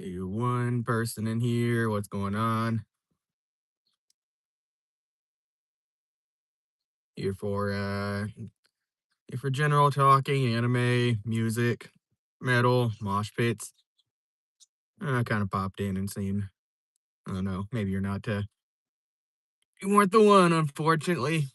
See one person in here. What's going on? Here for here for general talking, anime, music, metal, mosh pits. I kind of popped in and seen. I don't know. Maybe you're not. You weren't the one, unfortunately.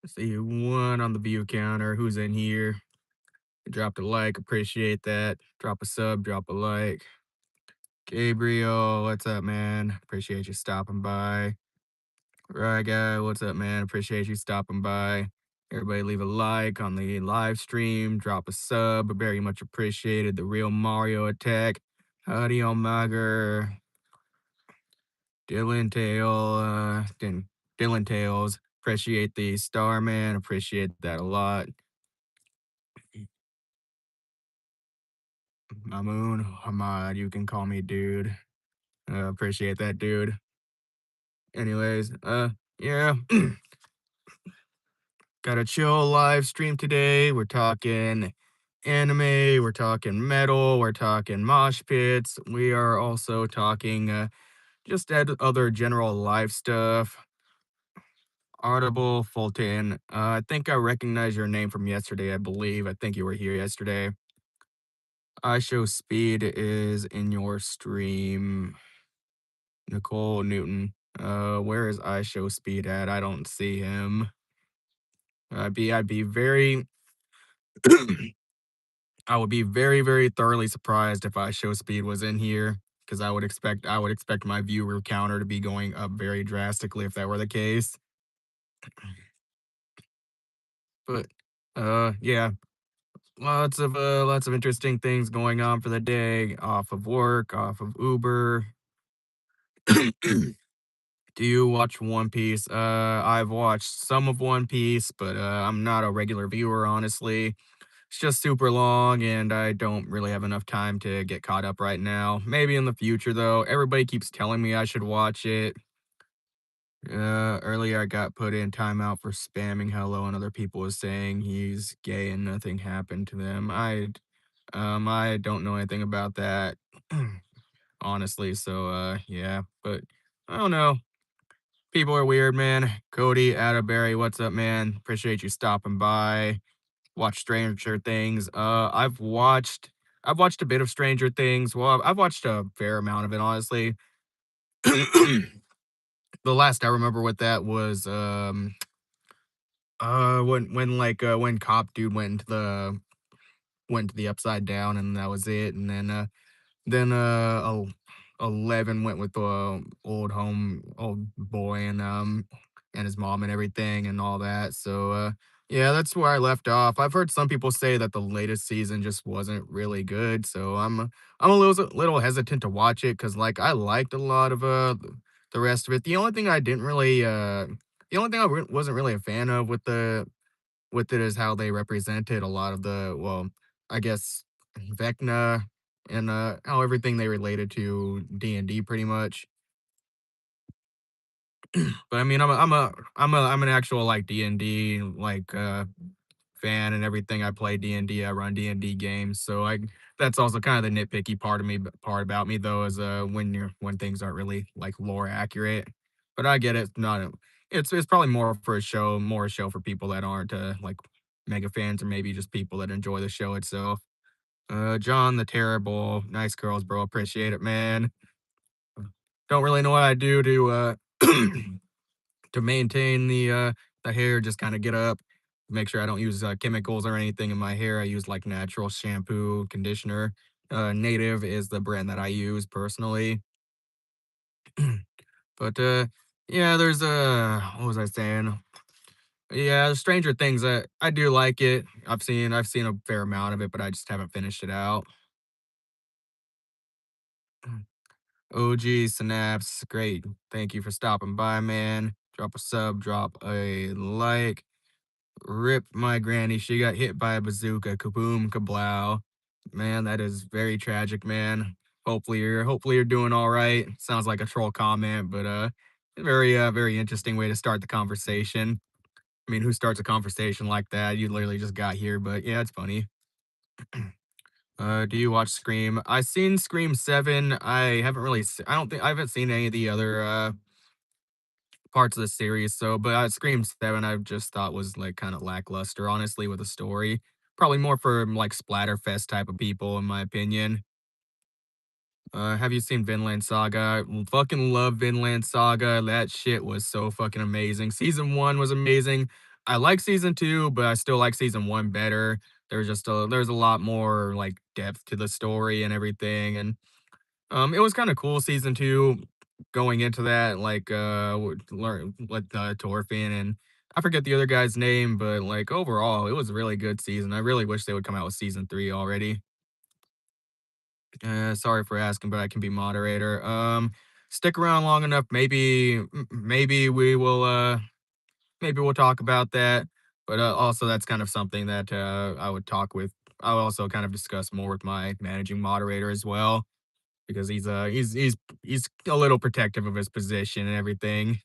See one on the view counter. Who's in here? Dropped a like. Appreciate that. Drop a sub. Drop a like. Gabriel, what's up, man? Appreciate you stopping by. Right, guy, what's up, man? Appreciate you stopping by. Everybody leave a like on the live stream, drop a sub, very much appreciated. The real Mario attack. Howdy, Omager. Dylan Tail, Dylan Tails. Appreciate the star, man. Appreciate that a lot. Mamoon, Hamad, you can call me dude. Appreciate that, dude. Anyways, yeah. Got a chill live stream today. We're talking anime, we're talking metal, we're talking mosh pits. We are also talking just other general live stuff. Audible Fulton. I think I recognize your name from yesterday, I believe. I think you were here yesterday. I Show Speed is in your stream. Nicole Newton. Where is I Show Speed at? I don't see him. I'd be very I would be very, very thoroughly surprised if I Show Speed was in here, because I would expect my viewer counter to be going up very drastically if that were the case. But yeah, lots of interesting things going on for the day, off of work, off of Uber. Do you watch One Piece? I've watched some of One Piece, but I'm not a regular viewer, honestly. It's just super long, and I don't really have enough time to get caught up right now. Maybe in the future, though. Everybody keeps telling me I should watch it. Earlier I got put in timeout for spamming hello, and other people was saying he's gay and nothing happened to them. I don't know anything about that, honestly. So, yeah, but I don't know. People are weird, man. Cody Atterbury, what's up, man? Appreciate you stopping by. Watch Stranger Things. I've watched a bit of Stranger Things. Well, I've watched a fair amount of it, honestly. The last I remember with that was when Cop Dude went to the Upside Down, and that was it. And then 11 went with the old boy, and his mom and everything and all that. So yeah, that's where I left off. I've heard some people say that the latest season just wasn't really good, so I'm a little hesitant to watch it, because like I liked a lot of the rest of it. The only thing wasn't really a fan of with it is how they represented a lot of I guess Vecna, and how everything they related to D&D pretty much. But I mean, I'm an actual like D&D fan and everything. I play D&D. I run D&D games, so I that's also kind of the nitpicky part about me, though, is when things aren't really like lore accurate. But I get it. It's probably more a show for people that aren't like mega fans, or maybe just people that enjoy the show itself. John the Terrible, nice girls, bro. Appreciate it, man. don't really know what I do to to maintain the hair. Just kind of get up, make sure I don't use chemicals or anything in my hair. I use like natural shampoo, conditioner. Native is the brand that I use personally. But yeah, there's what was I saying? Yeah, Stranger Things. I do like it. I've seen a fair amount of it, but I just haven't finished it out. OG Synapse, great. Thank you for stopping by, man. Drop a sub, drop a like. Rip my granny. She got hit by a bazooka. Kaboom, kablow. Man, that is very tragic, man. Hopefully you're doing all right. Sounds like a troll comment, but very interesting way to start the conversation. I mean, who starts a conversation like that? You literally just got here, but yeah, it's funny. Do you watch Scream? I've seen Scream 7. I haven't really I don't think I haven't seen any of the other parts of the series, so but Scream 7 I've just thought was like kind of lackluster, honestly, with the story. Probably more for like Splatterfest type of people, in my opinion. Have you seen Vinland Saga? Fucking love Vinland Saga. That shit was so fucking amazing. Season one was amazing. I like season two, but I still like season one better. There's a lot more like depth to the story and everything, and it was kind of cool season two going into that, like learn with Torfin and I forget the other guy's name, but like overall, it was a really good season. I really wish they would come out with season three already. Sorry for asking, but I can be moderator. Stick around long enough. Maybe we will. Maybe we'll talk about that. But also, that's kind of something that I would talk with. I'll also kind of discuss more with my managing moderator as well because he's a little protective of his position and everything.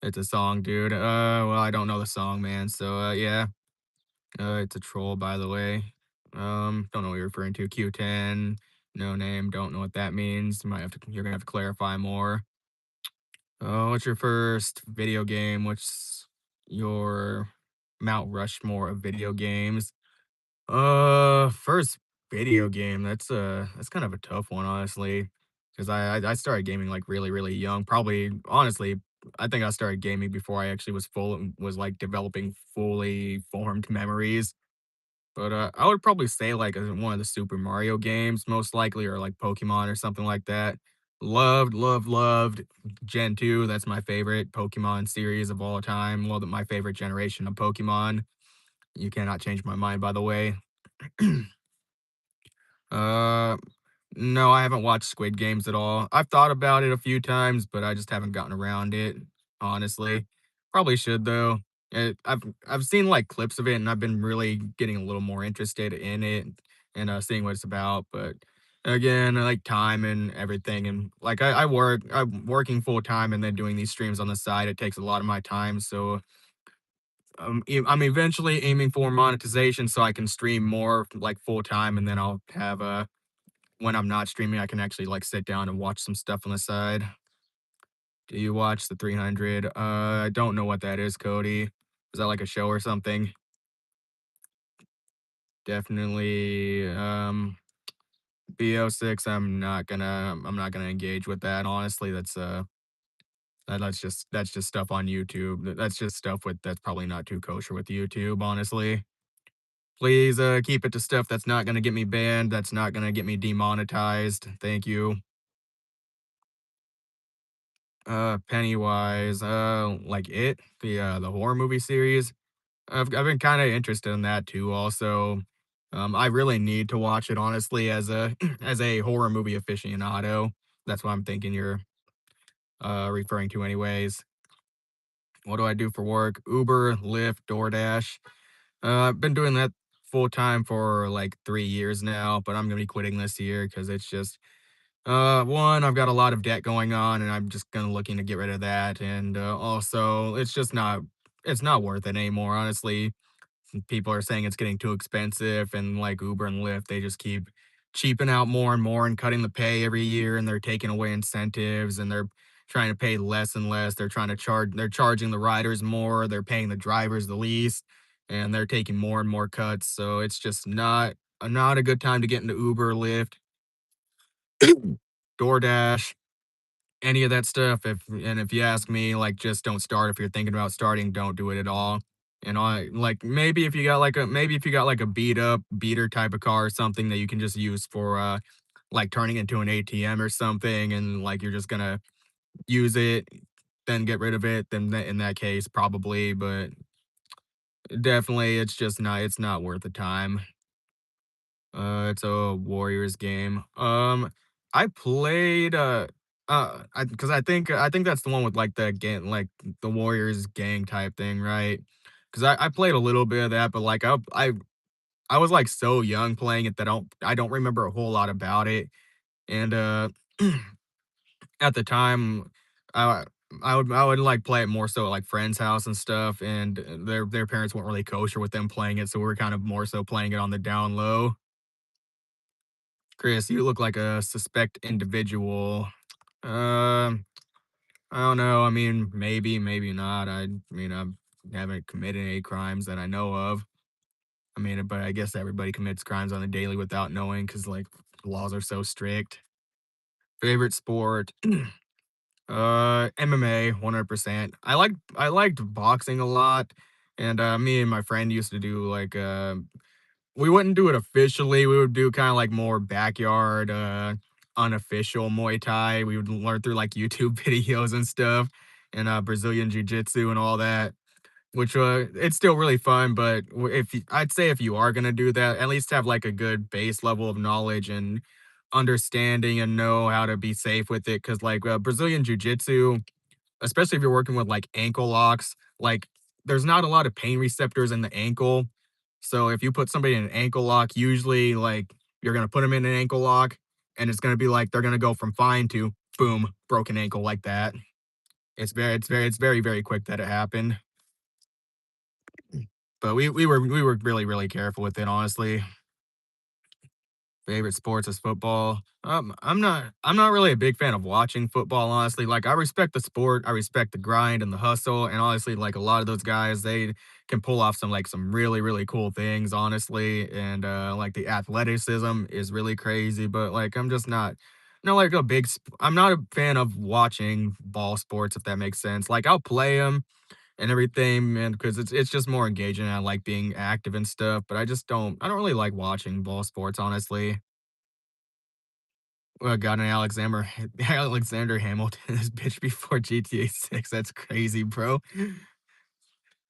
It's a song, dude. Well, I don't know the song, man. So yeah, it's a troll, by the way. Don't know what you're referring to. Q10, no name. Don't know what that means. You're gonna have to clarify more. What's your first video game? What's your Mount Rushmore of video games? First video game. That's kind of a tough one, honestly, because I started gaming like really young. Probably, honestly, I think I started gaming before I actually was like developing fully formed memories. But, I would probably say, like, one of the Super Mario games, most likely, or, like, Pokemon or something like that. Loved Gen 2, that's my favorite Pokemon series of all time. Well, my favorite generation of Pokemon. You cannot change my mind, by the way. Uh, no, I haven't watched Squid Games at all. I've thought about it a few times, but I just haven't gotten around it, honestly. Probably should though. I've seen like clips of it and I've been really getting a little more interested in it and seeing what it's about. But again, like time and everything, and like I'm working full time and then doing these streams on the side. It takes a lot of my time, so I'm eventually aiming for monetization so I can stream more like full time, and then I'll have a when I'm not streaming, I can actually like sit down and watch some stuff on the side. Do you watch the 300? I don't know what that is, Cody. Is that like a show or something? Definitely. BO6. I'm not gonna engage with that. Honestly, that's just stuff on YouTube. That's just stuff that's probably not too kosher with YouTube. Honestly, please keep it to stuff that's not gonna get me banned. That's not gonna get me demonetized. Thank you. Pennywise, like the horror movie series. I've been kind of interested in that too. Also, I really need to watch it honestly as a as a horror movie aficionado. That's what I'm thinking you're referring to, anyways. What do I do for work? Uber, Lyft, DoorDash. I've been doing that full time for like 3 years now, but I'm gonna be quitting this year because it's just one, I've got a lot of debt going on, and I'm just gonna looking to get rid of that, and also it's not worth it anymore. Honestly, people are saying it's getting too expensive, and like Uber and Lyft, they just keep cheaping out more and more and cutting the pay every year, and they're taking away incentives, and they're trying to pay less and less. They're charging the riders more, they're paying the drivers the least, and they're taking more and more cuts. So it's just not a good time to get into Uber, Lyft, DoorDash. any of that stuff. If you ask me, like, just don't start. If you're thinking about starting, don't do it at all. And I like maybe if you got like a maybe if you got like a beat up beater type of car or something that you can just use for like turning into an ATM or something, and like you're just gonna use it, then get rid of it, then in that case probably, but definitely it's not worth the time. It's a Warriors game. I played, I because I think that's the one with, like, the gang like, the Warriors gang type thing, right? Because I played a little bit of that, but, like, I was, like, so young playing it that I don't remember a whole lot about it, and, at the time, I I would, like, play it more so at, like, friends' house and stuff, and their parents weren't really kosher with them playing it, so we were kind of more so playing it on the down low. Chris, you look like a suspect individual. Um, I don't know. I mean, maybe, maybe not. I mean, I haven't committed any crimes that I know of. I mean, but I guess everybody commits crimes on a daily without knowing because, like, laws are so strict. Favorite sport? MMA, 100%. I liked boxing a lot, and me and my friend used to do like we wouldn't do it officially. We would do kind of like more backyard, unofficial Muay Thai. We would learn through like YouTube videos and stuff, and Brazilian Jiu Jitsu and all that. Which it's still really fun, but I'd say if you are gonna do that, at least have like a good base level of knowledge and understanding and know how to be safe with it. Because like Brazilian Jiu Jitsu, especially if you're working with like ankle locks, like there's not a lot of pain receptors in the ankle. So if you put somebody in an ankle lock, usually like you're gonna put them in an ankle lock and it's gonna be like they're gonna go from fine to boom, broken ankle like that. It's very, very quick that it happened. But we were really, really careful with it, honestly. Favorite sports is football. I'm not really a big fan of watching football, honestly. Like I respect the sport, I respect the grind and the hustle, and honestly, like a lot of those guys, they can pull off some really, really cool things, honestly. And like the athleticism is really crazy, but like I'm just not like I'm not a fan of watching ball sports, if that makes sense. Like I'll play them and everything, man, because it's just more engaging. I like being active and stuff, but I don't really like watching ball sports, honestly. Got an Alexander Hamilton this bitch before GTA 6. That's crazy, bro.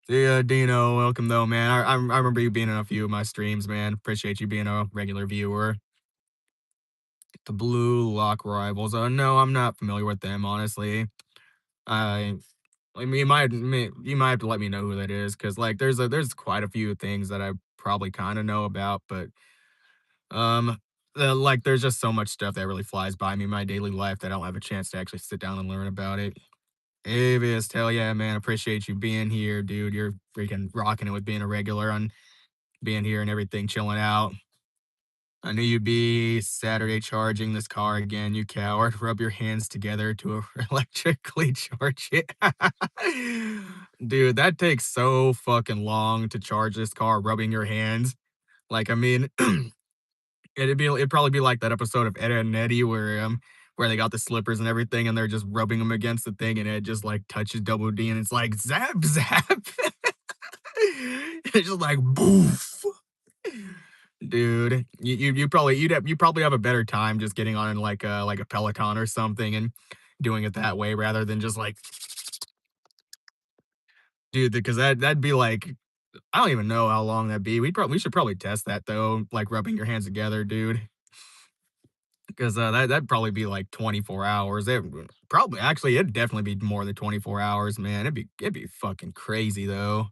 Yeah, Dino, welcome though, man. I remember you being in a few of my streams, man. Appreciate you being a regular viewer. The Blue Lock Rivals. No, I'm not familiar with them, honestly. I I mean, you might have to let me know who that is, cause like, there's quite a few things that I probably kinda know about, but, um, like, there's just so much stuff that really flies by me in my daily life that I don't have a chance to actually sit down and learn about it. Avis, hell yeah, man, appreciate you being here, dude. You're freaking rocking it with being a regular and being here and everything, chilling out. I knew you'd be Saturday charging this car again, you coward. Rub your hands together to electrically charge it. Dude, that takes so fucking long to charge this car, rubbing your hands. Like, I mean, it'd probably be like that episode of Ed, Edd n Eddy where they got the slippers and everything, and they're just rubbing them against the thing, and it just, like, touches Double D, and it's like, "Zap, zap." It's just like, "Boof." Dude, you probably have a better time just getting on in like a Peloton or something and doing it that way rather than just like dude, because that'd be like I don't even know how long that'd be. We should probably test that though, like rubbing your hands together, dude. Because that'd probably be like 24 hours. It probably actually it'd definitely be more than 24 hours, man. It'd be fucking crazy though.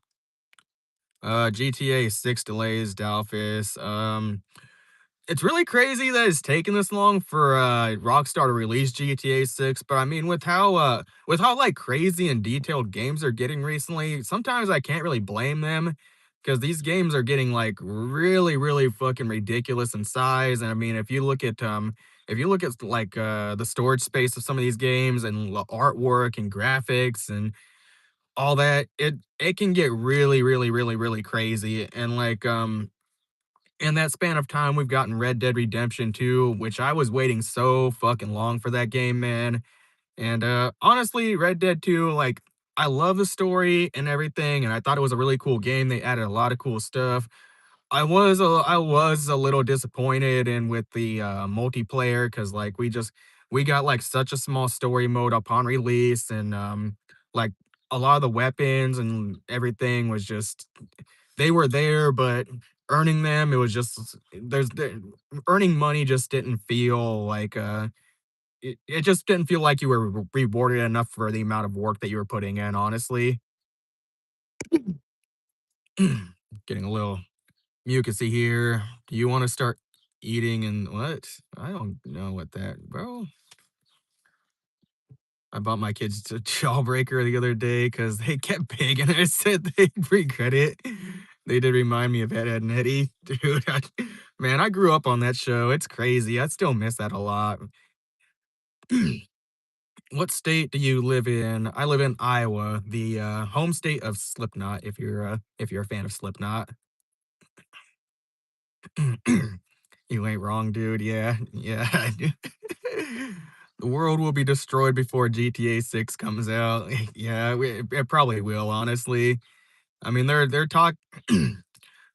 GTA 6 delays, Dalphus. It's really crazy that it's taken this long for, Rockstar to release GTA 6, but I mean, with how, like, crazy and detailed games are getting recently, sometimes I can't really blame them because these games are getting, like, really, really fucking ridiculous in size, and I mean, if you look at, like, the storage space of some of these games and the artwork and graphics and all that, it can get really, really, really, really crazy, and, like, in that span of time, we've gotten Red Dead Redemption 2, which I was waiting so fucking long for that game, man. And honestly, Red Dead 2, like I love the story and everything, and I thought it was a really cool game. They added a lot of cool stuff. I was a little disappointed in with the multiplayer because like we got like such a small story mode upon release, and like a lot of the weapons and everything was just they were there, but earning them, it was just earning money just didn't feel like it just didn't feel like you were rewarded enough for the amount of work that you were putting in, honestly. Getting a little mucusy here. Do you want to start eating and what? I don't know what that, bro. I bought my kids a Jawbreaker the other day because they kept begging. I said they'd regret it. They did remind me of Ed, Ed and Eddie. Dude, man, I grew up on that show. It's crazy. I still miss that a lot. What state do you live in? I live in Iowa, the home state of Slipknot. If you're a fan of Slipknot, you ain't wrong, dude. Yeah, yeah. The world will be destroyed before GTA 6 comes out. Yeah, it probably will. Honestly, I mean, they're talk.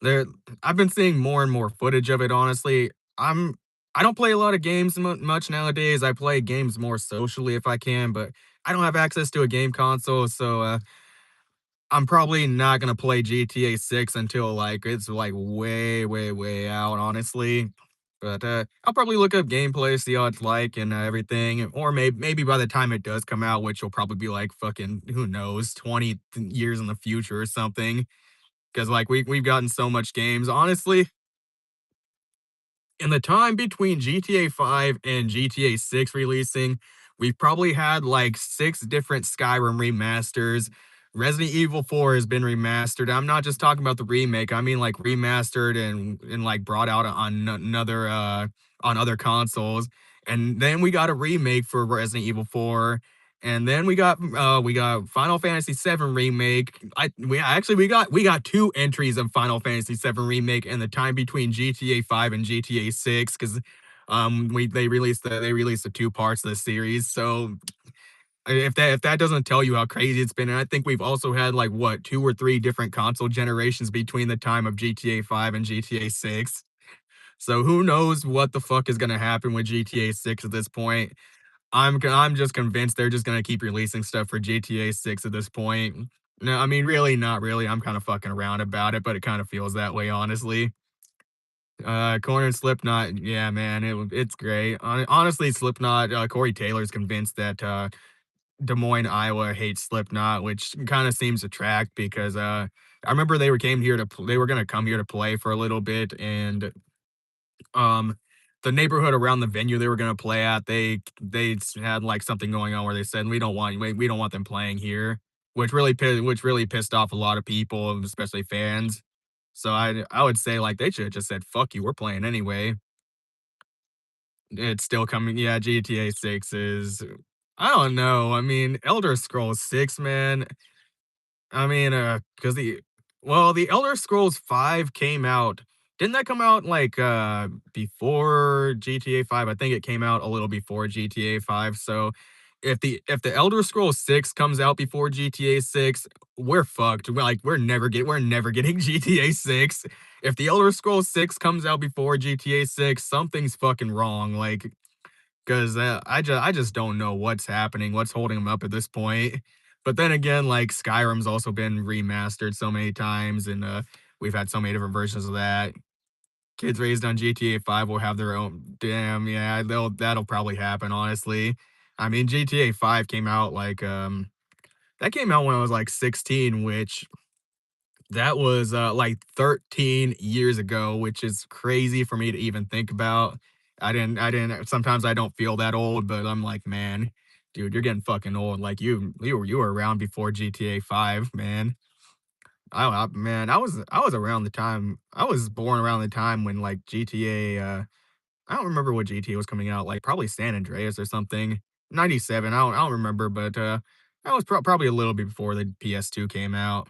They're I've been seeing more and more footage of it. Honestly, I'm I don't play a lot of games much nowadays. I play games more socially if I can, but I don't have access to a game console, so I'm probably not gonna play GTA 6 until like it's like way, way, way out, honestly. But I'll probably look up gameplay, see how it's like, and everything. Or maybe by the time it does come out, which will probably be like fucking who knows, 20 years in the future or something. Because like we've gotten so much games. Honestly, in the time between GTA 5 and GTA 6 releasing, we've probably had like 6 different Skyrim remasters. Resident Evil 4 has been remastered. I'm not just talking about the remake. I mean like remastered and like brought out on another on other consoles. And then we got a remake for Resident Evil 4. And then we got Final Fantasy 7 remake. We got two entries of Final Fantasy 7 remake in the time between GTA 5 and GTA 6 because we they released the two parts of the series. So if that doesn't tell you how crazy it's been, and I think we've also had like what 2 or 3 different console generations between the time of GTA 5 and GTA 6. So who knows what the fuck is gonna happen with GTA 6 at this point. I'm just convinced they're just gonna keep releasing stuff for GTA 6 at this point. No, I mean, really, not really. I'm kind of fucking around about it, but it kind of feels that way, honestly. Corner and Slipknot, yeah, man, it's great. Honestly, Slipknot, Corey Taylor's convinced that Des Moines, Iowa hates Slipknot, which kind of seems to track because I remember they were gonna come here to play for a little bit, and um, the neighborhood around the venue they were gonna play at, they had, like, something going on where they said, we don't want them playing here," which really pissed off a lot of people, especially fans. So I would say, like, they should have just said, "Fuck you, we're playing anyway." It's still coming. Yeah, GTA 6 is I don't know. I mean, Elder Scrolls 6, man, I mean, because the Elder Scrolls 5 came out didn't that come out, like, before GTA 5? I think it came out a little before GTA 5, so if the Elder Scrolls 6 comes out before GTA 6, we're fucked. We're never getting GTA 6. If the Elder Scrolls 6 comes out before GTA 6, something's fucking wrong, like 'cause, I just don't know what's happening, what's holding them up at this point. But then again, like, Skyrim's also been remastered so many times, and, we've had so many different versions of that. Kids raised on GTA 5 will have their own damn, yeah, that'll probably happen, honestly. I mean, GTA 5 came out, like, that came out when I was, like, 16, which that was, like 13 years ago, which is crazy for me to even think about. I didn't sometimes I don't feel that old, but I'm like, "Man, dude, you're getting fucking old." Like, you were around before GTA 5, man. Man, I was around the time I was born around the time when, like, GTA, I don't remember what GTA was coming out, like, probably San Andreas or something. 97, I don't remember, but, I was probably a little bit before the PS2 came out.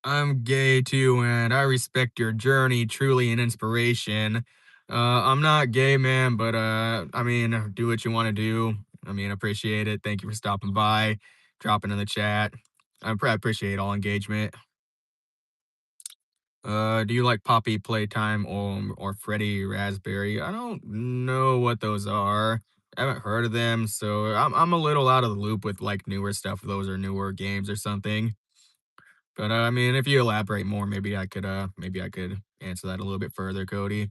I'm gay too, and I respect your journey, truly an inspiration. I'm not gay, man, but I mean, do what you want to do. I mean, appreciate it. Thank you for stopping by, dropping in the chat. I appreciate all engagement. Do you like Poppy Playtime or Freddy Raspberry? I don't know what those are. I haven't heard of them, so I'm a little out of the loop with like newer stuff. If those are newer games or something. But I mean, if you elaborate more, maybe I could answer that a little bit further, Cody.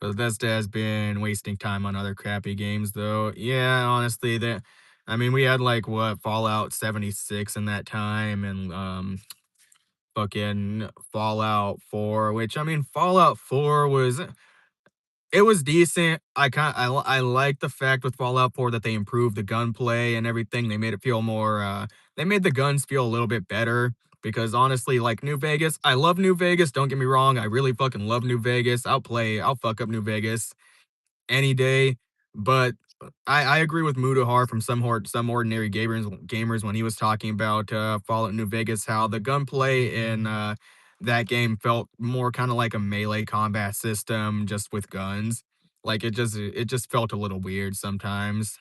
Bethesda has been wasting time on other crappy games, though. Yeah, honestly, that I mean, we had like what Fallout 76 in that time, and fucking Fallout 4, which I mean, Fallout 4 was it was decent. I like the fact with Fallout 4 that they improved the gunplay and everything. They made it feel more they made the guns feel a little bit better because honestly, like New Vegas, I love New Vegas, don't get me wrong. I really fucking love New Vegas. I'll fuck up New Vegas any day. But I agree with Mudahar from some ordinary gamers when he was talking about Fallout New Vegas, how the gunplay in that game felt more kind of like a melee combat system just with guns. Like it just felt a little weird sometimes.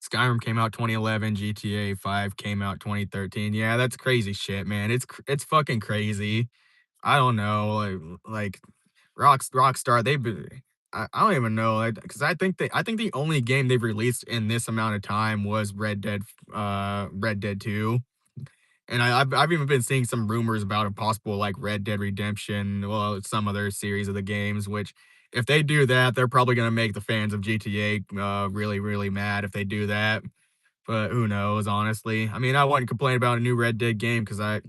Skyrim came out 2011, GTA 5 came out 2013. Yeah, that's crazy shit, man. It's fucking crazy. I don't know, Rockstar, they've been I don't even know, because I think the only game they've released in this amount of time was Red Dead 2, and I've even been seeing some rumors about a possible, like, Red Dead Redemption, well, some other series of the games, which if they do that, they're probably gonna make the fans of GTA, really, really mad if they do that, but who knows, honestly. I mean, I wouldn't complain about a new Red Dead game because I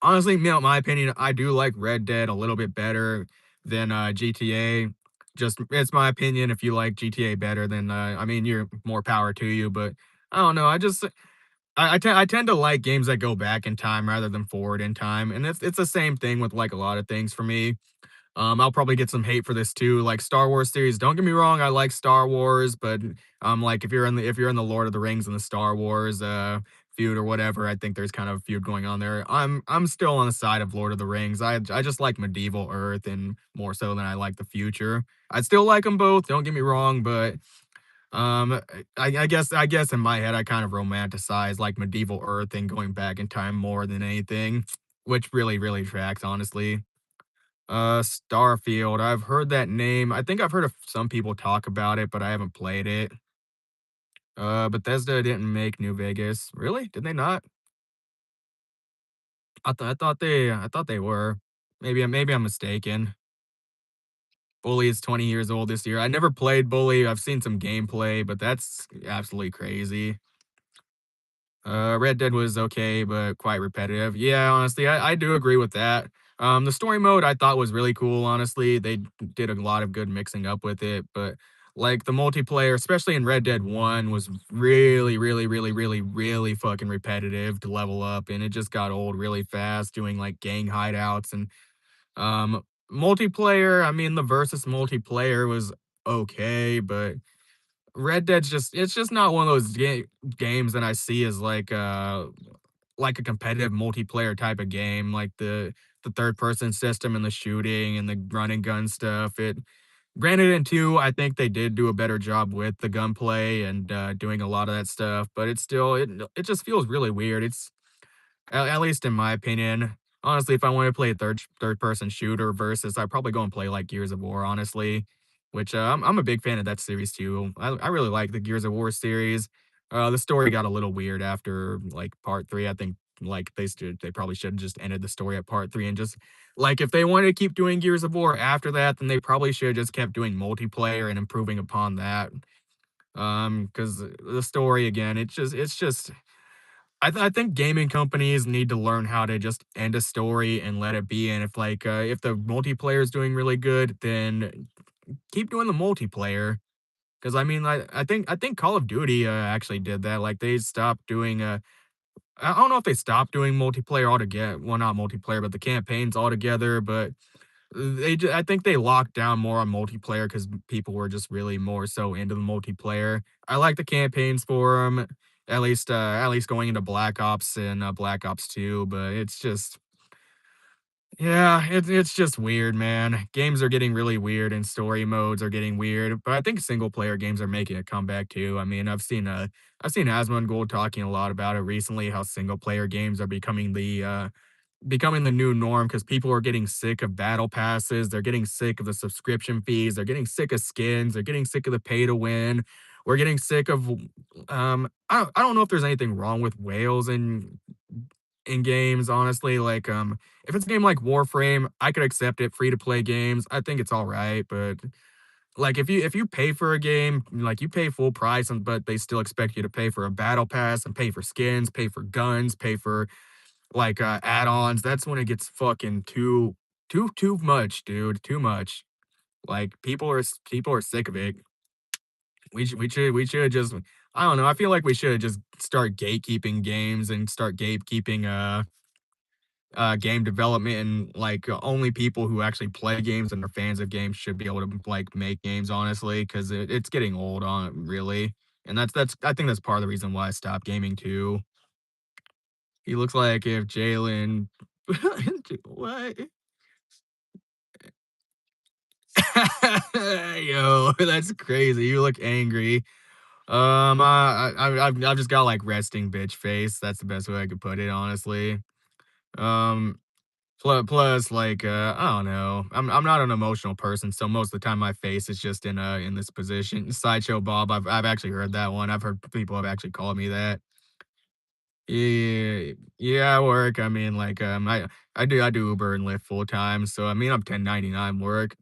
honestly, my opinion, I do like Red Dead a little bit better than GTA. Just it's my opinion. If you like GTA better, then I mean, you're more power to you. But I don't know. I tend to like games that go back in time rather than forward in time, and it's the same thing with like a lot of things for me. I'll probably get some hate for this too, like Star Wars series. Don't get me wrong, I like Star Wars, but like if you're in the Lord of the Rings and the Star Wars feud or whatever, I think there's kind of a feud going on there. I'm still on the side of Lord of the Rings. I just like medieval Earth and more so than I like the future. I still like them both. Don't get me wrong, but I guess in my head I kind of romanticize like medieval Earth and going back in time more than anything, which really tracks honestly. Starfield. I've heard that name. I think I've heard of some people talk about it, but I haven't played it. Bethesda didn't make New Vegas. Really? Did they not? I thought they were. Maybe I'm mistaken. Bully is 20 years old this year. I never played Bully. I've seen some gameplay, but that's absolutely crazy. Red Dead was okay, but quite repetitive. Yeah, honestly, I do agree with that. The story mode I thought was really cool, honestly. They did a lot of good mixing up with it, but like the multiplayer, especially in Red Dead 1, was really fucking repetitive to level up, and it just got old really fast doing like gang hideouts and um multiplayer. I mean, the versus multiplayer was okay, but Red Dead's just it's just not one of those games that I see as like a competitive multiplayer type of game, like the third person system and the shooting and the run and gun stuff. It granted in 2, I think they did do a better job with the gunplay and doing a lot of that stuff, but it's still it just feels really weird. It's at least in my opinion. Honestly, if I wanted to play a third person shooter versus, I'd probably go and play like Gears of War, honestly, which I'm a big fan of that series too. I really like the Gears of War series. The story got a little weird after like part 3. I think like they probably should have just ended the story at part 3 and just like if they wanted to keep doing Gears of War after that, then they probably should have just kept doing multiplayer and improving upon that. Because the story again, it's just I think gaming companies need to learn how to just end a story and let it be, and if the multiplayer is doing really good, then keep doing the multiplayer. Because I think Call of Duty, actually did that, like, they stopped doing, I don't know if they stopped doing multiplayer altogether. Well, not multiplayer, but the campaigns altogether, but I think they locked down more on multiplayer because people were just really more so into the multiplayer. I like the campaigns for them, at least going into Black Ops and Black Ops 2, but it's just Yeah, it's just weird, man. Games are getting really weird and story modes are getting weird, but I think single player games are making a comeback too. I mean, I've seen Asmongold talking a lot about it recently, how single player games are becoming the new norm because people are getting sick of battle passes, they're getting sick of the subscription fees, they're getting sick of skins, they're getting sick of the pay to win. We're getting sick of I don't know if there's anything wrong with whales in games, honestly. Like, if it's a game like Warframe, I could accept it. Free to play games, I think it's all right. But like, if you pay for a game, like you pay full price, and but they still expect you to pay for a battle pass and pay for skins, pay for guns, pay for like add-ons, that's when it gets fucking too much, dude. Too much. Like people are sick of it. We should just I don't know. I feel like we should just start gatekeeping games and start gatekeeping game development and like only people who actually play games and are fans of games should be able to like make games honestly because it's getting old on really and that's I think that's part of the reason why I stopped gaming too. He looks like if Jalen what? Yo, that's crazy. You look angry. I've just got like resting bitch face. That's the best way I could put it, honestly. Um, plus, like, I don't know. I'm not an emotional person, so most of the time my face is just in this position. Sideshow Bob. I've actually heard that one. I've heard people have actually called me that. Yeah, yeah, I work. I mean, like, I do Uber and Lyft full time, so I mean, I'm 1099 work.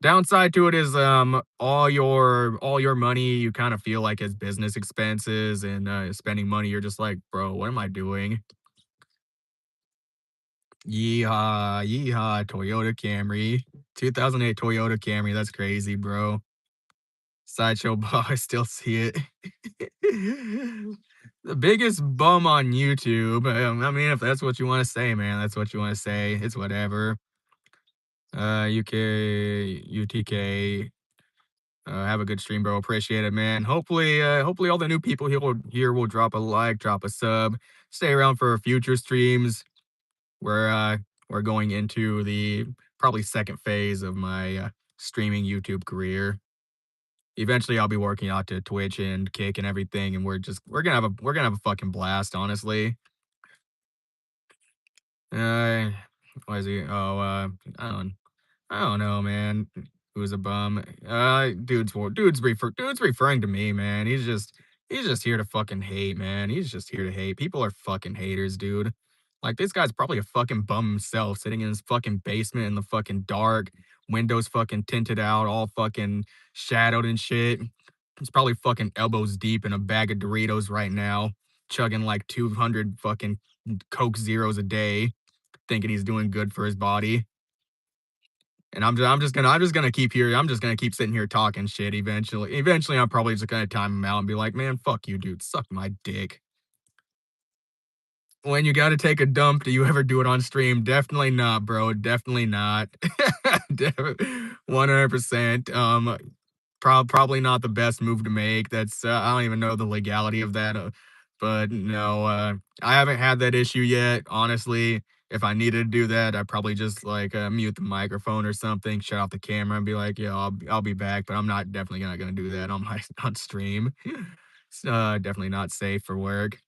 Downside to it is, all your money you kinda feel like is business expenses and, spending money, you're just like, "Bro, what am I doing?" Yeehaw, yeehaw, Toyota Camry. 2008 Toyota Camry, that's crazy, bro. Sideshow Bob, I still see it. The biggest bum on YouTube, I mean, if that's what you wanna say, man, that's what you wanna say, it's whatever. UTK. Have a good stream, bro. Appreciate it, man. Hopefully all the new people here will drop a like, drop a sub, stay around for future streams. We're going into the probably second phase of my streaming YouTube career. Eventually, I'll be working out to Twitch and Kick and everything, and we're gonna have a fucking blast, honestly. Uh, what is he? Oh, I don't I don't know, man. Who's a bum? Dude's referring to me, man. He's just here to fucking hate, man. He's just here to hate. People are fucking haters, dude. Like this guy's probably a fucking bum himself, sitting in his fucking basement in the fucking dark, windows fucking tinted out, all fucking shadowed and shit. He's probably fucking elbows deep in a bag of Doritos right now, chugging like 200 fucking Coke Zeros a day, thinking he's doing good for his body. And I'm just gonna keep here. I'm just gonna keep sitting here talking shit. Eventually, I'm probably just gonna time him out and be like, "Man, fuck you, dude. Suck my dick." When you got to take a dump, do you ever do it on stream? Definitely not, bro. Definitely not. 100%. Probably not the best move to make. That's I don't even know the legality of that, but no, I haven't had that issue yet. Honestly, if I needed to do that, I'd probably just like mute the microphone or something, shut off the camera, and be like, "Yeah, I'll be back." But I'm not definitely not gonna do that on my on stream. It's definitely not safe for work.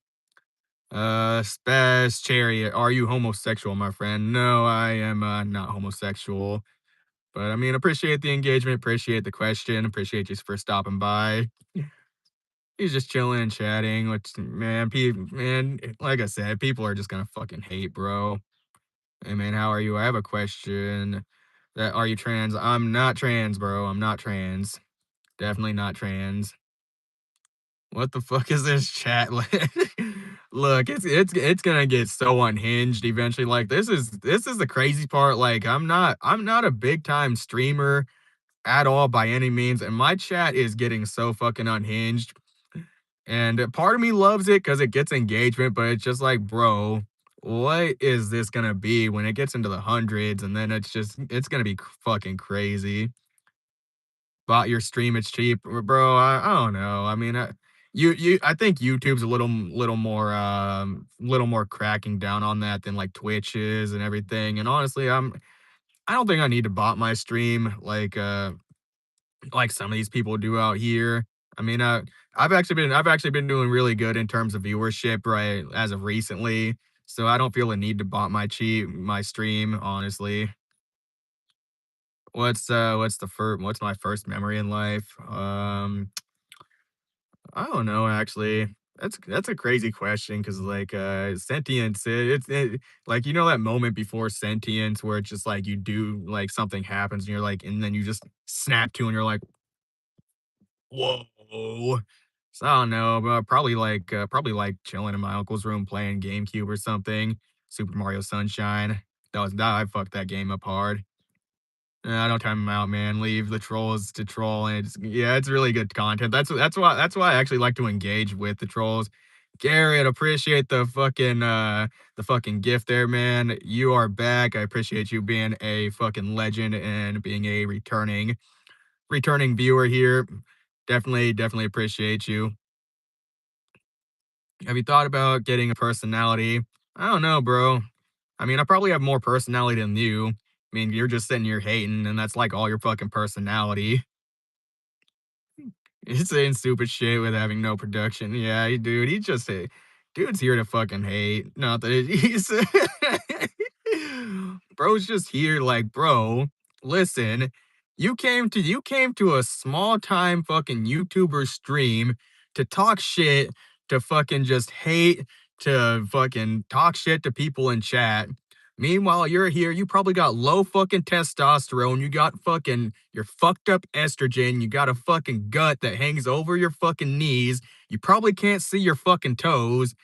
Spaz Chariot, are you homosexual, my friend? No, I am not homosexual. But I mean, appreciate the engagement, appreciate the question, appreciate you for stopping by. He's just chilling and chatting, which man, like I said, people are just gonna fucking hate, bro. Hey man, how are you? I have a question. That are you trans? I'm not trans, bro. I'm not trans. Definitely not trans. What the fuck is this chat? Look, it's gonna get so unhinged eventually. Like this is the crazy part. Like I'm not a big time streamer at all by any means, and my chat is getting so fucking unhinged. And part of me loves it because it gets engagement, but it's just like, bro, what is this gonna be when it gets into the hundreds? And then it's gonna be fucking crazy. Bought your stream, it's cheap, bro. I don't know. I mean, You I think YouTube's a little more cracking down on that than like Twitch is and everything. And honestly, I don't think I need to bot my stream like some of these people do out here. I mean, I've actually been doing really good in terms of viewership right as of recently. So I don't feel a need to bot my stream, honestly. What's my first memory in life? I don't know actually. That's a crazy question because like sentience like that moment before sentience where it's just like you do like something happens and you're like and then you just snap to and you're like whoa. So I don't know, but probably like chilling in my uncle's room playing GameCube or something. Super Mario Sunshine. That I fucked that game up hard. Don't time them out, man. Leave the trolls to troll, and it's really good content. That's why I actually like to engage with the trolls. Garrett, appreciate the fucking gift there, man. You are back. I appreciate you being a fucking legend and being a returning viewer here. Definitely appreciate you. Have you thought about getting a personality? I don't know, bro. I mean, I probably have more personality than you. I mean, you're just sitting here hating, and that's like all your fucking personality. He's saying stupid shit with having no production. Yeah, dude, dude's here to fucking hate. Not that he's bro's just here like, bro, listen, you came to a small time fucking YouTuber stream to talk shit, to fucking just hate, to fucking talk shit to people in chat. Meanwhile, you're here, you probably got low fucking testosterone, you got fucking your fucked up estrogen, you got a fucking gut that hangs over your fucking knees, you probably can't see your fucking toes,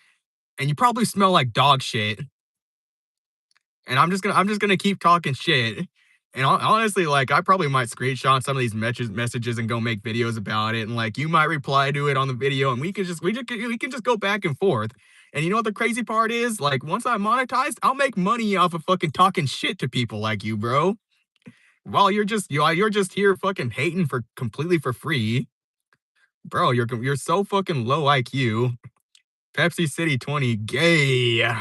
and you probably smell like dog shit. And I'm just gonna keep talking shit. And honestly, like I probably might screenshot some of these messages and go make videos about it. And like you might reply to it on the video, and we can just go back and forth. And you know what the crazy part is? Like once I'm monetized, I'll make money off of fucking talking shit to people like you, bro. While you're just here fucking hating for completely for free, bro. You're so fucking low IQ. Pepsi City 20 gay.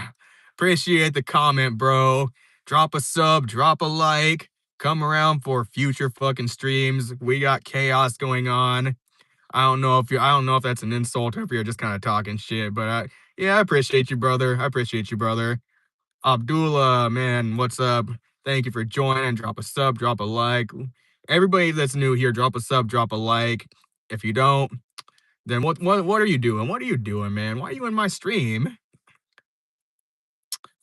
Appreciate the comment, bro. Drop a sub, drop a like. Come around for future fucking streams. We got chaos going on. I don't know if that's an insult or if you're just kind of talking shit, but yeah, I appreciate you, brother. I appreciate you, brother. Abdullah, man, what's up? Thank you for joining. Drop a sub, drop a like. Everybody that's new here, drop a sub, drop a like. If you don't, then what are you doing? What are you doing, man? Why are you in my stream?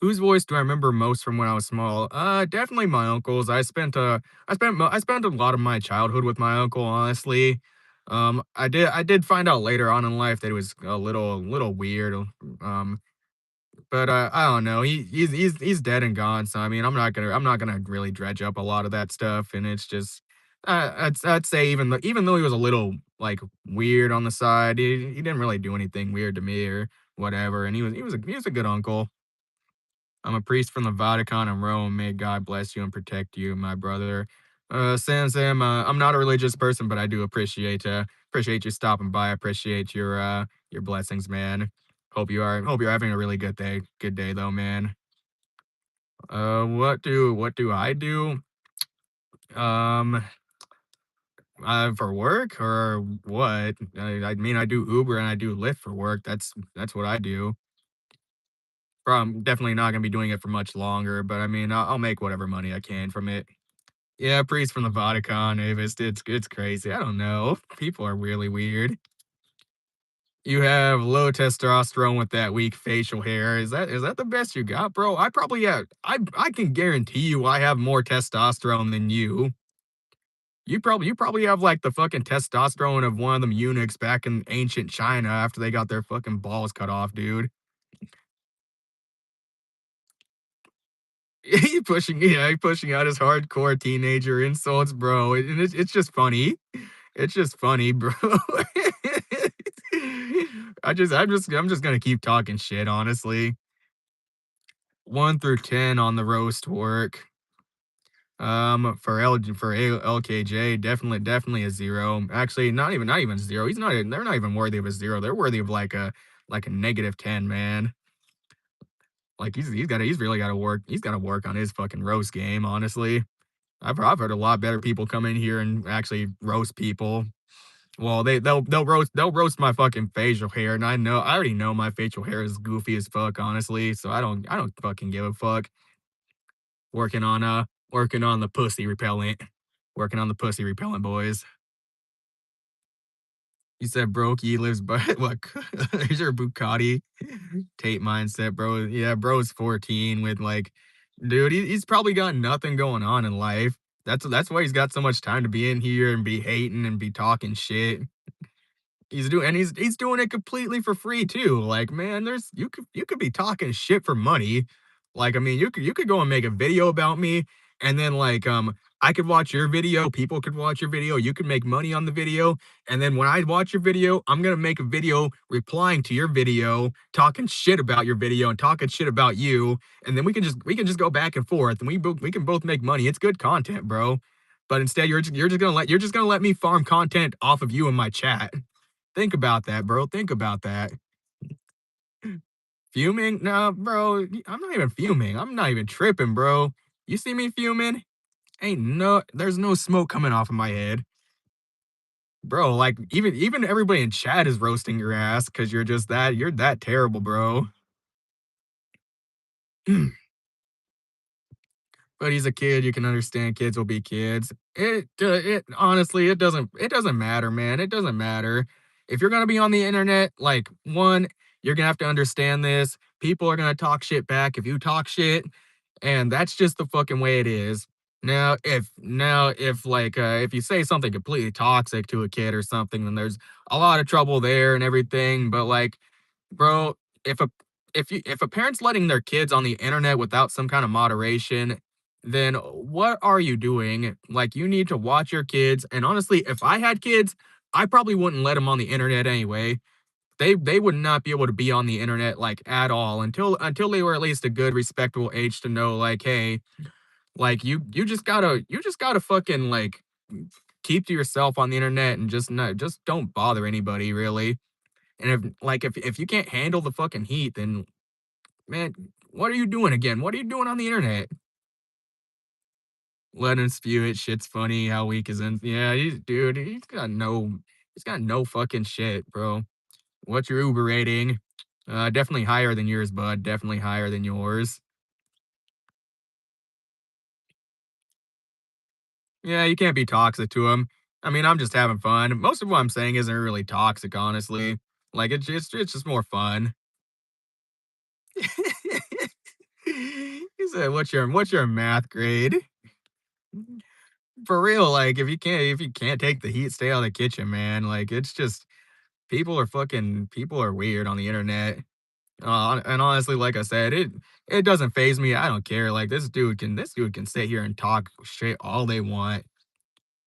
Whose voice do I remember most from when I was small? Definitely my uncle's. I spent a lot of my childhood with my uncle, honestly. I did find out later on in life that it was a little weird. Um, but I don't know. He's dead and gone. So I mean, I'm not gonna really dredge up a lot of that stuff. And it's just, I'd say even though he was a little like weird on the side, he didn't really do anything weird to me or whatever. And he was a good uncle. I'm a priest from the Vatican in Rome. May God bless you and protect you, my brother. Sam, I'm not a religious person, but I do appreciate you stopping by. I appreciate your blessings, man. Hope you're having a really good day though, man. What do I do? Um, for work or what? I mean, I do Uber and I do Lyft for work. That's what I do. I'm definitely not gonna be doing it for much longer, but I mean, I'll make whatever money I can from it. Yeah, priest from the Vatican, it's crazy. I don't know. People are really weird. You have low testosterone with that weak facial hair. Is that the best you got, bro? I probably have. I can guarantee you, I have more testosterone than you. You probably have like the fucking testosterone of one of them eunuchs back in ancient China after they got their fucking balls cut off, dude. He pushing out his hardcore teenager insults, bro. And it's just funny. It's just funny, bro. I'm just gonna keep talking shit, honestly. 1 through 10 on the roast work. LKJ, definitely a 0. Actually, not even 0. He's not they're not even worthy of a 0. They're worthy of like a -10, man. Like he's really gotta work. He's gotta work on his fucking roast game, honestly. I've heard a lot better people come in here and actually roast people. Well, they'll roast my fucking facial hair, and I already know my facial hair is goofy as fuck, honestly. So I don't fucking give a fuck. Working on working on the pussy repellent. Working on the pussy repellent, boys. You said Brokey lives by what? Is your Bugatti Tate mindset, bro? Yeah, bro's 14 with like, dude, he's probably got nothing going on in life. That's why he's got so much time to be in here and be hating and be talking shit. He's doing it completely for free too. Like, man, there's you could be talking shit for money. Like, I mean, you could go and make a video about me, and then like I could watch your video, people could watch your video, you could make money on the video, and then when I watch your video, I'm gonna make a video replying to your video, talking shit about your video and talking shit about you, and then we can just go back and forth, and we can both make money. It's good content, bro. But instead, you're just gonna let me farm content off of you in my chat. Think about that, bro. Think about that. Fuming? No, bro. I'm not even fuming. I'm not even tripping, bro. You see me fuming? There's no smoke coming off of my head. Bro, like even everybody in chat is roasting your ass because you're that terrible, bro. But he's a kid, you can understand kids will be kids. It honestly, it doesn't matter, man. It doesn't matter. If you're gonna be on the internet, like, 1, you're gonna have to understand this. People are gonna talk shit back if you talk shit, and that's just the fucking way it is. If like, if you say something completely toxic to a kid or something, then there's a lot of trouble there and everything, but, like, bro, if a if a parent's letting their kids on the internet without some kind of moderation, then what are you doing? Like, you need to watch your kids. And honestly, if I had kids, I probably wouldn't let them on the internet anyway. They would not be able to be on the internet like at all until they were at least a good respectable age to know like, hey, like you just gotta fucking like keep to yourself on the internet and just don't bother anybody really. And if you can't handle the fucking heat, then man, what are you doing again? What are you doing on the internet? Let him spew it. Shit's funny. How weak is in? Yeah, dude. He's got no fucking shit, bro. What's your Uber rating? Definitely higher than yours, bud. Definitely higher than yours. Yeah, you can't be toxic to him. I mean, I'm just having fun. Most of what I'm saying isn't really toxic, honestly. Like it's just more fun. He said, "What's your math grade?" For real, like if you can't take the heat, stay out of the kitchen, man. Like it's just people are weird on the internet. And honestly, like I said, it doesn't phase me. I don't care. Like this dude can sit here and talk shit all they want.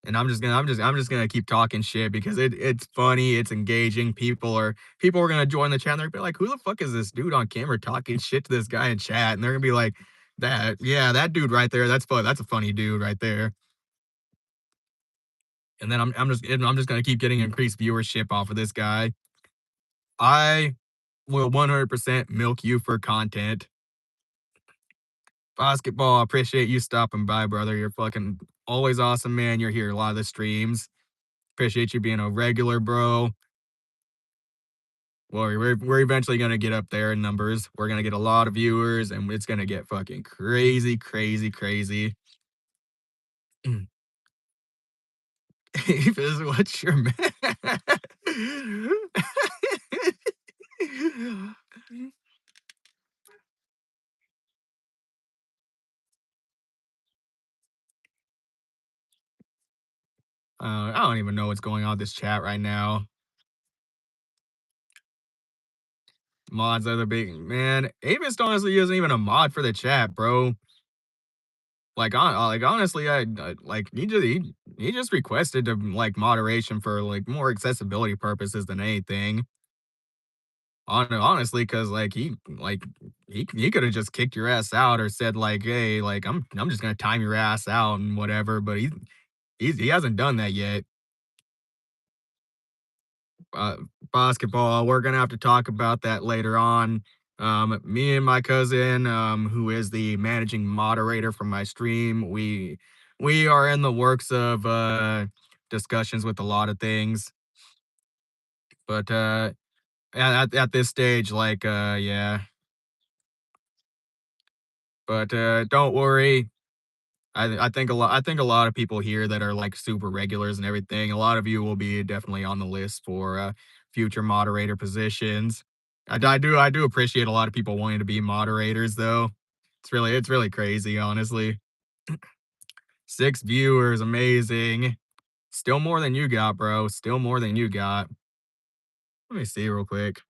And I'm just gonna keep talking shit because it's funny, it's engaging. People are gonna join the chat and they're gonna be like, who the fuck is this dude on camera talking shit to this guy in chat? And they're gonna be like, that dude right there, that's a funny dude right there. And then I'm just gonna keep getting increased viewership off of this guy. I will 100% milk you for content. Basketball, I appreciate you stopping by, brother. You're fucking always awesome, man. You're here a lot of the streams. Appreciate you being a regular, bro. Well, we're eventually gonna get up there in numbers. We're gonna get a lot of viewers, and it's gonna get fucking crazy, crazy, crazy. Avis, what's your I don't even know what's going on with this chat right now. Mods are the big man. Avis honestly isn't even a mod for the chat, bro. Like honestly, like he just requested to like moderation for like more accessibility purposes than anything. Honestly, because he could have just kicked your ass out or said like, "Hey, like I'm just gonna time your ass out and whatever." But he hasn't done that yet. uh, Basketball, we're gonna have to talk about that later on. Me and my cousin, who is the managing moderator for my stream, we are in the works of discussions with a lot of things, but at this stage, yeah, but don't worry. I think a lot of people here that are like super regulars and everything. A lot of you will be definitely on the list for future moderator positions. I do appreciate a lot of people wanting to be moderators though. It's really crazy, honestly. 6 viewers, amazing. Still more than you got, bro. Still more than you got. Let me see real quick.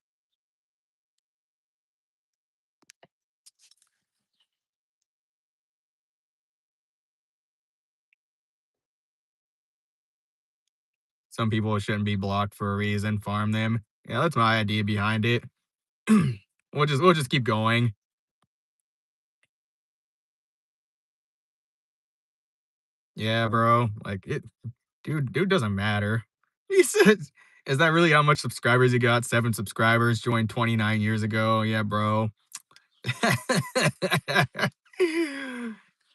Some people shouldn't be blocked for a reason. Farm them. Yeah, that's my idea behind it. We'll just keep going. Yeah, bro. Like it dude doesn't matter. He says, "Is that really how much subscribers you got? 7 subscribers, joined 29 years ago." Yeah, bro.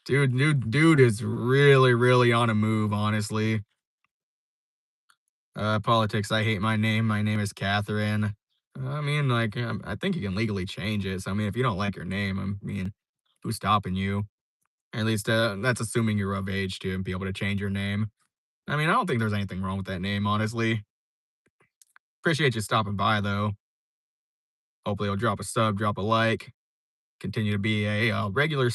Dude is really, really on a move, honestly. Politics, I hate my name. My name is Catherine. I mean, I think you can legally change it. So, I mean, if you don't like your name, I mean, who's stopping you? At least that's assuming you're of age to be able to change your name. I mean, I don't think there's anything wrong with that name, honestly. Appreciate you stopping by, though. Hopefully, you'll drop a sub, drop a like, continue to be a regular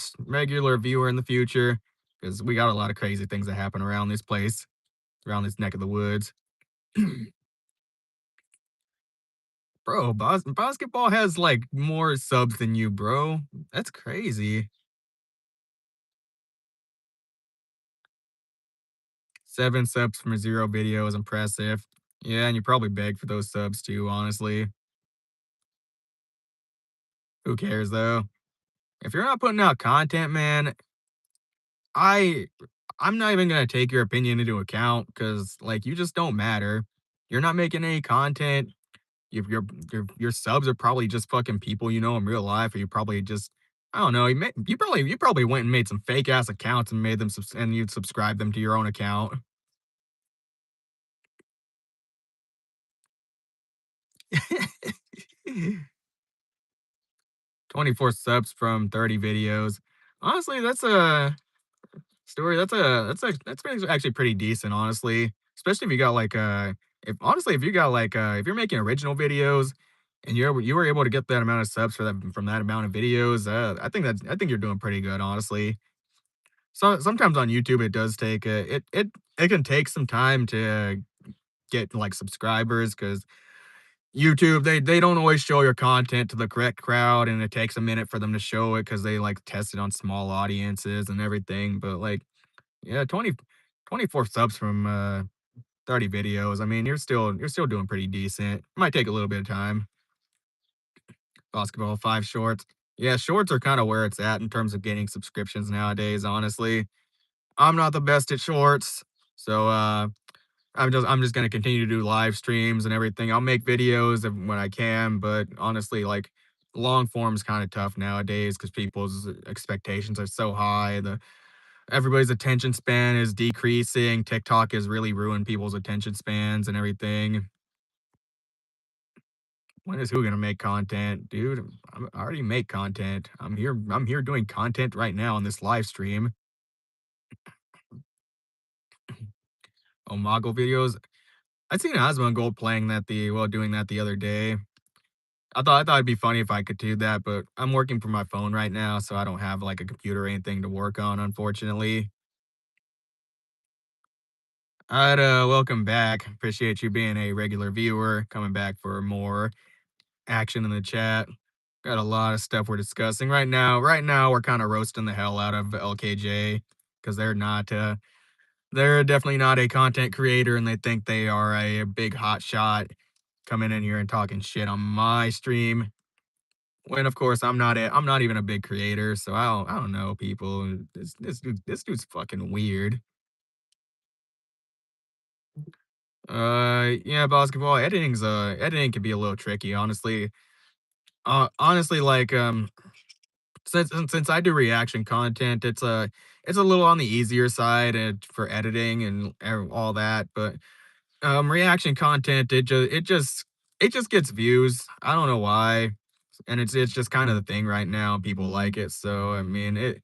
viewer in the future, because we got a lot of crazy things that happen around this place, around this neck of the woods. Bro, basketball has like more subs than you, bro. That's crazy. 7 subs from a 0 video is impressive. Yeah, and you probably beg for those subs too, honestly. Who cares though? If you're not putting out content, man, I I'm not even gonna take your opinion into account because like you just don't matter. You're not making any content. Your subs are probably just fucking people you know in real life, or you probably just I don't know. You probably went and made some fake ass accounts and made them and you subscribe them to your own account. 24 subs from 30 videos. Honestly, that's a story. That's actually pretty decent, honestly. Especially if you got like if honestly if you got like if you're making original videos and you were able to get that amount of subs for that from that amount of videos, I think you're doing pretty good, honestly. So sometimes on YouTube it does take it can take some time to get like subscribers because YouTube they don't always show your content to the correct crowd and it takes a minute for them to show it because they like test it on small audiences and everything. But like yeah, 24 subs from 30 videos. I mean, you're still doing pretty decent. Might take a little bit of time. Basketball 5 shorts. Yeah, shorts are kind of where it's at in terms of getting subscriptions nowadays, honestly. I'm not the best at shorts, so I'm just gonna continue to do live streams and everything. I'll make videos when I can, but honestly, like long form is kind of tough nowadays because people's expectations are so high. The Everybody's attention span is decreasing. TikTok has really ruined people's attention spans and everything. When is who gonna make content, dude? I already make content. I'm here doing content right now on this live stream. Omago videos. I seen Asmongold playing that doing that the other day. I thought it'd be funny if I could do that, but I'm working from my phone right now, so I don't have like a computer or anything to work on, unfortunately. Alright, welcome back. Appreciate you being a regular viewer, coming back for more action in the chat. Got a lot of stuff we're discussing right now we're kind of roasting the hell out of LKJ because they're definitely not a content creator and they think they are a big hot shot. coming in here and talking shit on my stream. When of course I'm not even a big creator, so I don't know people. This dude's fucking weird. Yeah, basketball editing can be a little tricky, honestly. Honestly, like since I do reaction content, it's a little on the easier side and for editing and all that, but reaction content it just gets views. I don't know why. And it's just kind of the thing right now. People like it. So I mean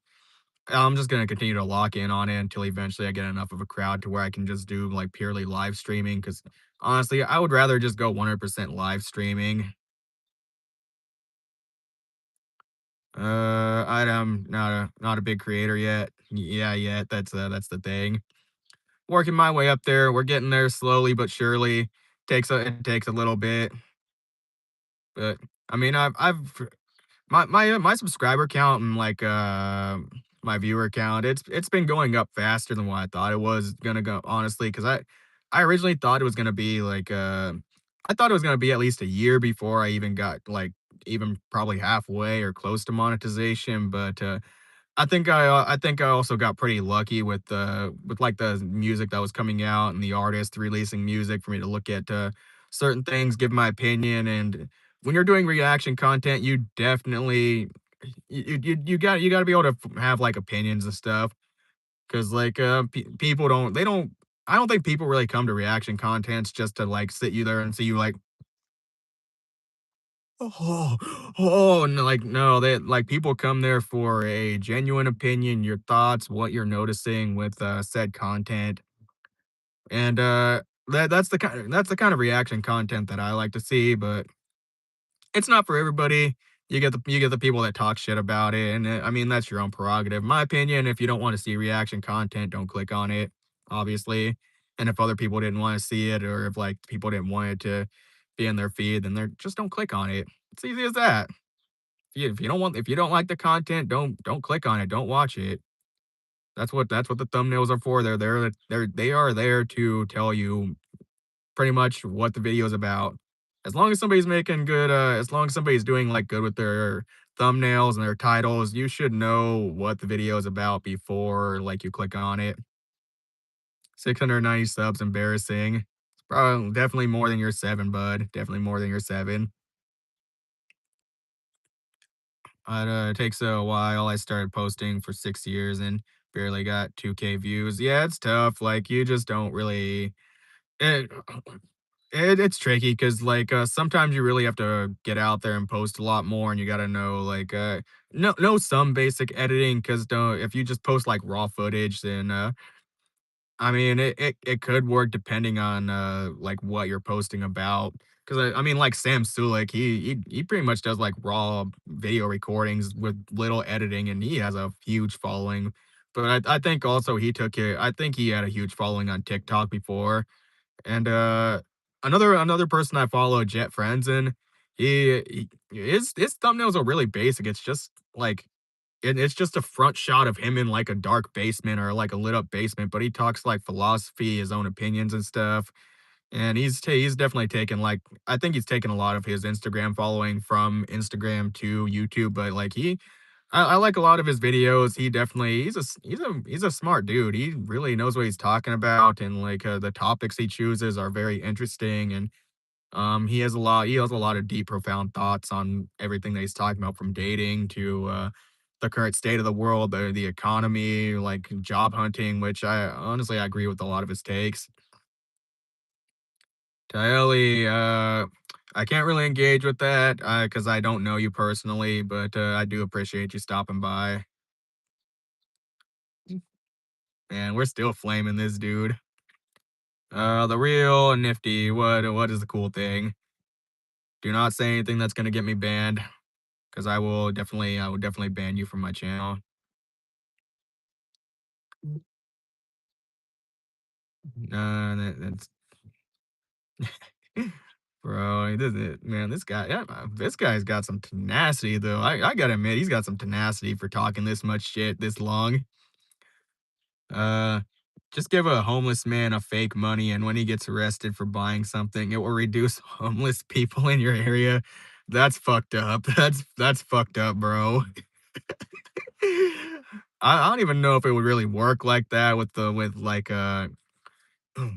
I'm just gonna continue to lock in on it until eventually I get enough of a crowd to where I can just do like purely live streaming. Cause honestly, I would rather just go 100% live streaming. I'm not a big creator yet. Yeah, yet. That's the thing. Working my way up there. We're getting there slowly but surely. It takes a little bit, but I mean, I've my subscriber count and like my viewer count, it's been going up faster than what I thought it was gonna go, honestly, because I originally thought it was gonna be like I thought it was gonna be at least a year before I even got like even probably halfway or close to monetization, but I think I also got pretty lucky with like the music that was coming out and the artist releasing music for me to look at certain things, give my opinion, and when you're doing reaction content, you definitely you got to be able to have like opinions and stuff because like people don't I don't think people really come to reaction contents just to like sit you there and see you like oh, oh, and like no, they like people come there for a genuine opinion, your thoughts, what you're noticing with said content, and that's the kind of reaction content that I like to see. But it's not for everybody. You get the people that talk shit about it, and I mean that's your own prerogative. My opinion, if you don't want to see reaction content, don't click on it, obviously. And if other people didn't want to see it, or if like people didn't want it to be in their feed, then they're just don't click on it. It's easy as that. If you don't like the content, don't click on it. Don't watch it. That's what the thumbnails are for. They are there to tell you pretty much what the video is about. As long as somebody's making good, as long as somebody's doing like good with their thumbnails and their titles, you should know what the video is about before like you click on it. 690 subs, embarrassing. It's probably definitely more than your seven, bud. Definitely more than your seven. It takes a while. I started posting for 6 years and barely got 2K views. Yeah, it's tough. Like you just don't really. It, it's tricky because like sometimes you really have to get out there and post a lot more, and you got to know like know some basic editing because don't if you just post like raw footage, then I mean, it could work depending on, like, what you're posting about. 'Cause I mean, like, Sam Sulek, he pretty much does, like, raw video recordings with little editing, and he has a huge following. But I think also he took it I think he had a huge following on TikTok before. And, another person I follow, Jet Frenzen, his thumbnails are really basic. It's just, like it's just a front shot of him in, like, a dark basement or, like, a lit up basement, but he talks, like, philosophy, his own opinions and stuff, and he's definitely taken, like I think he's taken a lot of his Instagram following from Instagram to YouTube, but, like, I like a lot of his videos. He definitely he's a smart dude. He really knows what he's talking about, and, like, the topics he chooses are very interesting, and he has a lot of deep, profound thoughts on everything that he's talking about from dating to, the current state of the world, the economy, like job hunting, which I agree with a lot of his takes. Taeli, I can't really engage with that, because I don't know you personally, but, I do appreciate you stopping by. And we're still flaming this dude. The real nifty, what is the cool thing? Do not say anything that's gonna get me banned. Because I will definitely ban you from my channel. That's bro, man, this guy, yeah, this guy's got some tenacity though. I gotta admit, he's got some tenacity for talking this much shit this long. Uh, Just give a homeless man a fake money, and when he gets arrested for buying something, it will reduce homeless people in your area. That's fucked up. That's fucked up, bro. I don't even know if it would really work like that with the with like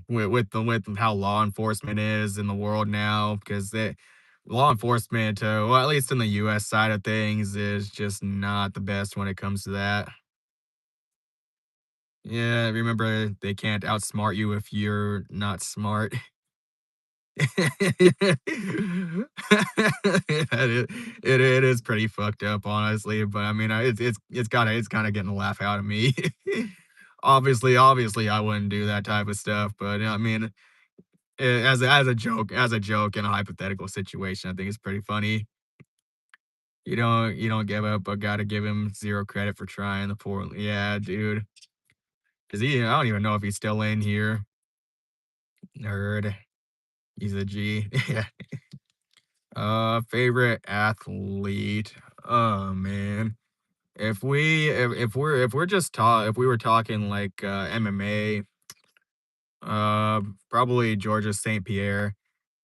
with how law enforcement is in the world now, because they law enforcement, well, at least in the U.S. side of things, is just not the best when it comes to that. Yeah, remember they can't outsmart you if you're not smart. It is pretty fucked up, honestly, but I mean, it's kinda getting a laugh out of me. Obviously, I wouldn't do that type of stuff, but, I mean, as a joke in a hypothetical situation, I think it's pretty funny. You don't give up, but gotta give him 0 credit for trying, the poor yeah, dude. Is he I don't even know if he's still in here. Nerd. He's a G. Yeah. Favorite athlete? Oh, man. If we were talking like, MMA, probably Georges St. Pierre,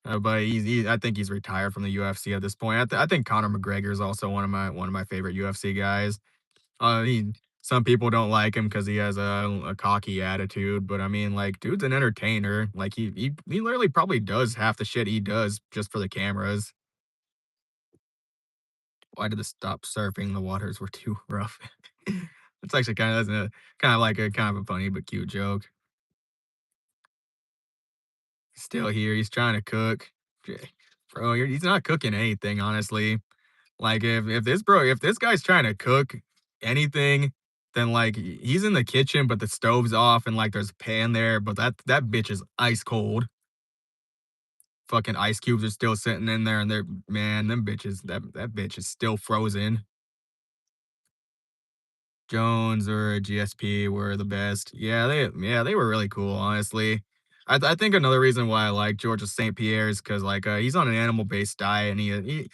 but I think he's retired from the UFC at this point. I think Conor McGregor is also one of my favorite UFC guys. He Some people don't like him because he has a cocky attitude, but I mean, like, dude's an entertainer. Like, he literally probably does half the shit he does just for the cameras. Why did the stop surfing? The waters were too rough. It's actually kind of a funny but cute joke. Still here, he's trying to cook. Bro, he's not cooking anything, honestly. Like, if this guy's trying to cook anything, then, like, he's in the kitchen, but the stove's off and, like, there's a pan there, but that bitch is ice cold. Fucking ice cubes are still sitting in there, and they're man, them bitches that bitch is still frozen. Jones or GSP were the best. Yeah, they were really cool, honestly. I think another reason why I like Georges St. Pierre is because like, he's on an animal-based diet, and he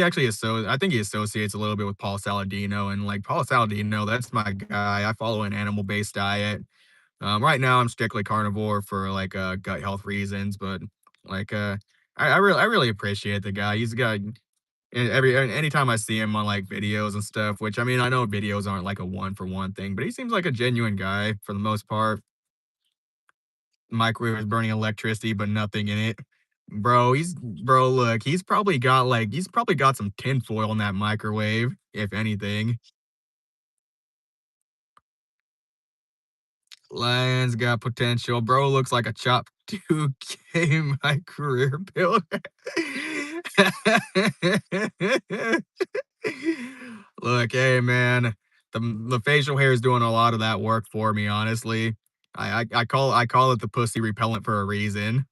actually I think he associates a little bit with Paul Saladino, and, like, Paul Saladino, that's my guy. I follow an animal-based diet. Right now, I'm strictly carnivore for, like, gut health reasons, but, like, I really appreciate the guy. He's got anytime I see him on, like, videos and stuff, which, I mean, I know videos aren't, like, a one-for-one thing, but he seems like a genuine guy for the most part. Microwave is burning electricity, but nothing in it. Look, he's probably got some tinfoil in that microwave, if anything. Lion's got potential. Bro looks like a Chop 2K my career builder. Look, hey man, the facial hair is doing a lot of that work for me, honestly. I call it the pussy repellent for a reason.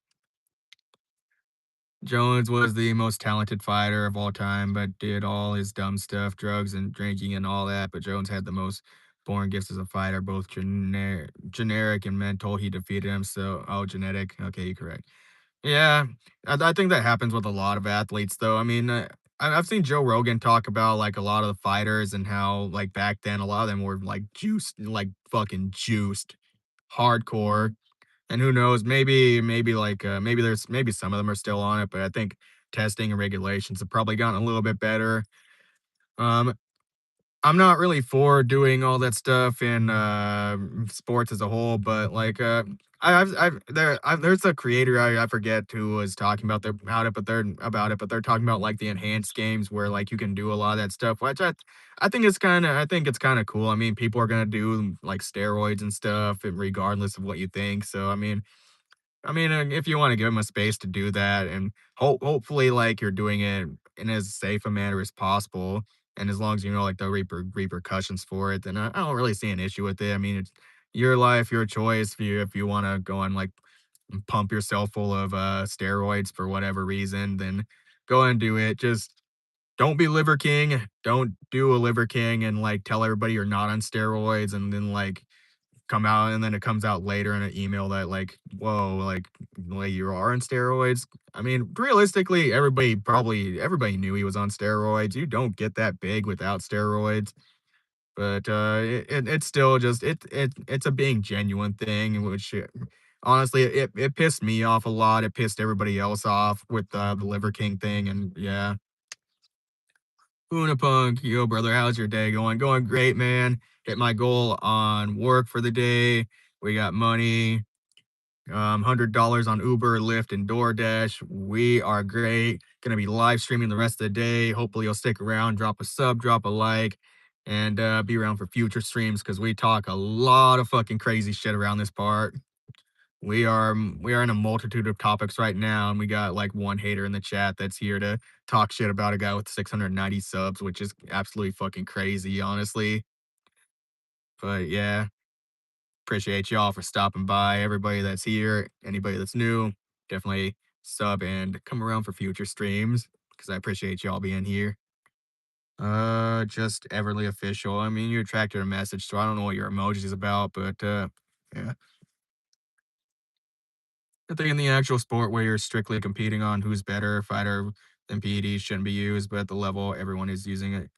Jones was the most talented fighter of all time, but did all his dumb stuff, drugs and drinking and all that. But Jones had the most born gifts as a fighter, both generic and mental. He defeated him. So, oh, genetic. Okay, you're correct. Yeah, I think that happens with a lot of athletes, though. I mean, I've seen Joe Rogan talk about like a lot of the fighters and how like back then a lot of them were like juiced, like fucking juiced, hardcore. And who knows, maybe some of them are still on it, but I think testing and regulations have probably gotten a little bit better. Um, I'm not really for doing all that stuff in, sports as a whole, but, like, there's a creator, I forget who was talking about it, but they're talking about, like, the enhanced games where, like, you can do a lot of that stuff, which I think it's kinda cool. I mean, people are gonna do, like, steroids and stuff, regardless of what you think, so, if you wanna give give them a space to do that and hopefully, like, you're doing it in as safe a manner as possible, and as long as you know, like, the repercussions for it, then I don't really see an issue with it. I mean, it's your life, your choice. If you wanna go and, like, pump yourself full of, steroids for whatever reason, then go and do it. Just don't be Liver King. Don't do a Liver King and, like, tell everybody you're not on steroids and then, like, come out and then it comes out later in an email that like, "Whoa, like you are on steroids?" I mean, realistically, everybody knew he was on steroids. You don't get that big without steroids. but, it's still just it's a being genuine thing, which, honestly, it pissed me off a lot, it pissed everybody else off with, the Liver King thing, and yeah. Unapunk, yo, brother, how's your day going? Going great, man. Hit my goal on work for the day. We got money, $100 on Uber, Lyft, and DoorDash. We are great. Gonna be live streaming the rest of the day. Hopefully, you'll stick around, drop a sub, drop a like, and be around for future streams because we talk a lot of fucking crazy shit around this part. We are in a multitude of topics right now, and we got like one hater in the chat that's here to talk shit about a guy with 690 subs, which is absolutely fucking crazy, honestly. But yeah, appreciate y'all for stopping by. Everybody that's here, anybody that's new, definitely sub and come around for future streams because I appreciate y'all being here. Just Everly official. I mean, you attracted a message, so I don't know what your emoji is about, but yeah. I think in the actual sport where you're strictly competing on who's better fighter than PEDs shouldn't be used, but at the level everyone is using it.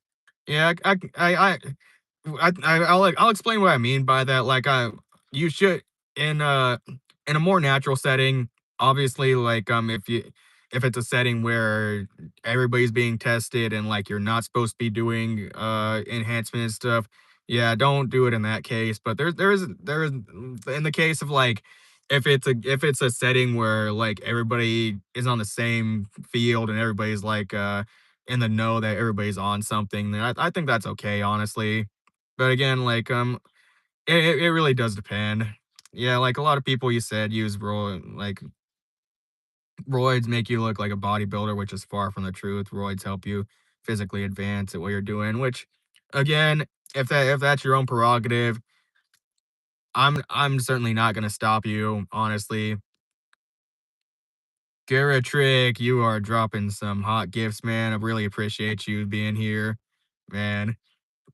Yeah, I'll explain what I mean by that. Like, you should in a in a more natural setting. Obviously, like, if it's a setting where everybody's being tested and like you're not supposed to be doing enhancement and stuff, yeah, don't do it in that case. But there is in the case of like if it's a setting where like everybody is on the same field and everybody's like in the know that everybody's on something, then I think that's okay, honestly. But again, like, it really does depend. Yeah, like a lot of people you said use roids make you look like a bodybuilder, which is far from the truth. Roids help you physically advance at what you're doing, which again, if that's your own prerogative, I'm certainly not gonna stop you, honestly. Garrett Trick, you are dropping some hot gifts, man. I really appreciate you being here, man.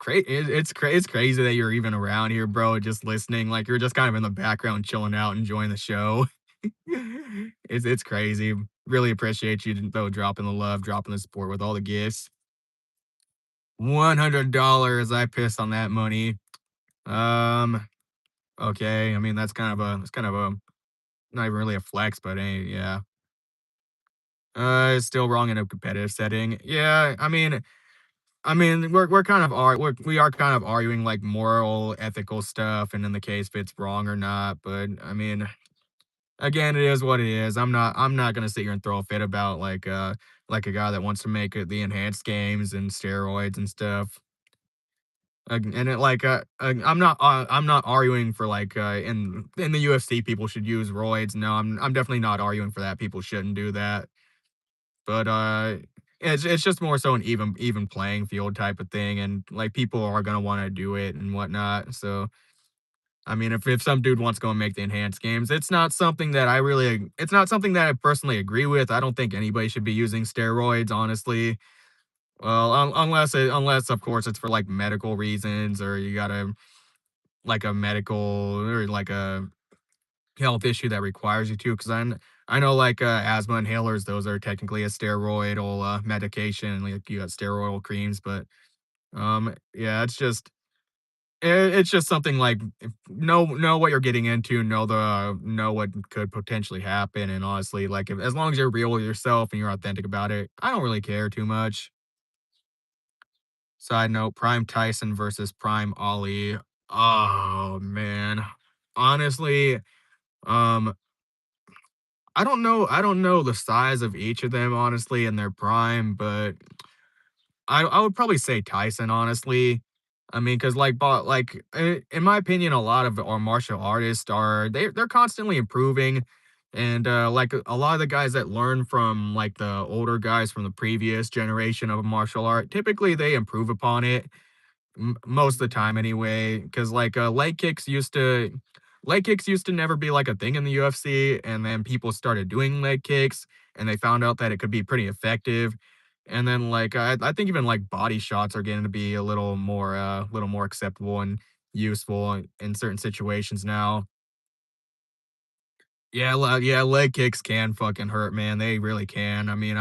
It's crazy that you're even around here, bro, just listening, like, you're just kind of in the background chilling out, enjoying the show. It's crazy. Really appreciate you, though, dropping the love, dropping the support with all the gifts. $100, I pissed on that money. Um, okay, I mean, that's kind of a not even really a flex, but, hey, yeah. It's still wrong in a competitive setting. Yeah, I mean, we are kind of arguing like moral, ethical stuff, and in the case if it's wrong or not. But I mean, again, it is what it is. I'm not gonna sit here and throw a fit about like a guy that wants to make the enhanced games and steroids and stuff. And it like I'm not arguing for like in the UFC people should use roids. No, I'm definitely not arguing for that. People shouldn't do that. But, it's just more so an even playing field type of thing, and, like, people are gonna wanna do it and whatnot, so, I mean, if some dude wants to go and make the enhanced games, it's not something that I personally agree with. I don't think anybody should be using steroids, honestly. Well, unless, of course, it's for, like, medical reasons or you got a like, a medical or, like, a health issue that requires you to, 'cause I know, like, asthma inhalers, those are technically a steroidal, medication, like, you got steroidal creams, but, yeah, it's just something like, if know what you're getting into, know what could potentially happen, and honestly, like, if as long as you're real with yourself and you're authentic about it, I don't really care too much. Side note, Prime Tyson versus Prime Ali. Oh, man. Honestly, um I don't know the size of each of them, honestly, in their prime, but I would probably say Tyson, honestly. I mean, because in my opinion, a lot of our martial artists they're constantly improving, and, like, a lot of the guys that learn from, like, the older guys from the previous generation of martial art, typically, they improve upon it. Most of the time anyway, because like leg kicks used to never be like a thing in the UFC, and then people started doing leg kicks, and they found out that it could be pretty effective. And then like I think even like body shots are getting to be a little more acceptable and useful in certain situations now. Yeah, leg kicks can fucking hurt, man. They really can. I mean,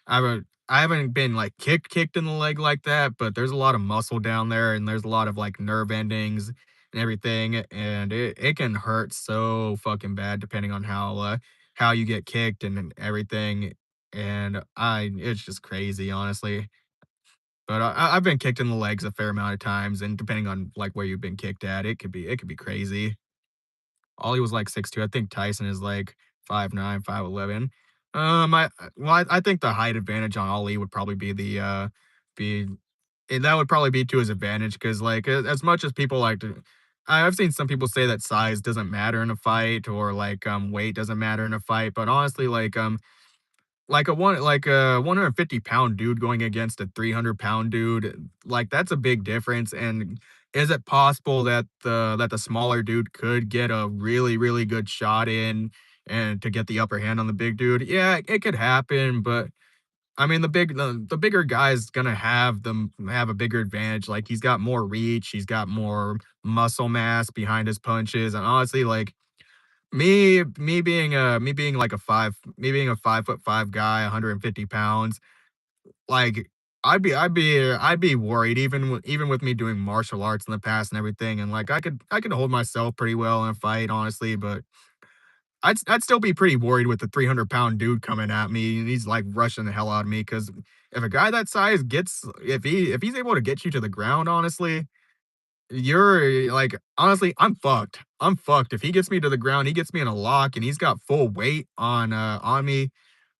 I haven't been, like, kicked in the leg like that, but there's a lot of muscle down there, and there's a lot of, like, nerve endings and everything, and it can hurt so fucking bad depending on how you get kicked and everything, and I it's just crazy, honestly. But I've been kicked in the legs a fair amount of times, and depending on, like, where you've been kicked at, it could be crazy. Ollie was like 6'2". I think Tyson is like 5'9", 5'11". I think the height advantage on Ollie would probably be that would probably be to his advantage because like as much as people like to, I've seen some people say that size doesn't matter in a fight or like weight doesn't matter in a fight, but honestly like a 150-pound dude going against a 300-pound dude, like, that's a big difference, and is it possible that the smaller dude could get a really, really good shot in and to get the upper hand on the big dude? Yeah, it could happen, but, I mean, the bigger guy's gonna have a bigger advantage, like, he's got more reach, he's got more muscle mass behind his punches, and honestly, like, me being a 5'5" guy, 150 pounds, like, I'd be worried even with me doing martial arts in the past and everything, and, like, I could hold myself pretty well in a fight, honestly, but I'd still be pretty worried with the 300-pound dude coming at me, and he's, like, rushing the hell out of me. Because if a guy that size gets if he's able to get you to the ground, honestly, you're like, honestly, I'm fucked. I'm fucked. If he gets me to the ground, he gets me in a lock and he's got full weight on me,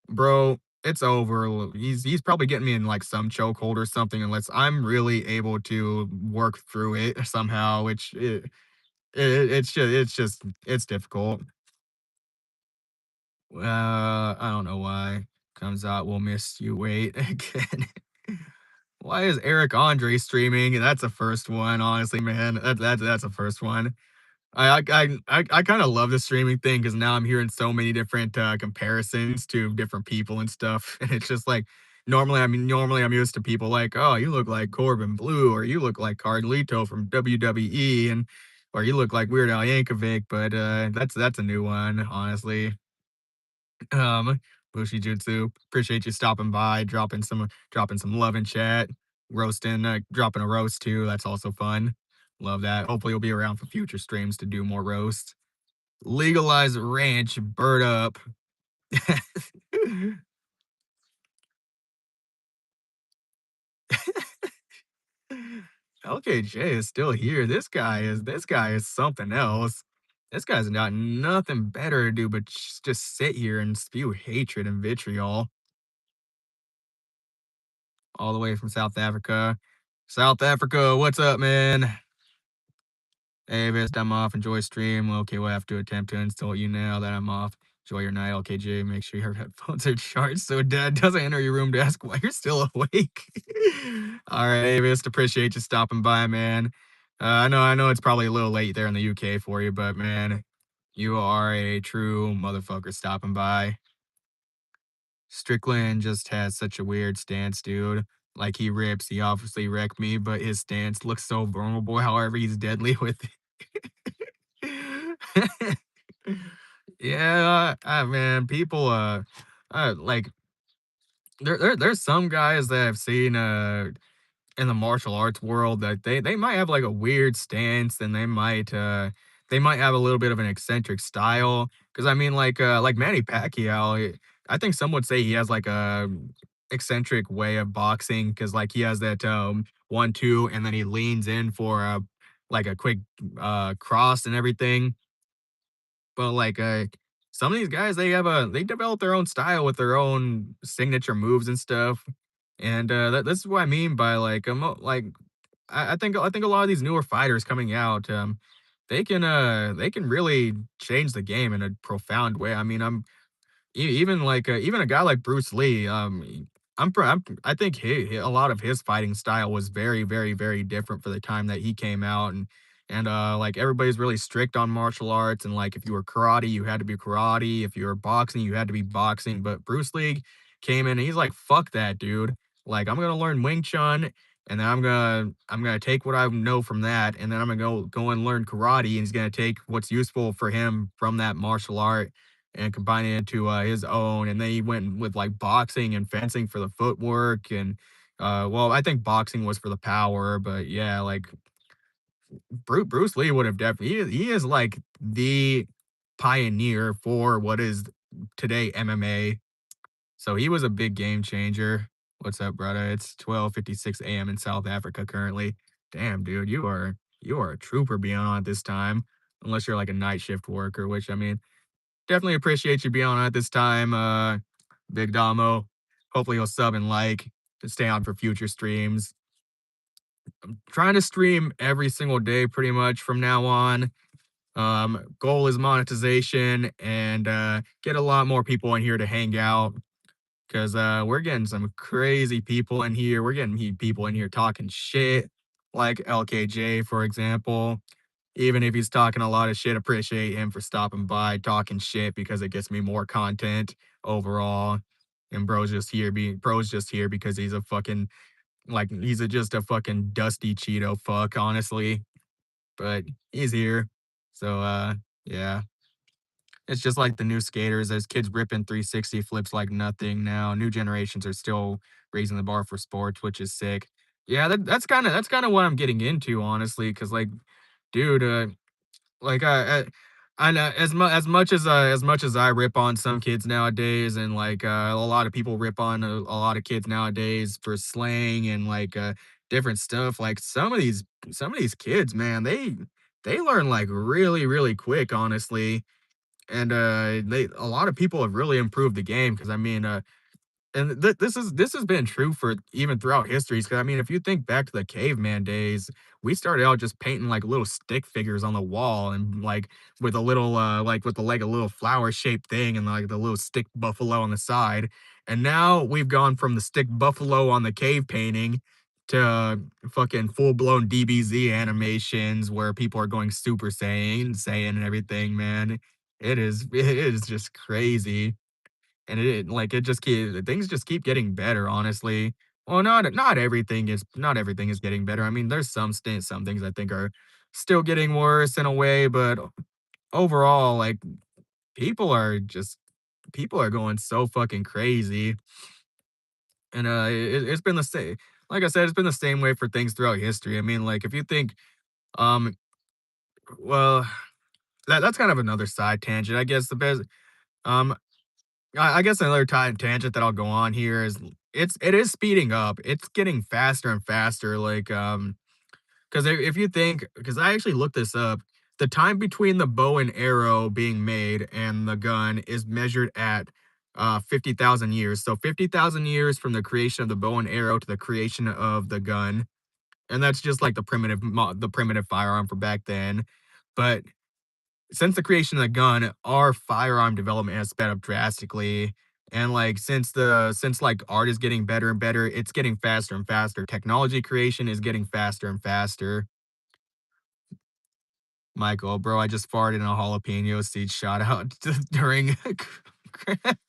bro, it's over. He's probably getting me in like some chokehold or something unless I'm really able to work through it somehow, which it's difficult. I don't know why. Comes out, we'll miss you. Wait again. Why is Eric Andre streaming? That's a first one, honestly, man. That's a first one. I kinda love the streaming thing because now I'm hearing so many different, comparisons to different people and stuff, and it's just like, normally I'm used to people like, "Oh, you look like Corbin Blue," or "You look like Carlito from WWE," and or "You look like Weird Al Yankovic," but, that's a new one, honestly. Bushi Jutsu, appreciate you stopping by, dropping some love in chat, dropping a roast too, that's also fun. Love that. Hopefully you'll be around for future streams to do more roasts. Legalize ranch, bird up. LKJ is still here. This guy is something else. This guy's got nothing better to do but just sit here and spew hatred and vitriol all the way from South Africa. South Africa, what's up, man? Hey, Vist, I'm off. Enjoy stream. Okay, we'll have to attempt to install you now that I'm off. Enjoy your night, LKJ. Make sure your headphones are charged so dad doesn't enter your room to ask why you're still awake. All right, hey, Vist, appreciate you stopping by, man. I know it's probably a little late there in the UK for you, but man, you are a true motherfucker stopping by. Strickland just has such a weird stance, dude. Like he rips, he obviously wrecked me, but his stance looks so vulnerable. However, he's deadly with it. Yeah, man, people, like there's some guys that I've seen, in the martial arts world that they might have like a weird stance and they might have a little bit of an eccentric style because I mean like Manny Pacquiao, I think some would say he has like a eccentric way of boxing because like he has that 1-2 and then he leans in for a like a quick cross and everything, but like some of these guys they develop their own style with their own signature moves and stuff, and this is what I mean by like I think a lot of these newer fighters coming out, they can really change the game in a profound way. I mean, even like even a guy like Bruce Lee, I think a lot of his fighting style was very, very, very different for the time that he came out, and like everybody's really strict on martial arts, and like if you were karate, you had to be karate. If you were boxing, you had to be boxing. But Bruce Lee came in and he's like, "Fuck that, dude! Like I'm gonna learn Wing Chun." And then I'm gonna take what I know from that, and then I'm gonna go and learn karate, and he's gonna take what's useful for him from that martial art, and combine it into his own. And then he went with like boxing and fencing for the footwork. And well, I think boxing was for the power, but yeah, like Bruce Lee would have definitely. He is like the pioneer for what is today MMA. So he was a big game changer. What's up, brother? It's 12:56 a.m. in South Africa currently. Damn, dude, you are a trooper being on at this time. Unless you're like a night shift worker, which I mean, definitely appreciate you being on at this time, Big Damo. Hopefully you'll sub and like to stay on for future streams. Trying to stream every single day pretty much from now on. Goal is monetization and get a lot more people in here to hang out because we're getting some crazy people in here. We're getting people in here talking shit, like LKJ, for example. Even if he's talking a lot of shit, appreciate him for stopping by, talking shit because it gets me more content overall. And bro's just here because he's a fucking like just a fucking dusty Cheeto fuck, honestly. But he's here. So yeah. It's just like the new skaters. There's kids ripping 360 flips like nothing now. New generations are still raising the bar for sports, which is sick. Yeah, that's kind of what I'm getting into, honestly, because like, dude, like I know as much as I rip on some kids nowadays, and like a lot of people rip on a lot of kids nowadays for slang and like different stuff. Like some of these kids, man, they learn like really quick, honestly. And they a lot of people have really improved the game because I mean, and this has been true for even throughout histories. Because I mean, if you think back to the caveman days, we started out just painting like little stick figures on the wall and like with a little like with the like a little flower shaped thing and like the little stick buffalo on the side. And now we've gone from the stick buffalo on the cave painting to fucking full blown DBZ animations where people are going Super Saiyan and everything, man. It is just crazy. And it just keep things just keep getting better, honestly. Well, not everything is getting better. I mean, there's some things I think are still getting worse in a way, but overall, like people are just people are going so fucking crazy. And it's been the same. Like I said, it's been the same way for things throughout history. I mean, like if you think, um, well, that's kind of another side tangent. I guess the best, um, I guess another tangent that I'll go on here is it is speeding up. It's getting faster and faster. Like because if you think, because I actually looked this up, the time between the bow and arrow being made and the gun is measured at 50,000 years. So 50,000 years from the creation of the bow and arrow to the creation of the gun, and that's just like the primitive firearm for back then. But since the creation of the gun, our firearm development has sped up drastically. And like since like art is getting better and better, it's getting faster and faster. Technology creation is getting faster and faster. Michael, bro, I just farted in a jalapeno seed shot out during crack.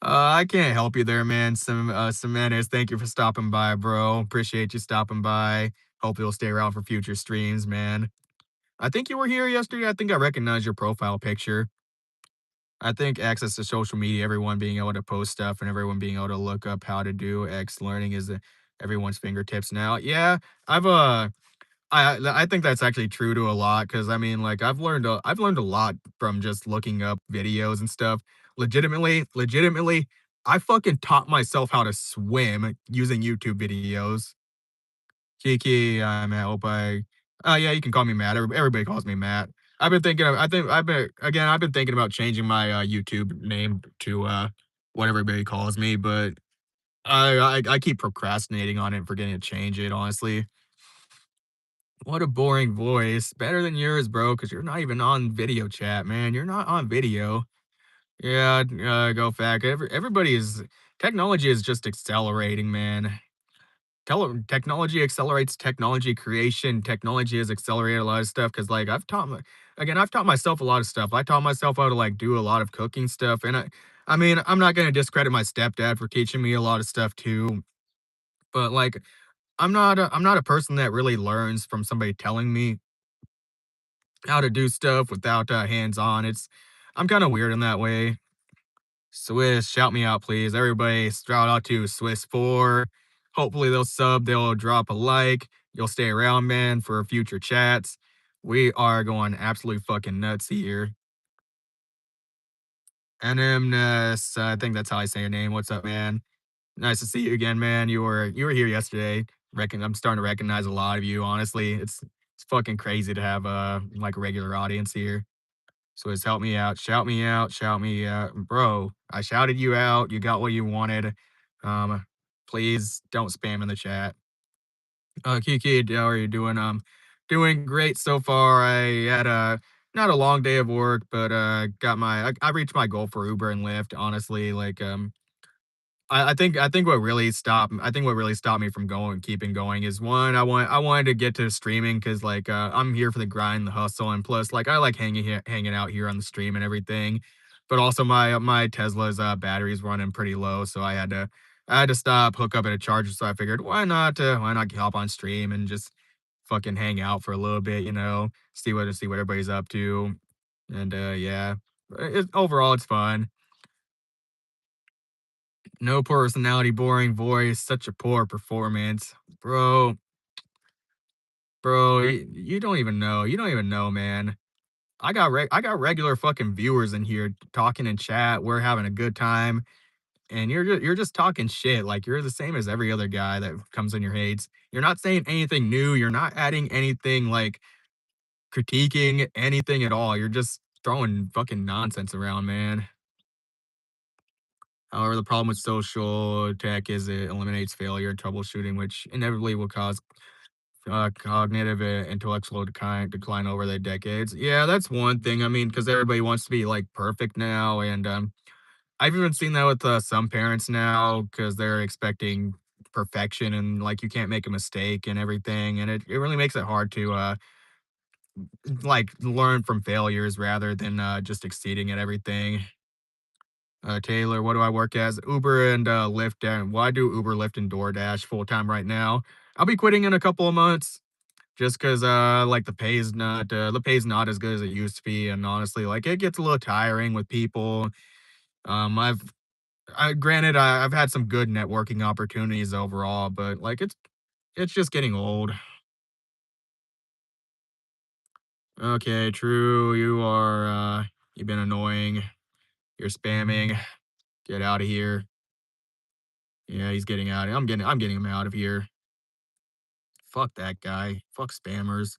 I can't help you there, man. Semenes, thank you for stopping by, bro. Appreciate you stopping by. Hope you'll stay around for future streams, man. I think you were here yesterday. I think I recognized your profile picture. I think access to social media, everyone being able to post stuff and everyone being able to look up how to do X learning is everyone's fingertips now. Yeah, I've I think that's actually true to a lot because I mean, like I've learned a lot from just looking up videos and stuff. Legitimately, I fucking taught myself how to swim using YouTube videos. Kiki, I'm Matt. Hope I. Yeah, you can call me Matt. Everybody calls me Matt. I've been thinking about changing my YouTube name to what everybody calls me, but I keep procrastinating on it and forgetting to change it. Honestly, what a boring voice. Better than yours, bro. Because you're not even on video chat, man. You're not on video. Yeah, go fact. Everybody is technology is just accelerating, man. Technology accelerates technology creation. Technology has accelerated a lot of stuff because, like, I've taught myself a lot of stuff. I taught myself how to like do a lot of cooking stuff, and I mean, I'm not gonna discredit my stepdad for teaching me a lot of stuff too. But like, I'm not a person that really learns from somebody telling me how to do stuff without hands on. I'm kinda weird in that way. Swiss, shout me out, please. Everybody, shout out to Swiss4. Hopefully they'll sub, they'll drop a like. You'll stay around, man, for future chats. We are going absolutely fucking nuts here. NMness, I think that's how I say your name. What's up, man? Nice to see you again, man. You were here yesterday. I'm starting to recognize a lot of you. Honestly, it's fucking crazy to have like a regular audience here. So it's help me out, shout me out, shout me out, bro. I shouted you out. You got what you wanted. Um, please don't spam in the chat. Kiki, how are you doing? Doing great so far. I had a not a long day of work, but I reached my goal for Uber and Lyft. Honestly, I think what really stopped me from keeping going is one, I wanted to get to streaming because I'm here for the grind, the hustle, and plus like I like hanging out here on the stream and everything. But also my Tesla's battery is running pretty low, so I had to stop, hook up at a charger. So I figured why not hop on stream and just fucking hang out for a little bit, see what everybody's up to. And yeah. Overall it's fun. No personality, boring voice, such a poor performance. Bro, you don't even know. You don't even know, man. I got regular fucking viewers in here talking in chat. We're having a good time, and you're just talking shit. Like you're the same as every other guy that comes in your hates. You're not saying anything new. You're not adding anything like critiquing anything at all. You're just throwing fucking nonsense around, man. However, the problem with social tech is it eliminates failure and troubleshooting, which inevitably will cause cognitive and intellectual decline over the decades. Yeah, that's one thing. I mean, because everybody wants to be like perfect now, and I've even seen that with some parents now because they're expecting perfection and like you can't make a mistake and everything, and it really makes it hard to like learn from failures rather than just exceeding at everything. Taylor, what do I work as? Uber and Lyft. And well, I do Uber, Lyft, and DoorDash full time right now. I'll be quitting in a couple of months just because like the pay's not as good as it used to be, and honestly, like it gets a little tiring with people. Um, I've granted I've had some good networking opportunities overall, but like it's just getting old. Okay, true. You've been annoying. You're spamming. Get out of here. Yeah, he's getting out. I'm getting him out of here. Fuck that guy. Fuck spammers.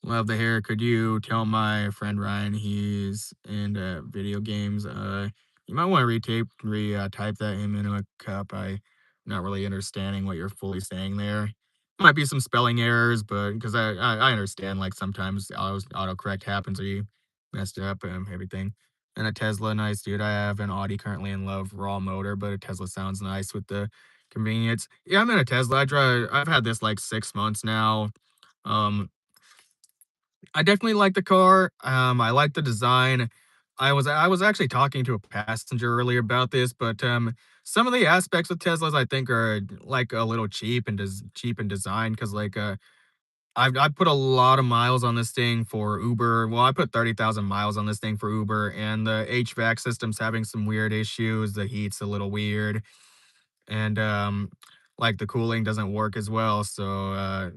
Love the hair. Could you tell my friend Ryan he's into video games? You might want to type that him into a cup. I'm not really understanding what you're fully saying there. Might be some spelling errors, but because I understand like sometimes autocorrect happens or you messed up and everything. And a Tesla, nice dude. I have an Audi currently in love, raw motor, but a Tesla sounds nice with the convenience. Yeah, I'm in a Tesla. I've had this like 6 months now. Um, I definitely like the car. I like the design. I was actually talking to a passenger earlier about this, but some of the aspects of Teslas I think are like a little cheap in design because I've put a lot of miles on this thing for Uber. Well, I put 30,000 miles on this thing for Uber, and the HVAC system's having some weird issues. The heat's a little weird, and like the cooling doesn't work as well. So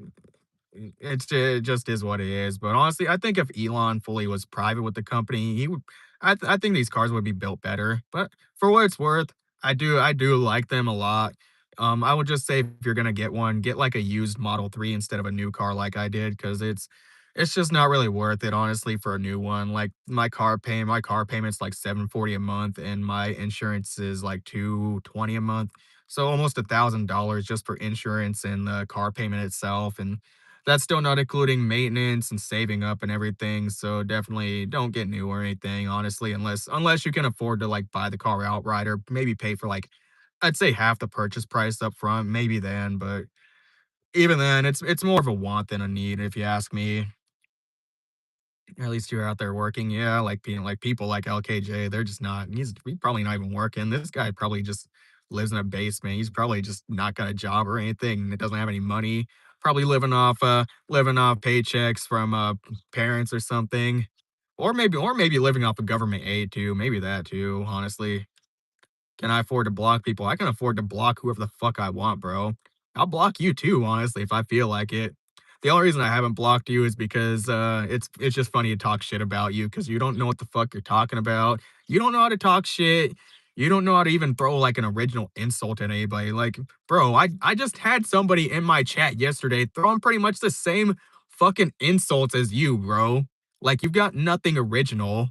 it just is what it is. But honestly, I think if Elon fully was private with the company, he would. I think these cars would be built better. But for what it's worth, I do like them a lot. I would just say if you're gonna get one, get like a used Model 3 instead of a new car like I did, because it's just not really worth it, honestly, for a new one. Like my car payment's like 740 a month, and my insurance is like 220 a month. So almost $1,000 just for insurance and the car payment itself. And that's still not including maintenance and saving up and everything, so definitely don't get new or anything, honestly, unless you can afford to, like, buy the car outright or maybe pay for, like, I'd say half the purchase price up front, maybe then, but even then, it's more of a want than a need if you ask me. At least you're out there working, yeah, like being like people like LKJ, they're just not he's probably not even working. This guy probably just lives in a basement. He's probably just not got a job or anything and doesn't have any money. Probably living off paychecks from parents or something. or maybe living off of government aid too, maybe that too, honestly. Can I afford to block people? I can afford to block whoever the fuck I want, bro. I'll block you too, honestly, if I feel like it. The only reason I haven't blocked you is because it's just funny to talk shit about you because you don't know what the fuck you're talking about. You don't know how to talk shit. You don't know how to even throw like an original insult at anybody. Like, bro, I just had somebody in my chat yesterday throwing pretty much the same fucking insults as you, bro. Like, you've got nothing original.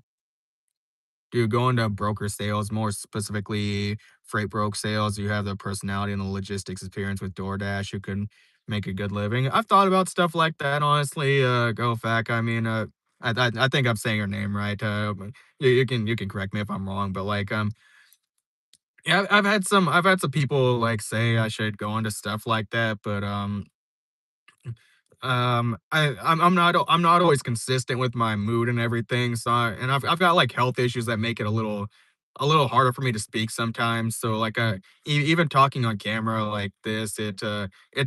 Dude, go into broker sales, more specifically freight broke sales. You have the personality and the logistics experience with DoorDash. You can make a good living. I've thought about stuff like that, honestly. Go fac. I mean, I think I'm saying your name right. But you can correct me if I'm wrong, but like yeah, I've had some people like say I should go into stuff like that, but I'm not always consistent with my mood and everything, so and I've got, like, health issues that make it a little harder for me to speak sometimes, so, like, even talking on camera like this, it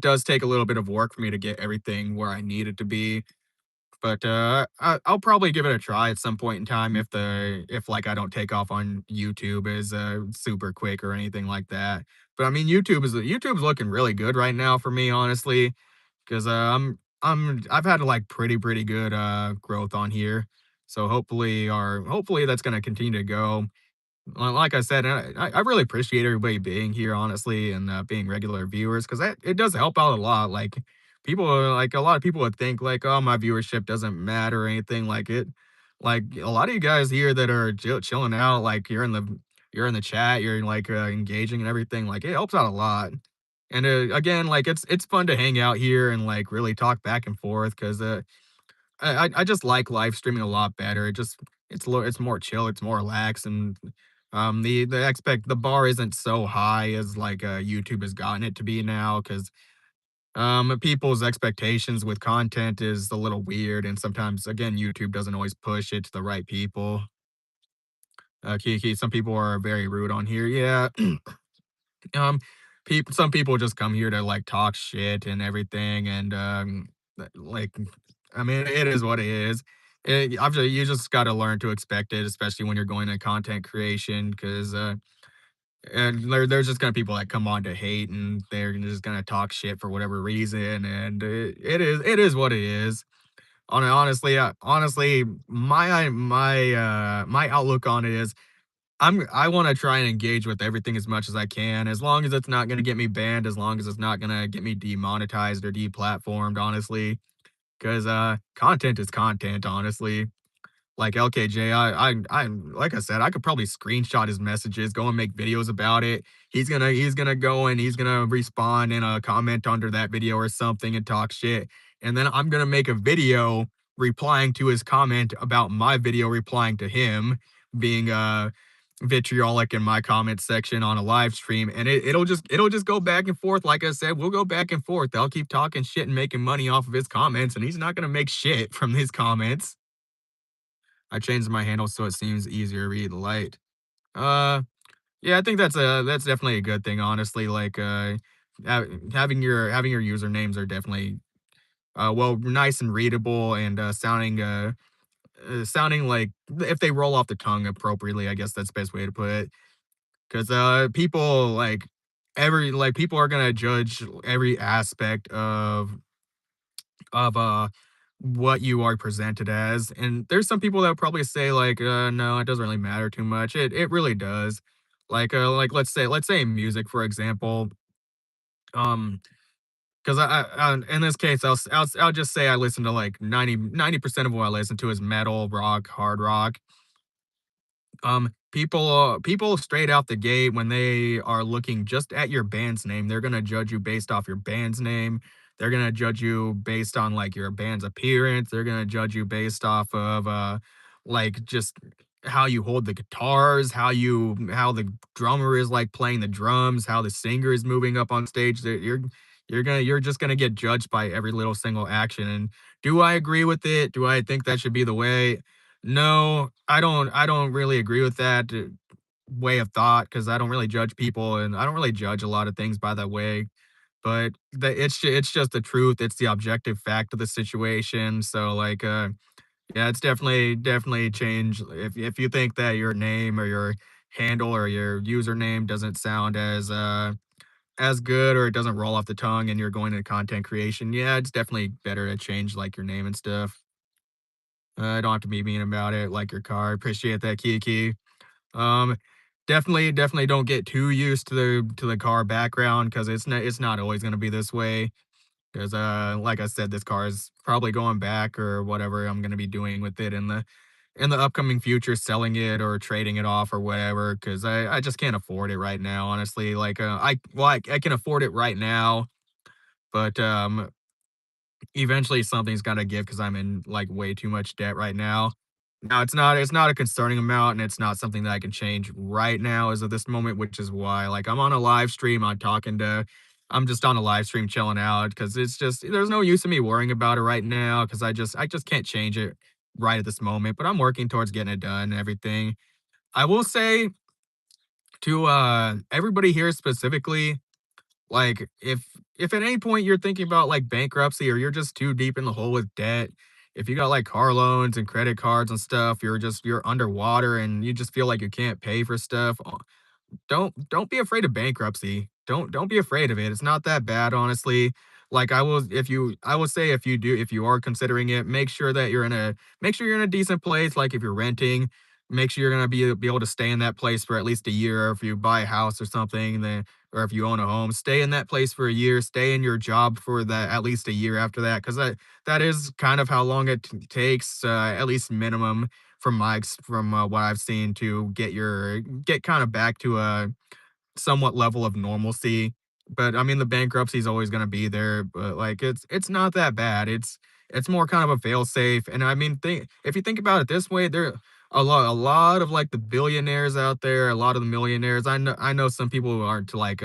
does take a little bit of work for me to get everything where I need it to be, but, I'll probably give it a try at some point in time if, like, I don't take off on YouTube as, super quick or anything like that, but, I mean, YouTube's looking really good right now for me, honestly. 'Cause, I've had, like, pretty good, growth on here. So hopefully that's gonna continue to go. Like I said, I really appreciate everybody being here, honestly, and, being regular viewers, 'cause that it does help out a lot, like, a lot of people would think, like, "Oh, my viewership doesn't matter," or anything like it. Like, a lot of you guys here that are chilling out, like, you're in the chat, you're, like, engaging and everything, like, it helps out a lot. And, again, like, it's fun to hang out here and, like, really talk back and forth 'cause, I just like live streaming a lot better. It's more chill, it's more relaxed, and, the bar isn't so high as, like, YouTube has gotten it to be now 'cause, people's expectations with content is a little weird, and sometimes, again, YouTube doesn't always push it to the right people. Kiki, some people are very rude on here. Yeah. Um, some people just come here to, like, talk shit and everything, and, like, I mean, it is what it is. Obviously, you just gotta learn to expect it, especially when you're going to content creation, 'cause, and there's just gonna people that come on to hate, and they're just gonna talk shit for whatever reason, and it is what it is. Honestly, my outlook on it is I wanna try and engage with everything as much as I can, as long as it's not gonna get me banned, as long as it's not gonna get me demonetized or deplatformed, honestly, 'cause, content is content, honestly. Like LKJ, I like I said, I could probably screenshot his messages, go and make videos about it. He's gonna go and he's gonna respond in a comment under that video or something and talk shit, and then I'm gonna make a video replying to his comment about my video replying to him, being, vitriolic in my comment section on a live stream, and it'll just go back and forth. Like I said, we'll go back and forth. I'll keep talking shit and making money off of his comments, and he's not gonna make shit from his comments. I changed my handle so it seems easier to read the light. Uh, yeah, I think that's definitely a good thing, honestly. Like, having your usernames are definitely well, nice and readable and sounding like if they roll off the tongue appropriately. I guess that's the best way to put it. Because people people are gonna judge every aspect of what you are presented as, and there's some people that probably say like, "No, it doesn't really matter too much." It really does. Like let's say music, for example, um, 'cause in this case, I'll just say I listen to like 90% of what I listen to is metal, rock, hard rock. People straight out the gate when they are looking just at your band's name, they're gonna judge you based off your band's name. They're gonna judge you based on like your band's appearance. They're gonna judge you based off of like just how you hold the guitars, how the drummer is like playing the drums, how the singer is moving up on stage. You're just gonna get judged by every little single action. And do I agree with it? Do I think that should be the way? No, I don't really agree with that way of thought because I don't really judge people, and I don't really judge a lot of things by that way, but it's just the truth, it's the objective fact of the situation, so, like, Yeah, it's definitely changed. If you think that your name or your handle or your username doesn't sound as good or it doesn't roll off the tongue and you're going into content creation, yeah, it's definitely better to change like your name and stuff. Don't have to be mean about it, like your car. Appreciate that, Kiki. Um, definitely don't get too used to the car background because it's not always gonna be this way. Because like I said, this car is probably going back or whatever I'm gonna be doing with it in the upcoming future, selling it or trading it off or whatever. Because I just can't afford it right now, honestly. Like I can afford it right now, but eventually something's gotta give because 'cause I'm in, like, way too much debt right now. Now, it's not a concerning amount, and it's not something that I can change right now as of this moment, which is why, like, I'm on a live stream, I'm just on a live stream chilling out because it's just there's no use in me worrying about it right now because I just can't change it right at this moment, but I'm working towards getting it done and everything. I will say to, everybody here specifically, like, if at any point you're thinking about, like, bankruptcy or you're just too deep in the hole with debt, if you got, like, car loans and credit cards and stuff, you're underwater and you just feel like you can't pay for stuff, don't be afraid of bankruptcy. Don't be afraid of it. It's not that bad, honestly. Like I will say if you are considering it, make sure you're in a decent place. Like if you're renting, make sure you're gonna be able to stay in that place for at least a year. Or if you buy a house or something, then or if you own a home, stay in that place for a year. Stay in your job for that at least a year after that, because that is kind of how long it takes, at least minimum from what I've seen to get kind of back to a somewhat level of normalcy. But I mean, the bankruptcy is always going to be there, but like it's not that bad. It's more kind of a fail safe. And I mean, if you think about it this way, there a lot of like the billionaires out there, a lot of the millionaires. I know some people who aren't like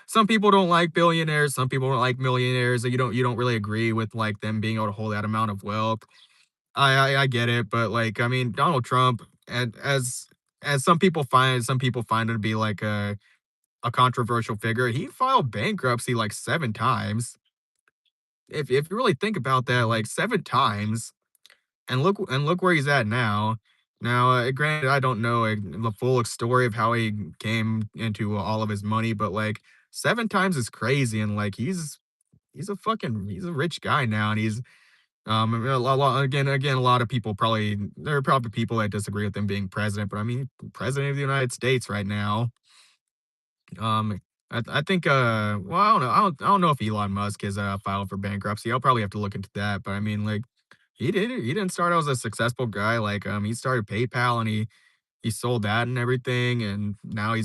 some people don't like billionaires, some people don't like millionaires. You don't really agree with like them being able to hold that amount of wealth. I get it, but, like, I mean, Donald Trump, and as some people find him to be, like, a controversial figure, he filed bankruptcy, like, 7 times. If you really think about that, like, 7 times, and look where he's at now. Now, granted, I don't know, the full story of how he came into all of his money, but, like, 7 times is crazy, and, like, he's a rich guy now, and a lot of people probably there are probably people that disagree with him being president, but I mean, president of the United States right now. I think, well, I don't know if Elon Musk is filed for bankruptcy. I'll probably have to look into that, but I mean, like, he didn't start out as a successful guy. Like, he started PayPal and he sold that and everything, and now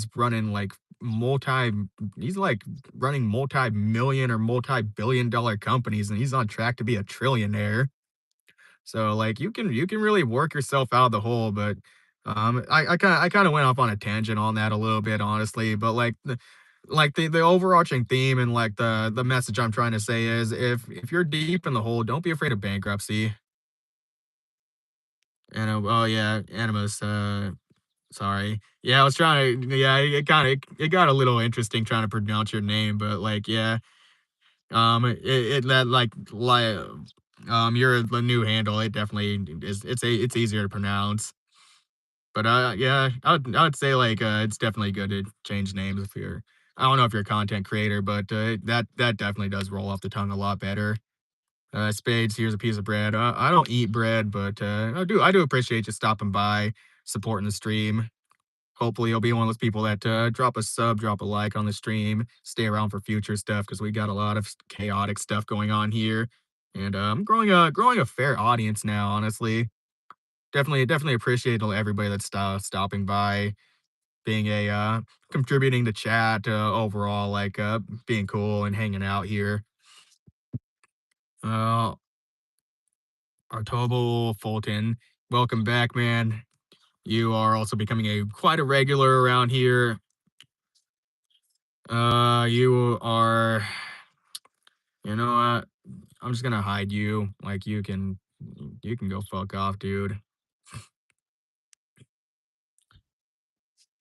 multi he's like running multi-million or multi-billion dollar companies, and he's on track to be a trillionaire. So, like, you can really work yourself out of the hole, but, I kinda went off on a tangent on that a little bit, honestly, but, the overarching theme and, like, the message I'm trying to say is if you're deep in the hole, don't be afraid of bankruptcy. And, oh, yeah, Animus, sorry. Yeah, I was trying to yeah, it got a little interesting trying to pronounce your name, but, like, yeah, it that, your the new handle, it definitely is it's easier to pronounce. But, yeah, I would say, like, it's definitely good to change names if you're I don't know if you're a content creator, but, that definitely does roll off the tongue a lot better. Spades, here's a piece of bread. I don't eat bread, but, I do appreciate you stopping by, supporting the stream. Hopefully, you'll be one of those people that, drop a sub, drop a like on the stream, stay around for future stuff because we got a lot of chaotic stuff going on here, and, I'm growing a fair audience now, honestly. Definitely appreciate everybody that's stopping by, being contributing to chat, overall, like, being cool and hanging out here. Uh, Artobo Fulton, welcome back, man. You are also becoming quite a regular around here. You are, you know what? I'm just gonna hide you. Like, you can go fuck off, dude.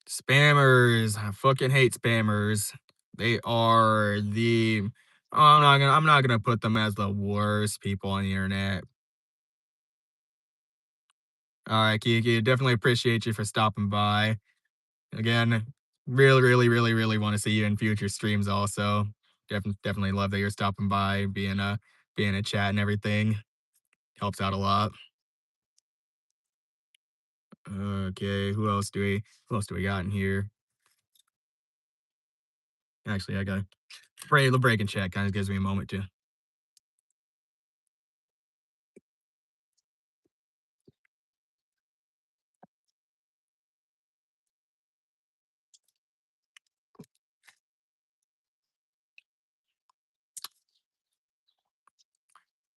Spammers, I fucking hate spammers. They are I'm not gonna put them as the worst people on the internet. All right, Kiki, definitely appreciate you for stopping by. Again, really, really, really, really want to see you in future streams also. Definitely love that you're stopping by, being a chat and everything. Helps out a lot. Okay, who else do we got in here? Actually, I got the break in chat kind of gives me a moment to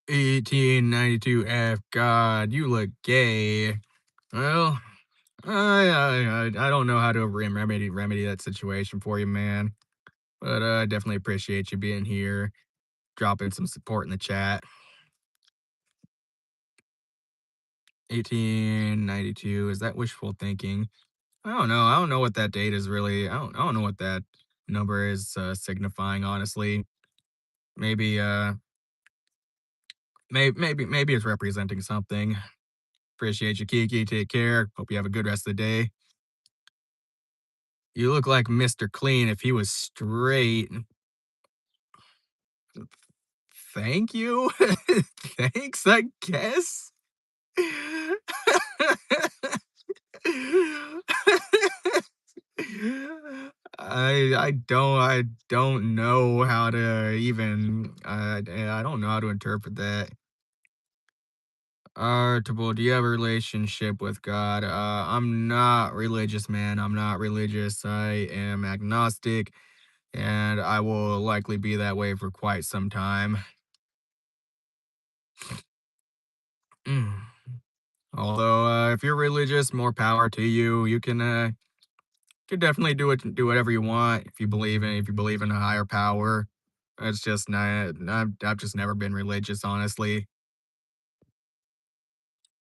1892F. God, you look gay. Well, I don't know how to remedy that situation for you, man. But I definitely appreciate you being here, dropping some support in the chat. 1892, is that wishful thinking? I don't know. I don't know what that date is really. I don't know what that number is signifying, honestly. Maybe maybe it's representing something. Appreciate you, Kiki. Take care. Hope you have a good rest of the day. You look like Mr. Clean if he was straight. Thank you. Thanks, I guess. I don't know how to even I don't know how to interpret that. Artable, do you have a relationship with God? I'm not religious, man. I'm not religious. I am agnostic, and I will likely be that way for quite some time. Mm. Although, if you're religious, more power to you. You can definitely do whatever you want if you believe in a higher power. It's just not. I've just never been religious, honestly.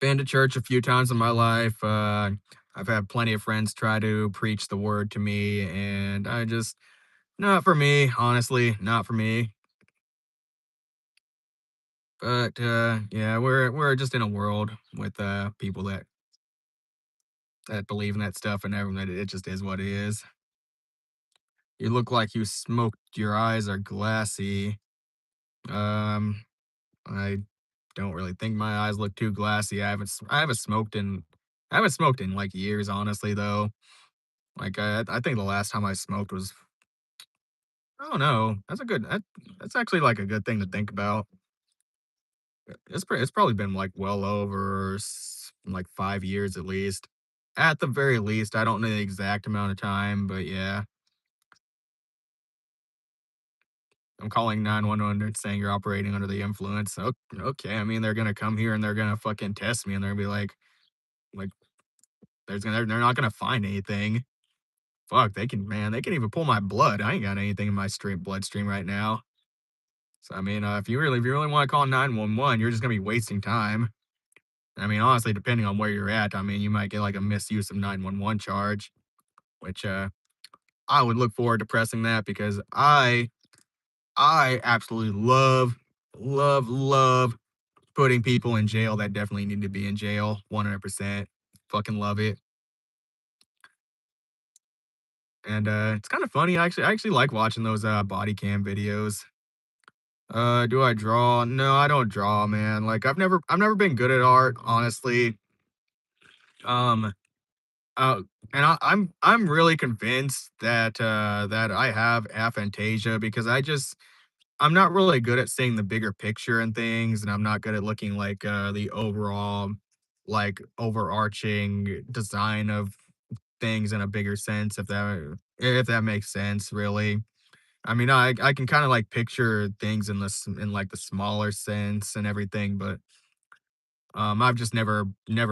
Been to church a few times in my life. I've had plenty of friends try to preach the word to me, and I just not for me, honestly, not for me. But yeah, we're just in a world with people that believe in that stuff, and everyone. It just is what it is. You look like you smoked. Your eyes are glassy. Um, I don't really think my eyes look too glassy. I haven't smoked in like years, honestly, though. Like I think the last time I smoked was I don't know. That's actually like a good thing to think about. It's probably been like well over like 5 years at least. At the very least, I don't know the exact amount of time, but yeah, I'm calling 911 and saying you're operating under the influence. Okay, I mean they're gonna come here and they're gonna fucking test me and they're gonna be like they're not gonna find anything. Fuck, they can even pull my blood. I ain't got anything in my stream bloodstream right now. So I mean, if you really want to call 911, you're just gonna be wasting time. I mean, honestly, depending on where you're at, I mean, you might get like a misuse of 911 charge, which I would look forward to pressing that because I absolutely love putting people in jail that definitely need to be in jail. 100%. Fucking love it. And it's kind of funny. I actually like watching those body cam videos. Do I draw? No, I don't draw, man. Like I've never been good at art, honestly. Um, uh, and I'm really convinced that I have aphantasia because I'm not really good at seeing the bigger picture and things, and I'm not good at looking like the overall like overarching design of things in a bigger sense, if that makes sense, really. I mean, I can kind of like picture things in like the smaller sense and everything, but I've just never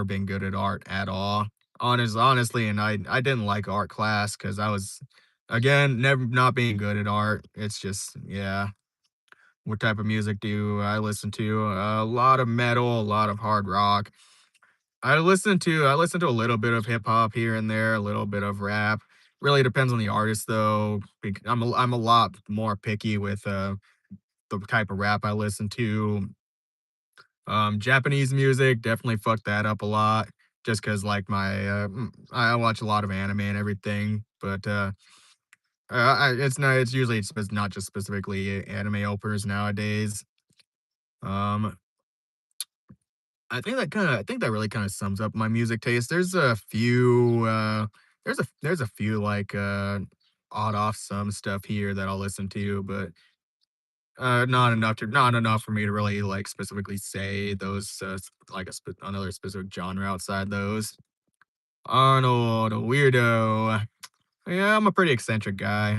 been good at art at all. Honestly, and I didn't like art class because I was again never not being good at art. It's just yeah. What type of music do I listen to? A lot of metal, a lot of hard rock. I listen to a little bit of hip hop here and there, a little bit of rap. Really depends on the artist though. I'm a lot more picky with the type of rap I listen to. Japanese music definitely fucked that up a lot. just because like I watch a lot of anime and everything, but it's not it's usually not just specifically anime openers nowadays. Um, I think that really kinda sums up my music taste. There's a few, like, odd off some stuff here that I'll listen to, but, not enough for me to really, like, specifically say those, like, another specific genre outside those. Arnold, a weirdo. Yeah, I'm a pretty eccentric guy,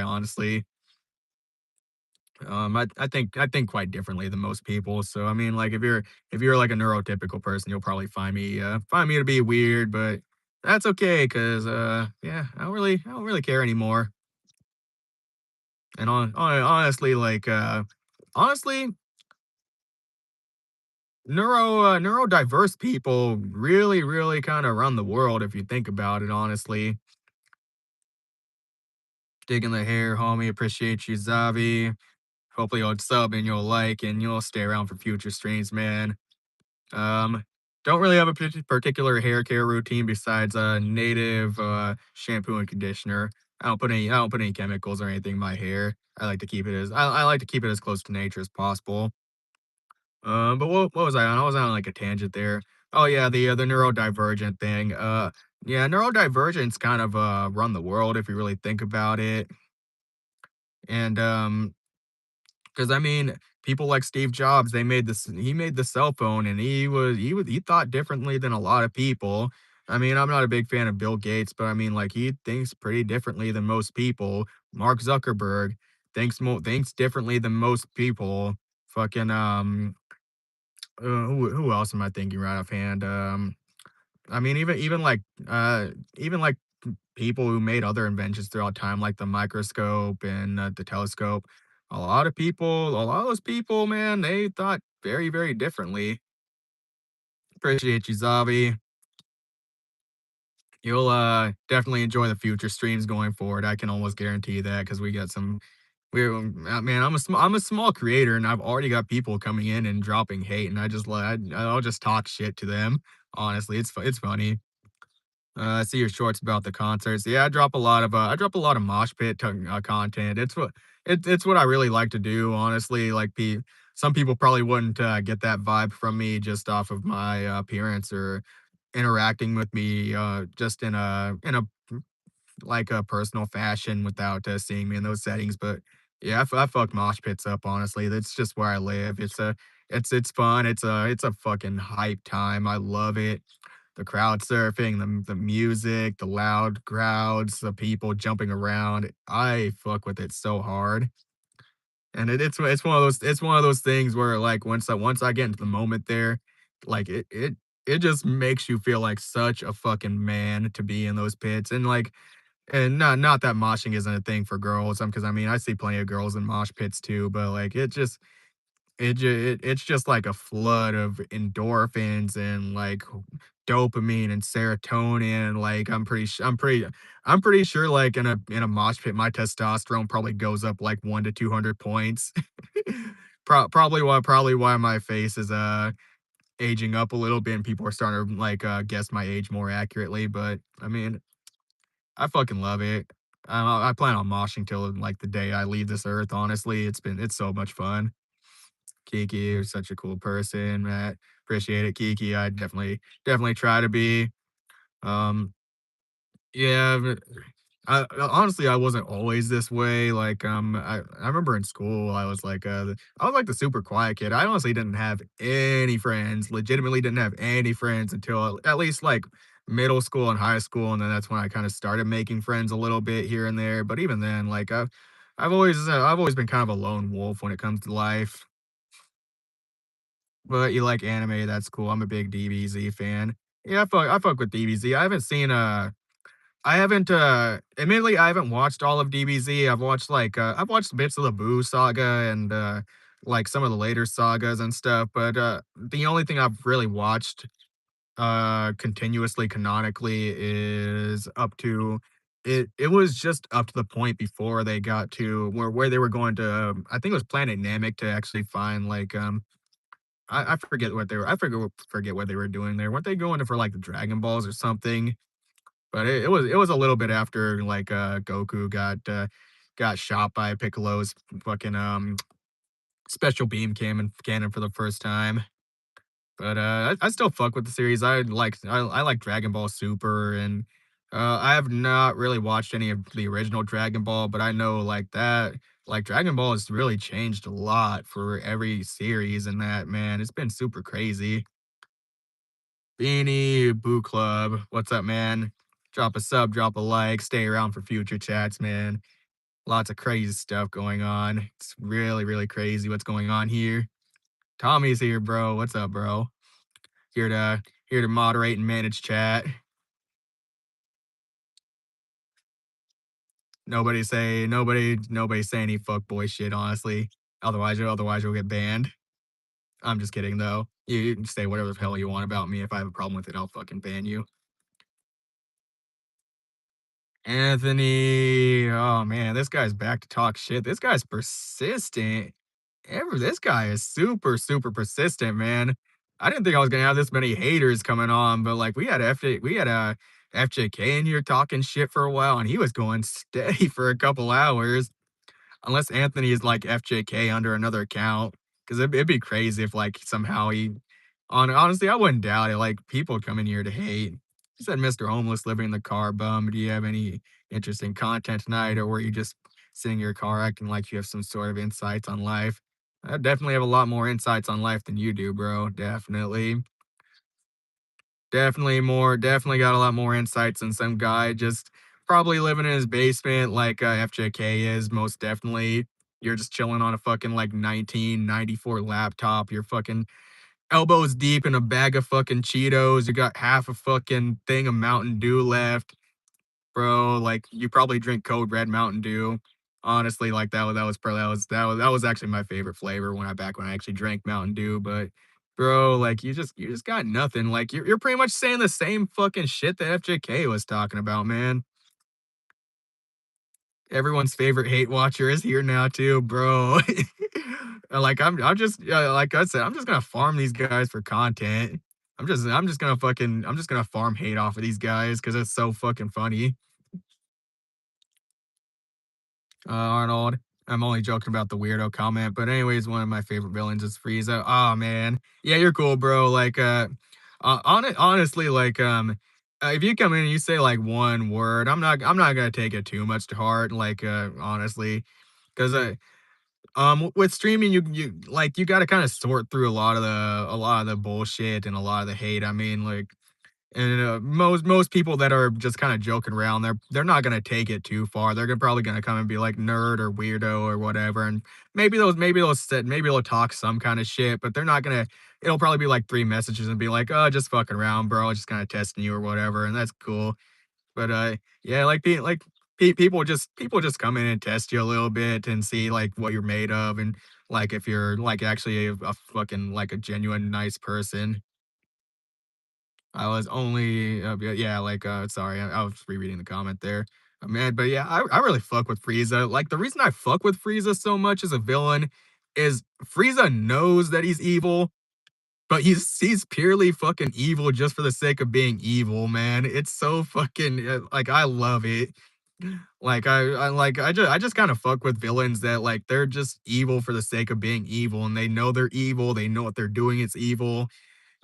honestly. I think quite differently than most people. So I mean, like if you're like a neurotypical person, you'll probably find me to be weird, but that's okay because yeah, I don't really care anymore. And honestly, honestly, neurodiverse people really kind of run the world if you think about it. Honestly, digging the hair, homie. Appreciate you, Zavi. Hopefully you'll sub and you'll like and you'll stay around for future streams, man. Um, don't really have a particular hair care routine besides a native shampoo and conditioner. I don't put any chemicals or anything in my hair. I like to keep it as close to nature as possible. But what was I on? I was on like a tangent there. Oh yeah, the neurodivergent thing. Yeah, neurodivergents kind of run the world if you really think about it. And 'Cause I mean, people like Steve Jobs, he made the cell phone and he thought differently than a lot of people. I mean, I'm not a big fan of Bill Gates, but I mean, like, he thinks pretty differently than most people. Mark Zuckerberg thinks differently than most people. Fucking, who else am I thinking right offhand? I mean, even like people who made other inventions throughout time, like the microscope and the telescope. A lot of those people, man, they thought very differently. Appreciate you, Zavi. You'll definitely enjoy the future streams going forward. I can almost guarantee that because we got some. Man, I'm a small creator, and I've already got people coming in and dropping hate, and I'll just talk shit to them. Honestly, it's funny. I see your shorts about the concerts. Yeah, I drop a lot of mosh pit content. It's what I really like to do, honestly. Some people probably wouldn't get that vibe from me just off of my appearance or interacting with me just in a like a personal fashion without seeing me in those settings. But yeah, I fuck mosh pits up. Honestly, that's just where I live. It's fun. It's a fucking hype time. I love it, the crowd surfing, the music, the loud crowds, the people jumping around. I fuck with it so hard. And it's one of those things where like once I get into the moment there, like it just makes you feel like such a fucking man to be in those pits. And not that moshing isn't a thing for girls. Because I mean I see plenty of girls in mosh pits too, but like it's just like a flood of endorphins and, like, dopamine and serotonin, like, I'm pretty sure, like, in a mosh pit, my testosterone probably goes up, like, 1 to 200 points. Probably why my face is, aging up a little bit and people are starting to, like, guess my age more accurately, but, I mean, I fucking love it. I plan on moshing till, like, the day I leave this earth, honestly. It's so much fun. Kiki, you're such a cool person, Matt. Appreciate it, Kiki. I definitely try to be. Um, yeah, but honestly, I wasn't always this way. I remember in school, I was like the super quiet kid. I honestly didn't have any friends. Legitimately, didn't have any friends until at least like middle school and high school, and then that's when I kind of started making friends a little bit here and there. But even then, I've always been kind of a lone wolf when it comes to life. But you like anime, that's cool. I'm a big DBZ fan. Yeah, I fuck with DBZ. I haven't, admittedly, I haven't watched all of DBZ. I've watched bits of the Boo saga and, like, some of the later sagas and stuff, but, the only thing I've really watched, continuously canonically is up to it was just up to the point before they got to where they were going to, I think it was Planet Namek to actually find, I forget what they were. Forget what they were doing there. Weren't they going for like the Dragon Balls or something? But it was a little bit after like Goku got shot by Piccolo's fucking special beam cannon for the first time. But I still fuck with the series. I like Dragon Ball Super, and I have not really watched any of the original Dragon Ball, but I know like Dragon Ball has really changed a lot for every series, and that man, it's been super crazy. Beanie Boo Club, what's up, man? Drop a sub, drop a like, stay around for future chats, man. Lots of crazy stuff going on. It's really, really crazy what's going on here. Tommy's here, bro. What's up, bro? Here to moderate and manage chat. Nobody say any fuckboy shit, honestly. Otherwise you'll get banned. I'm just kidding though. You can say whatever the hell you want about me. If I have a problem with it, I'll fucking ban you. Anthony, oh man, this guy's back to talk shit. This guy's persistent. This guy is super, super persistent, man. I didn't think I was gonna have this many haters coming on, but like we had a FJK in here talking shit for a while, and he was going steady for a couple hours. Unless Anthony is like FJK under another account, because it'd be crazy if like somehow honestly, I wouldn't doubt it. Like people come in here to hate. He said, "Mr. Homeless living in the car bum. Do you have any interesting content tonight, or were you just sitting in your car acting like you have some sort of insights on life?" I definitely have a lot more insights on life than you do, bro. Definitely got a lot more insights than some guy just probably living in his basement like FJK is, most definitely. You're just chilling on a fucking like 1994 laptop. You're fucking elbows deep in a bag of fucking Cheetos. You got half a fucking thing of Mountain Dew left, bro. Like you probably drink Code Red Mountain Dew. Honestly, like that was actually my favorite flavor when I actually drank Mountain Dew. But bro, like you just got nothing. Like you're pretty much saying the same fucking shit that FJK was talking about, man. Everyone's favorite hate watcher is here now too, bro. Like I'm just like I said, I'm just gonna farm these guys for content. I'm just gonna farm hate off of these guys because it's so fucking funny. Arnold. I'm only joking about the weirdo comment, but anyways, one of my favorite villains is Frieza. Oh man, yeah, you're cool, bro. Like, honestly, like, if you come in and you say like one word, I'm not gonna take it too much to heart. Like, honestly, because with streaming, you got to kind of sort through a lot of the bullshit and a lot of the hate. I mean, like, and most people that are just kind of joking around, they're not gonna take it too far. Probably gonna come and be like nerd or weirdo or whatever, and maybe they'll talk some kind of shit, but they're not gonna. It'll probably be like three messages and be like, "Oh, just fucking around, bro. Just kind of testing you or whatever," and that's cool. But yeah, people just come in and test you a little bit and see like what you're made of, and like if you're like actually a fucking like a genuine nice person. I was only, yeah, like, sorry, I was rereading the comment there. Man, but yeah, I really fuck with Frieza. Like, the reason I fuck with Frieza so much as a villain is Frieza knows that he's evil, but he's purely fucking evil just for the sake of being evil, man. It's so fucking, like, I love it. Like, I just kind of fuck with villains that, like, they're just evil for the sake of being evil, and they know they're evil. They know what they're doing is evil,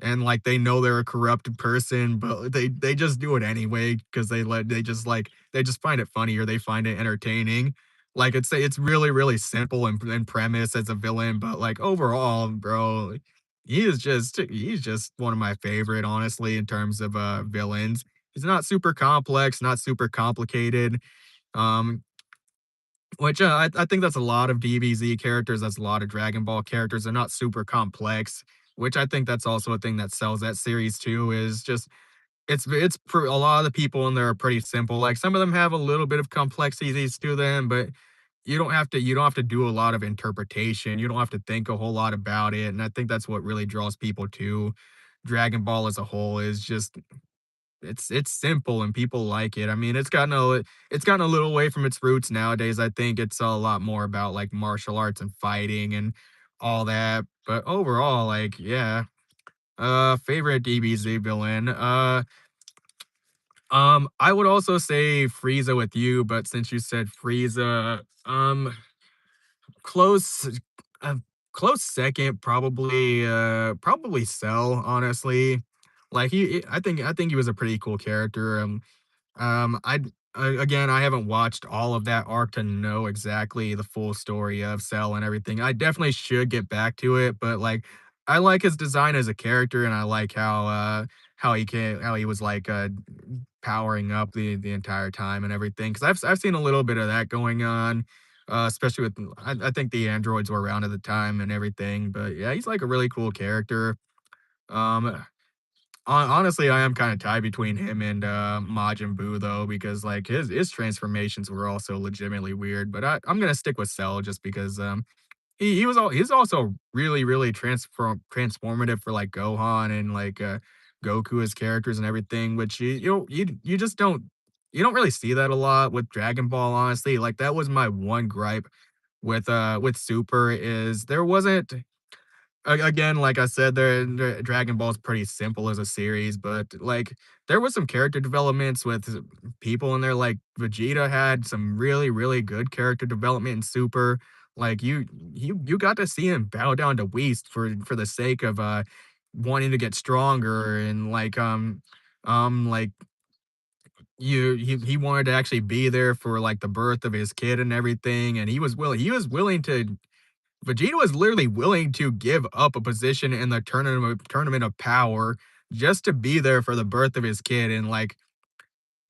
and like they know they're a corrupted person, but they just do it anyway because they just find it funny or they find it entertaining. Like it's really really simple in premise as a villain, but like overall, bro, he's just one of my favorite, honestly, in terms of villains. He's not super complex, not super complicated. Um, which I think that's a lot of DBZ characters. That's a lot of Dragon Ball characters. They're not super complex, which I think that's also a thing that sells that series too. Is just a lot of the people in there are pretty simple. Like some of them have a little bit of complexities to them, but you don't have to do a lot of interpretation. You don't have to think a whole lot about it. And I think that's what really draws people to Dragon Ball as a whole. Is just it's simple and people like it. I mean, it's gotten a little away from its roots nowadays. I think it's a lot more about like martial arts and fighting and all that. But overall, like, yeah, favorite DBZ villain. I would also say Frieza with you, but since you said Frieza, close, uh, close second, probably Cell, honestly. Like I think he was a pretty cool character. Again, I haven't watched all of that arc to know exactly the full story of Cell and everything. I definitely should get back to it, but like, I like his design as a character, and I like how he was like powering up the entire time and everything. Because I've seen a little bit of that going on, especially with I think the androids were around at the time and everything. But yeah, he's like a really cool character. Um, honestly, I am kinda tied between him and, Majin Buu, though, because, like, his transformations were also legitimately weird, but I'm gonna stick with Cell just because, he's also really, really transformative for, like, Gohan and, like, Goku as characters and everything, which you just don't really see that a lot with Dragon Ball, honestly. Like, that was my one gripe with Super is there wasn't again, like I said, the Dragon Ball is pretty simple as a series, but, like, there was some character developments with people in there, like, Vegeta had some really, really good character development in Super. Like, you got to see him bow down to Whis for the sake of, wanting to get stronger and, like, he wanted to actually be there for, like, the birth of his kid and everything, and he was willing to Vegeta was literally willing to give up a position in the tournament of power just to be there for the birth of his kid, and, like,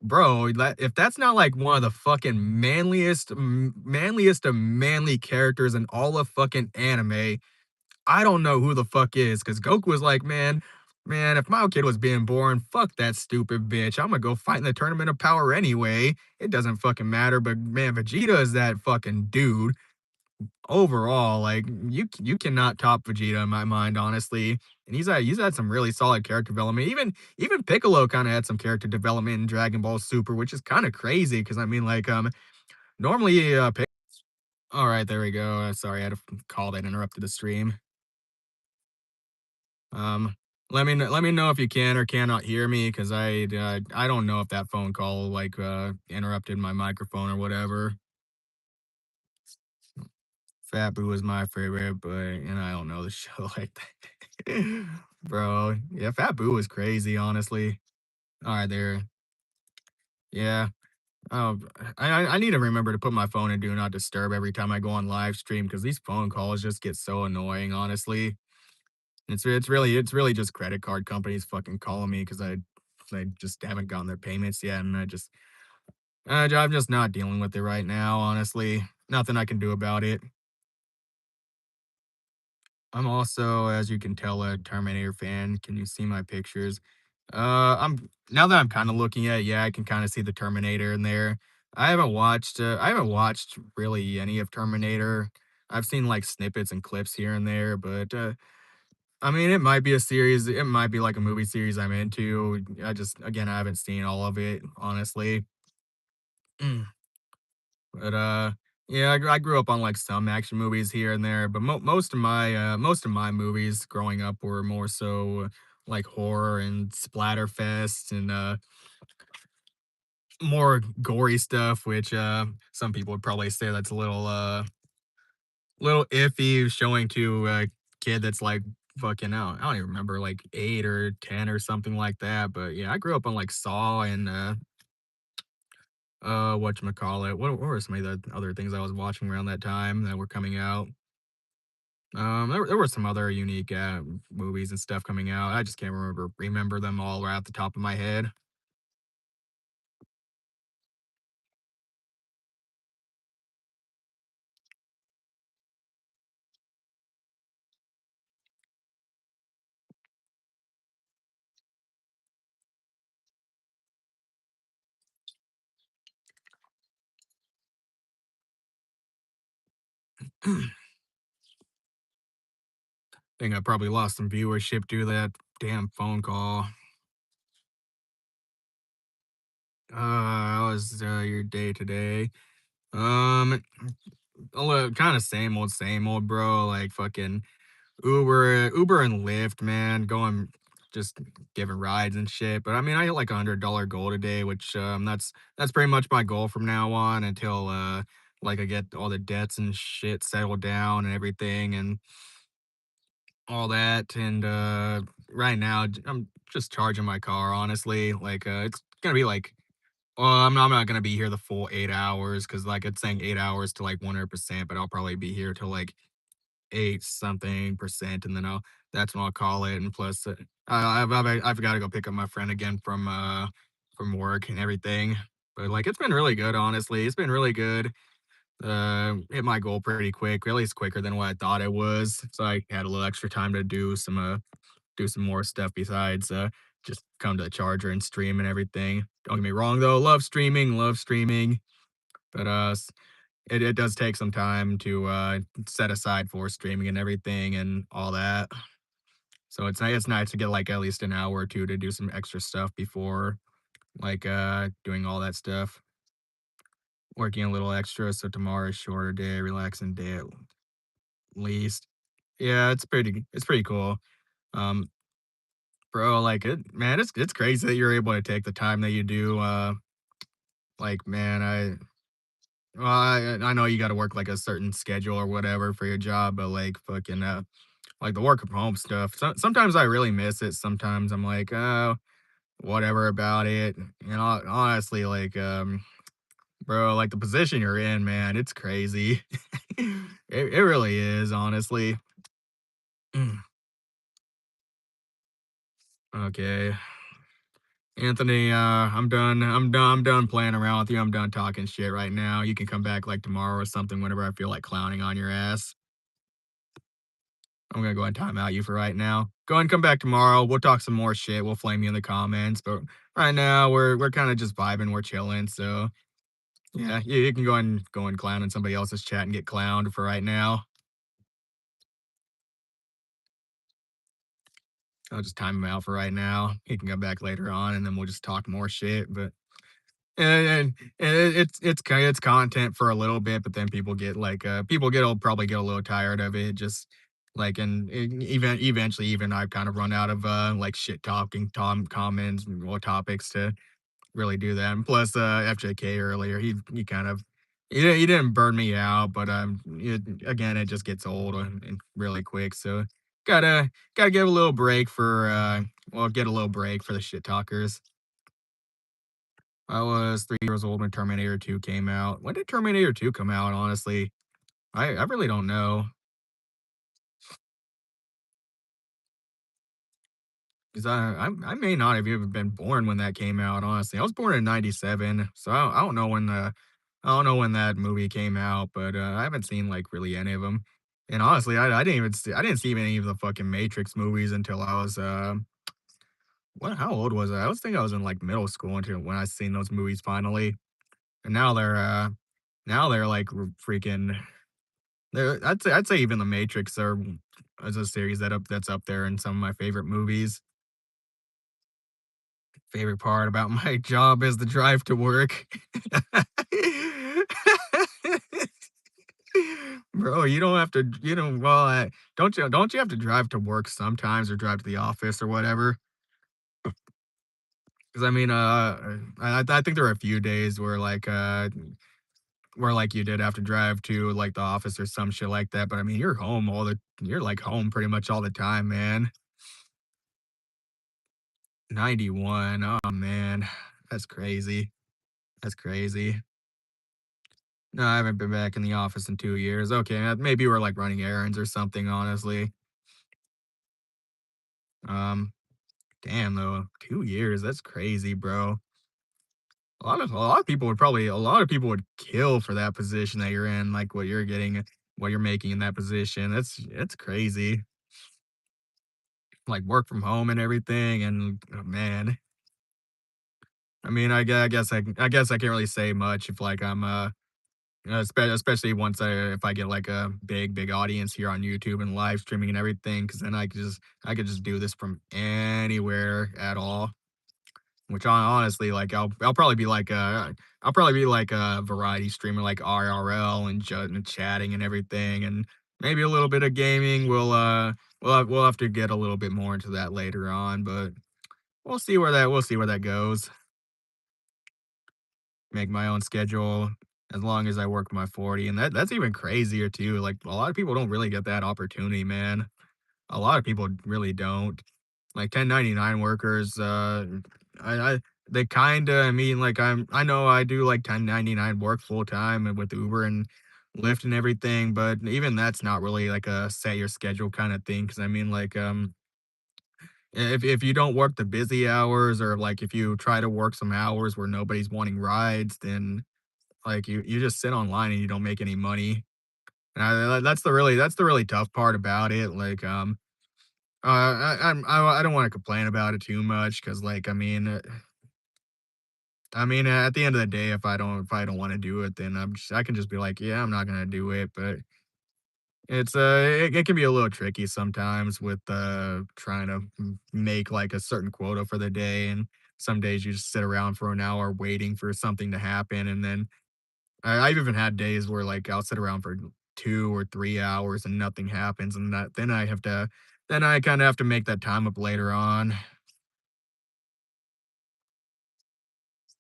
bro, if that's not, like, one of the fucking manliest of manly characters in all of fucking anime, I don't know who the fuck is. Because Goku was like, "Man, if my kid was being born, fuck that stupid bitch. Imma go fight in the tournament of power anyway. It doesn't fucking matter." But, man, Vegeta is that fucking dude. Overall, like, you cannot top Vegeta in my mind, honestly, and he's had some really solid character development. Even Piccolo kinda had some character development in Dragon Ball Super, which is kinda crazy. Because I mean, like, normally, Pic alright, there we go. Sorry, I had a call that interrupted the stream. Um, let me know if you can or cannot hear me, because I don't know if that phone call, like, interrupted my microphone or whatever. Fat Boo is my favorite, but I don't know the show like that. Bro, yeah, Fat Boo was crazy, honestly. Alright, there. Yeah. Oh, I need to remember to put my phone in do not disturb every time I go on live stream, because these phone calls just get so annoying, honestly. It's really just credit card companies fucking calling me because I just haven't gotten their payments yet, and I'm just not dealing with it right now, honestly. Nothing I can do about it. I'm also, as you can tell, a Terminator fan. Can you see my pictures? I'm now that I'm kind of looking at it, yeah, I can kind of see the Terminator in there. I haven't watched really any of Terminator. I've seen like snippets and clips here and there, but I mean, it might be a series. It might be like a movie series I'm into. Again, I haven't seen all of it, honestly. But, yeah, I grew up on, like, some action movies here and there, but most of my movies growing up were more so, like, horror and splatterfest and, more gory stuff, which, some people would probably say that's a little iffy showing to a kid that's, like, fucking I don't even remember, like, 8 or 10 or something like that, but, yeah, I grew up on, like, Saw and, whatchamacallit, what were some of the other things I was watching around that time that were coming out? There were some other unique, movies and stuff coming out. I just can't remember them all right off the top of my head. Think I probably lost some viewership due to that damn phone call. How was, your day today? Um, Kind of same old, bro. Like fucking Uber and Lyft, man, going just giving rides and shit. But I mean, I hit like $100 goal today, which that's pretty much my goal from now on until like I get all the debts and shit settled down and everything and all that. And right now I'm just charging my car, honestly. Like it's gonna be like well, I'm not gonna be here the full 8 hours because like it's saying 8 hours to like 100%, but I'll probably be here till like 8 something percent, and then that's when I'll call it. And plus, I've got to go pick up my friend again from work and everything. But like, it's been really good, honestly. It's been really good. Hit my goal pretty quick, at least quicker than what I thought it was. So I had a little extra time to do some more stuff besides just come to the charger and stream and everything. Don't get me wrong though, love streaming, but it does take some time to set aside for streaming and everything and all that. So it's nice to get like at least an hour or two to do some extra stuff before like doing all that stuff. Working a little extra so tomorrow is shorter day, relaxing day at least. Yeah, it's pretty cool. Um bro, like it man, it's crazy that you're able to take the time that you do. Like man, I know you got to work like a certain schedule or whatever for your job, but like fucking like the work from home stuff. Sometimes I really miss it. Sometimes I'm like, oh, whatever about it. And honestly, like, bro, like the position you're in, man, it's crazy. It really is, honestly. Mm, okay, Anthony, I'm done playing around with you. I'm done talking shit right now. You can come back like tomorrow or something whenever I feel like clowning on your ass. I'm gonna go ahead and time out you for right now. Go ahead and come back tomorrow. We'll talk some more shit. We'll flame you in the comments. But right now we're kind of just vibing. We're chilling. So yeah, you can go and clown in somebody else's chat and get clowned for right now. I'll just time him out for right now. He can come back later on, and then we'll just talk more shit. But it's content for a little bit, but then people get like people get probably get a little tired of it. Just like and even eventually, even I've kind of run out of like shit talking Tom comments or topics to really do that. And plus, FJK earlier, he kind of he didn't burn me out, but again, it just gets old and really quick. So gotta give a little break for well, get a little break for the shit talkers. I was 3 years old when Terminator 2 came out. When did Terminator 2 come out? Honestly, I really don't know. 'Cause I may not have even been born when that came out. Honestly, I was born in '97, so I don't know when the I don't know when that movie came out, but I haven't seen like really any of them. And honestly, I didn't even see I didn't see any of the fucking Matrix movies until I was what how old was I? I was thinking I was in like middle school until when I seen those movies finally. And now they're like freaking I'd say even the Matrix are as a series that's up there in some of my favorite movies. Favorite part about my job is the drive to work. Bro, you don't have to you know, well, don't you have to drive to work sometimes or drive to the office or whatever? Because I mean, I think there are a few days where, like, you did have to drive to, like, the office or some shit like that, but I mean, you're, like, home pretty much all the time, man. 91, oh, man. That's crazy. That's crazy. No, I haven't been back in the office in 2 years. Okay, maybe we're, like, running errands or something, honestly. Um, damn, though, 2 years, that's crazy, bro. A lot of people would probably a lot of people would kill for that position that you're in, like, what you're getting what you're making in that position. That's crazy. Like, work from home and everything, and, oh, man. I mean, I guess I can't really say much if, like, I'm, especially once if I get, like, a big audience here on YouTube and live streaming and everything, because then I could just do this from anywhere at all. which honestly, like, I'll probably be like I'll probably be like a variety streamer like IRL and and chatting and everything, and maybe a little bit of gaming. We'll have to get a little bit more into that later on, but we'll see where that goes. Make my own schedule as long as I work my 40, and that's even crazier too. Like, a lot of people don't really get that opportunity, man. A lot of people really don't. Like 1099 workers, I they kinda I mean, like, I know I do, like, 1099 work full time and with Uber and Lyft and everything, but even that's not really like a set your schedule kinda thing. Because I mean, like, if you don't work the busy hours or, like, if you try to work some hours where nobody's wanting rides, then, like, you just sit online and you don't make any money. And that's the really tough part about it, like, I don't wanna complain about it too much, cause like, at the end of the day, if I don't wanna do it, then I can just be like, "Yeah, I'm not gonna do it," but it can be a little tricky sometimes with, trying to make, like, a certain quota for the day, and some days you just sit around for an hour waiting for something to happen, and then I've even had days where, like, I'll sit around for 2 or 3 hours and nothing happens, and then I kinda have to make that time up later on.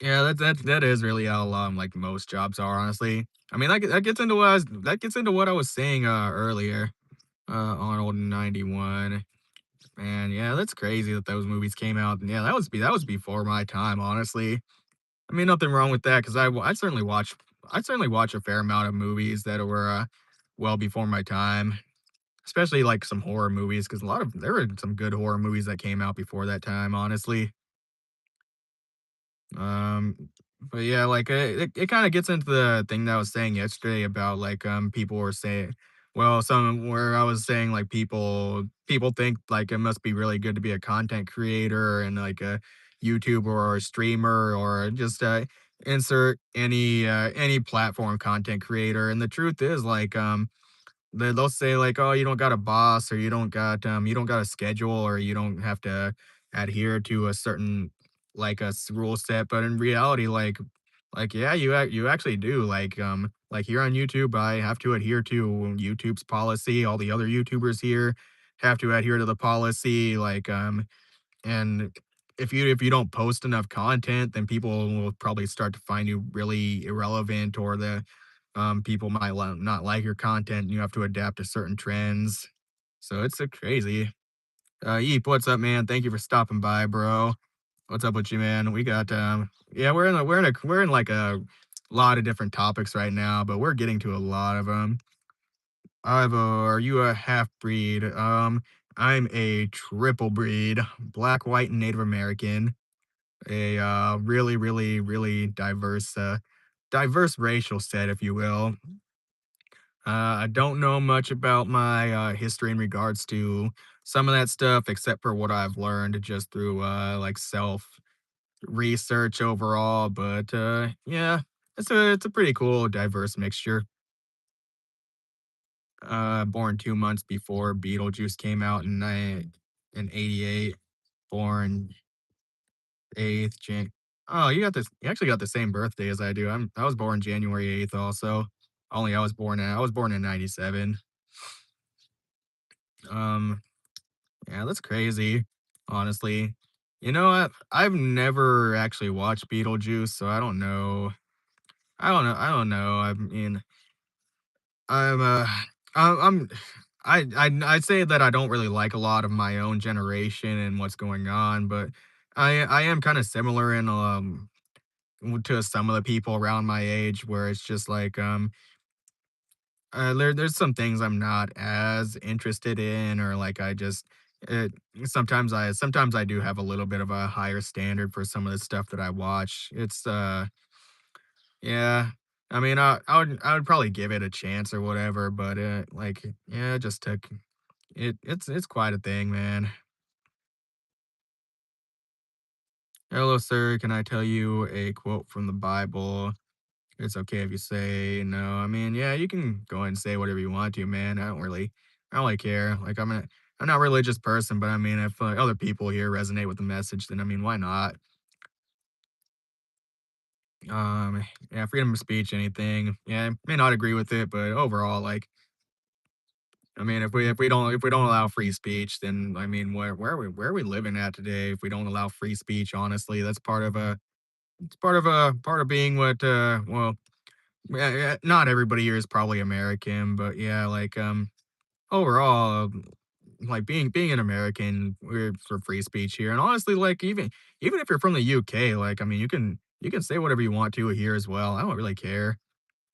Yeah, that is really how, like, most jobs are, honestly. I mean, that gets into what I was saying, earlier, Arnold in '91. Man, yeah, that's crazy that those movies came out, and yeah, that was before my time, honestly. I mean, nothing wrong with that 'cause I certainly watch a fair amount of movies that were, well before my time, especially, like, some horror movies, because there were some good horror movies that came out before that time, honestly. Um, but yeah, like, it kinda gets into the thing that I was saying yesterday about, like, people were saying some where I was saying, like, people think, like, it must be really good to be a content creator and, like, a YouTuber or a streamer or just, insert any platform content creator, and the truth is, like, they'll say like, "Oh, you don't got a boss, or you don't got a schedule, or you don't have to adhere to a certain like rule set." But in reality, yeah, you actually do. Like here on YouTube, I have to adhere to YouTube's policy. All the other YouTubers here have to adhere to the policy. And if you don't post enough content, then people will probably start to find you really irrelevant, or people might not like your content, and you have to adapt to certain trends. So it's crazy. Yeep, what's up, man? Thank you for stopping by, bro. What's up with you, man? We got yeah, we're in like a lot of different topics right now, but we're getting to a lot of them. Ivo, are you a half breed? I'm a triple breed, black, white, and Native American. A really, really, really diverse racial set, if you will. I don't know much about my history in regards to some of that stuff, except for what I've learned just through like self research overall. But yeah, it's a pretty cool, diverse mixture. Born 2 months before Beetlejuice came out in '88. Born 8th Jan. Oh, you actually got the same birthday as I do. I was born January 8th also. Only I was born in '97. Um Yeah, that's crazy, honestly. You know what? I've never actually watched Beetlejuice, so I don't know. I mean, I'm I'm I'd say that I don't really like a lot of my own generation and what's going on, but I am kind of similar in to some of the people around my age where it's just like there's some things I'm not as interested in, or like I just it, sometimes I do have a little bit of a higher standard for some of the stuff that I watch. It's yeah. I mean, I would probably give it a chance or whatever, but like yeah, it just took it's quite a thing, man. Hello, sir. Can I tell you a quote from the Bible? It's okay if you say no. I mean, yeah, you can go ahead and say whatever you want to, man. I don't really care. Like, I'm not a religious person, but I mean, if other people here resonate with the message, then I mean, why not? Yeah, freedom of speech, anything. Yeah, I may not agree with it, but overall, like, I mean, if we don't allow free speech, then I mean, where are we living at today? If we don't allow free speech, honestly, that's part of being what well, yeah, yeah, not everybody here is probably American, but yeah, like overall, like being an American, we're for free speech here, and honestly, like even if you're from the UK, like I mean, you can say whatever you want to here as well. I don't really care.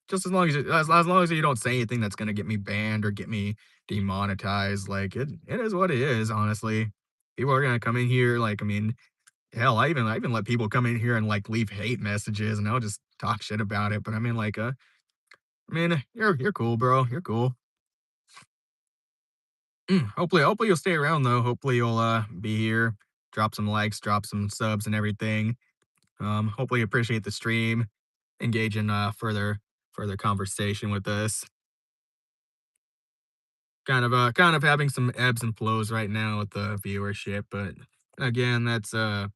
Just as long as you don't say anything that's gonna get me banned or get me demonetized, like, it is what it is, honestly. People are gonna come in here, like, I mean, hell, I even let people come in here and, like, leave hate messages, and I'll just talk shit about it, but I mean, like, I mean, you're cool, bro, you're cool. Hopefully you'll stay around, though. Hopefully you'll, be here, drop some likes, drop some subs and everything. Hopefully you appreciate the stream, engage in, further conversation with us. Kind of having some ebbs and flows right now with the viewership, but again, that's kind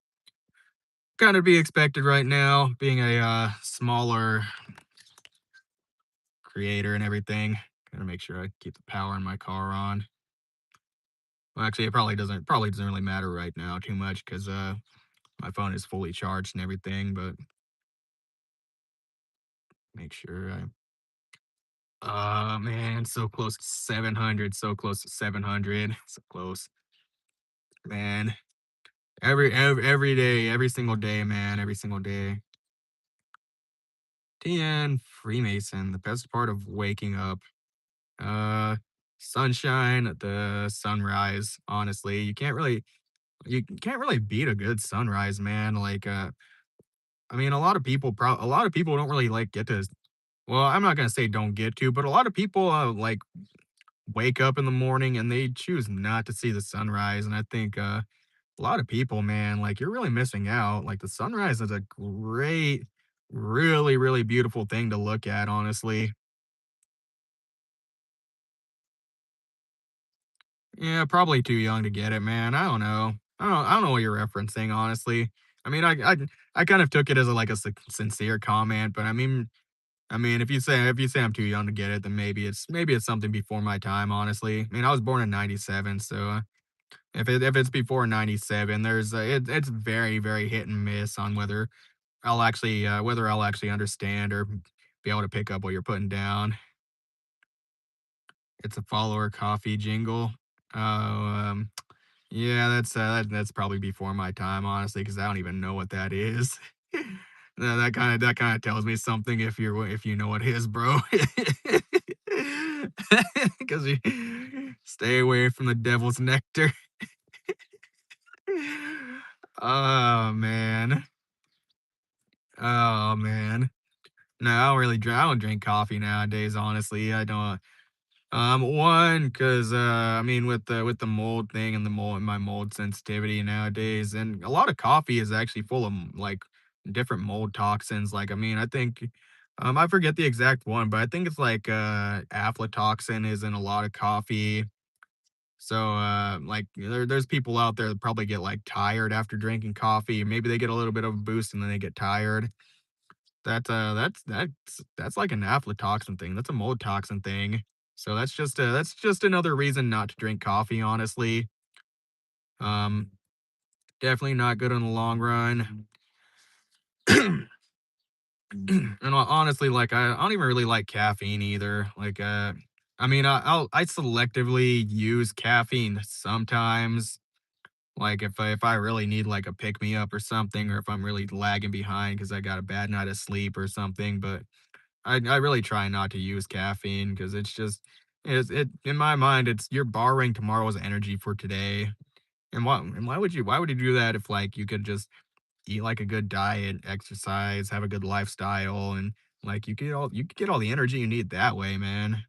of be expected right now, being a smaller creator and everything. Gotta make sure I keep the power in my car on. Well, actually, it probably doesn't really matter right now too much because my phone is fully charged and everything. But make sure I. Man, so close to 700, so close to 700, so close, man. Every day, every single day, man, every single day. TN Freemason, the best part of waking up. Uh, Sunshine, the sunrise. Honestly, you can't really beat a good sunrise, man. Like, I mean, a lot of people don't really like get to. Well, I'm not gonna say don't get to, but a lot of people like wake up in the morning and they choose not to see the sunrise. And I think a lot of people, man, like you're really missing out. Like the sunrise is a great, really, really beautiful thing to look at, honestly. Yeah, probably too young to get it, man. I don't know. I don't know what you're referencing, honestly. I mean, I kind of took it as like a sincere comment, but I mean, if you say I'm too young to get it, then maybe it's something before my time, honestly. I mean, I was born in '97, so if it's before '97, it's very very hit and miss on whether I'll actually understand or be able to pick up what you're putting down. It's a follower coffee jingle. Oh, yeah, that's probably before my time, honestly, because I don't even know what that is. That kinda tells me something if you know what it is, bro. Because you stay away from the devil's nectar. Oh, man. Oh, man. No, I don't drink coffee nowadays, honestly, I don't. One, cause I mean, with the mold thing and my mold sensitivity nowadays, and a lot of coffee is actually full of, like, different mold toxins, like, I mean, I think, I forget the exact one, but I think it's like, aflatoxin is in a lot of coffee. So, like, there's people out there that probably get, like, tired after drinking coffee, maybe they get a little bit of a boost and then they get tired. That's like an aflatoxin thing, that's a mold toxin thing. So that's just another reason not to drink coffee, honestly. Um, Definitely not good in the long run. And honestly, like, I don't even really like caffeine either. Like, I mean, I selectively use caffeine sometimes, like, if I really need, like, a pick me up or something, or if I'm really lagging behind because I got a bad night of sleep or something, but I really try not to use caffeine because it in my mind, it's you're borrowing tomorrow's energy for today. And why would you do that if, like, you could just eat, like, a good diet, exercise, have a good lifestyle, and, like, you could get all the energy you need that way, man.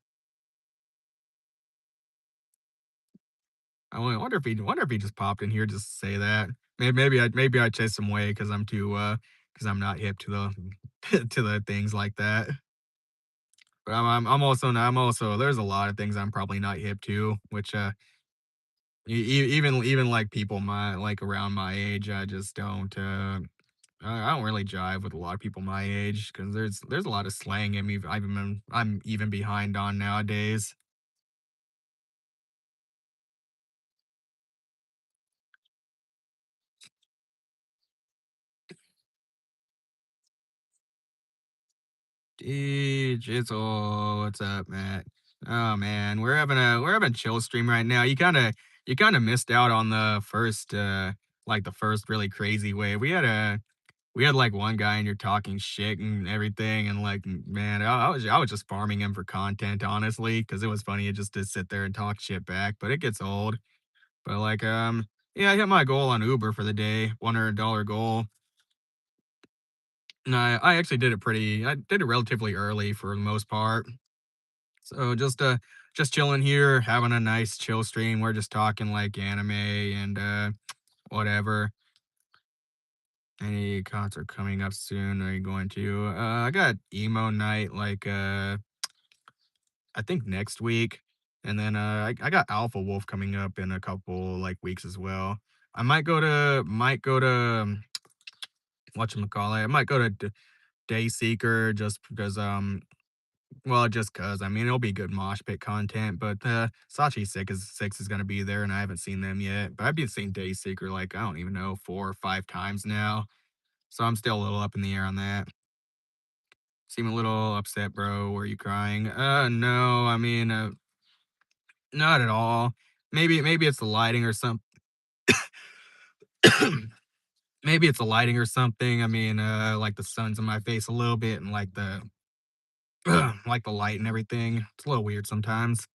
I wonder if he just popped in here just to say that. Maybe I chased him away because I'm not hip to the to the things like that. But I'm also there's a lot of things I'm probably not hip to, which, even, like, people around my age, I just don't. I don't really jive with a lot of people my age because there's a lot of slang I'm even behind on nowadays. Jizzle, what's up, Matt? Oh man, we're having a chill stream right now. You kind of missed out on the first like the first really crazy wave. We had like one guy and you're talking shit and everything, and like man, I was just farming him for content honestly because it was funny just to sit there and talk shit back. But it gets old. But like yeah, I hit my goal on Uber for the day, $100 goal. And I actually I did it relatively early for the most part. So just chilling here, having a nice chill stream. We're just talking like anime and whatever. Any concert coming up soon? Are you going to? I got emo night like I think next week. And then I got Alpha Wolf coming up in a couple like weeks as well. I might go to whatchamacallit. I might go to Dayseeker just because well, just cause, I mean, it'll be good mosh pit content, but, Sachi Six is gonna be there, and I haven't seen them yet, but I've been seeing Dayseeker, like, I don't even know, 4 or 5 times now, so I'm still a little up in the air on that. Seem a little upset, bro. Were you crying? No, I mean, not at all. Maybe it's the lighting or some maybe it's the lighting or something. I mean, like, the sun's in my face a little bit and, like, the like, the light and everything. It's a little weird sometimes.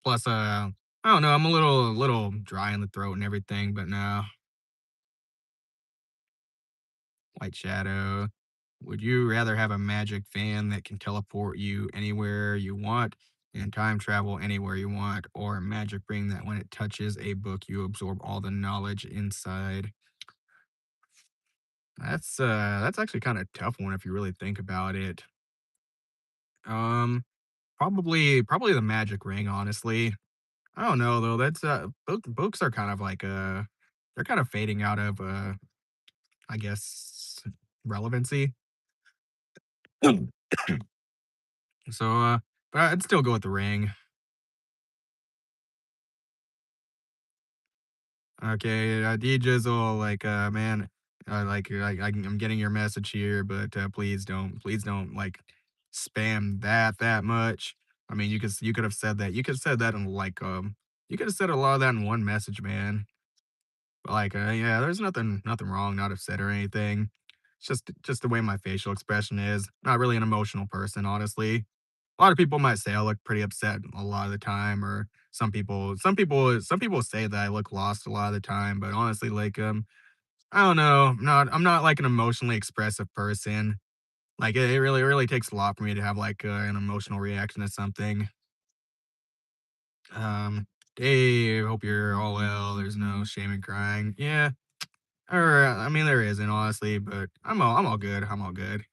Plus, I don't know, I'm a little dry in the throat and everything, but no. White Shadow. Would you rather have a magic fan that can teleport you anywhere you want and time travel anywhere you want, or a magic ring that when it touches a book, you absorb all the knowledge inside? That's actually kind of tough one if you really think about it. Um, probably the magic ring, honestly. I don't know though. That's books are kind of like they're kind of fading out of I guess, relevancy. So, but I'd still go with the ring. Okay, D Jizzle, like, man, I'm getting your message here, but please don't like spam that much. I mean, you could have said that. You could have said that in like, you could have said a lot of that in one message, man. Like, yeah, there's nothing wrong, not upset or anything. It's just the way my facial expression is. Not really an emotional person, honestly. A lot of people might say I look pretty upset a lot of the time, or some people say that I look lost a lot of the time, but honestly, like, I don't know. I'm not like an emotionally expressive person. Like it really takes a lot for me to have like an emotional reaction to something. Um, Dave, hope you're all well. There's no shame in crying. Yeah, or I mean, there isn't honestly, but I'm all good. I'm all good.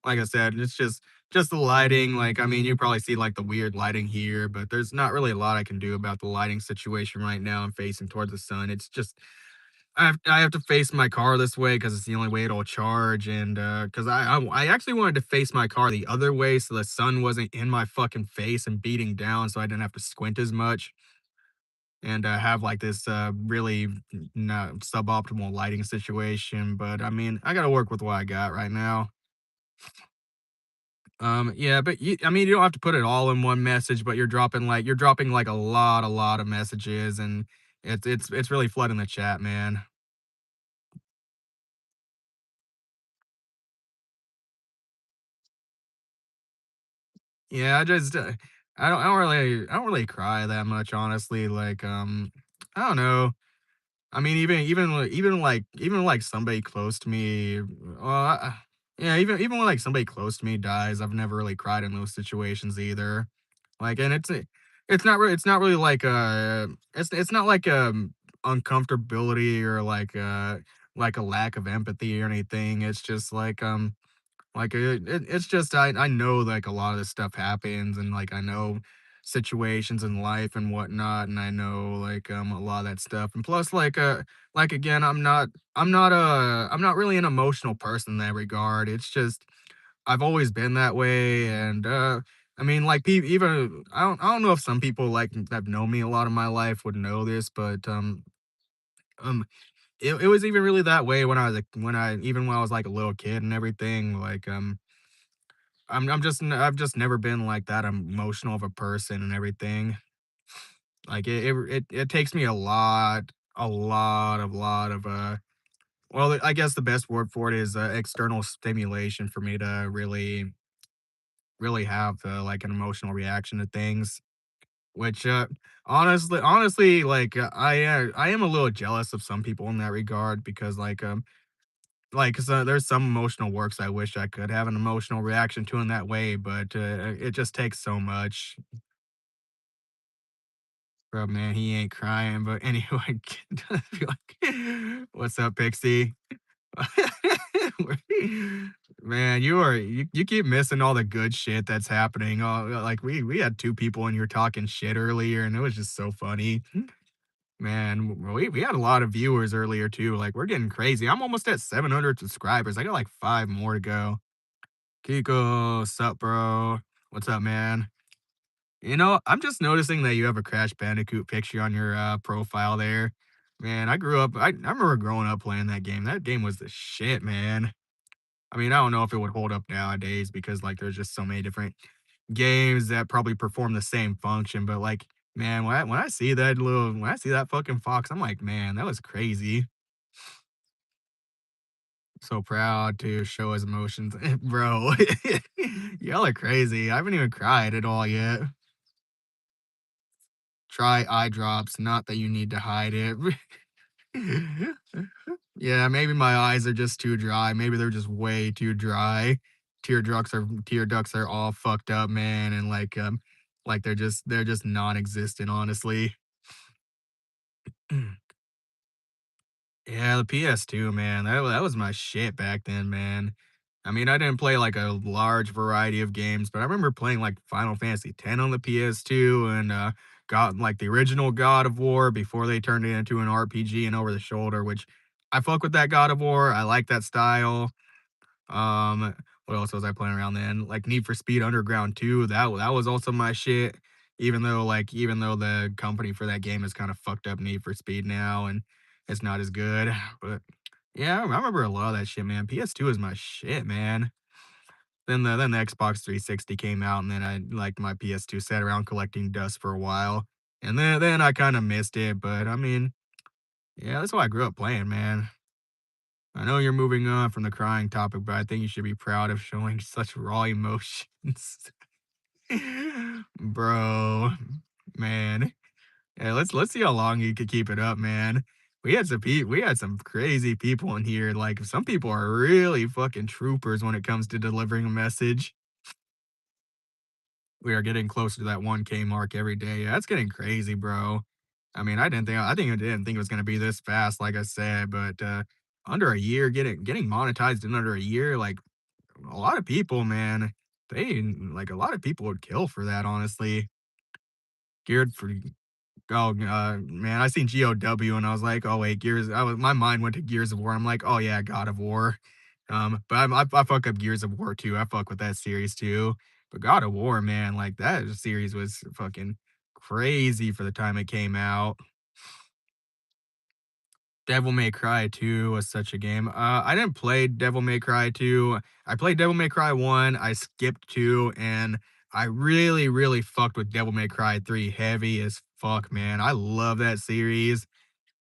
Like I said, it's just the lighting. Like, I mean, you probably see like the weird lighting here, but there's not really a lot I can do about the lighting situation right now. I'm facing towards the sun. It's just I have to face my car this way because it's the only way it'll charge, and because I actually wanted to face my car the other way so the sun wasn't in my fucking face and beating down, so I didn't have to squint as much and have like this really not suboptimal lighting situation. But I mean, I got to work with what I got right now. Yeah, but I mean, you don't have to put it all in one message, but you're dropping like a lot of messages, and it's really flooding the chat, man. Yeah, I don't really cry that much, honestly. Like, I don't know. I mean, even like somebody close to me, yeah, even when like somebody close to me dies, I've never really cried in those situations either. Like, and it's not really like it's not like uncomfortability or like a lack of empathy or anything. It's just like it's just I know like a lot of this stuff happens, and like I know situations in life and whatnot, and I know like a lot of that stuff. And plus like again, I'm not really an emotional person in that regard. It's just I've always been that way, and I mean, like, even I don't know if some people like that know me a lot of my life would know this, but um, it was even really that way when I was when I even when I was like a little kid and everything. Like I've just never been like that emotional of a person and everything. Like it takes me a lot of well, I guess the best word for it is external stimulation for me to really have like an emotional reaction to things. Which honestly, like I am a little jealous of some people in that regard because like 'cause, there's some emotional works I wish I could have an emotional reaction to in that way, but it just takes so much. Bro, man, he ain't crying, but anyway, what's up, Pixie? Man, you keep missing all the good shit that's happening. Oh, like we had two in here talking shit earlier, and it was just so funny. Man, we had a lot of viewers earlier too. Like we're getting crazy. I'm almost at 700 subscribers. I got like five more to go. Kiko, sup, bro? What's up, man? You know, I'm just noticing that you have a Crash Bandicoot picture on your profile there. Man, I remember growing up playing that game. That game was the shit, man. I mean, I don't know if it would hold up nowadays because like there's just so many different games that probably perform the same function. But like, man, when I see that fucking fox, I'm like, man, that was crazy. So proud to show his emotions, bro. Y'all are crazy. I haven't even cried at all yet. Try eye drops. Not that you need to hide it. Yeah, maybe my eyes are just too dry. Maybe they're just way too dry. Tear ducts are all fucked up, man, and like they're just non-existent, honestly. Yeah, the PS2, man, that was my shit back then, man. I mean, I didn't play like a large variety of games, but I remember playing like Final Fantasy X on the PS2 and got like the original God of War before they turned it into an RPG and over the shoulder, which I fuck with that God of War. I like that style. Um, what else was I playing around then? Like Need for Speed Underground 2, that was also my shit. Even though the company for that game is kind of fucked up Need for Speed now and it's not as good. But yeah, I remember a lot of that shit, man. PS2 is my shit, man. Then the Xbox 360 came out, and then I like my PS2 sat around collecting dust for a while. And then I kind of missed it, but I mean, yeah, that's what I grew up playing, man. I know you're moving on from the crying topic, but I think you should be proud of showing such raw emotions. Bro, man. Yeah, let's see how long you could keep it up, man. We had some crazy people in here. Like some people are really fucking troopers when it comes to delivering a message. We are getting closer to that 1K mark every day. Yeah, that's getting crazy, bro. I mean, I didn't think it was gonna be this fast, like I said, but under a year, getting monetized in under a year, like a lot of people, man, a lot of people would kill for that, honestly. Geared for Oh, man, I seen GOW and I was like, "Oh, wait, my mind went to Gears of War. I'm like, "Oh, yeah, God of War." But I fuck up Gears of War too. I fuck with that series too. But God of War, man, like that series was fucking crazy for the time it came out. Devil May Cry 2 was such a game. I didn't play Devil May Cry 2. I played Devil May Cry 1, I skipped 2, and I really fucked with Devil May Cry 3 heavy as fuck, man. I love that series.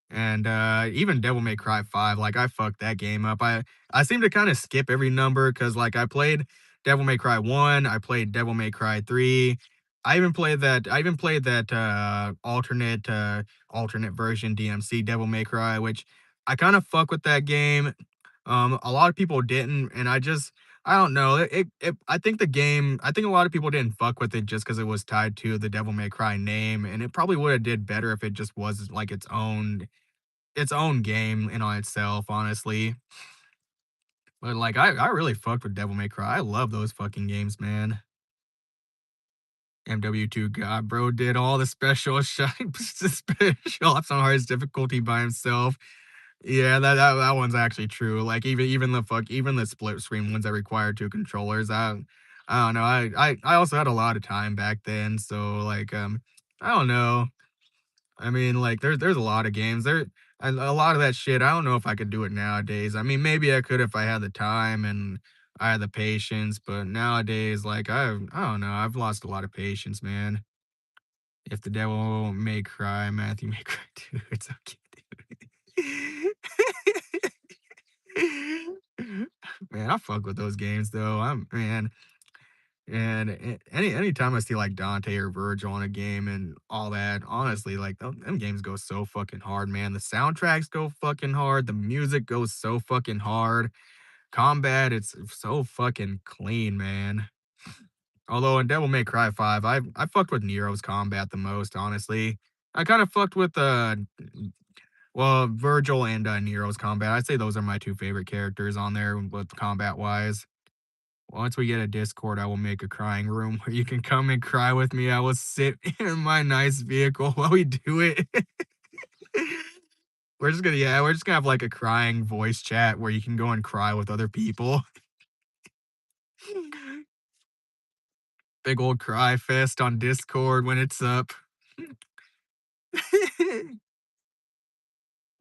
And, even Devil May Cry 5, like, I fucked that game up. I seem to kinda skip every number because like, I played Devil May Cry 1, I played Devil May Cry 3. I even played that, alternate version DMC Devil May Cry, which I kinda fuck with that game. A lot of people didn't, and I don't know, I think a lot of people didn't fuck with it just because it was tied to the Devil May Cry name, and it probably woulda did better if it just was, like, its own game in on itself, honestly. But like I really fucked with Devil May Cry. I love those fucking games, man. MW2 God, bro did all the special special ops on hardest difficulty by himself. Yeah, that one's actually true. Like even the split screen ones that require two controllers. I don't know. I also had a lot of time back then, so like I don't know. I mean, like there's a lot of games there, and a lot of that shit. I don't know if I could do it nowadays. I mean, maybe I could if I had the time and I had the patience, but nowadays, like I don't know. I've lost a lot of patience, man. If the devil may cry, Matthew may cry too. It's okay, dude. Man, I fuck with those games though. I'm man, and anytime I see like Dante or Virgil in a game and all that, honestly, like them games go so fucking hard, man. The soundtracks go fucking hard. The music goes so fucking hard. Combat, it's so fucking clean, man. Although in Devil May Cry 5, I fucked with Nero's combat the most, honestly. I kind of fucked with well, Virgil and Nero's combat. I'd say those are my two favorite characters on there with combat wise. Once we get a Discord, I will make a crying room where you can come and cry with me. I will sit in my nice vehicle while we do it. We're just gonna have like a crying voice chat where you can go and cry with other people. Big old cry fest on Discord when it's up. I'm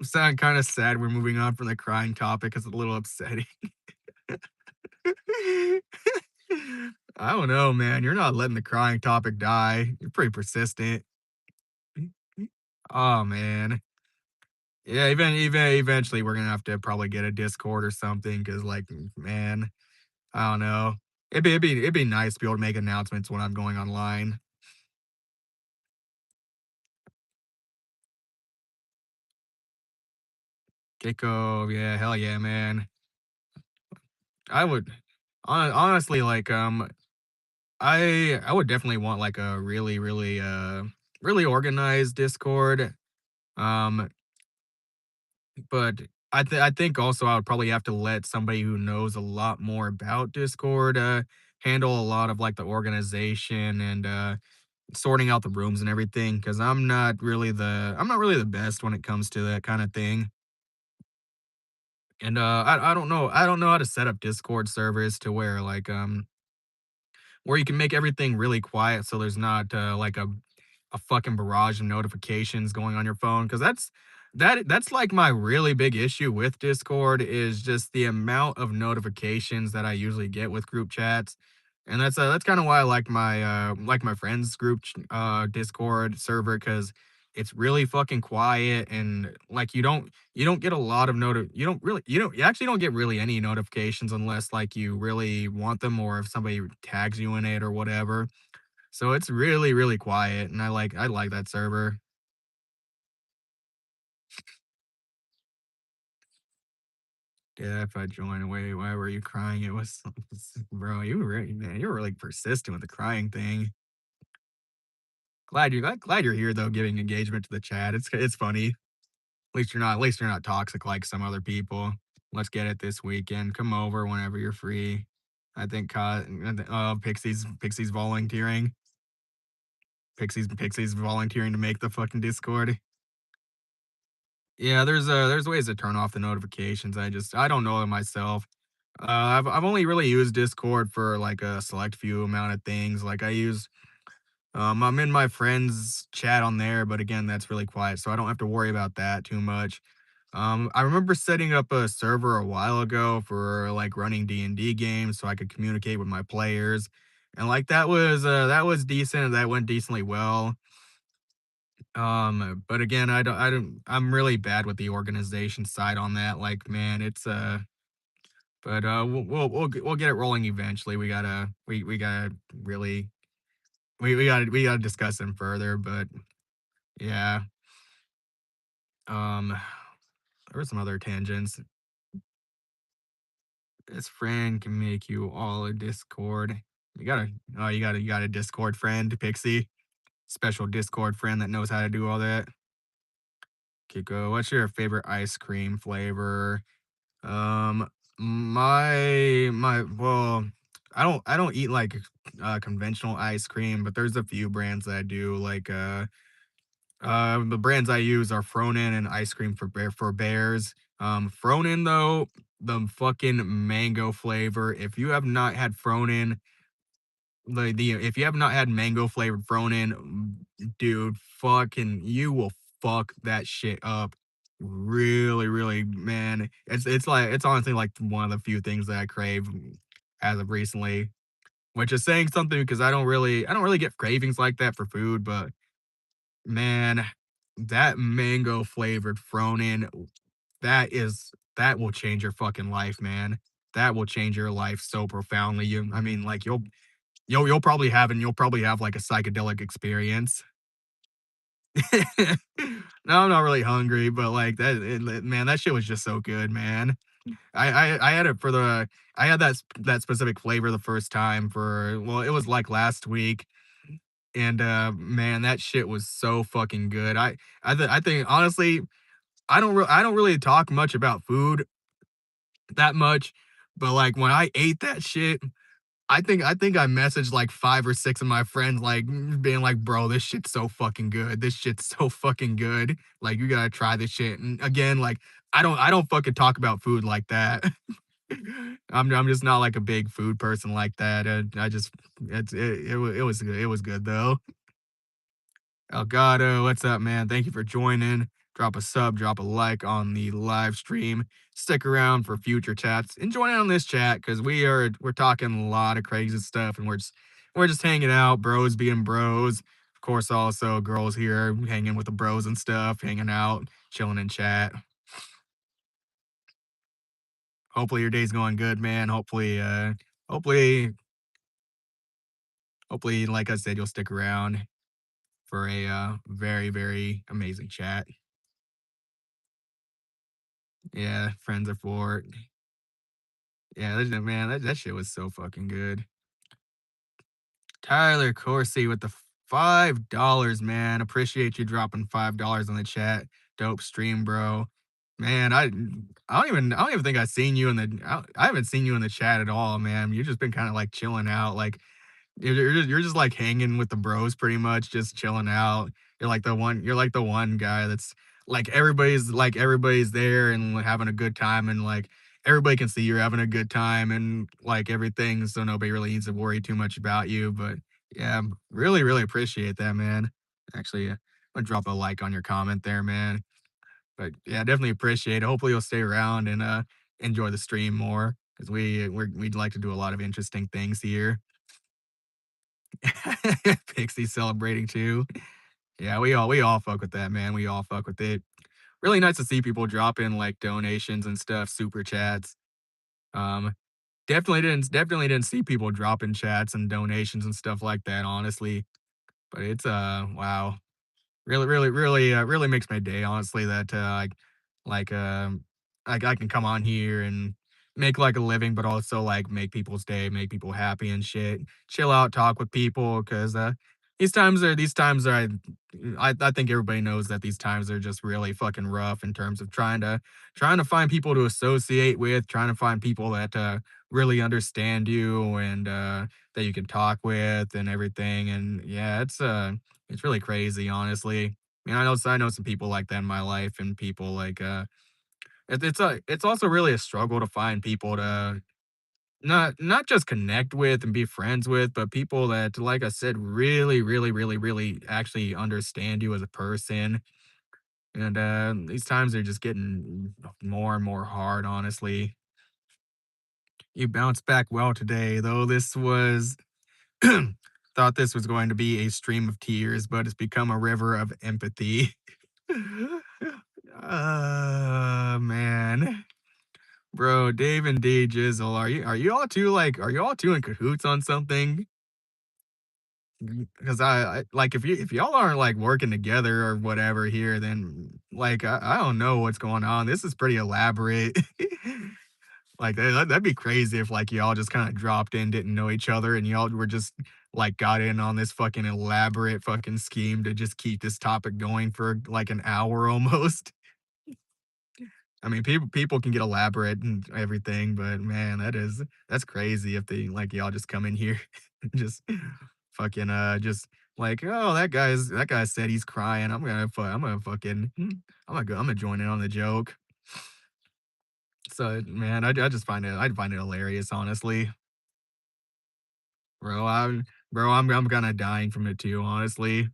sounding kind of sad we're moving on from the crying topic. It's a little upsetting. I don't know, man. You're not letting the crying topic die. You're pretty persistent. Oh man. Yeah, even eventually we're gonna have to probably get a Discord or something because like man, I don't know. It'd be nice to be able to make announcements when I'm going online. Keiko, yeah, hell yeah, man. I would honestly like I would definitely want like a really organized Discord. Um But I think also I would probably have to let somebody who knows a lot more about Discord, handle a lot of, like, the organization and, sorting out the rooms and everything. Because 'cause I'm not really the best when it comes to that kinda thing. And, I don't know how to set up Discord servers to where, like, where you can make everything really quiet so there's not, like, a fucking barrage of notifications going on your phone because that's like my really big issue with Discord is just the amount of notifications that I usually get with group chats. And that's kind of why I like my friends group Discord server because it's really fucking quiet and like you don't get a lot of you actually don't get really any notifications unless like you really want them or if somebody tags you in it or whatever. So it's really quiet, and I like that server. Yeah, if I join, wait, why were you crying? It was bro, you were really persistent with the crying thing. Glad you're here though, giving engagement to the chat. It's funny. At least you're not toxic like some other people. Let's get it this weekend. Come over whenever you're free. I think Pixie's volunteering. Pixie's volunteering to make the fucking Discord. Yeah, there's ways to turn off the notifications. I don't know it myself. I've only really used Discord for like a select few amount of things. Like I'm in my friends chat on there, but again, that's really quiet, so I don't have to worry about that too much. I remember setting up a server a while ago for like running D&D games so I could communicate with my players. And like that was decent. That went decently well. But again, I'm really bad with the organization side on that. Like, man, it's but we'll get it rolling eventually. We gotta really we gotta discuss them further. But yeah, um, there were some other tangents. This friend can make you all a Discord. You got a Discord friend, Pixie, special Discord friend that knows how to do all that. Kiko, what's your favorite ice cream flavor? Um, my well, I don't eat like conventional ice cream, but there's a few brands that I do like, the brands I use are Fronen and Ice Cream for Bears. Fronen though, the fucking mango flavor. If you have not had Fronen, the if you have not had mango flavored Fronen, dude, fucking you will fuck that shit up. Really, really, man. It's like it's honestly like one of the few things that I crave as of recently, which is saying something because I don't really get cravings like that for food, but man, that mango flavored Fronen, that will change your fucking life, man. That will change your life so profoundly. I mean, like you'll probably have like a psychedelic experience. No, I'm not really hungry, but like man, that shit was just so good, man. I had it for the I had that specific flavor the first time for well, it was like last week, and man, that shit was so fucking good. I think honestly, I don't really talk much about food that much, but like when I ate that shit, I think I messaged like 5 or 6 of my friends, like, being like, "Bro, this shit's so fucking good. This shit's so fucking good. Like, you gotta try this shit." And again, like, I don't fucking talk about food like that. I'm just not like a big food person like that. I just it was good though. Elgato, what's up, man? Thank you for joining. Drop a sub, drop a like on the live stream. Stick around for future chats and join in on this chat because we're talking a lot of crazy stuff and we're just hanging out, bros being bros. Of course, also girls here hanging with the bros and stuff, hanging out, chilling in chat. Hopefully your day's going good, man. Hopefully, hopefully, like I said, you'll stick around for a very, very amazing chat. Yeah, friends are for it. Yeah, man, that shit was so fucking good. Tyler Corsi with the $5, man. Appreciate you dropping $5 on the chat. Dope stream, bro. Man, I don't even think I've seen you in the I haven't seen you in the chat at all, man. You've just been kind of like chilling out. Like you're just like hanging with the bros pretty much, just chilling out. You're like the one guy that's like everybody's there and like, having a good time and like everybody can see you're having a good time and like everything, so nobody really needs to worry too much about you. But yeah, really, really appreciate that, man. Actually, I'm gonna drop a like on your comment there, man. But yeah, definitely appreciate it. Hopefully you'll stay around and enjoy the stream more because we'd like to do a lot of interesting things here. Pixie celebrating too. Yeah, we all fuck with that, man. We all fuck with it. Really nice to see people drop in like donations and stuff, super chats. Um, definitely didn't see people drop in chats and donations and stuff like that, honestly. But it's wow. Really, really, really, really makes my day, honestly, that, like, like, I can come on here and make, like, a living, but also, like, make people's day, make people happy and shit. Chill out, talk with people, 'cause, these times are I think everybody knows that these times are just really fucking rough in terms of trying to find people to associate with, trying to find people that, really understand you and, that you can talk with and everything, and, yeah, it's really crazy, honestly. I know some people like that in my life and people like, it's also really a struggle to find people to not just connect with and be friends with, but people that, like I said, really, really, really, really actually understand you as a person. And, these times are just getting more and more hard, honestly. You bounced back well today, though this was thought this was going to be a stream of tears, but it's become a river of empathy. Man. Bro, Dave and D Jizzle, are you all two in cahoots on something? Because I like if y'all aren't like working together or whatever here, then like I don't know what's going on. This is pretty elaborate. Like that'd be crazy if like y'all just kind of dropped in, didn't know each other, and y'all were just like got in on this fucking elaborate fucking scheme to just keep this topic going for like an hour almost. I mean, people can get elaborate and everything, but man, that's crazy if they like y'all just come in here and just fucking just like, oh, that guy said he's crying. I'm gonna fucking I'm gonna join in on the joke. So man, I just I find it hilarious, honestly. Bro, I'm kinda dying from it too, honestly.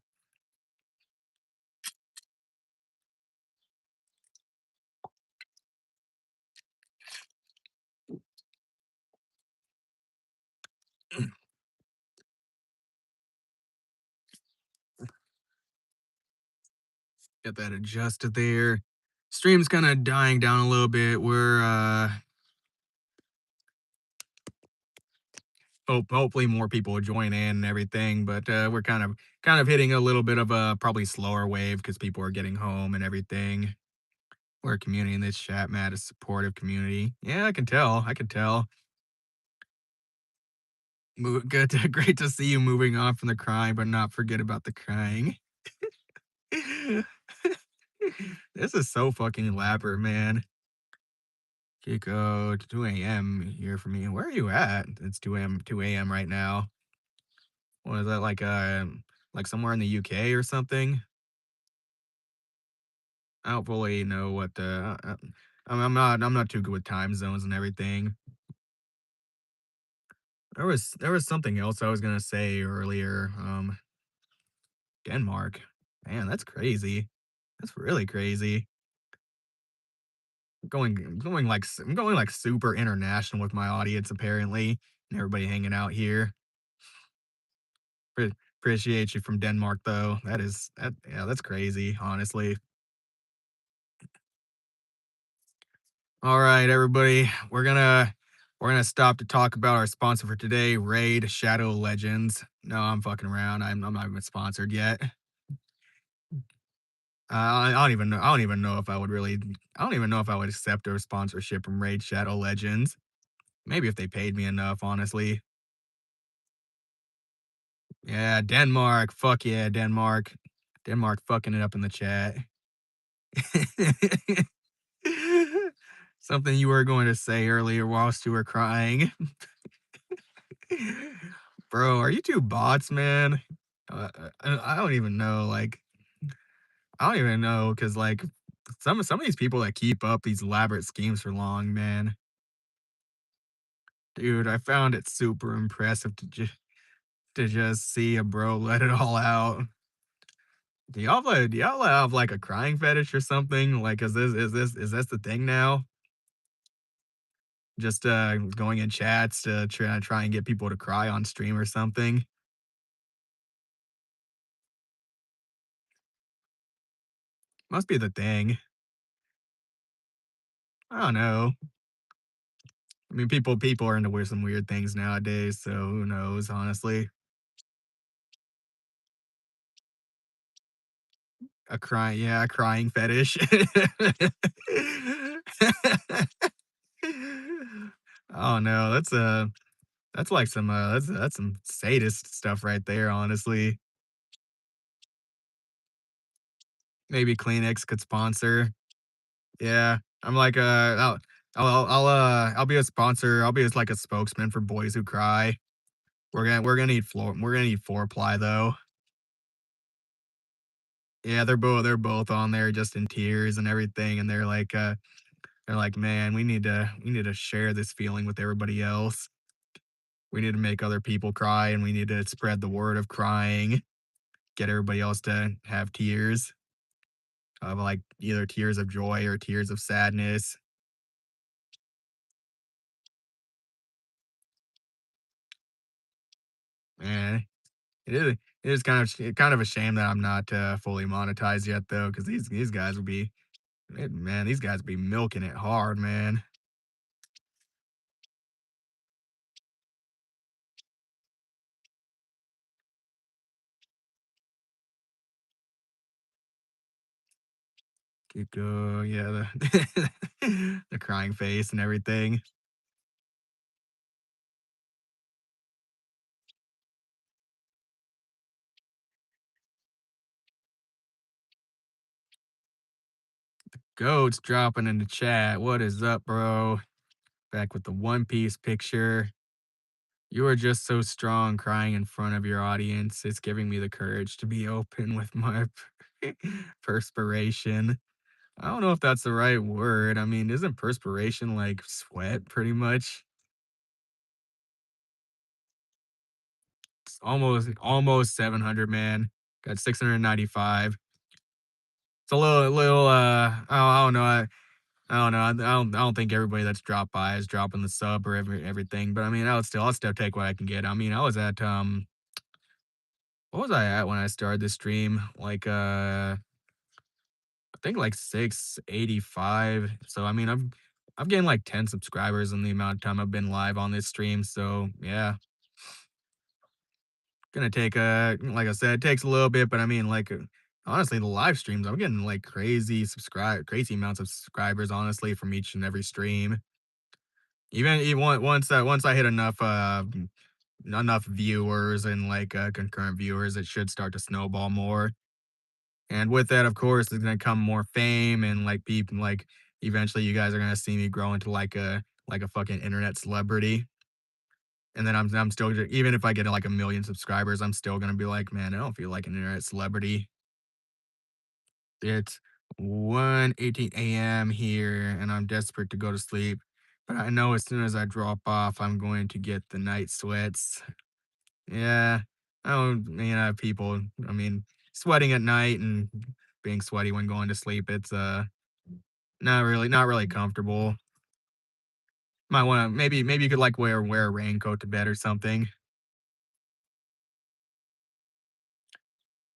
Get that adjusted there. Stream's kinda dying down a little bit. We're hopefully more people will join in and everything, but we're kind of hitting a little bit of a probably slower wave because people are getting home and everything. We're a community in this chat, Matt, a supportive community. Yeah, I can tell. I can tell. Good, great to see you moving on from the crying, but not forget about the crying. This is so fucking elaborate, man. Kiko, 2 a.m. here for me. Where are you at? It's 2 a.m. right now. What is that like somewhere in the UK or something? I don't fully know what the I'm not too good with time zones and everything. There was something else I was gonna say earlier. Denmark. Man, that's crazy. That's really crazy. I'm going like super international with my audience apparently, and everybody hanging out here. Pre- Appreciate you from Denmark though. Yeah, that's crazy, honestly. All right, everybody. We're gonna stop to talk about our sponsor for today, Raid Shadow Legends. No, I'm fucking around. I'm not even sponsored yet. I don't even know if I would really. I don't even know if I would accept a sponsorship from Raid Shadow Legends. Maybe if they paid me enough, honestly. Yeah, Denmark. Fuck yeah, Denmark. Denmark fucking it up in the chat. Something you were going to say earlier whilst you were crying. Bro, are you two bots, man? I don't even know. I don't even know because some of these people that keep up these elaborate schemes for long, man. Dude, I found it super impressive to just see a bro let it all out. Do y'all have like a crying fetish or something? Like, is this the thing now? Just going in chats to try and get people to cry on stream or something. Must be the thing. I don't know. I mean, people are into some weird things nowadays, so who knows, honestly. A crying fetish. Oh no, that's like some that's some sadist stuff right there, honestly. Maybe Kleenex could sponsor. Yeah, I'm like I'll be a sponsor. I'll be as like a spokesman for Boys Who Cry. We're gonna need four-ply though. Yeah, they're both on there just in tears and everything, and they're like, "Man, we need to share this feeling with everybody else. We need to make other people cry, and we need to spread the word of crying, get everybody else to have tears of like either tears of joy or tears of sadness." Man, it is kind of a shame that I'm not fully monetized yet though, because these guys would be man, these guys would be milking it hard, man. Keep going, yeah, the the crying face and everything. Goats dropping in the chat. What is up, bro? Back with the One Piece picture. You are just so strong crying in front of your audience. It's giving me the courage to be open with my perspiration. I don't know if that's the right word. I mean, isn't perspiration like sweat pretty much? It's almost 700, man. Got 695. It's a little I don't know. I don't know. I don't think everybody that's dropped by is dropping the sub or everything, but I mean, I'll still take what I can get. I mean, I was at what was I at when I started this stream? Like I think like 685. So I mean, I've gained like 10 subscribers in the amount of time I've been live on this stream. So yeah, gonna take like I said, it takes a little bit, but I mean, like honestly, the live streams, I'm getting like crazy amounts of subscribers, honestly, from each and every stream. Even once I hit enough viewers and like concurrent viewers, it should start to snowball more. And with that, of course, is gonna come more fame and like people like eventually you guys are gonna see me grow into like a fucking internet celebrity. And then I'm still even if I get like a million subscribers, I'm still gonna be like, man, I don't feel like an internet celebrity. It's 1:18 a.m. here, and I'm desperate to go to sleep. But I know as soon as I drop off, I'm going to get the night sweats. Yeah. I don't, people, I mean, sweating at night and being sweaty when going to sleep, it's not really comfortable. Might want to maybe you could like wear a raincoat to bed or something.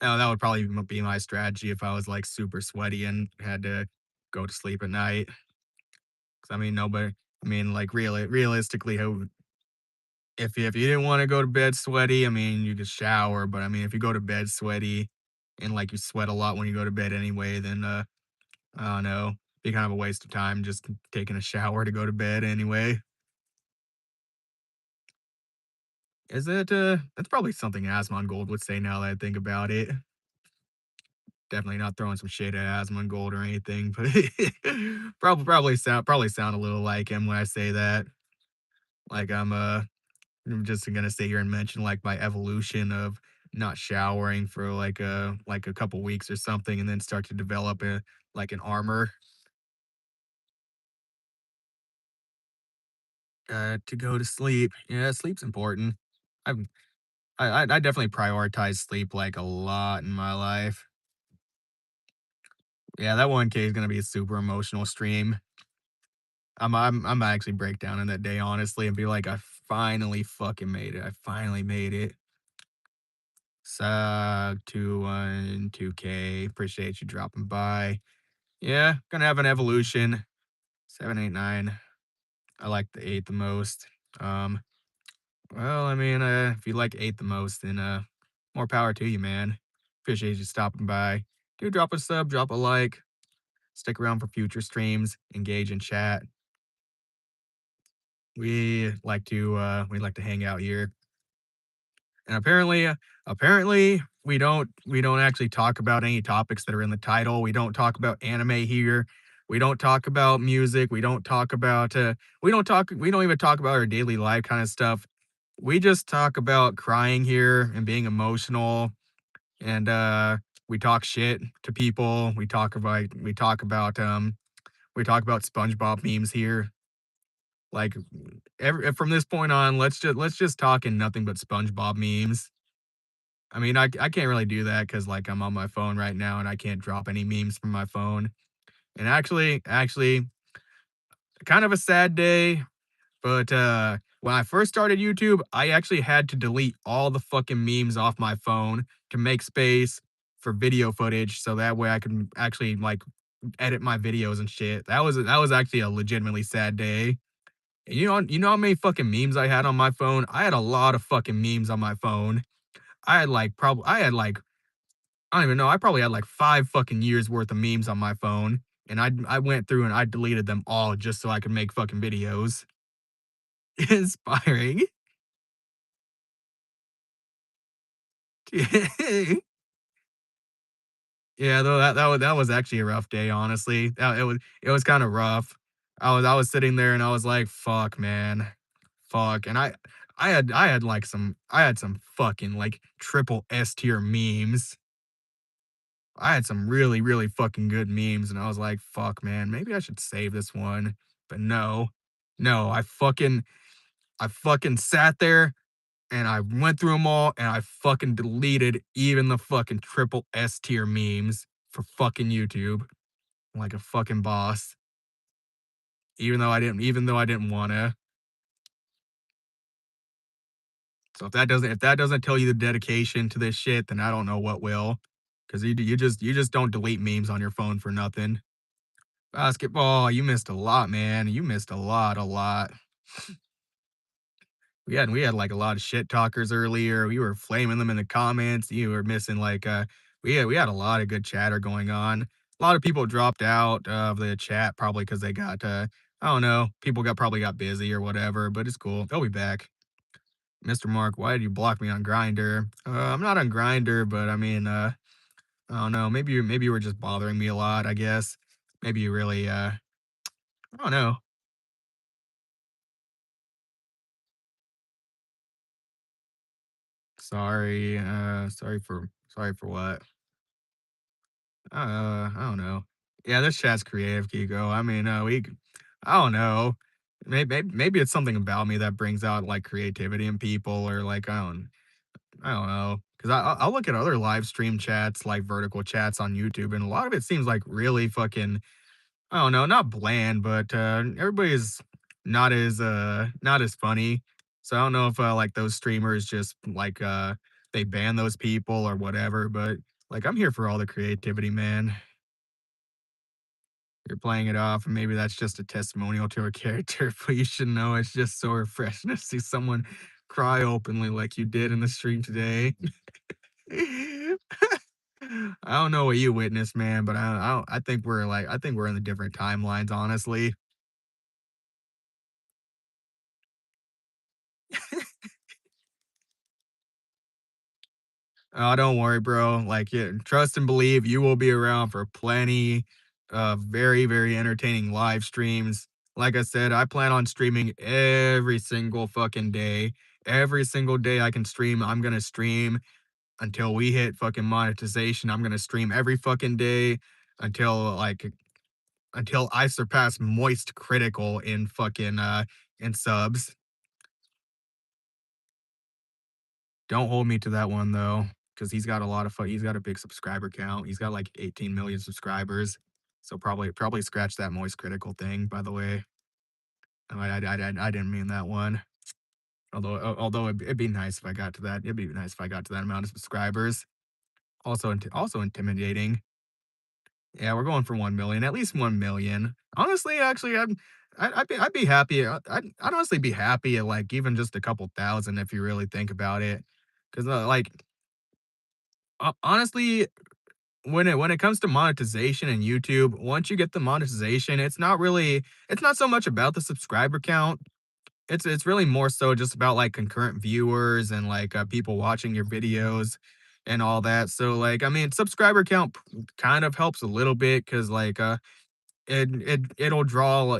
That would probably be my strategy if I was like super sweaty and had to go to sleep at night. 'Cause I mean, nobody, I mean, like realistically, who if you didn't want to go to bed sweaty, I mean, you could shower. But I mean, if you go to bed sweaty and like you sweat a lot when you go to bed anyway, then I don't know, be kind of a waste of time just taking a shower to go to bed anyway. Is it? That's probably something Asmongold would say now that I think about it. Definitely not throwing some shade at Asmongold or anything, but probably sound a little like him when I say that. Like I'm just gonna sit here and mention like my evolution of not showering for like a couple weeks or something, and then start to develop like an armor to go to sleep. Yeah, sleep's important. I've I definitely prioritize sleep like a lot in my life. Yeah, that 1K is gonna be a super emotional stream. I'm actually break down in that day honestly and be like, I finally fucking made it. I finally made it. So 212K. Appreciate you dropping by. Yeah, gonna have an evolution. 789. I like the eight the most. Um, well, I mean, if you like eight the most, then more power to you, man. Appreciate you stopping by. Do drop a sub, drop a like, stick around for future streams, engage in chat. We like to hang out here. And apparently we don't actually talk about any topics that are in the title. We don't talk about anime here. We don't talk about music. We don't even talk about our daily life kind of stuff. We just talk about crying here and being emotional and we talk shit to people. We talk about SpongeBob memes here. Like from this point on, let's just talk in nothing but SpongeBob memes. I mean, I can't really do that because like I'm on my phone right now and I can't drop any memes from my phone. And actually, kind of a sad day. But when I first started YouTube, I actually had to delete all the fucking memes off my phone to make space for video footage, so that way I can actually like edit my videos and shit. That was actually a legitimately sad day. And you know how many fucking memes I had on my phone? I had a lot of fucking memes on my phone. I had like I don't even know. I probably had like 5 fucking years worth of memes on my phone, and I went through and I deleted them all just so I could make fucking videos. Inspiring. Yeah, though that was actually a rough day, honestly. It was kinda rough. I was sitting there and I was like, "Fuck, man. Fuck," and I had some fucking, like, triple S tier memes. I had some really, really fucking good memes, and I was like, "Fuck, man, maybe I should save this one." But no. No, I fucking sat there, and I went through them all, and I fucking deleted even the fucking triple S tier memes for fucking YouTube like a fucking boss, even though I didn't wanna. So if that doesn't tell you the dedication to this shit, then I don't know what will. 'Cause you just don't delete memes on your phone for nothing. Basketball, you missed a lot, man. You missed a lot. We had, like, a lot of shit talkers earlier. We were flaming them in the comments. You were missing, like, we had a lot of good chatter going on. A lot of people dropped out of the chat probably because they got, I don't know, people probably got busy or whatever, but it's cool. They'll be back. Mr. Mark, why did you block me on Grinder? I'm not on Grinder, but I mean, I don't know. Maybe you were just bothering me a lot, I guess. Maybe you really, I don't know. Sorry for what? I don't know. Yeah, this chat's creative, Kiko. I mean, I don't know. Maybe it's something about me that brings out like creativity in people, or like I don't know. Because I'll look at other live stream chats, like vertical chats on YouTube, and a lot of it seems like really fucking, I don't know, not bland, but everybody's not as funny. So I don't know if like those streamers just like they ban those people or whatever, but like I'm here for all the creativity, man. You're playing it off, and maybe that's just a testimonial to her character, but you should know it's just so refreshing to see someone cry openly like you did in the stream today. I don't know what you witnessed, man, but I think we're in the different timelines, honestly. Oh, don't worry, bro. Like, yeah, trust and believe you will be around for plenty of very, very entertaining live streams. Like I said, I plan on streaming every single fucking day. Every single day I can stream, I'm gonna stream until we hit fucking monetization. I'm gonna stream every fucking day until until I surpass Moist Critical in subs. Don't hold me to that one though, because he's got a big subscriber count. He's got like 18 million subscribers. So probably scratch that Moist Critical thing, by the way. I didn't mean that one. Although it'd be nice if I got to that. It'd be nice if I got to that amount of subscribers. Also intimidating. Yeah, we're going for 1 million, at least 1 million. Honestly, actually, I'd be happy. I'd honestly be happy at like even just a couple thousand if you really think about it. Because like honestly, when it comes to monetization in YouTube, once you get the monetization, it's not so much about the subscriber count. It's really more so just about like concurrent viewers and like people watching your videos and all that. So like I mean, subscriber count kind of helps a little bit because like it'll draw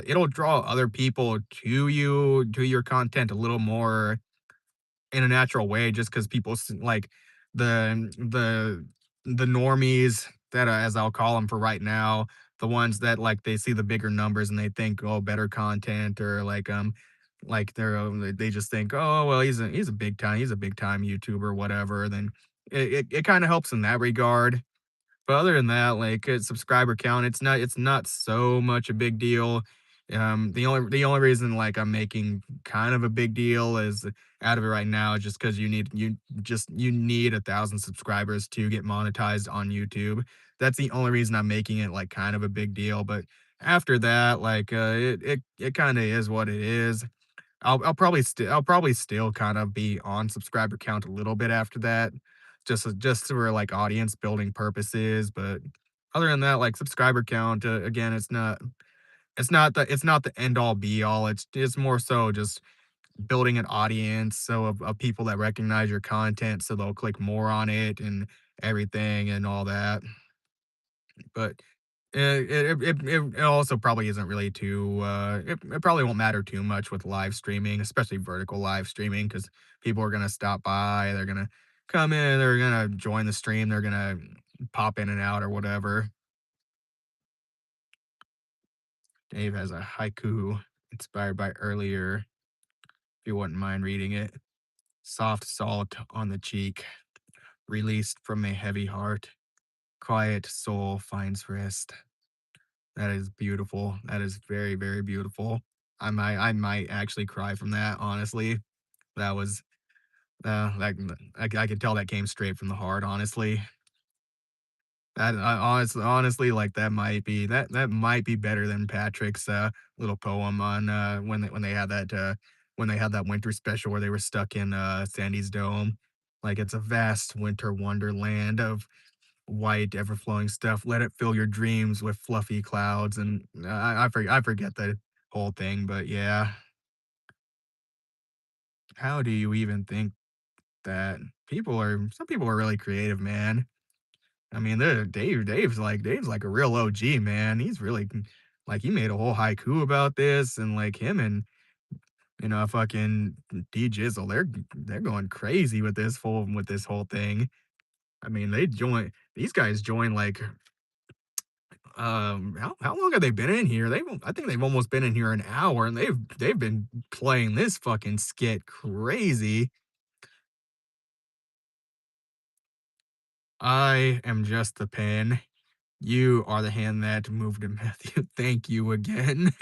other people to your content a little more in a natural way just because like the the normies that as I'll call them for right now, the ones that like they see the bigger numbers and they think, oh, better content, or like they just think, oh well, he's a big time YouTuber, whatever. Then it kind of helps in that regard. But other than that, like, subscriber count, it's not so much a big deal. The only reason, like, I'm making kind of a big deal is out of it right now just because you need 1,000 subscribers to get monetized on YouTube. That's the only reason I'm making it, like, kind of a big deal, but after that, like, it kinda is what it is. I'll probably still kind of be on subscriber count a little bit after that, just for like audience building purposes. But other than that, like subscriber count, again, it's not the end all be all. It's more so just building an audience of people that recognize your content, so they'll click more on it and everything and all that. But it also probably isn't really too, it probably won't matter too much with live streaming, especially vertical live streaming, because people are gonna stop by, they're gonna come in, they're gonna join the stream, they're gonna pop in and out or whatever. Dave has a haiku inspired by earlier, if you wouldn't mind reading it. Soft salt on the cheek, released from a heavy heart, quiet soul finds rest. That is beautiful. That is very, very beautiful. I might actually cry from that, honestly. That was, like, I could tell that came straight from the heart, honestly. That I honestly, like, that might be better than Patrick's, little poem on, when they had that, when they had that winter special where they were stuck in, Sandy's Dome. Like, "It's a vast winter wonderland of white, ever-flowing stuff. Let it fill your dreams with fluffy clouds," and I forget the whole thing, but yeah. How do you even think that some people are really creative, man. I mean, Dave's like a real OG, man. He's really like, he made a whole haiku about this, and, like, him and, fucking D Jizzle, they're going crazy with this whole thing. I mean, these guys join, like, how long have they been in here? I think they've almost been in here an hour, and they've been playing this fucking skit crazy. I am just the pen. You are the hand that moved to Matthew. Thank you again.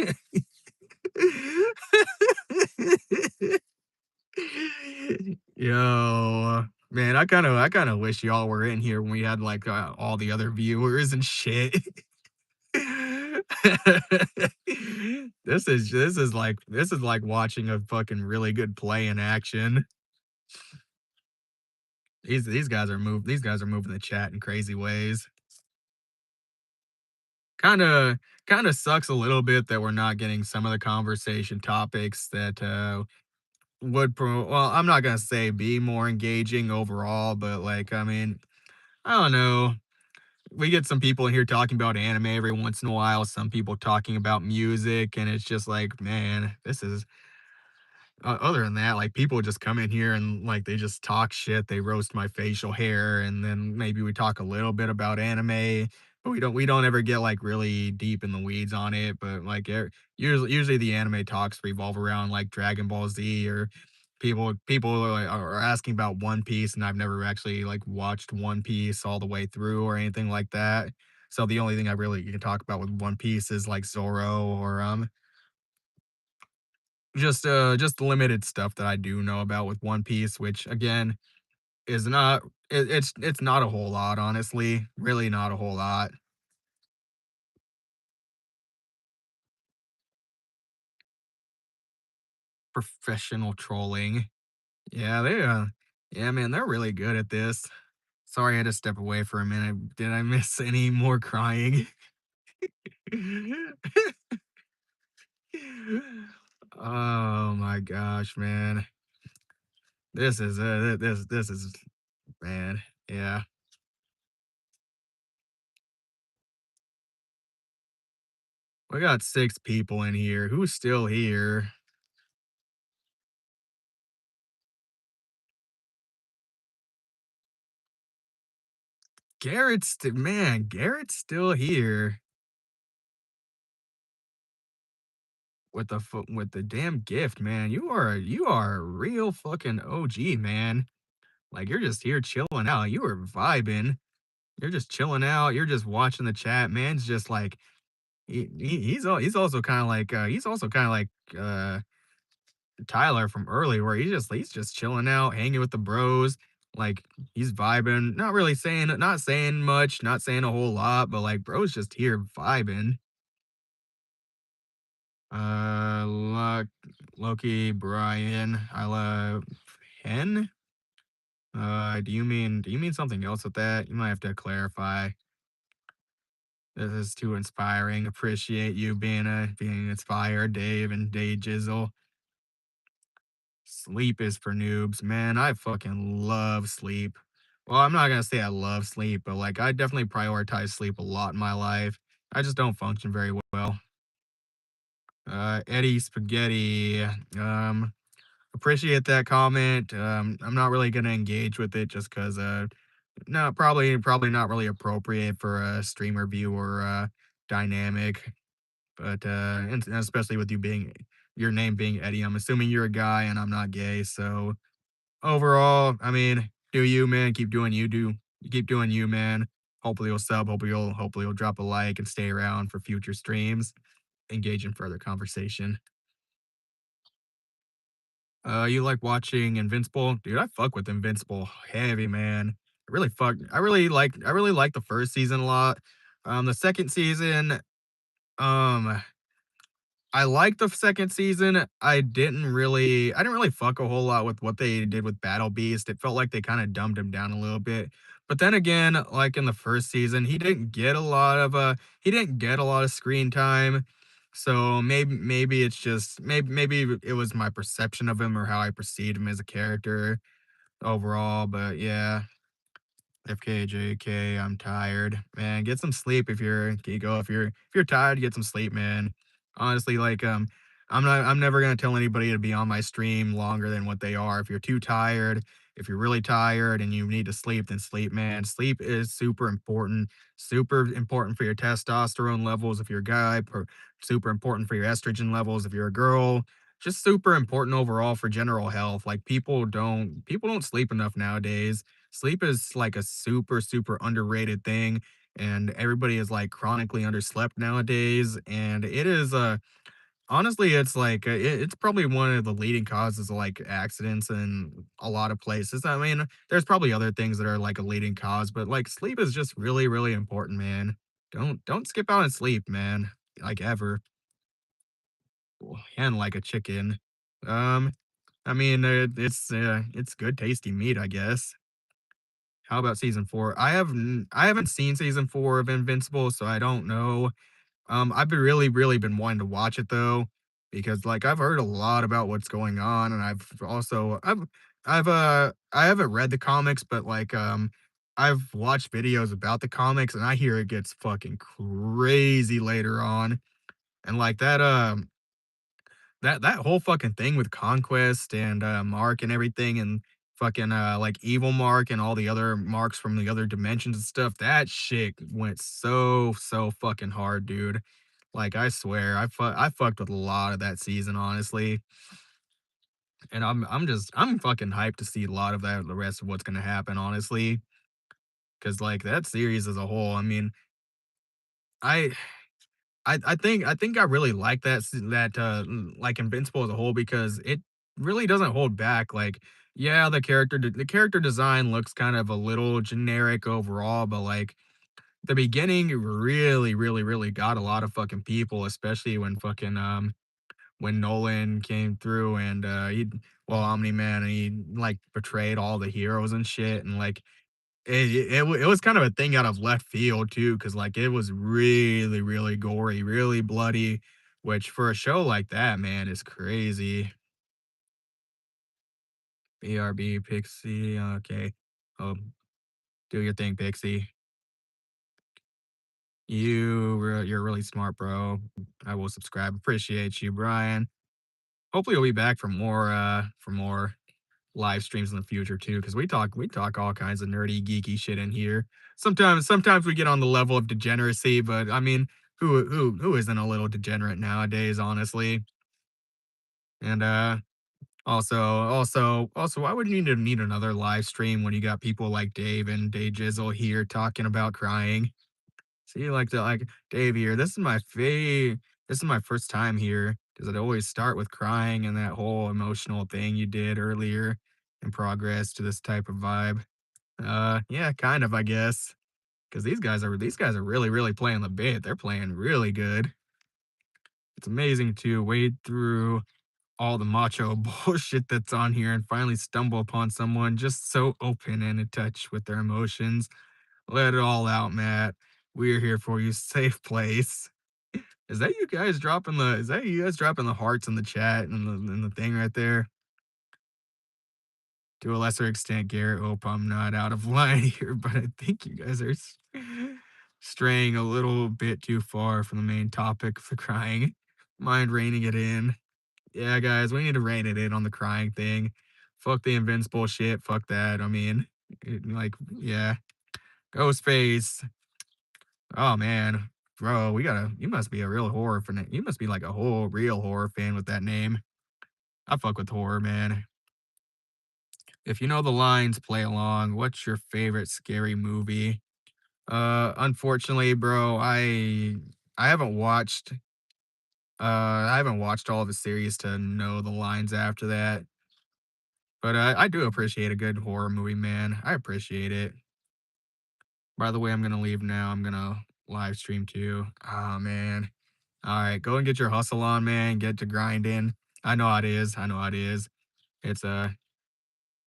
Yo, man, I kinda wish y'all were in here when we had, like, all the other viewers and shit. This is like watching a fucking really good play in action. These guys are moving the chat in crazy ways. Kinda sucks a little bit that we're not getting some of the conversation topics that, well, I'm not gonna say be more engaging overall, but, like, I mean, I don't know. We get some people in here talking about anime every once in a while, some people talking about music, and it's just like, man, this is other than that, like, people just come in here and, like, they just talk shit, they roast my facial hair, and then maybe we talk a little bit about anime, but we don't ever get, like, really deep in the weeds on it, but, like, usually the anime talks revolve around, like, Dragon Ball Z, or people are asking about One Piece, and I've never actually, like, watched One Piece all the way through or anything like that. So the only thing I really can talk about with One Piece is, like, Zoro, or, just limited stuff that I do know about with One Piece, which, again, is not it's not a whole lot, honestly, really not a whole lot. Professional trolling. Yeah, yeah, man, they're really good at this. Sorry I had to step away for a minute. Did I miss any more crying? Oh my gosh, man. This is, man, yeah. We got 6 people in here. Who's still here? Garrett's still here with the damn gift, man. You are a real fucking OG, man. Like, you're just here chilling out. You are vibing. You're just chilling out. You're just watching the chat. Man's just like, he's also kind of like, Tyler from earlier, where he's just chilling out, hanging with the bros. Like, he's vibing, not saying much, not saying a whole lot, but, like, bro's just here vibing. Uh, Lo Loki, Brian, I love Hen? Do you mean something else with that? You might have to clarify. This is too inspiring. Appreciate you being inspired, Dave and Day Jizzle. Sleep is for noobs. Man, I fucking love sleep. Well, I'm not gonna say I love sleep, but, like, I definitely prioritize sleep a lot in my life. I just don't function very well. Eddie Spaghetti, appreciate that comment. I'm not really gonna engage with it just 'cause, no, probably not really appropriate for a streamer viewer, dynamic, but, and especially with your name being Eddie, I'm assuming you're a guy and I'm not gay, so overall, I mean, do you, man. Keep doing you, man. Hopefully you'll sub, hopefully you'll drop a like and stay around for future streams, engage in further conversation. You like watching Invincible? Dude, I fuck with Invincible heavy, man. I really like the first season a lot. The second season, um, I liked the second season. I didn't really fuck a whole lot with what they did with Battle Beast. It felt like they kind of dumbed him down a little bit. But then again, like in the first season, he didn't get a lot of screen time. So maybe it's just maybe it was my perception of him or how I perceived him as a character overall, but yeah. FKJK, I'm tired. Man, get some sleep if you're Gigo. If you're tired, get some sleep, man. Honestly, like I'm never gonna tell anybody to be on my stream longer than what they are. If you're too tired, if you're really tired and you need to sleep, then sleep, man. Sleep is super important for your testosterone levels if you're a guy, super important for your estrogen levels if you're a girl. Just super important overall for general health. Like people don't sleep enough nowadays. Sleep is like a super underrated thing, and everybody is like chronically underslept nowadays. And it is honestly, it's probably one of the leading causes of like accidents in a lot of places. I mean, there's probably other things that are like a leading cause, but like sleep is just really important, man. Don't skip out on sleep, man. Like ever. And like a chicken. Um, I mean, it's good tasty meat, I guess. How about season 4? I haven't seen season 4 of Invincible, so I don't know. I've been really been wanting to watch it though, because like I've heard a lot about what's going on, and I haven't read the comics, but like I've watched videos about the comics, and I hear it gets fucking crazy later on, and like that whole fucking thing with Conquest and, Mark and everything and fucking, like, Evil Mark and all the other marks from the other dimensions and stuff, that shit went so fucking hard, dude. Like, I swear, I fucked with a lot of that season, honestly, and I'm fucking hyped to see a lot of that the rest of what's gonna happen, honestly, because like, that series as a whole, I mean, I I think I really like like, Invincible as a whole because it really doesn't hold back, like, yeah, the character design looks kind of a little generic overall, but, like, the beginning really got a lot of fucking people, especially when Nolan came through and, Omni-Man, and he, like, betrayed all the heroes and shit, and, like, it was kind of a thing out of left field too, because like, it was really gory, really bloody, which for a show like that, man, is crazy. BRB, Pixie, okay. Um, do your thing, Pixie. You're really smart, bro. I will subscribe. Appreciate you, Brian. Hopefully, you'll be back for more live streams in the future too, because we talk all kinds of nerdy, geeky shit in here. Sometimes we get on the level of degeneracy, but I mean, who isn't a little degenerate nowadays, honestly? And also, why would you need another live stream when you got people like Dave and Day Jizzle here talking about crying? See, like Dave here. This is my first time here. Does it always start with crying and that whole emotional thing you did earlier in progress to this type of vibe? Yeah, kind of, I guess. Because these guys are really playing the bit. They're playing really good. It's amazing to wade through all the macho bullshit that's on here and finally stumble upon someone just so open and in touch with their emotions. Let it all out, Matt. We're here for you. Safe place. Is that you guys dropping the hearts in the chat and the thing right there? to a lesser extent, Garrett. Hope I'm not out of line here, but I think you guys are straying a little bit too far from the main topic of the crying. Mind reining it in. Yeah, guys, we need to rein it in on the crying thing. Fuck the invincible shit. Fuck that. I mean, yeah. Ghostface. Oh man, bro, we gotta. You must be a real horror fan. You must be like a whole real horror fan with that name. I fuck with horror, man. If you know the lines, play along. What's your favorite scary movie? Unfortunately, bro, I haven't watched I haven't watched all of the series to know the lines after that. But I do appreciate a good horror movie, man. I appreciate it. By the way, I'm gonna leave now. I'm gonna live stream too. Oh man. All right, go and get your hustle on, man. Get to grinding. I know how it is. I know how it is. It's a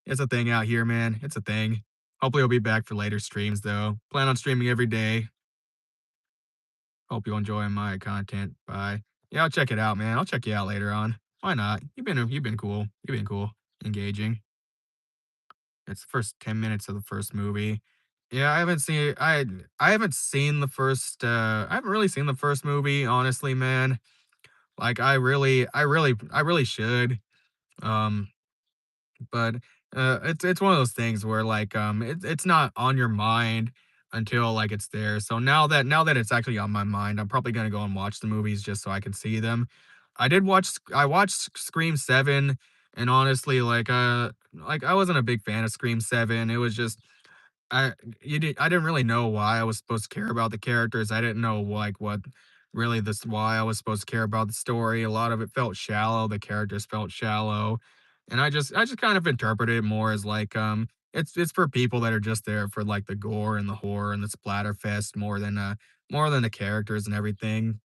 it's a thing out here, man. It's a thing. Hopefully, I'll be back for later streams though. Plan on streaming every day. Hope you'll enjoy my content. Bye. Yeah, I'll check it out, man. I'll check you out later on. Why not? You've been cool. You've been cool. Engaging. It's the first 10 minutes of the first movie. Yeah, I haven't seen the first I haven't really seen the first movie, honestly, man. Like I really should. Um but it's one of those things where it's not on your mind until like it's there. So now that it's actually on my mind, I'm probably gonna go and watch the movies just so I can see them. I watched Scream 7, and honestly like I wasn't a big fan of Scream 7. It was just I I didn't really know why I was supposed to care about the characters. I didn't know like what really this why I was supposed to care about the story. A lot of it felt shallow. The characters felt shallow, and I just kind of interpreted it more as it's for people that are just there for like the gore and the horror and the splatter fest more than the characters and everything.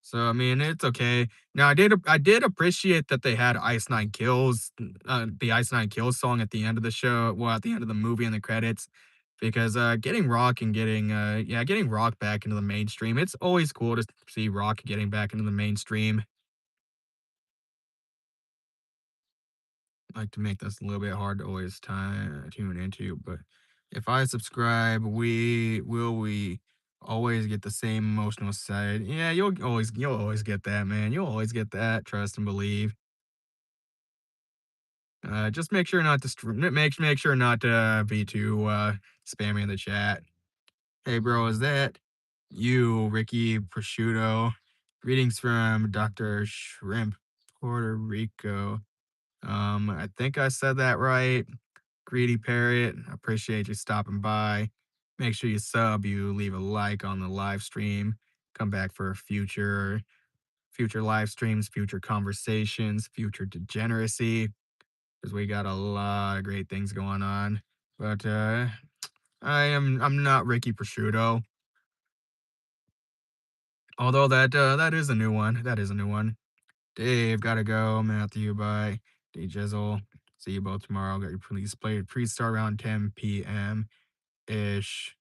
So, I mean, it's okay. Now, I did appreciate that they had Ice Nine Kills, the Ice Nine Kills song at the end of the show, well, at the end of the movie in the credits, because getting Rock and getting Rock back into the mainstream. It's always cool to see Rock getting back into the mainstream. I like to make this a little bit hard to always tune into, but if I subscribe, we always get the same emotional side. Yeah, you'll always get that, man. You'll always get that. Trust and believe. Just make sure not to make sure not to be too spammy in the chat. Hey, bro, is that you, Ricky Prosciutto? Greetings from Dr. Shrimp, Puerto Rico. I think I said that right. Greedy Parrot, appreciate you stopping by. Make sure you sub, you leave a like on the live stream. Come back for future live streams, future conversations, future degeneracy, because we got a lot of great things going on. But I'm not Ricky Prosciutto. Although that is a new one. That is a new one. Dave, gotta go. Matthew, bye. D Jizzle. See you both tomorrow. Got your please play pre-start around 10 p.m. ish.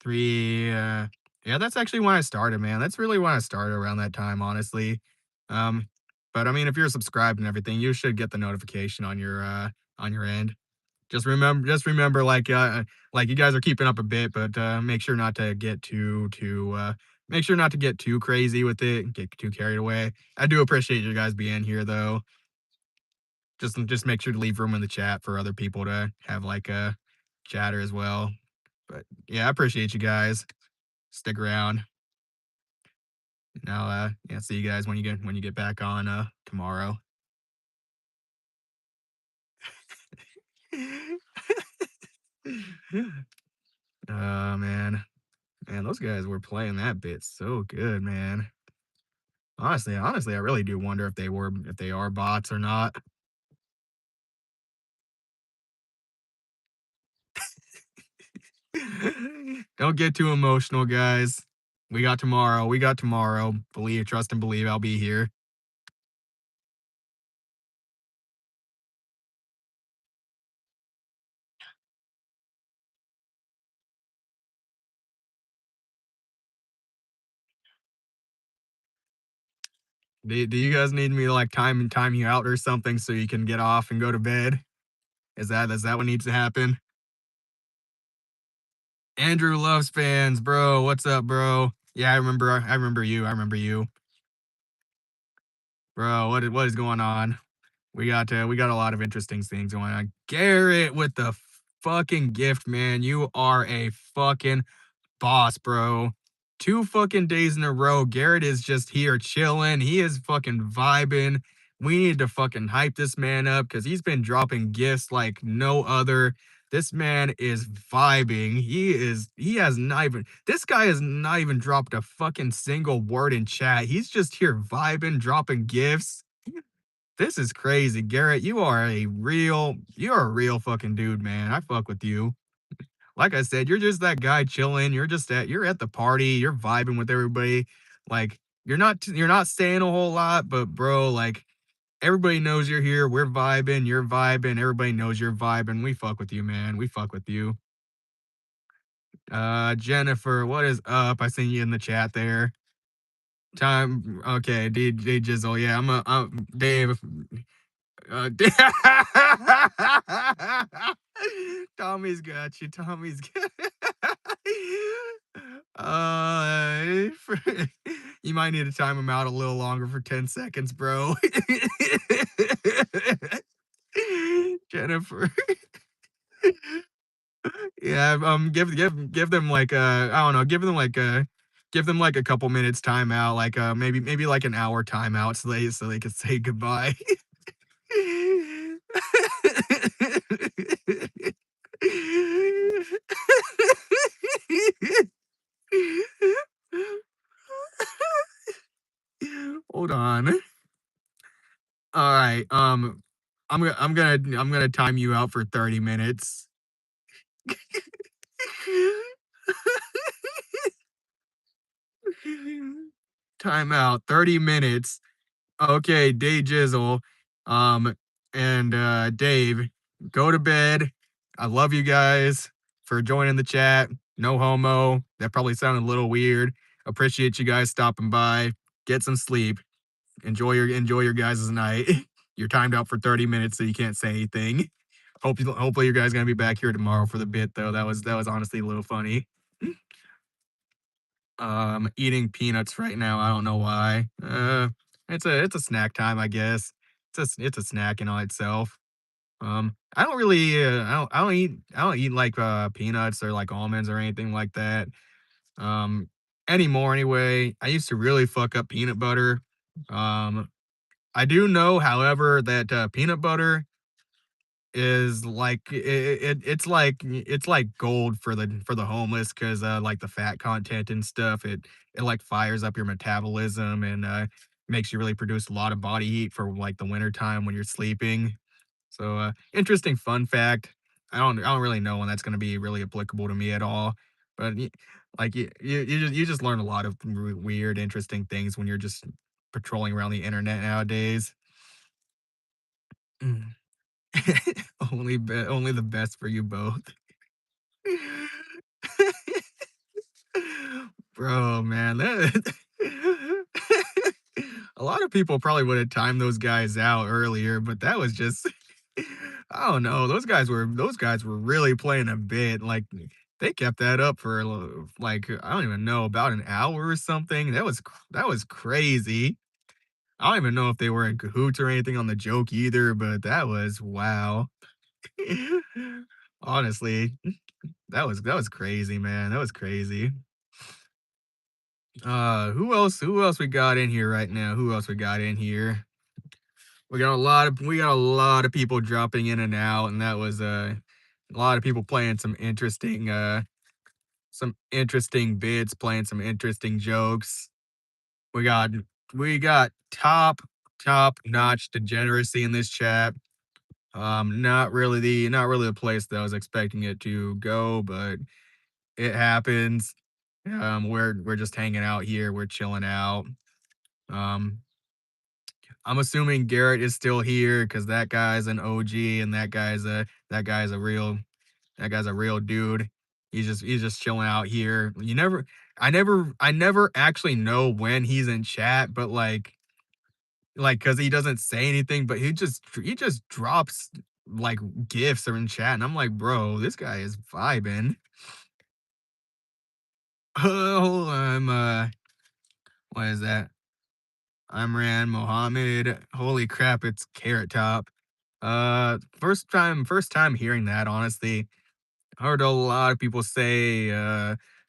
Three. Yeah, that's actually when I started, man. That's really when I started around that time, honestly. Um, but I mean, if you're subscribed and everything, you should get the notification on your end. Just remember, like you guys are keeping up a bit, but make sure not to get make sure not to get too crazy with it, get too carried away. I do appreciate you guys being here, though. Just make sure to leave room in the chat for other people to have like a chatter as well. But yeah, I appreciate you guys. Stick around. And I'll yeah, see you guys when you get back on tomorrow. Oh man. Man, those guys were playing that bit so good, man. Honestly, I really do wonder if they are bots or not. Don't get too emotional, guys. We got tomorrow. We got tomorrow. Believe, trust, and believe I'll be here. Do you guys need me to like time you out or something so you can get off and go to bed? Is that what needs to happen? Andrew loves fans, bro. What's up, bro? Yeah, I remember you. I remember you, bro. What is going on? We got a lot of interesting things going on. Garrett with the fucking gift, man. You are a fucking boss, bro. 2 fucking days in a row, Garrett is just here chilling. He is fucking vibing. We need to fucking hype this man up because he's been dropping gifts like no other. This man is vibing. He has not even, this guy has not even dropped a fucking single word in chat. He's just here vibing, dropping gifts. This is crazy. Garrett, you're a real fucking dude, man. I fuck with you. Like I said, you're just that guy chilling. You're at the party. You're vibing with everybody. Like you're not saying a whole lot, but bro, like everybody knows you're here. We're vibing. You're vibing. Everybody knows you're vibing. We fuck with you, man. We fuck with you. Jennifer, what is up? I seen you in the chat there. Time. Okay, DJ Jizzle. Yeah, Dave. D Tommy's got you. Tommy's got for you might need to time him out a little longer for 10 seconds, bro. Jennifer. Yeah, give them like, I don't know, give them like a couple minutes timeout, like, maybe like an hour timeout so they can say goodbye. Hold on. All right. I'm gonna time you out for 30 minutes. Time out. 30 minutes. Okay, Day Jizzle, um, and Dave, go to bed. I love you guys for joining the chat. No homo. That probably sounded a little weird. Appreciate you guys stopping by. Get some sleep. Enjoy your guys' night. You're timed out for 30 minutes, so you can't say anything. Hopefully you guys gonna be back here tomorrow for the bit though. That was honestly a little funny. Eating peanuts right now. I don't know why. It's a snack time, I guess. It's a snack in on itself. I don't really I don't eat like peanuts or like almonds or anything like that. Um, anymore anyway. I used to really fuck up peanut butter. Um, I do know, however, that peanut butter is like it's like gold for the homeless because like the fat content and stuff it like fires up your metabolism and makes you really produce a lot of body heat for like the winter time when you're sleeping. So interesting fun fact. I don't really know when that's going to be really applicable to me at all, but like you just learn a lot of weird interesting things when you're just patrolling around the internet nowadays. Mm. Only the best for you both. Bro, man, that a lot of people probably would have timed those guys out earlier, but that was just I don't know. Those guys were really playing a bit. Like they kept that up for like I don't even know about an hour or something. That was crazy. I don't even know if they were in cahoots or anything on the joke either, but that was wow. Honestly, that was crazy, man. That was crazy. Who else we got in here right now? Who else we got in here? We got a lot of people dropping in and out, and that was a lot of people playing some interesting bits, playing some interesting jokes. We got we got top notch degeneracy in this chat. Not really the place that I was expecting it to go, but it happens. We're just hanging out here. We're chilling out. Um, I'm assuming Garrett is still here because that guy's an OG and that guy's a real dude. He's just chilling out here. I never actually know when he's in chat, but like because he doesn't say anything, but he just drops. like gifts are in chat, and I'm like, bro, this guy is vibing. Oh, what is that? Imran Mohammed. Holy crap, it's Carrot Top. First time hearing that, honestly. I heard a lot of people say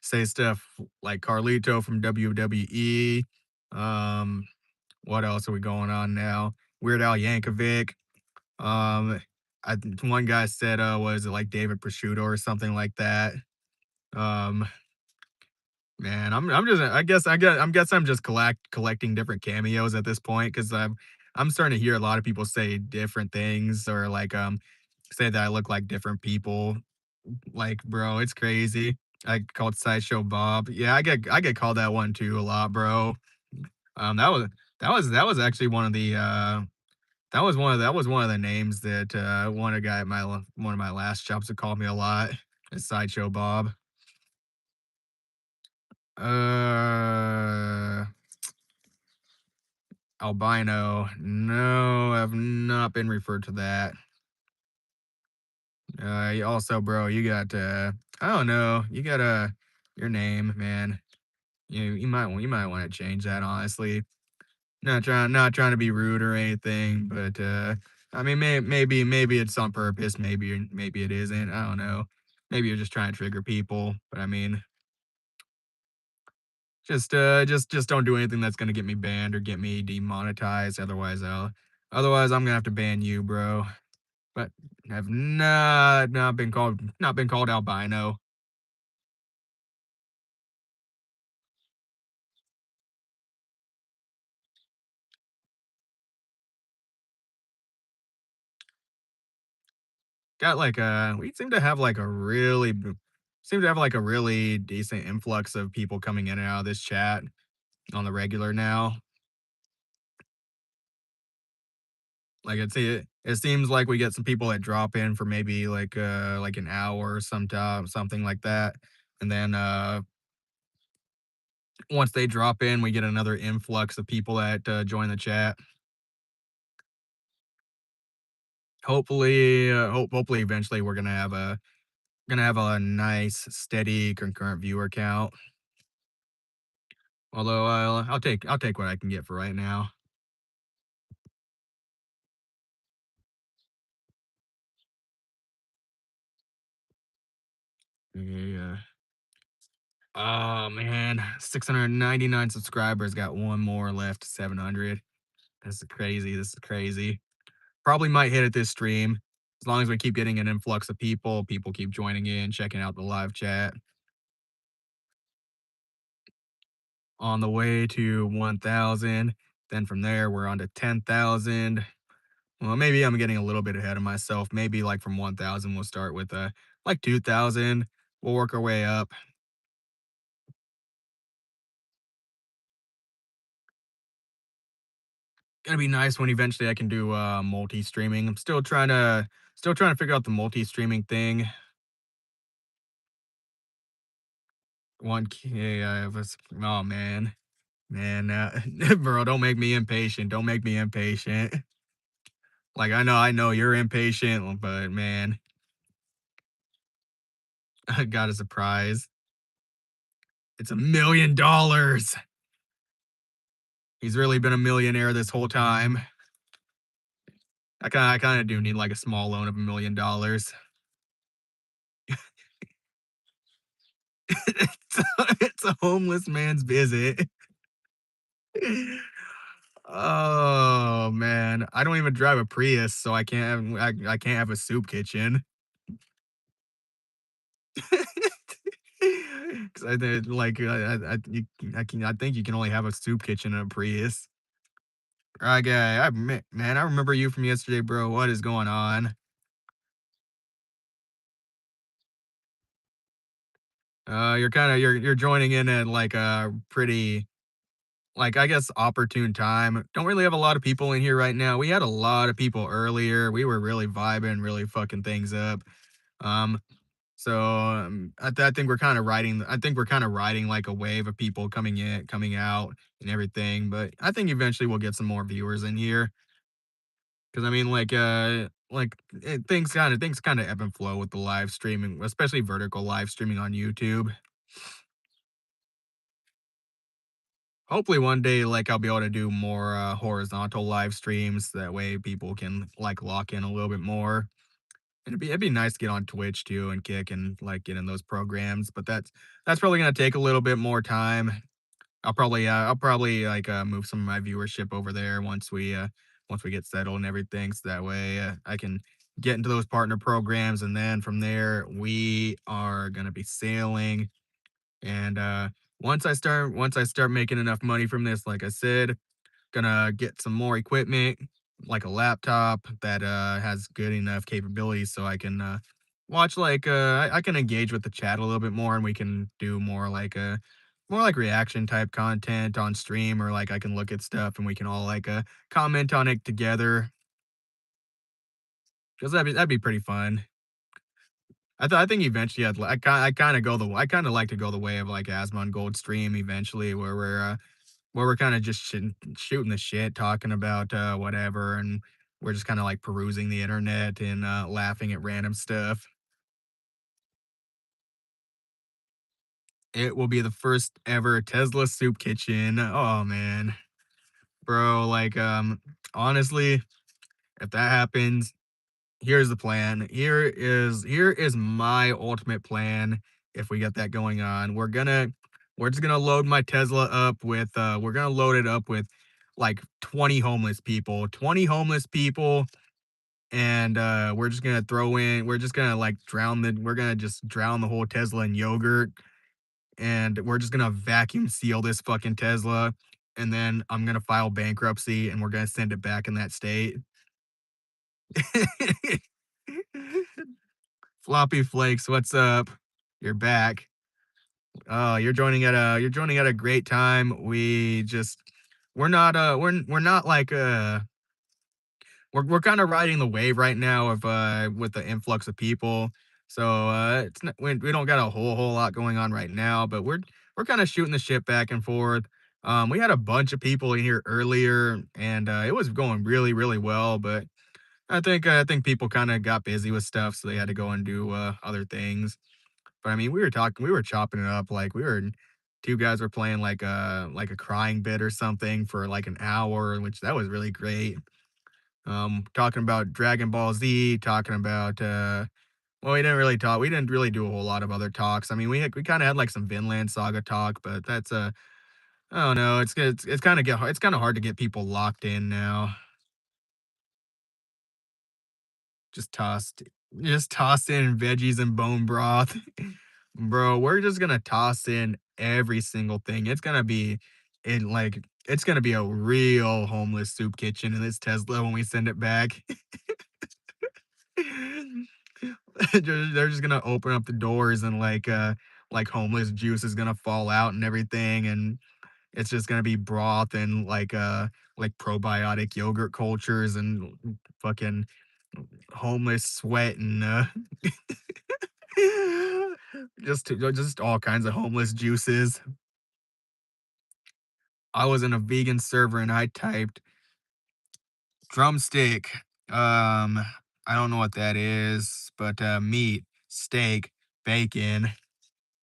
stuff like Carlito from WWE. Um, what else are we going on now? Weird Al Yankovic. Um, one guy said, was it like David Prosciutto or something like that? Um, Man, I'm just I guess I'm just collecting different cameos at this point because I'm starting to hear a lot of people say different things or like say that I look like different people. Like, bro, it's crazy. I called Sideshow Bob. Yeah, I get called that one too a lot, bro. That was actually one of the that was one of the names that one guy at one of my last jobs that called me a lot. Is Sideshow Bob. Uh Albino. No, I've not been referred to that. Also, bro, you got I don't know, you got your name, man. You might want to change that, honestly. Not trying to be rude or anything, but I mean, maybe it's on purpose. Maybe it isn't. I don't know. Maybe you're just trying to trigger people. But I mean, just don't do anything that's gonna get me banned or get me demonetized. Otherwise I'm gonna have to ban you, bro. But have not been called albino. Got like we seem to have like a really decent influx of people coming in and out of this chat on the regular now. It seems like we get some people that drop in for maybe like an hour or something like that. And then once they drop in, we get another influx of people that join the chat. Hopefully eventually we're gonna have a nice steady concurrent viewer count. Although I'll take what I can get for right now. Yeah. Oh man, 699 subscribers, got one more left, 700. This is crazy. Probably might hit it this stream. As long as we keep getting an influx of people keep joining in, checking out the live chat. On the way to 1,000. Then from there, we're on to 10,000. Well, maybe I'm getting a little bit ahead of myself. Maybe like from 1,000, we'll start with like 2,000. We'll work our way up. Gonna be nice when eventually I can do multi-streaming. I'm still trying to figure out the multi-streaming thing. 1K, oh man. Man, bro, don't make me impatient. Don't make me impatient. Like I know you're impatient, but man, I got a surprise. It's $1 million. He's really been a millionaire this whole time. I kind of do need like a small loan of $1 million. It's a homeless man's visit. Oh man, I don't even drive a Prius, so I can't have a soup kitchen. 'Cause I did like I think you can only have a soup kitchen in a Prius. Right, guy, man, I remember you from yesterday, bro. What is going on? You're joining in at like a pretty like I guess opportune time. Don't really have a lot of people in here right now. We had a lot of people earlier. We were really vibing, really fucking things up. Um, I think we're kind of riding. I think we're kind of riding like a wave of people coming in, coming out, and everything. But I think eventually we'll get some more viewers in here because I mean, like, like things kind of ebb and flow with the live streaming, especially vertical live streaming on YouTube. Hopefully one day, like, I'll be able to do more horizontal live streams. That way people can like lock in a little bit more. And it'd be nice to get on Twitch too and Kick and like get in those programs, but that's probably gonna take a little bit more time. I'll probably like move some of my viewership over there once we get settled and everything, so that way I can get into those partner programs, and then from there we are gonna be sailing. And once I start making enough money from this, like I said, gonna get some more equipment, like a laptop that has good enough capabilities so I can watch like I can engage with the chat a little bit more, and we can do more like reaction type content on stream, or like I can look at stuff and we can all like comment on it together, because that'd be pretty fun. I think eventually I kind of like to go the way of like Asmon Gold stream eventually, where we're kinda just shooting the shit, talking about, whatever, and we're just kinda, like, perusing the internet and, laughing at random stuff. It will be the first ever Tesla soup kitchen. Oh, man. Bro, like, honestly, if that happens, here's the plan. Here is my ultimate plan if we get that going on. We're just gonna load my Tesla up with, we're gonna load it up with, like, 20 homeless people. 20 homeless people, and we're just gonna like we're gonna just drown the whole Tesla in yogurt, and we're just gonna vacuum seal this fucking Tesla, and then I'm gonna file bankruptcy and we're gonna send it back in that state. Floppy Flakes, what's up? You're back. Oh, you're joining at a great time. We're not like we're kind of riding the wave right now of with the influx of people. So it's not, we don't got a whole lot going on right now, but we're kind of shooting the shit back and forth. We had a bunch of people in here earlier, and it was going really well. But I think people kind of got busy with stuff, so they had to go and do other things. But I mean, we were chopping it up like two guys were playing like a crying bit or something for like an hour, which that was really great. Talking about Dragon Ball Z, talking about well, we didn't really do a whole lot of other talks. I mean, we kind of had like some Vinland Saga talk, but that's I don't know, it's kind of it's kind of hard to get people locked in now. Just tossed just toss in veggies and bone broth. Bro, we're just gonna toss in every single thing. It's gonna be a real homeless soup kitchen in this Tesla when we send it back. They're just gonna open up the doors, and like homeless juice is gonna fall out and everything, and it's just gonna be broth and like probiotic yogurt cultures and fucking homeless sweat and just all kinds of homeless juices. I was in a vegan server and I typed drumstick. I don't know what that is, but meat, steak, bacon.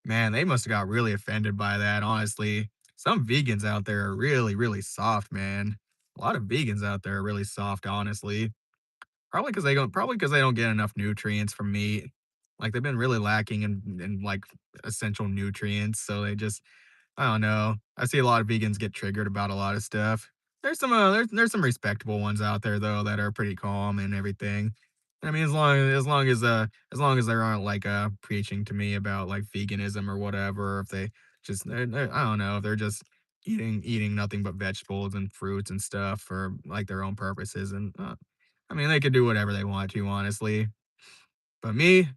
Man, they must have got really offended by that, honestly. Some vegans out there are really soft, man. A lot of vegans out there are really soft, honestly. Probably because they don't get enough nutrients from meat. Like, they've been really lacking in, like, essential nutrients, so I don't know. I see a lot of vegans get triggered about a lot of stuff. There's some respectable ones out there though that are pretty calm and everything. I mean, as long as they aren't like preaching to me about like veganism or whatever, if they I don't know, if they're just eating nothing but vegetables and fruits and stuff for like their own purposes, and I mean, they could do whatever they want to, honestly. But me,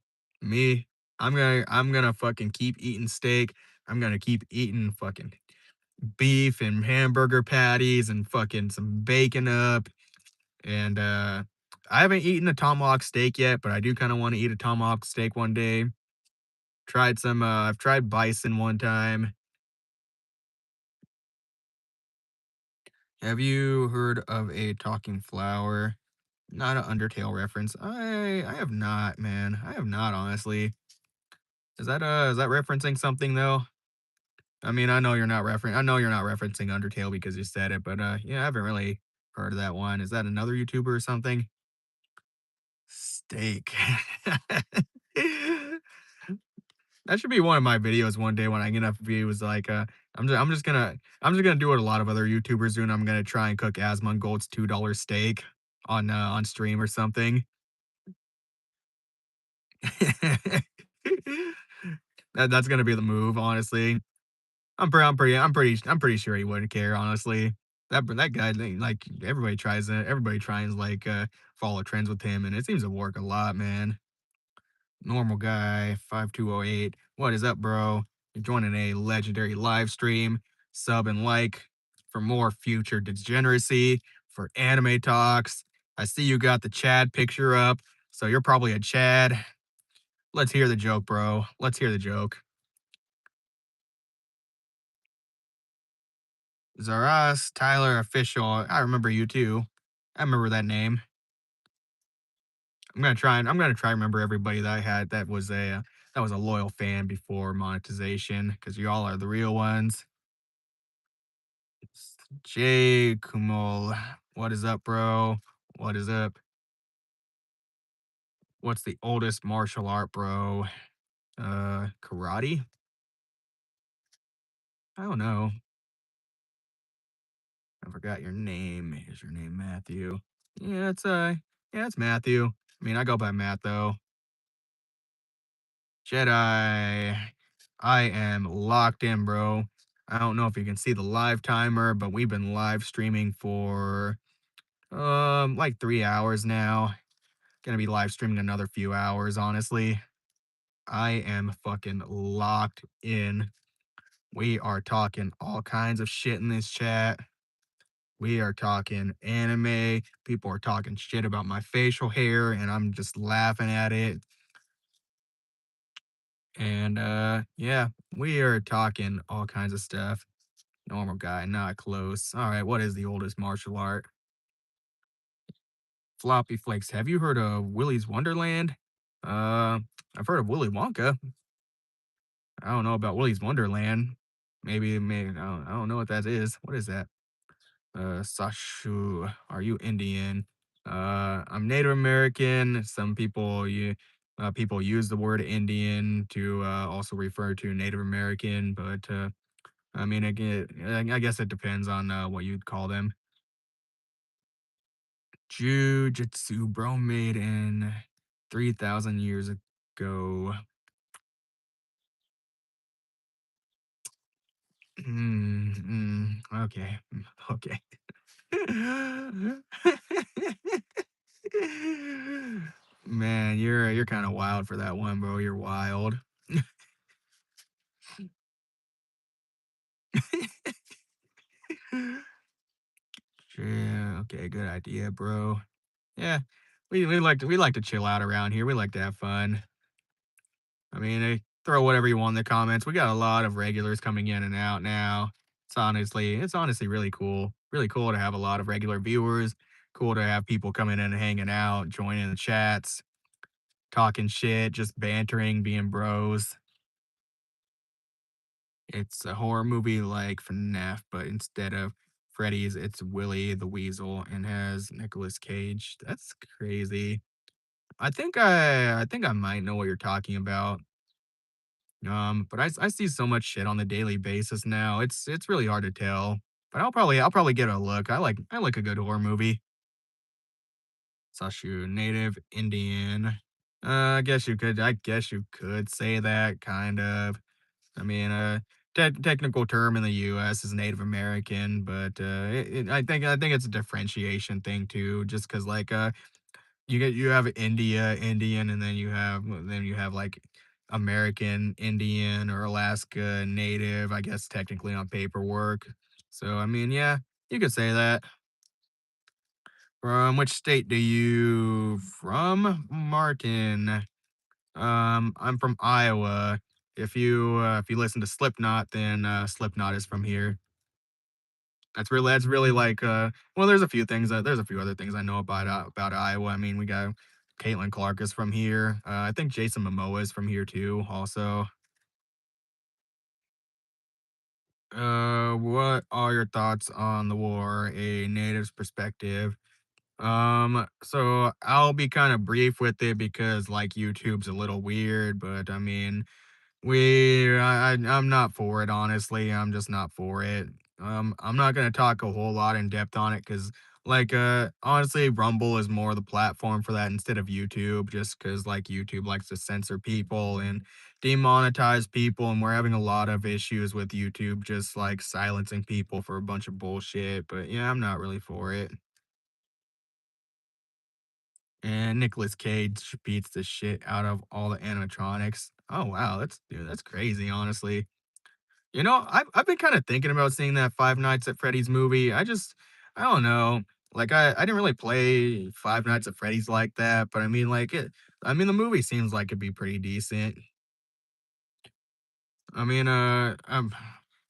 I'm gonna fucking keep eating steak. I'm gonna keep eating fucking beef and hamburger patties and fucking some bacon up. And I haven't eaten a tomahawk steak yet, but I do kind of want to eat a tomahawk steak one day. I've tried bison one time. Have you heard of a talking flower? Not an Undertale reference. I have not, man. I have not, honestly. Is that referencing something though? I mean, I know you're not referencing Undertale because you said it, but yeah, I haven't really heard of that one. Is that another YouTuber or something? Steak. That should be one of my videos one day when I get enough views. Like, I'm just gonna do what a lot of other YouTubers do, and I'm gonna try and cook Asmongold's $2 steak on stream or something. That's gonna be the move, honestly. I'm pretty sure he wouldn't care, honestly. That guy, like everybody tries like follow trends with him, and it seems to work a lot, man. Normal guy, 5208. What is up, bro? You're joining a legendary live stream. Sub and like for more future degeneracy, for anime talks. I see you got the Chad picture up, so you're probably a Chad. Let's hear the joke, bro. Let's hear the joke. Zaras, Tyler, official. I remember you too. I remember that name. I'm gonna try and remember everybody that I had that was a loyal fan before monetization, because you all are the real ones. Jay Kumul, what is up, bro? What is up? What's the oldest martial art, bro? Karate? I don't know. I forgot your name. Is your name Matthew? Yeah, it's Matthew. I mean, I go by Matt though. Jedi. I am locked in, bro. I don't know if you can see the live timer, but we've been live streaming for like 3 hours now. Gonna be live streaming another few hours, honestly. I am fucking locked in. We are talking all kinds of shit in this chat. We are talking anime. People are talking shit about my facial hair, and I'm just laughing at it. And yeah, we are talking all kinds of stuff. Normal guy, not close. All right, what is the oldest martial art? Floppy Flakes. Have you heard of Willy's Wonderland? Uh, I've heard of Willy Wonka. I don't know about Willy's Wonderland. Maybe I don't know what that is. What is that? Sashu, are you Indian? I'm Native American. People use the word Indian to also refer to Native American, but I mean, I guess it depends on what you'd call them. Jujitsu, bro, made in 3,000 years ago. Okay, okay. Man, you're kind of wild for that one, bro. You're wild. Yeah, okay, good idea, bro. Yeah, we like to chill out around here. We like to have fun. I mean, throw whatever you want in the comments. We got a lot of regulars coming in and out now. It's honestly really cool. Really cool to have a lot of regular viewers. Cool to have people coming in and hanging out, joining the chats, talking shit, just bantering, being bros. It's a horror movie like FNAF, but instead of Freddy's, it's Willy the Weasel and has Nicolas Cage. That's crazy. I think I might know what you're talking about. But I see so much shit on the daily basis now. It's really hard to tell. But I'll probably get a look. I like a good horror movie. Sashu, native Indian. I guess you could say that kind of. I mean, technical term in the U.S. is Native American, but I think it's a differentiation thing too. Just because you have Indian, and then you have like American Indian or Alaska Native, I guess technically on paperwork. So I mean, yeah, you could say that. From which state do you from, Martin? I'm from Iowa. If you listen to Slipknot, then Slipknot is from here. That's really like, well, there's a few other things I know about Iowa. I mean, we got Caitlin Clark is from here. I think Jason Momoa is from here too, also. What are your thoughts on the war, a native's perspective? So I'll be kind of brief with it because like YouTube's a little weird, but I mean, I'm not for it, honestly. I'm just not for it. I'm not gonna talk a whole lot in depth on it because, like, honestly, Rumble is more the platform for that instead of YouTube, just because like YouTube likes to censor people and demonetize people, and we're having a lot of issues with YouTube just like silencing people for a bunch of bullshit. But yeah, I'm not really for it. And Nicolas Cage beats the shit out of all the animatronics. Oh wow, that's crazy, honestly. You know, I've been kind of thinking about seeing that Five Nights at Freddy's movie. I don't know. Like I didn't really play Five Nights at Freddy's like that, but I mean I mean the movie seems like it'd be pretty decent. I mean, I'm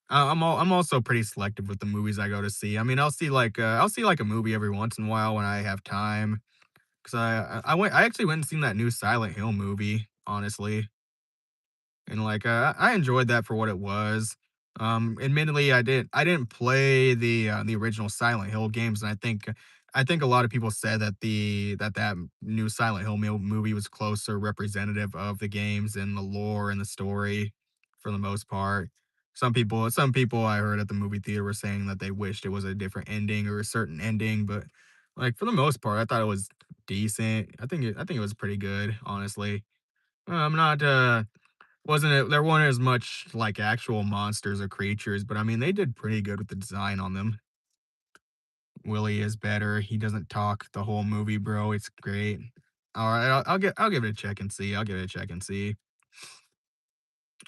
also pretty selective with the movies I go to see. I mean, I'll see like a movie every once in a while when I have time. Cause I actually went and seen that new Silent Hill movie, honestly. And like I enjoyed that for what it was. Admittedly, I didn't play the original Silent Hill games, and I think a lot of people said that that new Silent Hill movie was closer representative of the games and the lore and the story for the most part. Some people I heard at the movie theater were saying that they wished it was a different ending or a certain ending, but like for the most part, I thought it was decent. I think it was pretty good, honestly. I'm not wasn't it there weren't as much, like, actual monsters or creatures, but, I mean, they did pretty good with the design on them. Willie is better, he doesn't talk the whole movie, bro, it's great. Alright, I'll give it a check and see, I'll give it a check and see.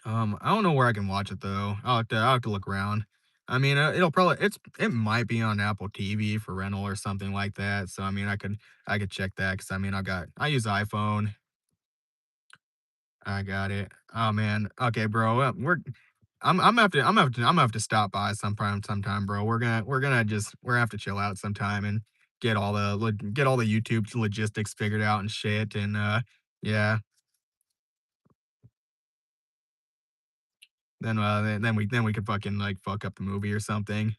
I don't know where I can watch it, though. I'll have to look around. I mean, it might be on Apple TV for rental or something like that, so, I mean, I could check that because I mean, I use iPhone. I got it. Oh, man. Okay, bro, I'm gonna have to stop by sometime, bro. We're gonna have to chill out sometime and get all the YouTube logistics figured out and shit. And yeah, then we could fucking like fuck up the movie or something.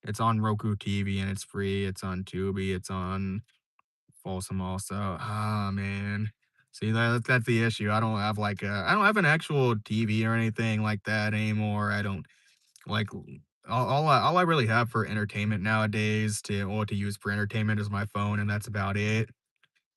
It's on Roku TV and it's free. It's on Tubi. It's on Folsom also. Ah man. See that's the issue. I don't have an actual TV or anything like that anymore. I don't like all I really have for entertainment nowadays to use for entertainment is my phone, and that's about it.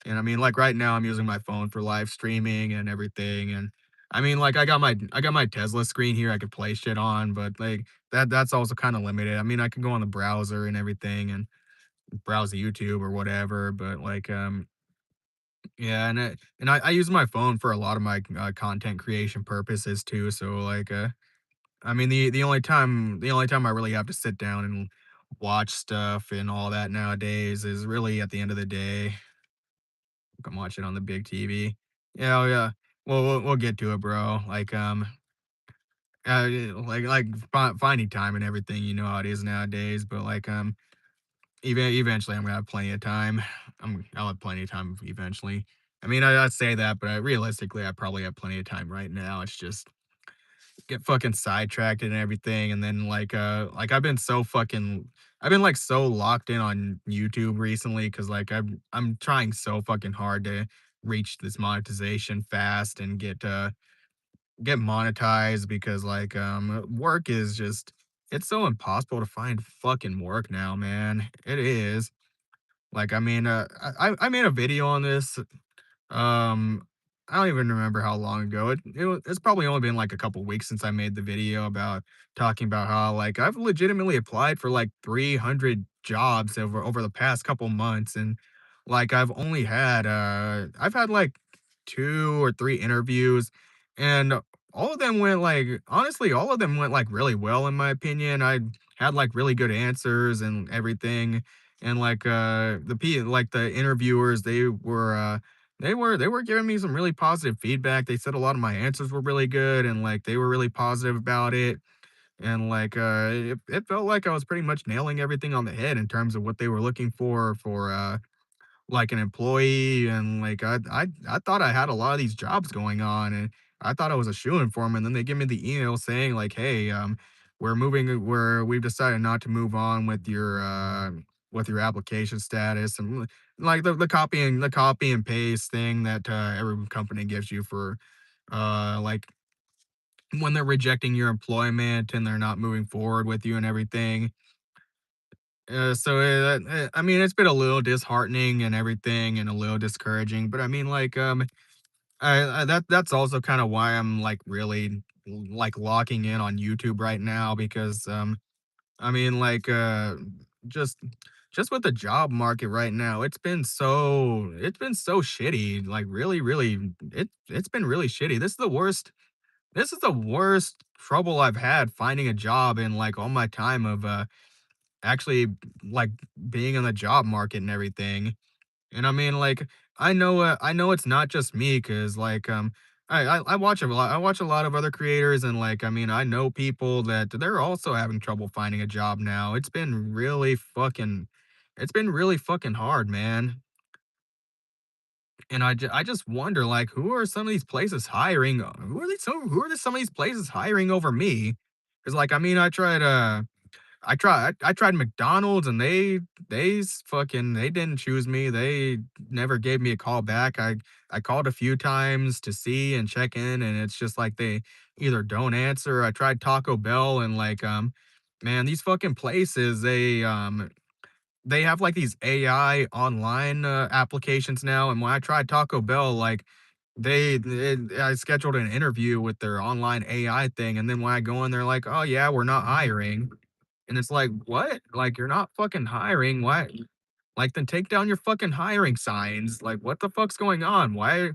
And I mean, like right now, I'm using my phone for live streaming and everything. And I mean, like I got my Tesla screen here I could play shit on, but like that's also kind of limited. I mean, I can go on the browser and everything and browse YouTube or whatever, but like yeah, I use my phone for a lot of my content creation purposes too. So like I mean, the only time I really have to sit down and watch stuff and all that nowadays is really at the end of the day. I can watch it on the big TV. Yeah, oh yeah. Well, we'll get to it, bro. Finding time and everything, you know how it is nowadays. But like, eventually, I'm gonna have plenty of time. I'll have plenty of time eventually. I mean, I say that, but realistically, I probably have plenty of time right now. It's just get fucking sidetracked and everything, and then, like, I've been, like, so locked in on YouTube recently because like, I'm trying so fucking hard to reach this monetization fast and get monetized because, like, work is just it's so impossible to find fucking work now, man. It is. Like, I mean, I made a video on this I don't even remember how long ago. It's probably only been like a couple weeks since I made the video about talking about how like I've legitimately applied for like 300 jobs over the past couple months and like I've had like 2 or 3 interviews and all of them went like honestly all of them went like really well in my opinion. I had like really good answers and everything and like like the interviewers they were giving me some really positive feedback. They said a lot of my answers were really good and like they were really positive about it. and it felt like I was pretty much nailing everything on the head in terms of what they were looking for like an employee, and I thought I had a lot of these jobs going on, and I thought I was a shoo-in for 'em, and then they give me the email saying like, "Hey, we've decided not to move on with your application status," and like the copy and paste thing that every company gives you for like when they're rejecting your employment and they're not moving forward with you and everything. I mean, it's been a little disheartening and everything, and a little discouraging. But I mean, that's also kind of why I'm like really like locking in on YouTube right now because I mean, just just with the job market right now, it's been so shitty. Like really, it's been really shitty. This is the worst trouble I've had finding a job in like all my time of actually, like, being in the job market and everything. And I mean, I know it's not just me 'cause, I watch a lot of other creators and, I mean, I know people that they're also having trouble finding a job now. It's been really fucking hard, man. And I just wonder, like, who are some of these places hiring? Who are some of these places hiring over me? 'Cause, I mean, I tried McDonald's and they didn't choose me. They never gave me a call back. I called a few times to see and check in, and it's just like they either don't answer. I tried Taco Bell and man, these fucking places, they have like these AI online applications now, and when I tried Taco Bell, I scheduled an interview with their online AI thing, and then when I go in, they're like, "Oh yeah, we're not hiring." And it's like, "What? Like, you're not fucking hiring, why then take down your fucking hiring signs, like, what the fuck's going on? Why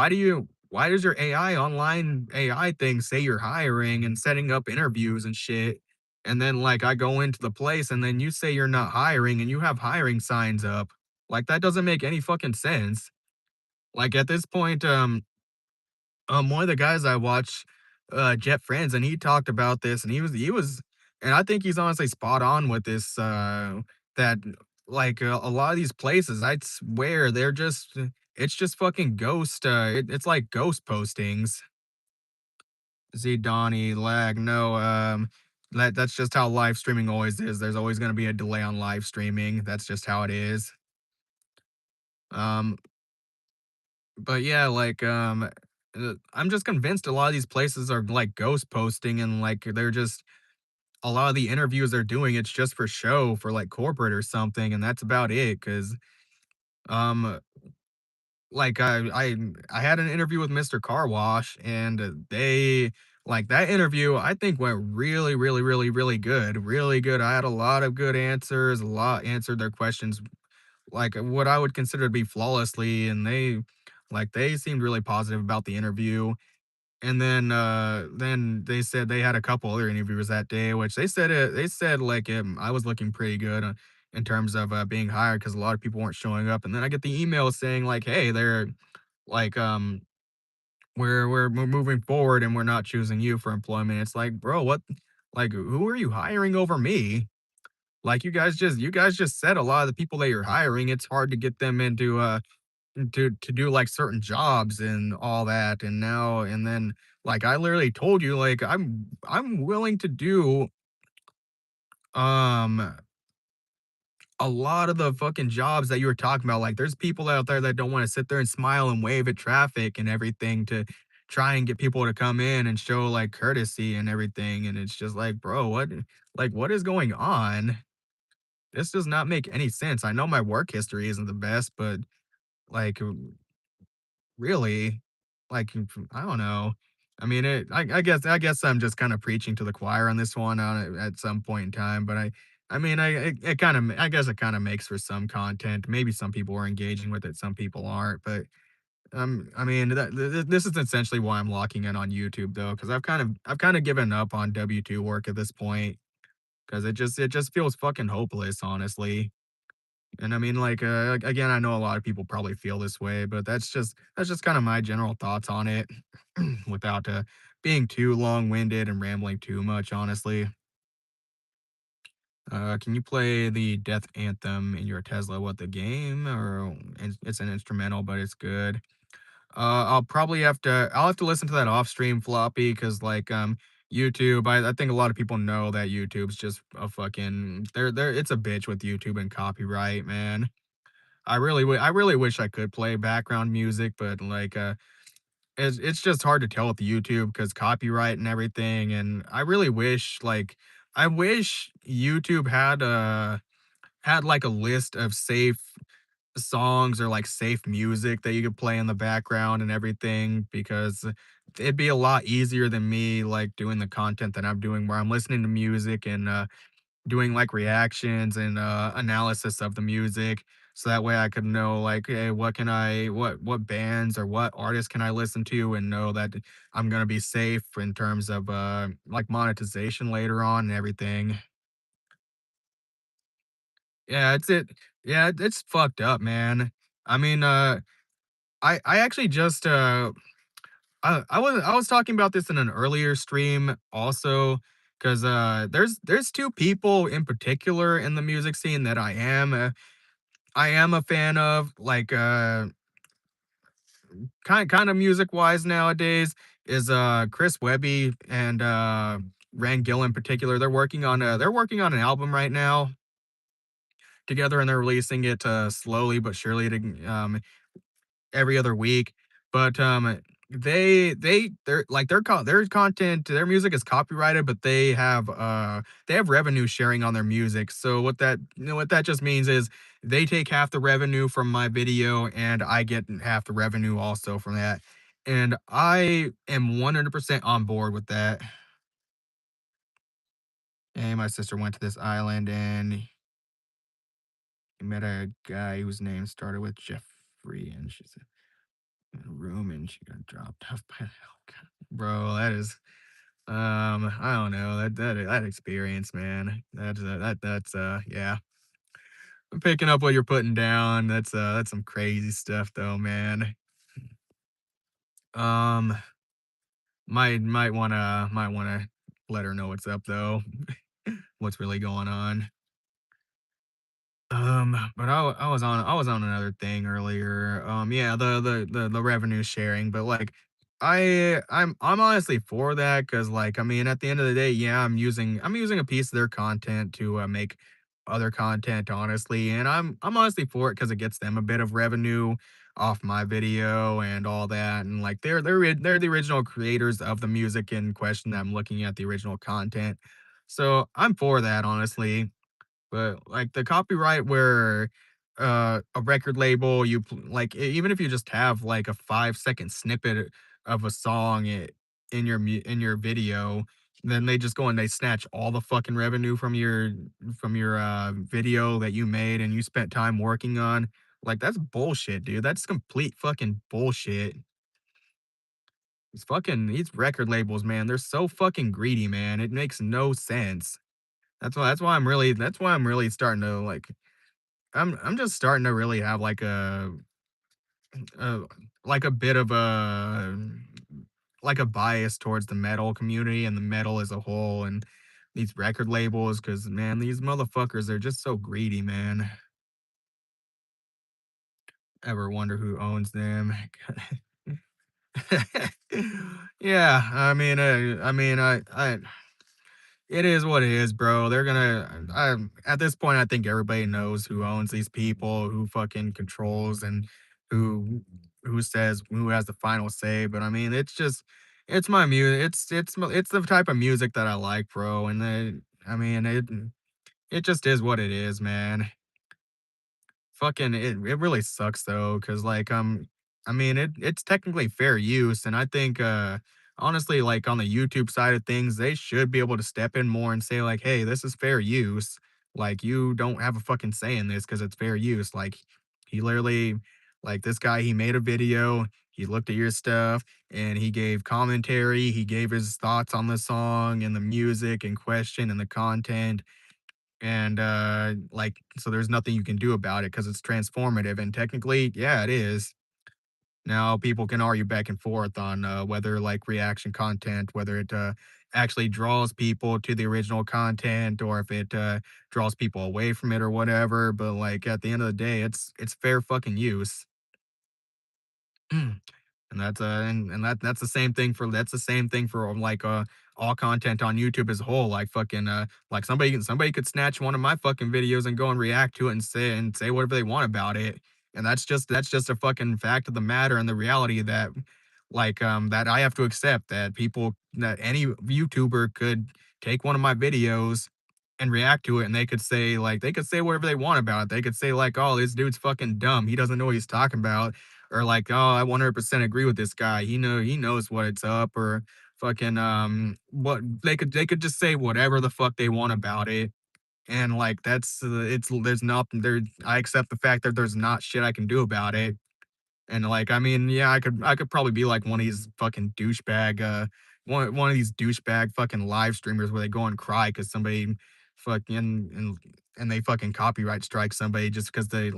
does your AI online AI thing say you're hiring and setting up interviews and shit, and then, I go into the place, and then you say you're not hiring, and you have hiring signs up? Like, that doesn't make any fucking sense." Like, at this point, one of the guys I watch, Jet Friends, and he talked about this, and and I think he's honestly spot on with this, that, a lot of these places, I'd swear it's just fucking it's like ghost postings. Z Donnie, lag, no, that's just how live streaming always is. There's always gonna be a delay on live streaming. That's just how it is. Um, But yeah, I'm just convinced a lot of these places are like ghost posting and they're just a lot of the interviews they're doing, it's just for show for like corporate or something, and that's about it. Cause um like I had an interview with Mr. Car Wash and they like that interview I think went really good. Really good. I had a lot of good answers, a lot answered their questions what I would consider to be flawlessly, and they seemed really positive about the interview. And then they said they had a couple other interviewers that day, which they said I was looking pretty good in terms of being hired because a lot of people weren't showing up. And then I get the email saying hey, they're like we're moving forward and we're not choosing you for employment. It's like, bro, what? Like, who are you hiring over me? Like you guys just said a lot of the people that you're hiring, it's hard to get them into to do like certain jobs and all that. And now and then I literally told you I'm willing to do um a lot of the fucking jobs that you were talking about. Like there's people out there that don't want to sit there and smile and wave at traffic and everything to try and get people to come in and show like courtesy and everything. And it's just like, bro, what is going on? This does not make any sense. I know my work history isn't the best, but like, really, I don't know. I mean, I guess I'm just kind of preaching to the choir on this one at some point in time, but I mean, it kind of, I guess it kind of makes for some content. Maybe some people are engaging with it, some people aren't, but I mean, this is essentially why I'm locking in on YouTube though, because I've kind of given up on W2 work at this point because it just feels fucking hopeless, honestly. And I mean, again, I know a lot of people probably feel this way, but that's just kind of my general thoughts on it without being too long-winded and rambling too much, honestly. Can you play the Death Anthem in your Tesla? What, the game? Or it's an instrumental, but it's good. I'll have to listen to that off stream floppy because YouTube, I think a lot of people know that YouTube's just a fucking they're it's a bitch with YouTube and copyright, man. I really wish I could play background music, but it's just hard to tell with YouTube because copyright and everything. And I wish YouTube had like a list of safe songs or like safe music that you could play in the background and everything because it'd be a lot easier than me like doing the content that I'm doing where I'm listening to music and doing like reactions and analysis of the music so that way I could know like hey what bands or what artists can I listen to and know that I'm going to be safe in terms of like monetization later on and everything. Yeah, it's fucked up, man. I mean, I actually just I was talking about this in an earlier stream also because there's two people in particular in the music scene that I am a fan of kind of music wise nowadays is Chris Webby and Rand in particular. They're working on an album right now together and they're releasing it slowly but surely to every other week. But their content, their music is copyrighted, but they have revenue sharing on their music. So what that just means is they take half the revenue from my video and I get half the revenue also from that. And I am 100% on board with that. And my sister went to this island and he met a guy whose name started with Jeffrey, and she said in a room and she got dropped off by bro. That is I don't know that experience, man. That's yeah. I'm picking up what you're putting down. That's some crazy stuff though, man. Um, might wanna let her know what's up though. What's really going on. But I was on another thing earlier. Yeah, the revenue sharing, but like I'm honestly for that because like I mean at the end of the day, yeah, I'm using a piece of their content to make other content, honestly, and I'm honestly for it because it gets them a bit of revenue off my video and all that, and like they're the original creators of the music in question that I'm looking at the original content, so I'm for that, honestly. But, like, the copyright where, a record label, even if you just have, like, a 5-second snippet of a song in your video, then they just go and they snatch all the fucking revenue from your, video that you made and you spent time working on. Like, that's bullshit, dude. That's complete fucking bullshit. These record labels, man, they're so fucking greedy, man. It makes no sense. That's why I'm really starting to, like I'm just starting to really have a like a bit of a bias towards the metal community and the metal as a whole and these record labels because man, these motherfuckers are just so greedy, man. Ever wonder who owns them? Yeah, I it is what it is, bro. They're gonna at this point, I think everybody knows who owns these people, who fucking controls, and who who has the final say. But I mean, it's my music. It's the type of music that I like, bro. And I mean, it just is what it is, man. It really sucks though, cause I mean, it's technically fair use, and I think, honestly, like, on the YouTube side of things, they should be able to step in more and say, like, "Hey, this is fair use. Like, you don't have a fucking say in this because it's fair use." Like, he literally this guy, he made a video, he looked at your stuff, and he gave commentary, he gave his thoughts on the song and the music in question and the content, and so there's nothing you can do about it because it's transformative and technically yeah it is. Now people can argue back and forth on whether like reaction content, whether it actually draws people to the original content or if it draws people away from it or whatever. But like at the end of the day, it's fair fucking use. And that's the same thing for like all content on YouTube as a whole. Like fucking like somebody could snatch one of my fucking videos and go and react to it and say whatever they want about it. And that's just a fucking fact of the matter and the reality that that I have to accept that any YouTuber could take one of my videos and react to it and they could say whatever they want about it. They could say like, "Oh, this dude's fucking dumb. He doesn't know what he's talking about." Or like, "Oh, I 100% agree with this guy. He knows what it's up." Or fucking what they could just say whatever the fuck they want about it. And like that's it's there's not there I accept the fact that there's not shit I can do about it. And like, I mean, yeah, I could probably be like one of these fucking douchebag, one of these douchebag fucking live streamers where they go and cry because somebody fucking and they fucking copyright strike somebody just because they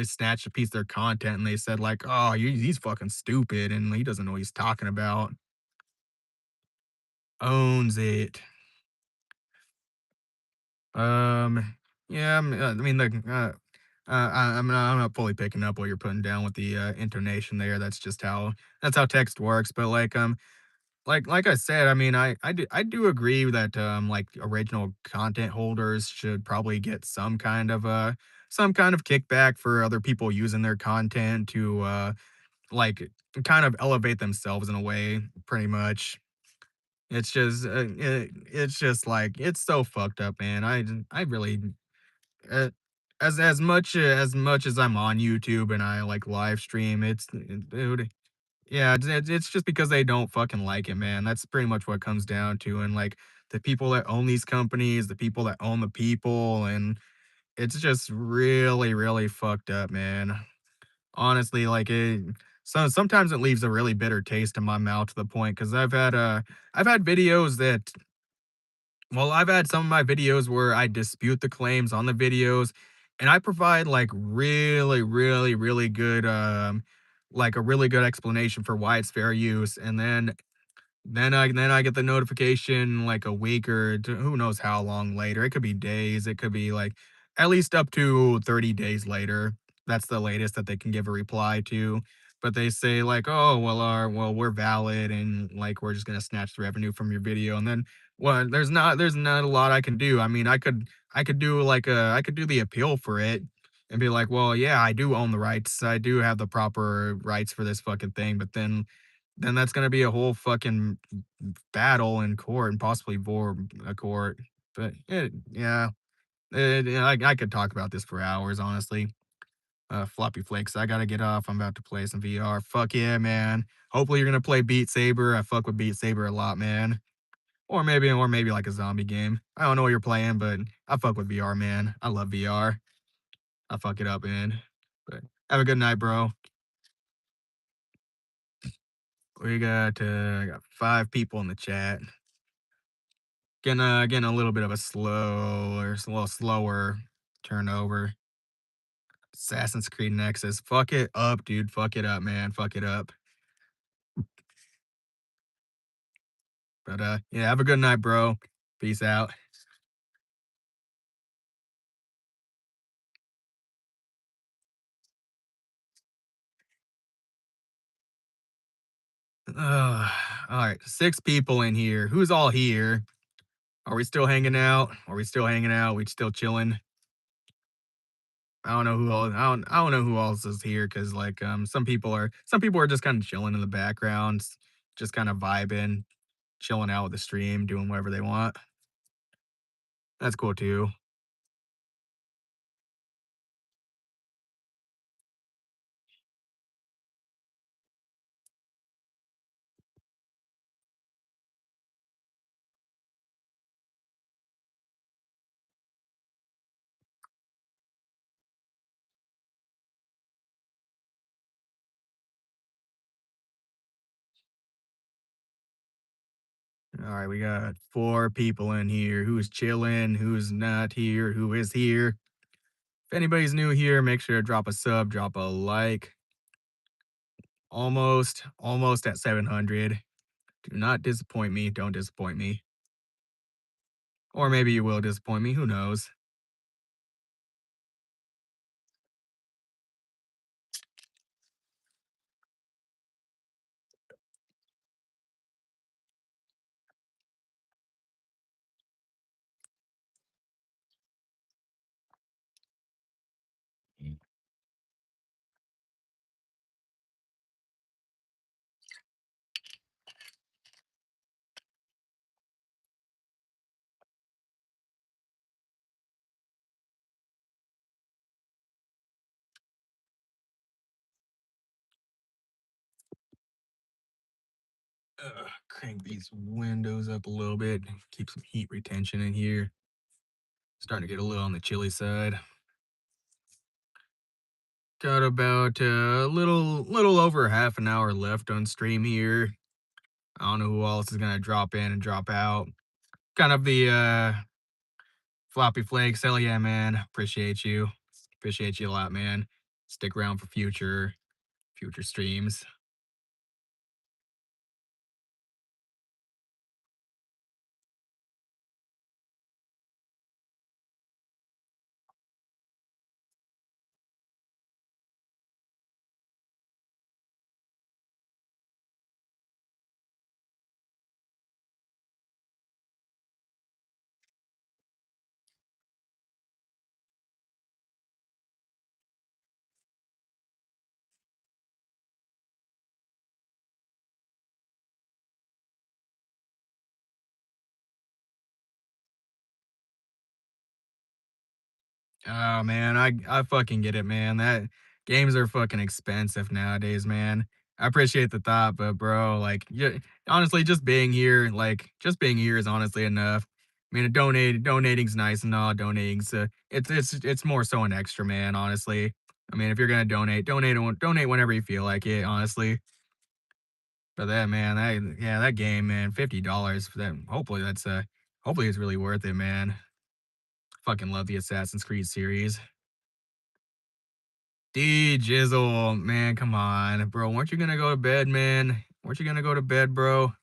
snatched a piece of their content and they said like, oh, he's fucking stupid and he doesn't know what he's talking about. Owns it. Um, yeah, I mean, I'm not fully picking up what you're putting down with the intonation there. That's how text works. But like I said, I mean, I do agree that like original content holders should probably get some kind of kickback for other people using their content to like kind of elevate themselves in a way, pretty much. It's just like it's so fucked up, man. I really uh, as much as I'm on YouTube and I like live stream, dude, yeah, it's just because they don't fucking like it, man. That's pretty much what it comes down to. And like the people that own these companies, the people that own the people, and it's just really, really fucked up, man. Honestly, sometimes it leaves a really bitter taste in my mouth to the point because I've had videos that I've had some of my videos where I dispute the claims on the videos, and I provide like really, really, really good, like a really good explanation for why it's fair use, and then I get the notification like a week or who knows how long later. It could be days. It could be like at least up to 30 days later. That's the latest that they can give a reply to. But they say like, oh we're valid and like we're just gonna snatch the revenue from your video. And then there's not a lot I can do. I mean I could do the appeal for it and be like, well, yeah, I do own the rights. I do have the proper rights for this fucking thing. But then that's gonna be a whole fucking battle in court and possibly vor a court. But yeah, yeah, I could talk about this for hours, honestly. Floppy flakes. I gotta get off. I'm about to play some VR. Fuck yeah, man. Hopefully you're gonna play Beat Saber. I fuck with Beat Saber a lot, man. Or maybe like a zombie game. I don't know what you're playing, but I fuck with VR, man. I love VR. I fuck it up, man. But have a good night, bro. I got 5 people in the chat. Getting a little bit of a little slower turnover. Assassin's Creed Nexus. Fuck it up, dude. Fuck it up, man. Fuck it up. But yeah, have a good night, bro. Peace out. All right, 6 people in here. Who's all here? Are we still hanging out? Are we still hanging out? We still chilling? I don't know who all I don't know who else is here because some people are just kind of chilling in the background, just kind of vibing, chilling out with the stream, doing whatever they want. That's cool too. All right, we got 4 people in here. Who's chilling? Who's not here? Who is here? If anybody's new here, make sure to drop a sub, drop a like. almost at 700. Do not disappoint me. Don't disappoint me. Or maybe you will disappoint me. Who knows? Crank these windows up a little bit. Keep some heat retention in here. Starting to get a little on the chilly side. Got about a little over half an hour left on stream here. I don't know who else is gonna drop in and drop out. Kind of the floppy flakes. Hell yeah, man. Appreciate you. Appreciate you a lot, man. Stick around for future streams. Oh man, I fucking get it, man. That games are fucking expensive nowadays, man. I appreciate the thought, but bro, like, honestly, just being here is honestly enough. I mean, donating's nice and all. Donating's it's more so an extra, man. Honestly, I mean, if you're gonna donate whenever you feel like it. Honestly, but that man, that game, man, $50 for that. Hopefully it's really worth it, man. Fucking love the Assassin's Creed series. D Jizzle, man, come on, bro. Weren't you gonna go to bed, man? Weren't you gonna go to bed, bro?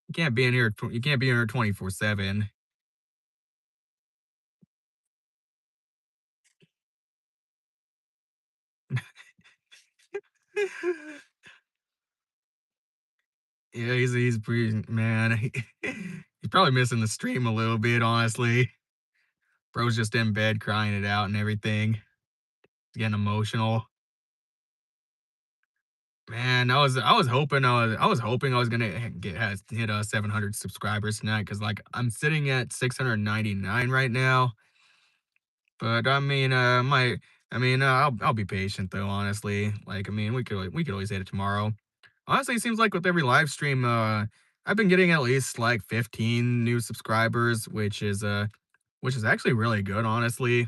You can't be in here 24/7. Yeah, he's pretty man. He's probably missing the stream a little bit, honestly. Bro's just in bed crying it out and everything. Getting emotional. Man, I was hoping I was gonna hit 700 subscribers tonight because like I'm sitting at 699 right now. But I'll be patient though, honestly. Like, I mean, we could always hit it tomorrow. Honestly, it seems like with every live stream, I've been getting at least like 15 new subscribers, which is actually really good, honestly.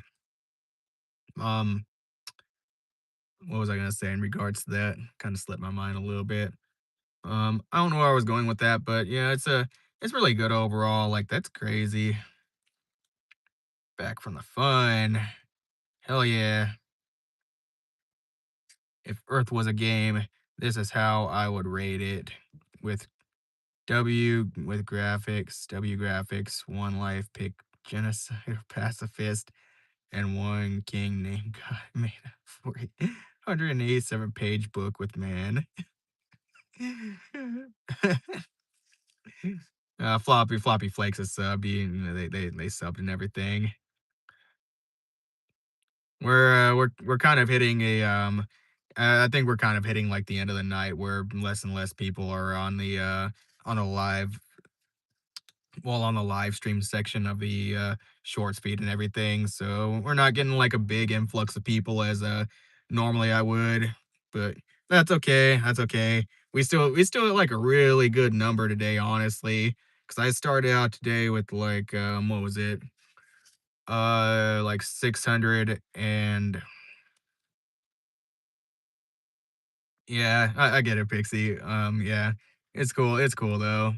Um, what was I gonna say in regards to that? Kind of slipped my mind a little bit. I don't know where I was going with that, but yeah, it's really good overall. Like, that's crazy. Back from the fun. Hell yeah. If Earth was a game, this is how I would rate it with W graphics, one life pick genocide or pacifist, and one king named God made a 187 page book with man. Floppy Flakes is sub. They subbed and everything. We're kind of hitting I think we're kind of hitting like the end of the night where less and less people are on the live on the live stream section of the shorts feed and everything. So we're not getting like a big influx of people as normally I would, but that's okay. That's okay. We still like a really good number today, honestly. Because I started out today with like what was it? Like 600 and yeah, I get it, Pixie. Yeah, it's cool. It's cool though.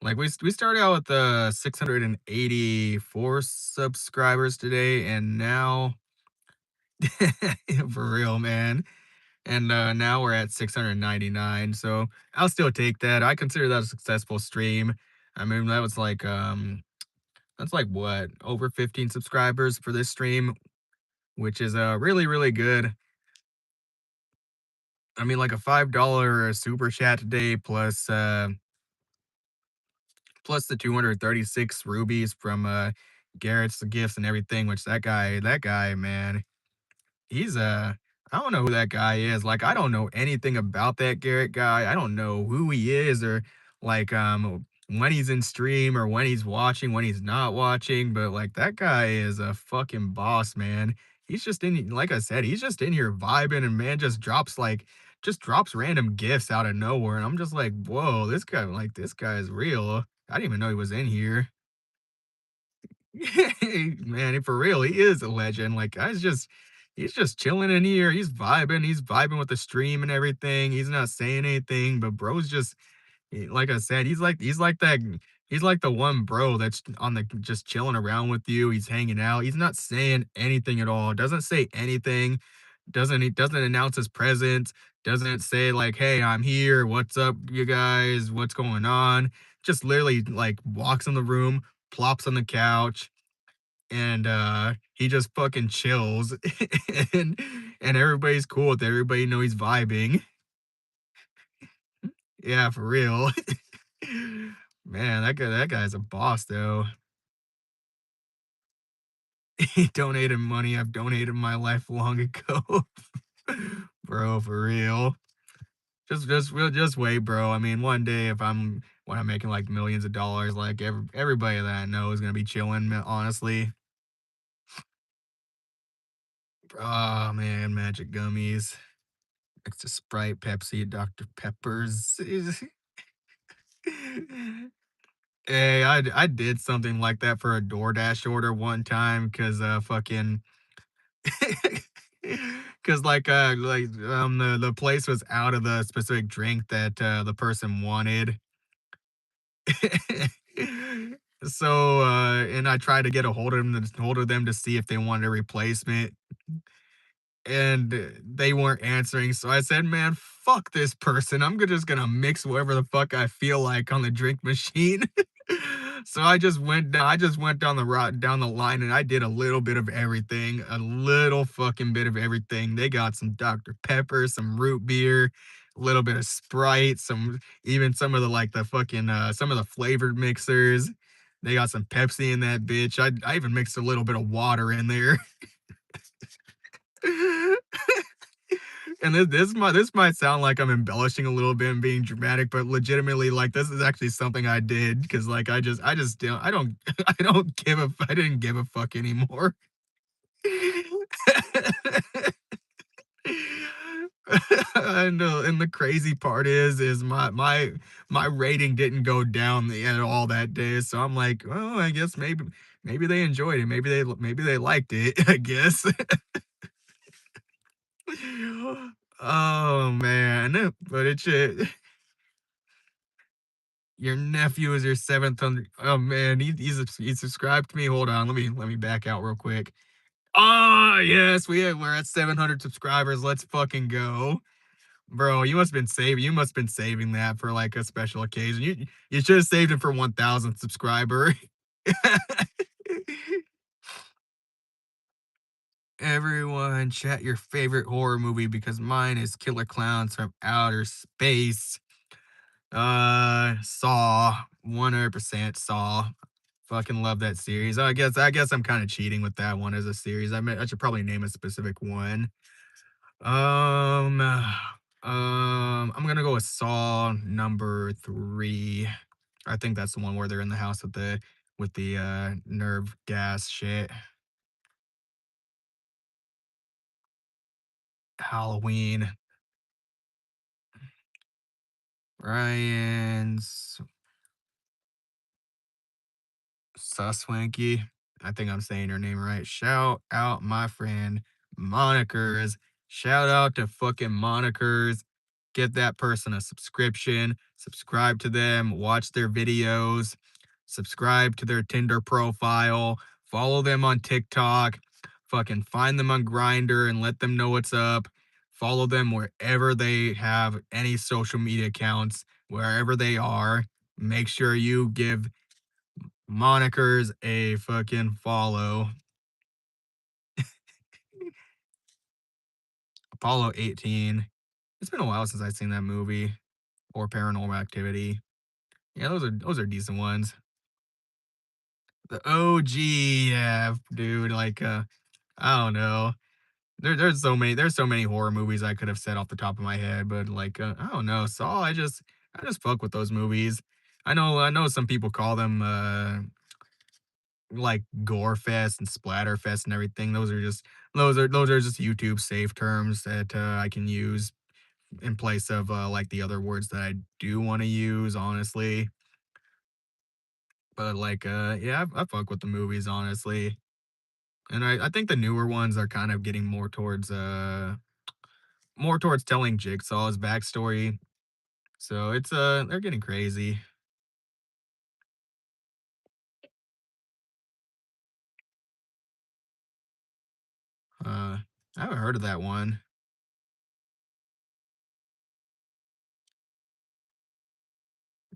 Like we started out with 684 subscribers today, and now for real, man. and now we're at 699. So I'll still take that. I consider that a successful stream. I mean, that was like that's like what, over 15 subscribers for this stream, which is really really good. I mean, like a $5 super chat today plus the 236 rubies from Garrett's gifts and everything, which that guy, man, he's I don't know who that guy is. Like, I don't know anything about that Garrett guy. I don't know who he is or like when he's in stream or when he's watching, when he's not watching, but like that guy is a fucking boss, man. He's just in, like I said, he's just in here vibing and man just drops random gifts out of nowhere. And I'm just like, whoa, this guy is real. I didn't even know he was in here. Man, for real, he is a legend. Like, he's just chilling in here. He's vibing with the stream and everything. He's not saying anything, but bro's just like I said, he's like the one bro that's on the just chilling around with you. He's hanging out. He's not saying anything at all. Doesn't say anything. He doesn't announce his presence. Doesn't say like, "Hey, I'm here. What's up, you guys? What's going on?" Just literally like walks in the room, plops on the couch, and he just fucking chills and everybody's cool with it. Everybody know he's vibing. Yeah, for real. Man, that guy's a boss though. He donated money. I've donated my life long ago. Bro, for real. Just wait, bro. I mean, one day if when I'm making like millions of dollars, like everybody that I know is gonna be chilling, honestly. Oh man, magic gummies. Extra Sprite, Pepsi, Dr. Peppers. Hey, I did something like that for a DoorDash order one time because fucking because the place was out of the specific drink that the person wanted. So and I tried to get a hold of them to see if they wanted a replacement, and they weren't answering. So I said, "Man, fuck this person. just gonna mix whatever the fuck I feel like on the drink machine." So I just went down the line, and I did a little bit of everything, a little fucking bit of everything. They got some Dr. Pepper, some root beer, a little bit of Sprite, some of the like the fucking some of the flavored mixers. They got some Pepsi in that bitch. I even mixed a little bit of water in there. And this might sound like I'm embellishing a little bit and being dramatic, but legitimately, like this is actually something I did because like I just don't I don't I didn't give a fuck anymore. And the crazy part is my rating didn't go down at all that day. So I'm like, oh, I guess maybe they enjoyed it. Maybe they liked it. I guess. Oh man, but it's your nephew is your 700. Oh man, he subscribed to me. Hold on, let me back out real quick. Oh yes, we're at 700 subscribers. Let's fucking go, bro. You must have been saving that for like a special occasion. You should have saved it for 1,000 subscriber. Everyone, chat your favorite horror movie because mine is Killer Clowns from Outer Space. Saw, 100% Saw. Fucking love that series. I guess I'm kind of cheating with that one as a series. I should probably name a specific one. Um, I'm gonna go with Saw number 3. I think that's the one where they're in the house with the nerve gas shit. Halloween. Ryan's Suswanky. I think I'm saying her name right. Shout out my friend Monikers. Shout out to fucking Monikers. Get that person a subscription. Subscribe to them. Watch their videos. Subscribe to their Tinder profile. Follow them on TikTok. Fucking find them on Grinder and let them know what's up. follow them wherever they have any social media accounts, wherever they are. Make sure you give monikers a fucking follow. Apollo 18. It's been a while since I've seen that movie or Paranormal Activity. Yeah, those are decent ones. The OG, yeah, dude, like, I don't know. There's so many horror movies I could have said off the top of my head, but, like, I don't know, Saw, I just fuck with those movies. I know some people call them, like, gore fest and splatter fest and everything. Those are just YouTube safe terms that, I can use in place of, like, the other words that I do wanna use, honestly. But, like, yeah, I fuck with the movies, honestly. And I think the newer ones are kind of getting more towards telling Jigsaw's backstory. So they're getting crazy. Uh, I haven't heard of that one.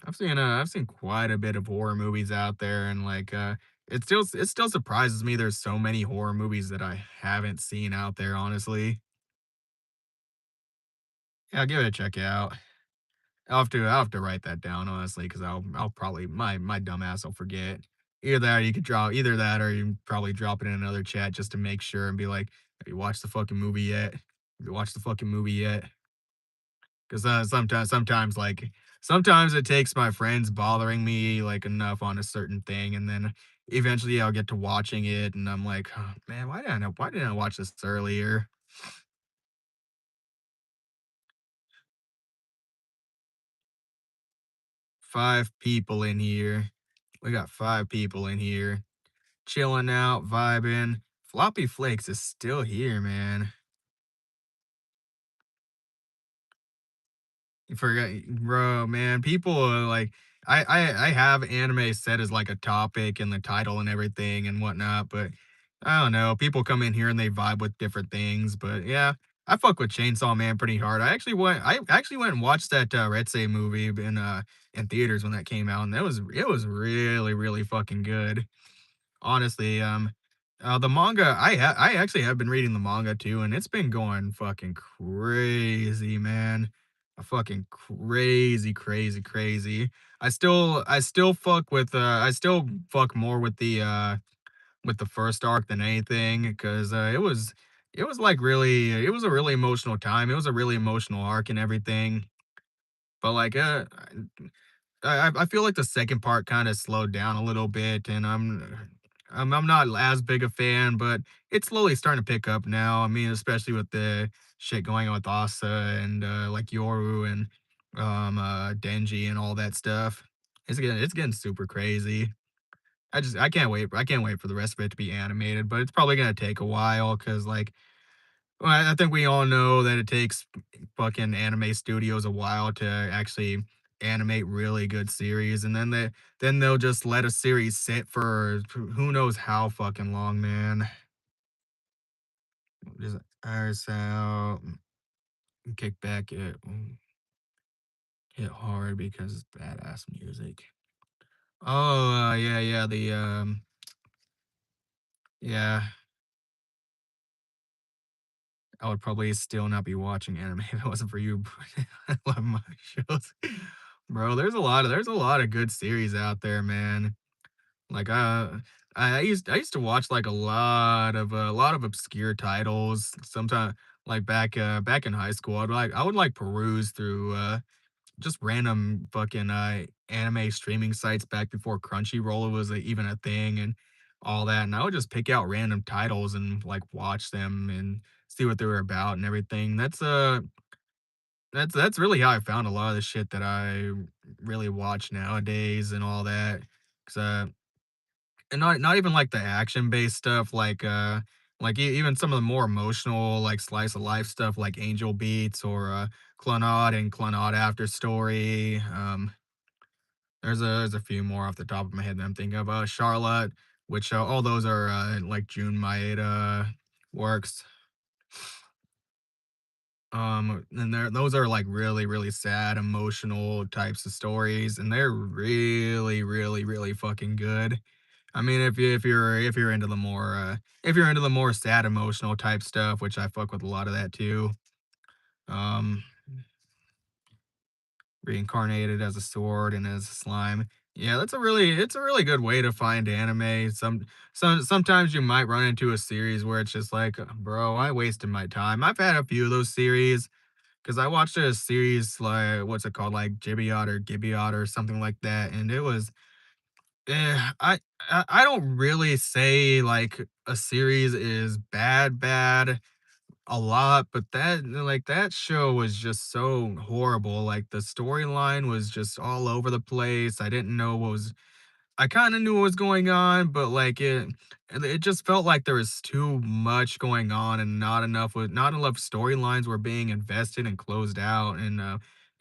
I've seen quite a bit of horror movies out there, and like it still surprises me there's so many horror movies that I haven't seen out there, honestly. Yeah, give it a check out. I'll have to write that down, honestly, because I'll probably my dumb ass will forget. Either that or you probably drop it in another chat just to make sure and be like, "Have you watched the fucking movie yet? Have you watched the fucking movie yet?" 'Cause, sometimes it takes my friends bothering me, like, enough on a certain thing, and then eventually I'll get to watching it, and I'm like, "Oh, man, why didn't I watch this earlier?" 5 people in here. We got 5 people in here, chilling out, vibing. Floppy Flakes is still here, man. You forgot, bro, man. People are like, I have anime set as like a topic and the title and everything and whatnot, but I don't know. People come in here and they vibe with different things, but yeah, I fuck with Chainsaw Man pretty hard. I actually went and watched that Retse movie in theaters when that came out, and it was really really fucking good. Honestly, the manga, I actually have been reading the manga too, and it's been going fucking crazy, man. Fucking crazy, crazy, crazy. I still fuck more with the first arc than anything because it was like really it was a really emotional time. It was a really emotional arc and everything. But like I feel like the second part kinda slowed down a little bit, and I'm not as big a fan, but it's slowly starting to pick up now. I mean, especially with the shit going on with Asa and, like, Yoru and, Denji and all that stuff. It's getting super crazy. I can't wait for the rest of it to be animated, but it's probably gonna take a while because well, I think we all know that it takes fucking anime studios a while to actually animate really good series, and then they'll just let a series sit for who knows how fucking long, man. Just iris out, kick back, hit hard because it's badass music. Oh, yeah, yeah, yeah, I would probably still not be watching anime if it wasn't for you. I love my shows. Bro, there's a lot of good series out there, man. Like, I used to watch, like, a lot of obscure titles. Sometimes, like, back in high school, I would, like, peruse through, just random fucking, anime streaming sites back before Crunchyroll was, even a thing and all that, and I would just pick out random titles and, like, watch them and see what they were about and everything. That's really how I found a lot of the shit that I really watch nowadays and all that. 'Cause, and not even like the action-based stuff, even some of the more emotional, like, slice of life stuff like Angel Beats or, Clannad and Clannad After Story. There's a few more off the top of my head that I'm thinking of. Charlotte, which, all those are, like, Jun Maeda works. And those are like really, really sad, emotional types of stories, and they're really, really, really fucking good. I mean, if you're into the more if you're into the more sad emotional type stuff, which I fuck with a lot of that too. Um, Reincarnated as a sword and as a slime. Yeah, it's a really good way to find anime. Sometimes you might run into a series where it's just like, bro, I wasted my time. I've had a few of those series because I watched a series like what's it called, like Gibeot or Gibeot or something like that, and it was I don't really say like a series is bad a lot, but that show was just so horrible. Like the storyline was just all over the place. I didn't know what was I kind of knew what was going on, but like it just felt like there was too much going on and not enough storylines were being invested and closed out and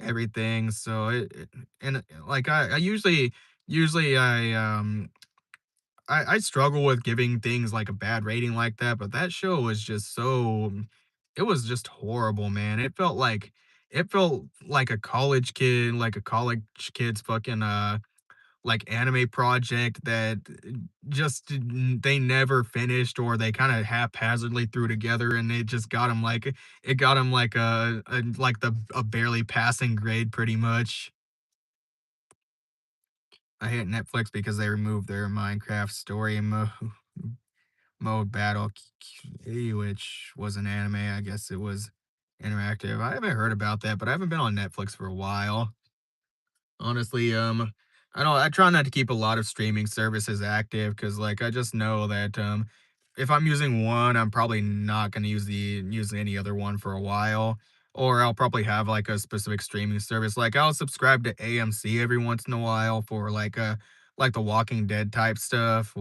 everything. So like I usually I struggle with giving things like a bad rating like that, but that show was just it was just horrible, man. It felt like a college kid's fucking like anime project that they never finished or they kind of haphazardly threw together and it got them like a barely passing grade pretty much. I hate Netflix because they removed their Minecraft story mode battle, which was an anime. I guess it was interactive. I haven't heard about that, but I haven't been on Netflix for a while. Honestly, I try not to keep a lot of streaming services active because like I just know that if I'm using one, I'm probably not gonna use any other one for a while. Or I'll probably have like a specific streaming service. Like I'll subscribe to AMC every once in a while for like the Walking Dead type stuff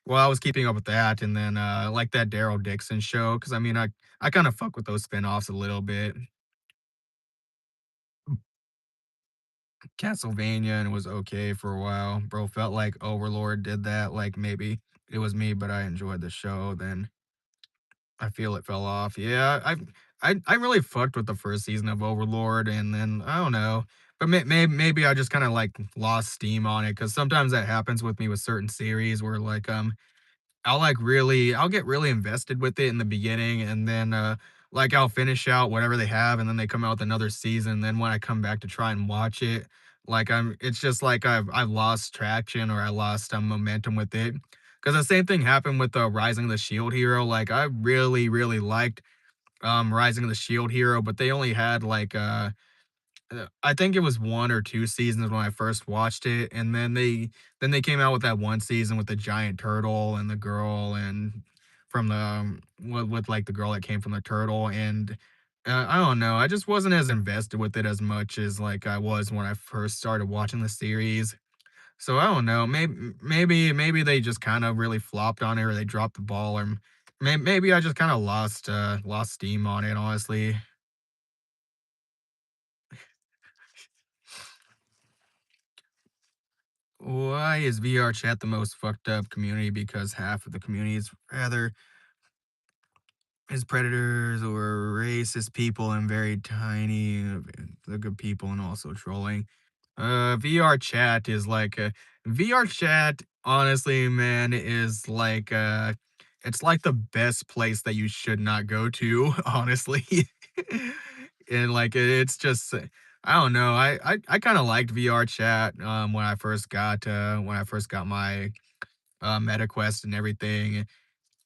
well, I was keeping up with that and then like that Daryl Dixon show because I mean I kind of fuck with those spinoffs a little bit. Castlevania and it was okay for a while. Bro, felt like Overlord did that, like, maybe it was me, but I enjoyed the show, then I feel it fell off. Yeah, I really fucked with the first season of Overlord, and then, I don't know, but maybe I just kinda, like, lost steam on it because sometimes that happens with me with certain series where, like, I'll get really invested with it in the beginning and then like I'll finish out whatever they have and then they come out with another season. Then when I come back to try and watch it, like it's just like I've lost traction or I lost momentum with it. Because the same thing happened with Rising of the Shield Hero. Like I really, really liked Rising of the Shield Hero, but they only had I think it was 1 or 2 seasons when I first watched it, and then they came out with that 1 season with the giant turtle and the girl and from the, like, the girl that came from the turtle, and, I don't know, I just wasn't as invested with it as much as, like, I was when I first started watching the series. So, I don't know, maybe they just kinda really flopped on it or they dropped the ball, or maybe I just kinda lost steam on it, honestly. Why is VR chat the most fucked up community? Because half of the community is rather is predators or racist people and very tiny, the good people and also trolling. VR chat is like VR chat, honestly, man, is like it's like the best place that you should not go to, honestly. And like it's just I don't know. I kind of liked VR chat when I first got my MetaQuest and everything.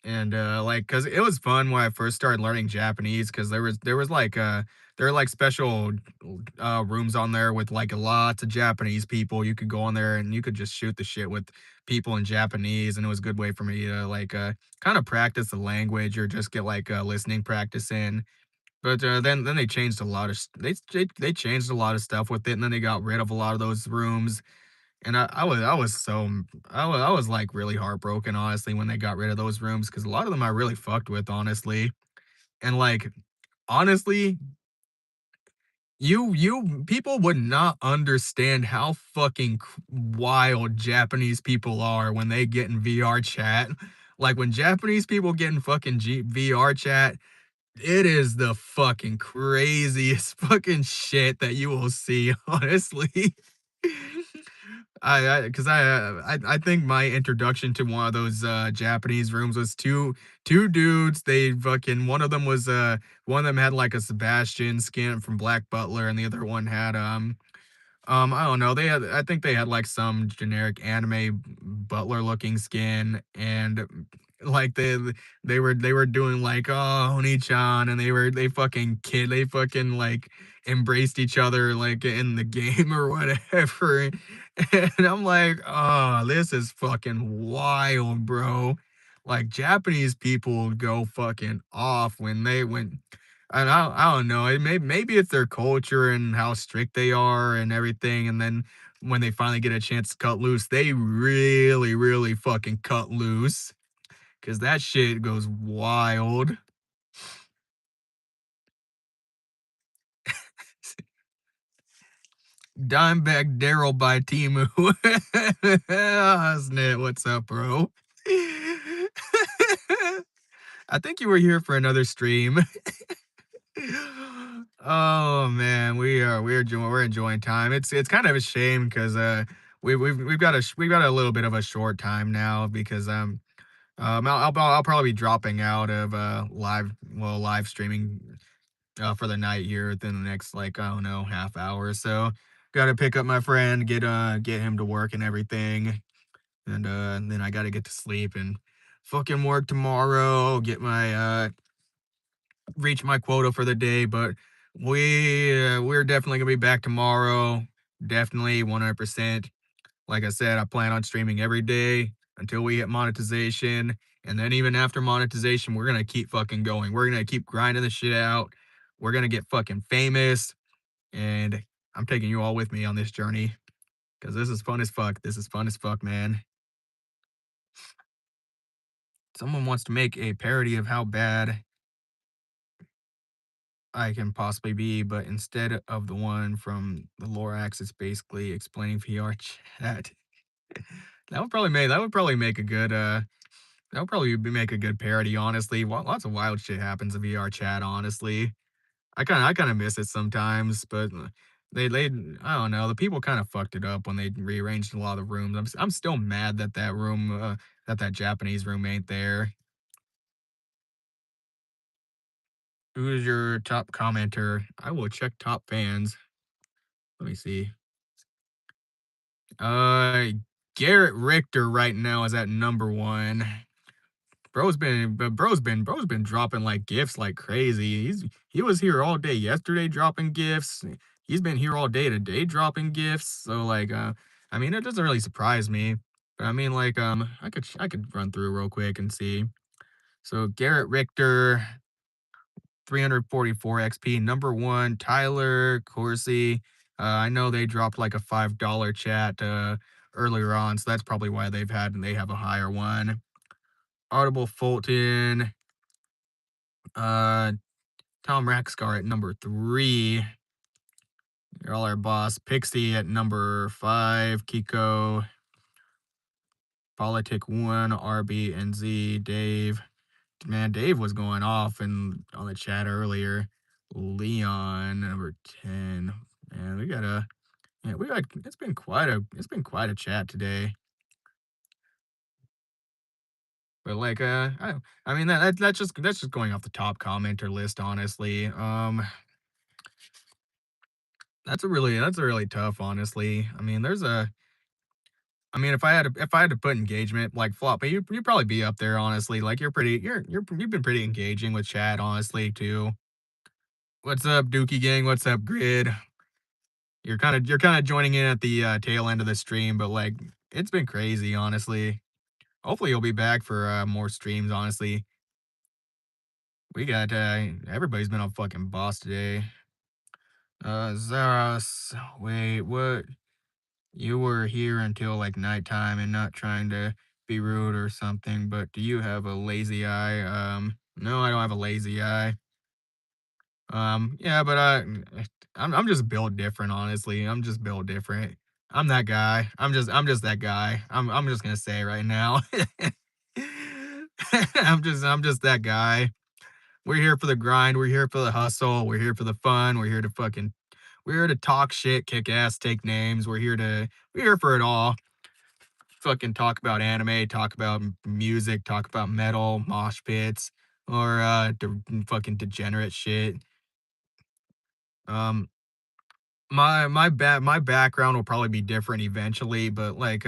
And, like, cause it was fun when I first started learning Japanese, cause there were, like, special, rooms on there with, like, lots of Japanese people. You could go on there and you could just shoot the shit with people in Japanese, and it was a good way for me to, like, kinda practice the language or just get, like, listening practice in. But, then they changed a lot of they changed a lot of stuff with it, and then they got rid of a lot of those rooms. And I was I was, like, really heartbroken, honestly, when they got rid of those rooms because a lot of them I really fucked with, honestly. And, like, honestly, you people would not understand how fucking wild Japanese people are when they get in VR chat. Like, when Japanese people get in fucking VR chat, It is the fucking craziest fucking shit that you will see, honestly. Because I think my introduction to one of those Japanese rooms was two dudes. They fucking one of them had like a Sebastian skin from Black Butler, and the other one had I don't know. I think they had like some generic anime butler looking skin, and like they were doing like oh Oni-chan, and they fucking like embraced each other like in the game or whatever, and I'm like oh this is fucking wild, bro. Like Japanese people go fucking off when and I don't know. Maybe it's their culture and how strict they are and everything. And then when they finally get a chance to cut loose, they really, really fucking cut loose because that shit goes wild. Dimebag Daryl by Timu. Snit, what's up, bro? I think you were here for another stream. Oh man, we're enjoying time. It's kind of a shame because we've got a little bit of a short time now because I'll probably be dropping out of live streaming for the night here within the next like I don't know half hour or so. Got to pick up my friend, get him to work and everything, and then I got to get to sleep and fucking work tomorrow. Get my reach my quota for the day, but we're definitely gonna be back tomorrow. Definitely 100%. Like I said, I plan on streaming every day until we hit monetization, and then even after monetization, we're gonna keep fucking going. We're gonna keep grinding the shit out. We're gonna get fucking famous, and I'm taking you all with me on this journey because this is fun as fuck. This is fun as fuck, man. Someone wants to make a parody of how bad I can possibly be, but instead of the one from the Lorax, it's basically explaining VR chat. That would probably make a good that would probably make a good parody, honestly. Lots of wild shit happens in VR chat, honestly. I kind of miss it sometimes, but they I don't know, the people kind of fucked it up when they rearranged a lot of the rooms. I'm still mad that that Japanese room ain't there. Who's your top commenter? I will check top fans. Let me see. Uh, Garrett Richter right now is at number one. Bro's been dropping like gifts like crazy. He was here all day yesterday dropping gifts. He's been here all day today dropping gifts. So like, I mean, it doesn't really surprise me. But I mean, like, I could run through real quick and see. So Garrett Richter, 344 XP, number one. Tyler Corsi. I know they dropped like a $5 chat earlier on, so that's probably why they have a higher one. Audible Fulton, uh, Tom Raxcar at number three. You're all our boss. Pixie at number five. Kiko, Politic One, RB, and Z. Dave. Man, Dave was going off and on the chat earlier. Leon, number 10. Man, we got it's been quite a chat today. But like I mean that's just going off the top commenter list, honestly. That's a really tough, honestly. I mean, I mean, if I had to put engagement like flop, you'd probably be up there, honestly. Like you've been pretty engaging with chat, honestly, too. What's up, Dookie Gang? What's up, Grid? You're kind of joining in at the tail end of the stream, but like it's been crazy, honestly. Hopefully you'll be back for more streams, honestly. We got everybody's been on fucking boss today. Zaros, wait, what? You were here until like nighttime and not trying to be rude or something, but do you have a lazy eye? No, I don't have a lazy eye. Yeah, but I'm just built different, honestly. I'm just built different. I'm that guy. I'm just that guy. I'm just gonna say right now. I'm just that guy. we're here for the grind, we're here for the hustle, we're here for the fun, we're here to talk shit, kick ass, take names. We're here for it all. Fucking talk about anime, talk about music, talk about metal, mosh pits, or fucking degenerate shit. Um, my background will probably be different eventually, but with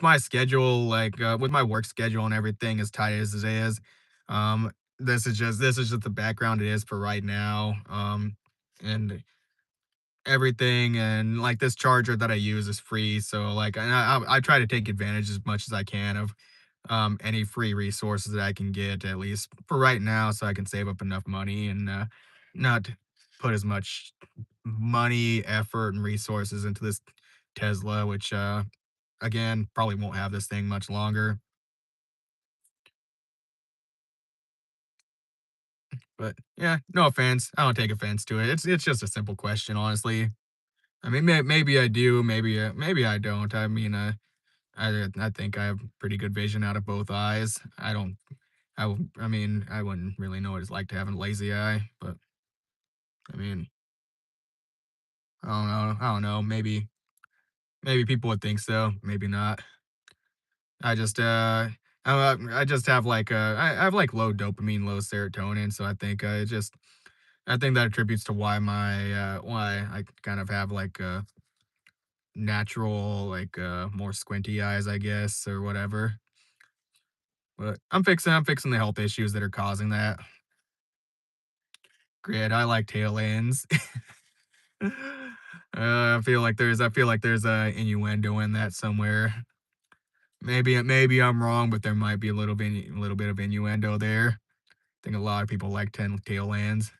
my schedule, with my work schedule and everything as tight as it is, um, this is just the background it is for right now. And everything and like this charger that I use is free, so I try to take advantage as much as I can of any free resources that I can get at least for right now, so I can save up enough money and not put as much money, effort, and resources into this Tesla, which again probably won't have this thing much longer. But yeah, no offense. I don't take offense to it. It's just a simple question, honestly. I mean, maybe I do, maybe I don't. I mean, I think I have pretty good vision out of both eyes. I don't. I mean, I wouldn't really know what it's like to have a lazy eye, but I mean, I don't know. I don't know. Maybe people would think so. Maybe not. I just I just have I have like low dopamine, low serotonin, so I think that attributes to why I kind of have natural more squinty eyes, I guess, or whatever. But I'm fixing the health issues that are causing that. Great, I like tail ends. I feel like there's a innuendo in that somewhere. Maybe I'm wrong, but there might be a little bit of innuendo there. I think a lot of people like tail ends.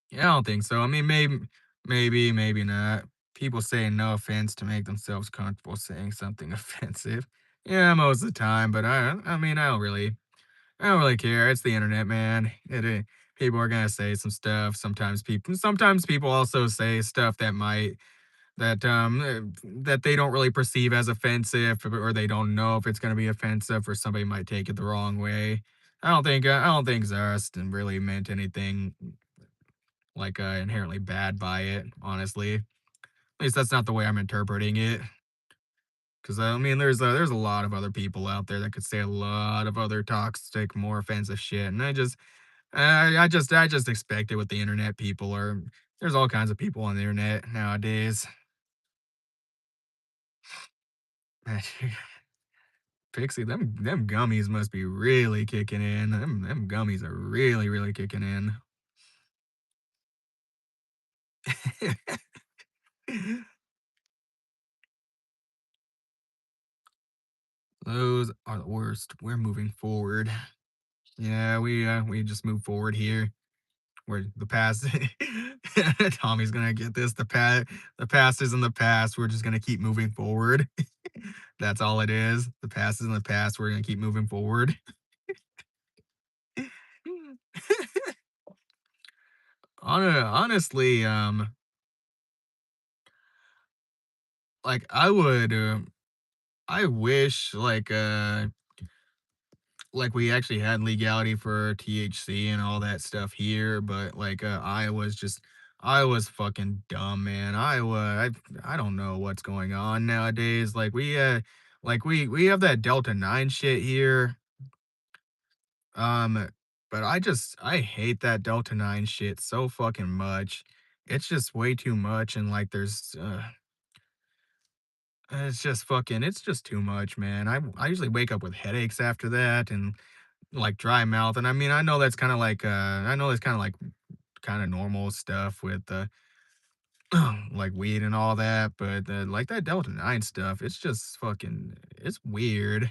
Yeah, I don't think so. I mean, maybe not. People say no offense to make themselves comfortable saying something offensive. Yeah, most of the time, but I mean, I don't really care. It's the internet, man. People are gonna say some stuff. Sometimes people also say stuff that they don't really perceive as offensive, or they don't know if it's gonna be offensive, or somebody might take it the wrong way. I don't think Zaraston really meant anything inherently bad by it. Honestly, at least that's not the way I'm interpreting it. Because I mean, there's a lot of other people out there that could say a lot of other toxic, more offensive shit, and I just expect it with the internet. There's all kinds of people on the internet nowadays. Pixie, them gummies must be really kicking in. Them gummies are really kicking in. Those are the worst. We're moving forward. Yeah, we just move forward here. Where the past Tommy's gonna get this. The past is in the past. We're just gonna keep moving forward. That's all it is. The past is in the past. We're gonna keep moving forward. Honestly, like I wish like we actually had legality for THC and all that stuff here, but Iowa's fucking dumb, man. I don't know what's going on nowadays. We have that Delta 9 shit here. Um, but I hate that Delta 9 shit so fucking much. It's just way too much, and it's just too much, man. I usually wake up with headaches after that and like dry mouth. And I mean, I know that's kind of normal stuff with like weed and all that, but like that Delta 9 stuff, it's weird.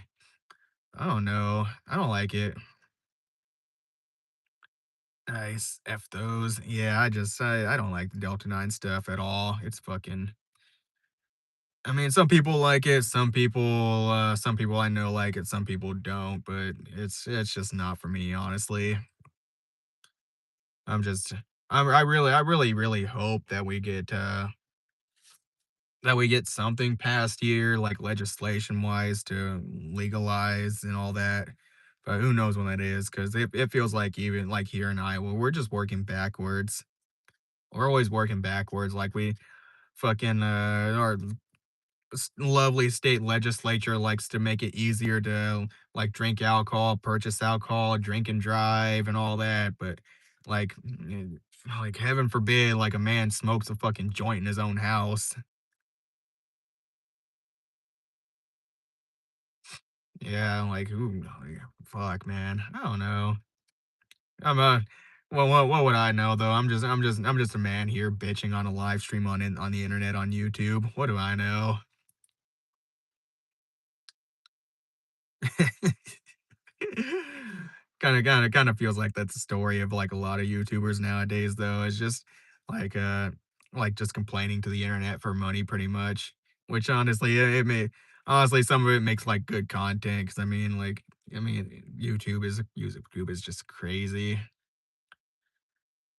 I don't know. I don't like it. Nice. F those. Yeah, I don't like the Delta 9 stuff at all. I mean, some people like it, some people I know like it, some people don't, but it's just not for me, honestly. I'm just really hope that we get something passed here, like legislation wise to legalize and all that. but who knows when that is? Because it feels like even like here in Iowa, we're just working backwards. We're always working backwards. Like we fucking our lovely state legislature likes to make it easier to like drink alcohol, purchase alcohol, drink and drive, and all that. But like, like heaven forbid, like a man smokes a fucking joint in his own house. Yeah, like, ooh, like, fuck, man. I don't know. I'm a well, what would I know though? I'm just a man here bitching on a live stream on the internet on YouTube. What do I know? Kinda feels like that's the story of, like, a lot of YouTubers nowadays, though. It's just, like, just complaining to the internet for money pretty much, which honestly, it may honestly, some of it makes, like, good content. Because I mean, YouTube is just crazy.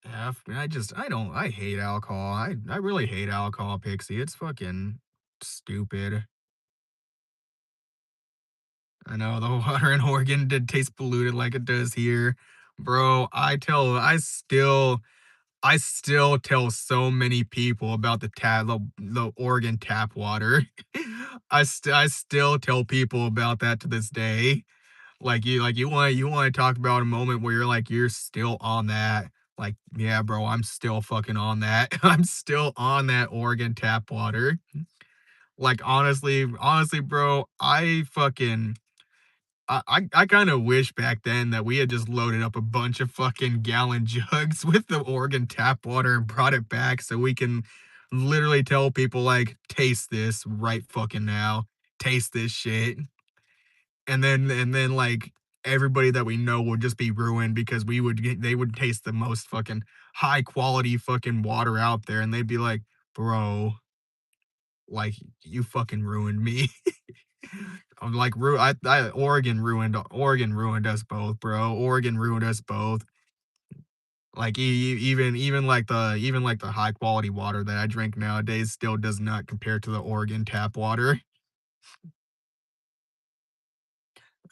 Yeah, I hate alcohol. I really hate alcohol, Pixie. It's fucking stupid. I know the water in Oregon did taste polluted like it does here. Bro, I still tell so many people about the Oregon tap water. I still tell people about that to this day. You want to talk about a moment where you're still on that. Like, yeah, bro, I'm still fucking on that. I'm still on that Oregon tap water. Like honestly, bro, I kind of wish back then that we had just loaded up a bunch of fucking gallon jugs with the Oregon tap water and brought it back so we can literally tell people like, taste this right fucking now. Taste this shit. And then like everybody that we know would just be ruined because they would taste the most fucking high quality fucking water out there and they'd be like, "Bro, like you fucking ruined me." I'm like, Oregon ruined us both, bro. Oregon ruined us both. Like even like the high quality water that I drink nowadays still does not compare to the Oregon tap water.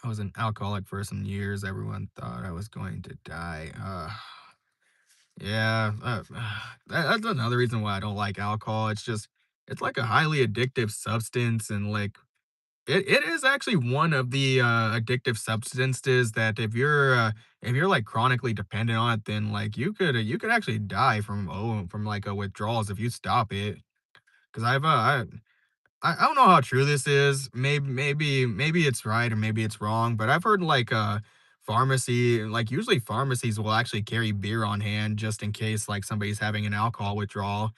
I was an alcoholic for some years. Everyone thought I was going to die. Yeah, that's another reason why I don't like alcohol. It's like a highly addictive substance, and like it is actually one of the, addictive substances that if you're, like, chronically dependent on it, then, like, you could actually die from, like, withdrawals if you stop it. 'Cause I don't know how true this is. Maybe it's right or maybe it's wrong, but I've heard, usually pharmacies will actually carry beer on hand just in case, like, somebody's having an alcohol withdrawal.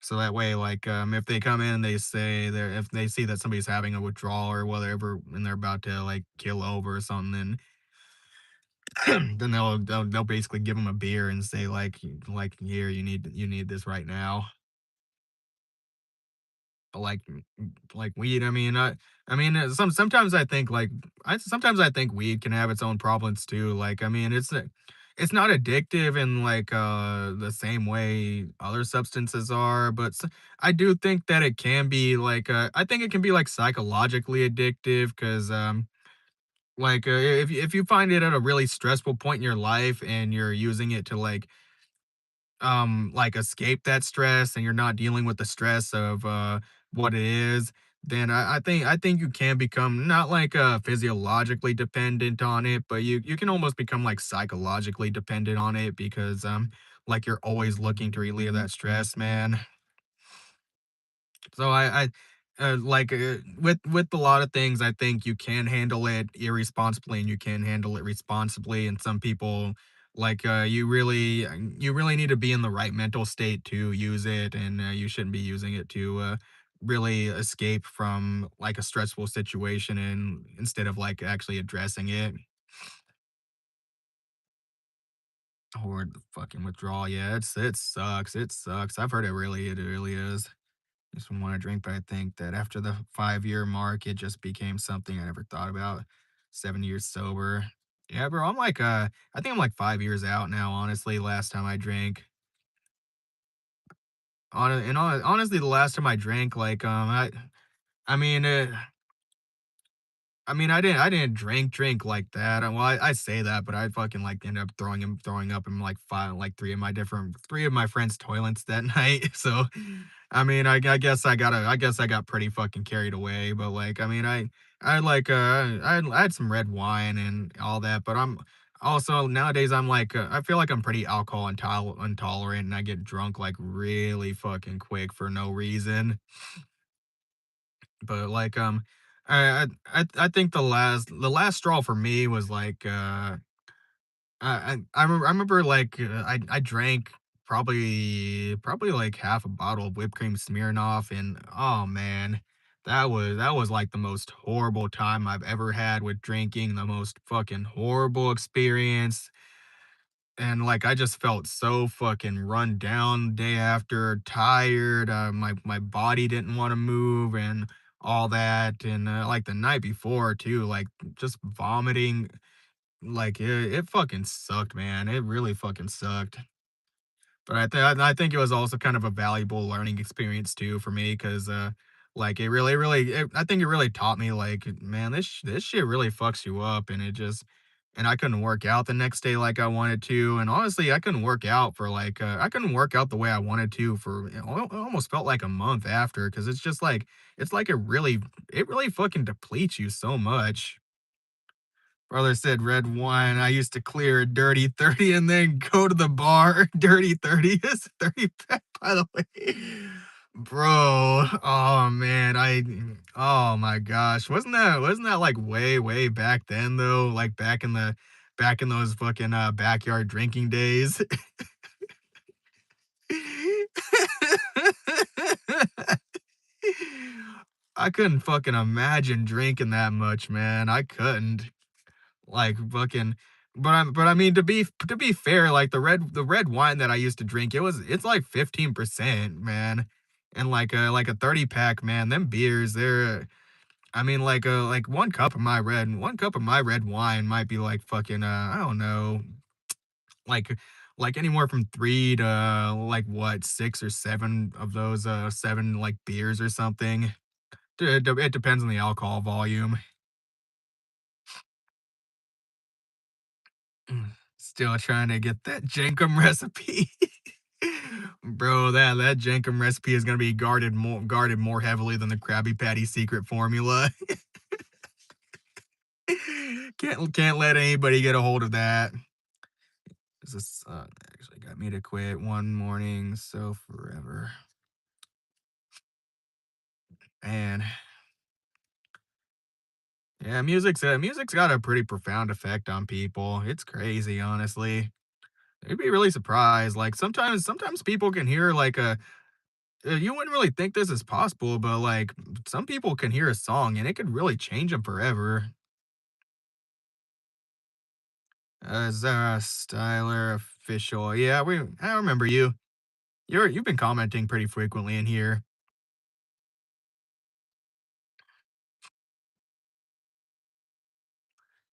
So that way, if they come in, if they see that somebody's having a withdrawal or whatever, and they're about to like kill over or something, then they'll basically give them a beer and say here you need this right now. But like weed, sometimes I think sometimes I think weed can have its own problems too. It's not addictive in the same way other substances are, but I do think that it can be I think it can be like psychologically addictive because if you find it at a really stressful point in your life and you're using it to escape that stress and you're not dealing with the stress of what it is, then I think you can become not physiologically dependent on it, but you can almost become like psychologically dependent on it because like you're always looking to relieve that stress, man. So with a lot of things, I think you can handle it irresponsibly and you can handle it responsibly. And some people you really need to be in the right mental state to use it, and you shouldn't be using it to really escape from like a stressful situation and instead of like actually addressing it or the fucking withdrawal. Yeah, it sucks. It sucks. I've heard it really is. Just want to drink, but I think that after the 5-year mark, it just became something I never thought about. 7 years sober. Yeah, bro, I think I'm like 5 years out now, honestly, last time I drank. Honestly, the last time I drank, I mean, I didn't drink like that. Well, I say that, but I fucking like ended up throwing up in like five, like three of my friends' toilets that night. So, I guess I guess I got pretty fucking carried away. But like, I had some red wine and all that. But I'm also nowadays I'm like, I feel like I'm pretty alcohol intolerant, and I get drunk like really fucking quick for no reason. But like, I think the last straw for me was like, I remember like, I drank probably like half a bottle of whipped cream Smirnoff, and oh man, that was like the most horrible time I've ever had with drinking, the most fucking horrible experience. And, like, I just felt so fucking run down day after, tired, my body didn't wanna move and all that, and, like, the night before too, like, just vomiting, like, it fucking sucked, man, it really fucking sucked. But I think it was also kind of a valuable learning experience too for me, 'cause, like, I think it really taught me, like, man, this shit really fucks you up, and I couldn't work out the next day like I wanted to, and honestly, I couldn't work out the way I wanted to for it almost felt like a month after, 'cause it's just like it's like it really fucking depletes you so much. Brother said red wine. I used to clear a dirty 30 and then go to the bar. Dirty 30 is 30 pack, by the way. Bro, oh man, oh my gosh. Wasn't that like way, way back then though? Like back in those fucking backyard drinking days. I couldn't fucking imagine drinking that much, man. I couldn't. Like, fucking but I mean, to be fair, like, the red wine that I used to drink, it's like 15%, man, and like a 30 pack, man, them beers, like, 1 cup of my red wine might be like fucking, I don't know, like anywhere from 3 to, like, what, 6 or 7 of those, 7, like, beers or something. It depends on the alcohol volume. Still trying to get that Jenkem recipe. Bro, that Jenkem recipe is gonna be guarded more heavily than the Krabby Patty secret formula. Can't let anybody get a hold of that. This sun actually got me to quit one morning, so forever. And yeah, music's got a pretty profound effect on people. It's crazy, honestly. You'd be really surprised. Like sometimes people can hear like you wouldn't really think this is possible, but like some people can hear a song and it could really change them forever. Zara Styler official. Yeah, I remember you. You've been commenting pretty frequently in here.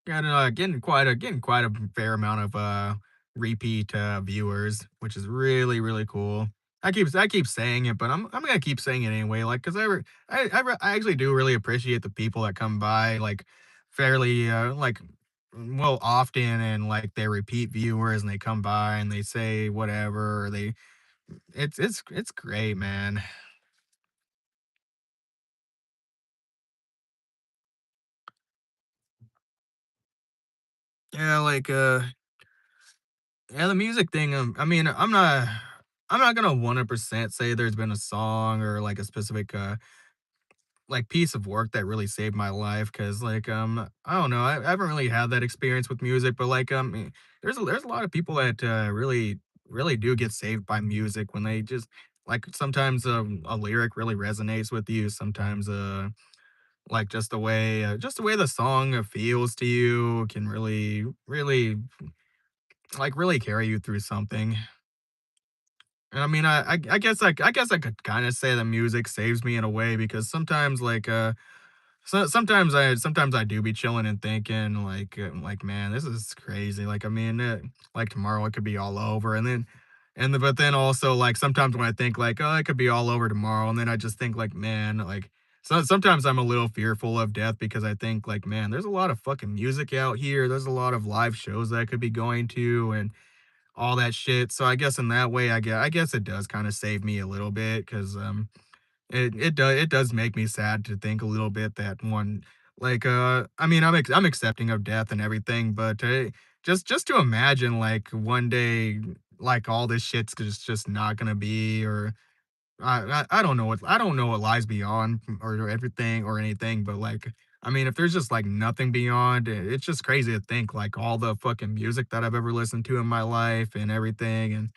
Got getting quite a fair amount of repeat viewers, which is really really cool. I keep saying it, but I'm gonna keep saying it anyway. Like, cause I actually do really appreciate the people that come by like fairly well often, and like they repeat viewers and they come by and they say whatever, or they it's great, man. Yeah, like yeah, the music thing, I'm not gonna 100% say there's been a song or, like, a specific, like, piece of work that really saved my life, cause like, I don't know, I haven't really had that experience with music, but, like, there's a lot of people that, really do get saved by music when they just like, sometimes, a lyric really resonates with you, sometimes, like, just the way the song, feels to you can really, really, like, really carry you through something. And I guess I could kinda say that music saves me in a way because sometimes, like, sometimes I do be chilling and thinking, like, "Man, this is crazy." Like, like, tomorrow it could be all over, but then also, like, sometimes when I think, like, "Oh, it could be all over tomorrow," and then I just think, like, "Man, like, So sometimes I'm a little fearful of death because I think like, man, there's a lot of fucking music out here. There's a lot of live shows that I could be going to and all that shit. So I guess in that way, I guess it does kind of save me a little bit because it does make me sad to think a little bit that one like I mean I'm accepting of death and everything, but just to imagine like one day like all this shit's just not gonna be or I don't know what lies beyond or everything or anything, but like I mean if there's just like nothing beyond, it's just crazy to think like all the fucking music that I've ever listened to in my life and everything and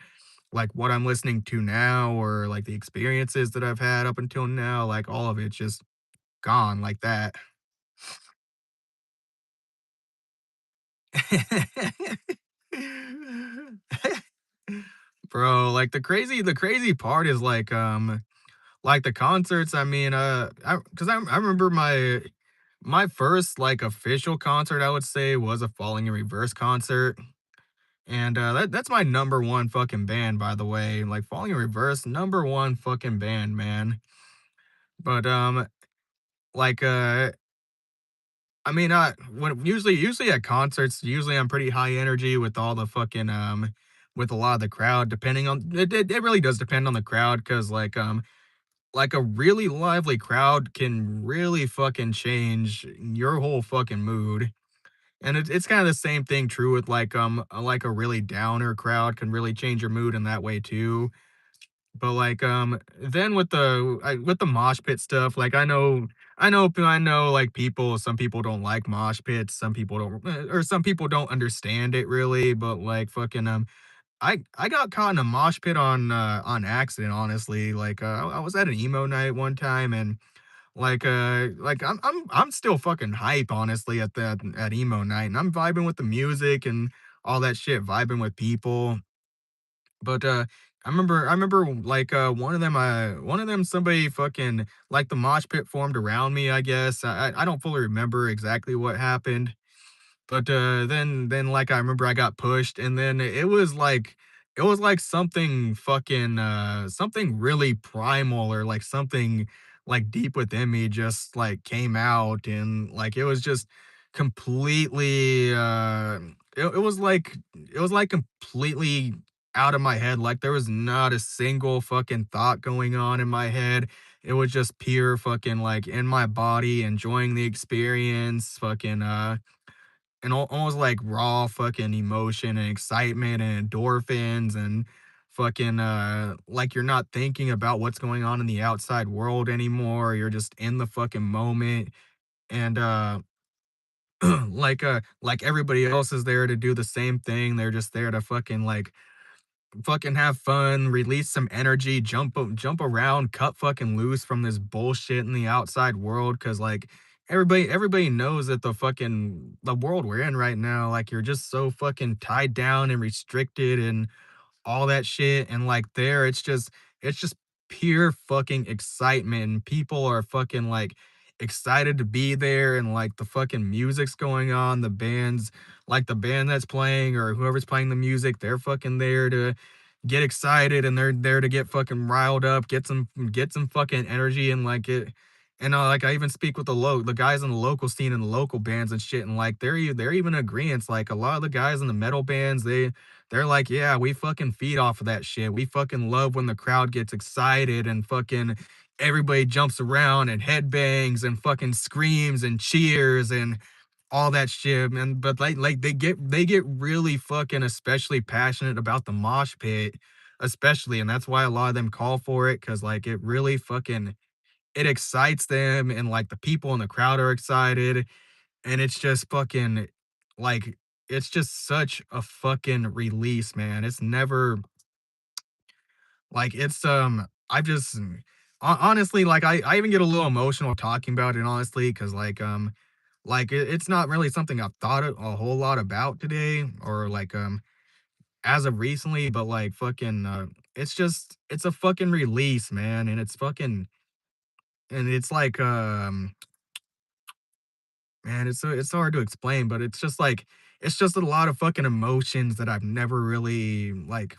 like what I'm listening to now or like the experiences that I've had up until now, like all of it's just gone like that. Bro, like the crazy part is like the concerts, I mean, I remember my first like official concert I would say was a Falling in Reverse concert. And that's my number one fucking band, by the way. Like Falling in Reverse, number one fucking band, man. But like I mean, when usually at concerts, usually I'm pretty high energy with all the fucking with a lot of the crowd. Depending on it really does depend on the crowd, because like a really lively crowd can really fucking change your whole fucking mood. And it's kind of the same thing true with like a really downer crowd can really change your mood in that way too. But, like, then with the mosh pit stuff, like, I know, like, some people don't like mosh pits, some people don't or some people don't understand it really, but, like, fucking, I got caught in a mosh pit on accident, honestly, like, I was at an emo night one time and, like, I'm still fucking hype, honestly, at emo night, and I'm vibing with the music and all that shit, vibing with people. But, I remember, like, one of them, somebody fucking like, the mosh pit formed around me, I guess. I don't fully remember exactly what happened, but, then, like, I remember I got pushed, and then it was like something fucking, something really primal or, like, something, like, deep within me just, like, came out, and, like, it was just completely, it was like completely out of my head, like, there was not a single fucking thought going on in my head. It was just pure fucking, like, in my body, enjoying the experience, fucking, and almost like raw fucking emotion and excitement and endorphins and fucking like you're not thinking about what's going on in the outside world anymore. You're just in the fucking moment. And like everybody else is there to do the same thing. They're just there to fucking have fun, release some energy, jump around, cut fucking loose from this bullshit in the outside world. Cause like everybody knows that the world we're in right now, like you're just so fucking tied down and restricted and all that shit, and, like, there, it's just pure fucking excitement, and people are fucking, like, excited to be there, and, like, the fucking music's going on, the band that's playing or whoever's playing the music, they're fucking there to get excited, and they're there to get fucking riled up, get some fucking energy, and, like, like, I even speak with the guys in the local scene and the local bands and shit, and, like, they're even agreeance, like, a lot of the guys in the metal bands, they're like, "Yeah, we fucking feed off of that shit. We fucking love when the crowd gets excited and fucking everybody jumps around and headbangs and fucking screams and cheers and all that shit, man." But like they get really fucking especially passionate about the mosh pit, especially, and that's why a lot of them call for it because like it really fucking it excites them and like the people in the crowd are excited and it's just fucking like it's just such a fucking release, man. It's never like I just honestly like I even get a little emotional talking about it honestly cuz like it's not really something I've thought a whole lot about today or like as of recently, but like fucking it's a fucking release, man, and it's like man, it's hard to explain, but it's just a lot of fucking emotions that I've never really, like,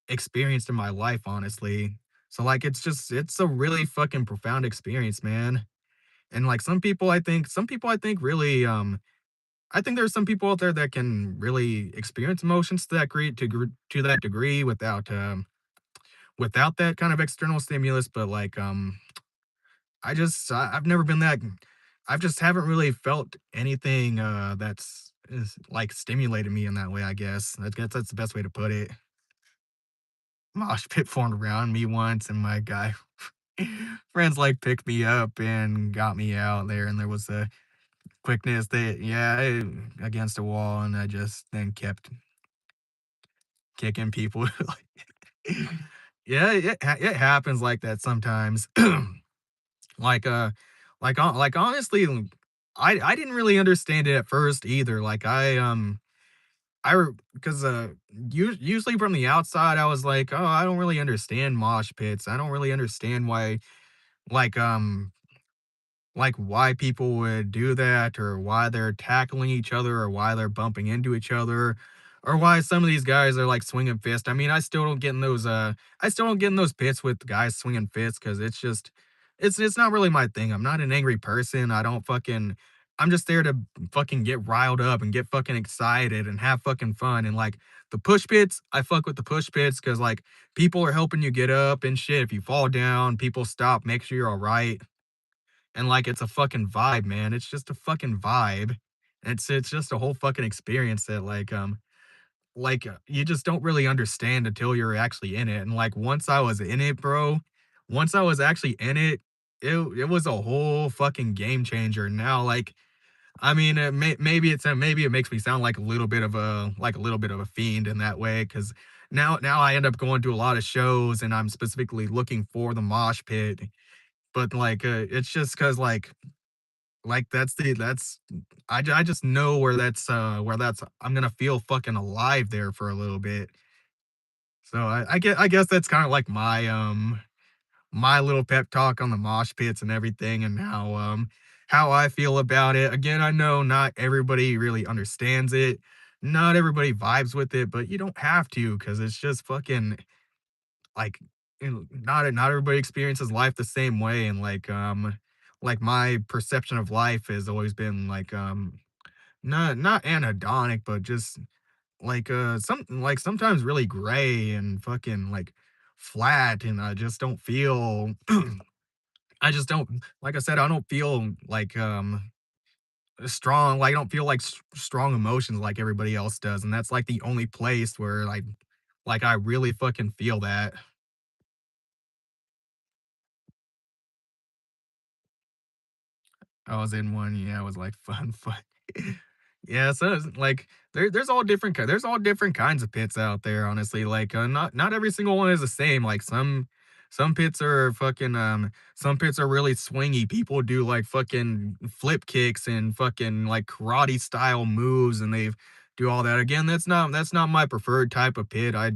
experienced in my life, honestly. So, like, it's a really fucking profound experience, man. And like some people I think really I think there's some people out there that can really experience emotions to that to that degree without without that kind of external stimulus, but like I've never been that I've just haven't really felt anything that's is like stimulated me in that way, I guess. I guess that's the best way to put it. Mosh pit formed around me once and my guy friends like picked me up and got me out there and there was a quickness that against a wall and I just then kept kicking people. Like, yeah, it happens like that sometimes. Like, like, honestly, I didn't really understand it at first either, like, I because, usually from the outside, I was like, "Oh, I don't really understand mosh pits, I don't really understand why, like, like why people would do that or why they're tackling each other or why they're bumping into each other or why some of these guys are like swinging fists. I mean, I still don't get in those pits with guys swinging fists cuz it's just it's not really my thing. I'm not an angry person. I don't fucking I'm just there to fucking get riled up and get fucking excited and have fucking fun and like the push pits, I fuck with the push pits cuz like people are helping you get up and shit. If you fall down, people stop, make sure you're all right and, like, it's a fucking vibe, man. It's just a fucking vibe. It's just a whole fucking experience that, you just don't really understand until you're actually in it, and, like, once I was in it, bro, once I was actually in it, it was a whole fucking game changer. Now, like, I mean, maybe it makes me sound like a little bit of a fiend in that way, because now I end up going to a lot of shows, and I'm specifically looking for the mosh pit, but, it's just because that's I just know where that's I'm gonna feel fucking alive there for a little bit. So I guess that's kinda like my little pep talk on the mosh pits and everything and how I feel about it. Again, I know not everybody really understands it. Not everybody vibes with it, but you don't have to because it's just fucking like, not everybody experiences life the same way, and, like, my perception of life has always been, not anhedonic, but just, sometimes really gray and fucking, flat, and I just don't feel I just don't like I said, I don't feel, strong I don't feel, strong emotions like everybody else does, and that's, like, the only place where, I really fucking feel that. I was in one, yeah, it was, like, fun. Yeah, so it's like there's all different kinds of pits out there, honestly, not every single one is the same, like, some pits are fucking, some pits are really swingy, people do, like, fucking flip kicks and fucking, like, karate style moves, and they do all that. Again, that's not my preferred type of pit, I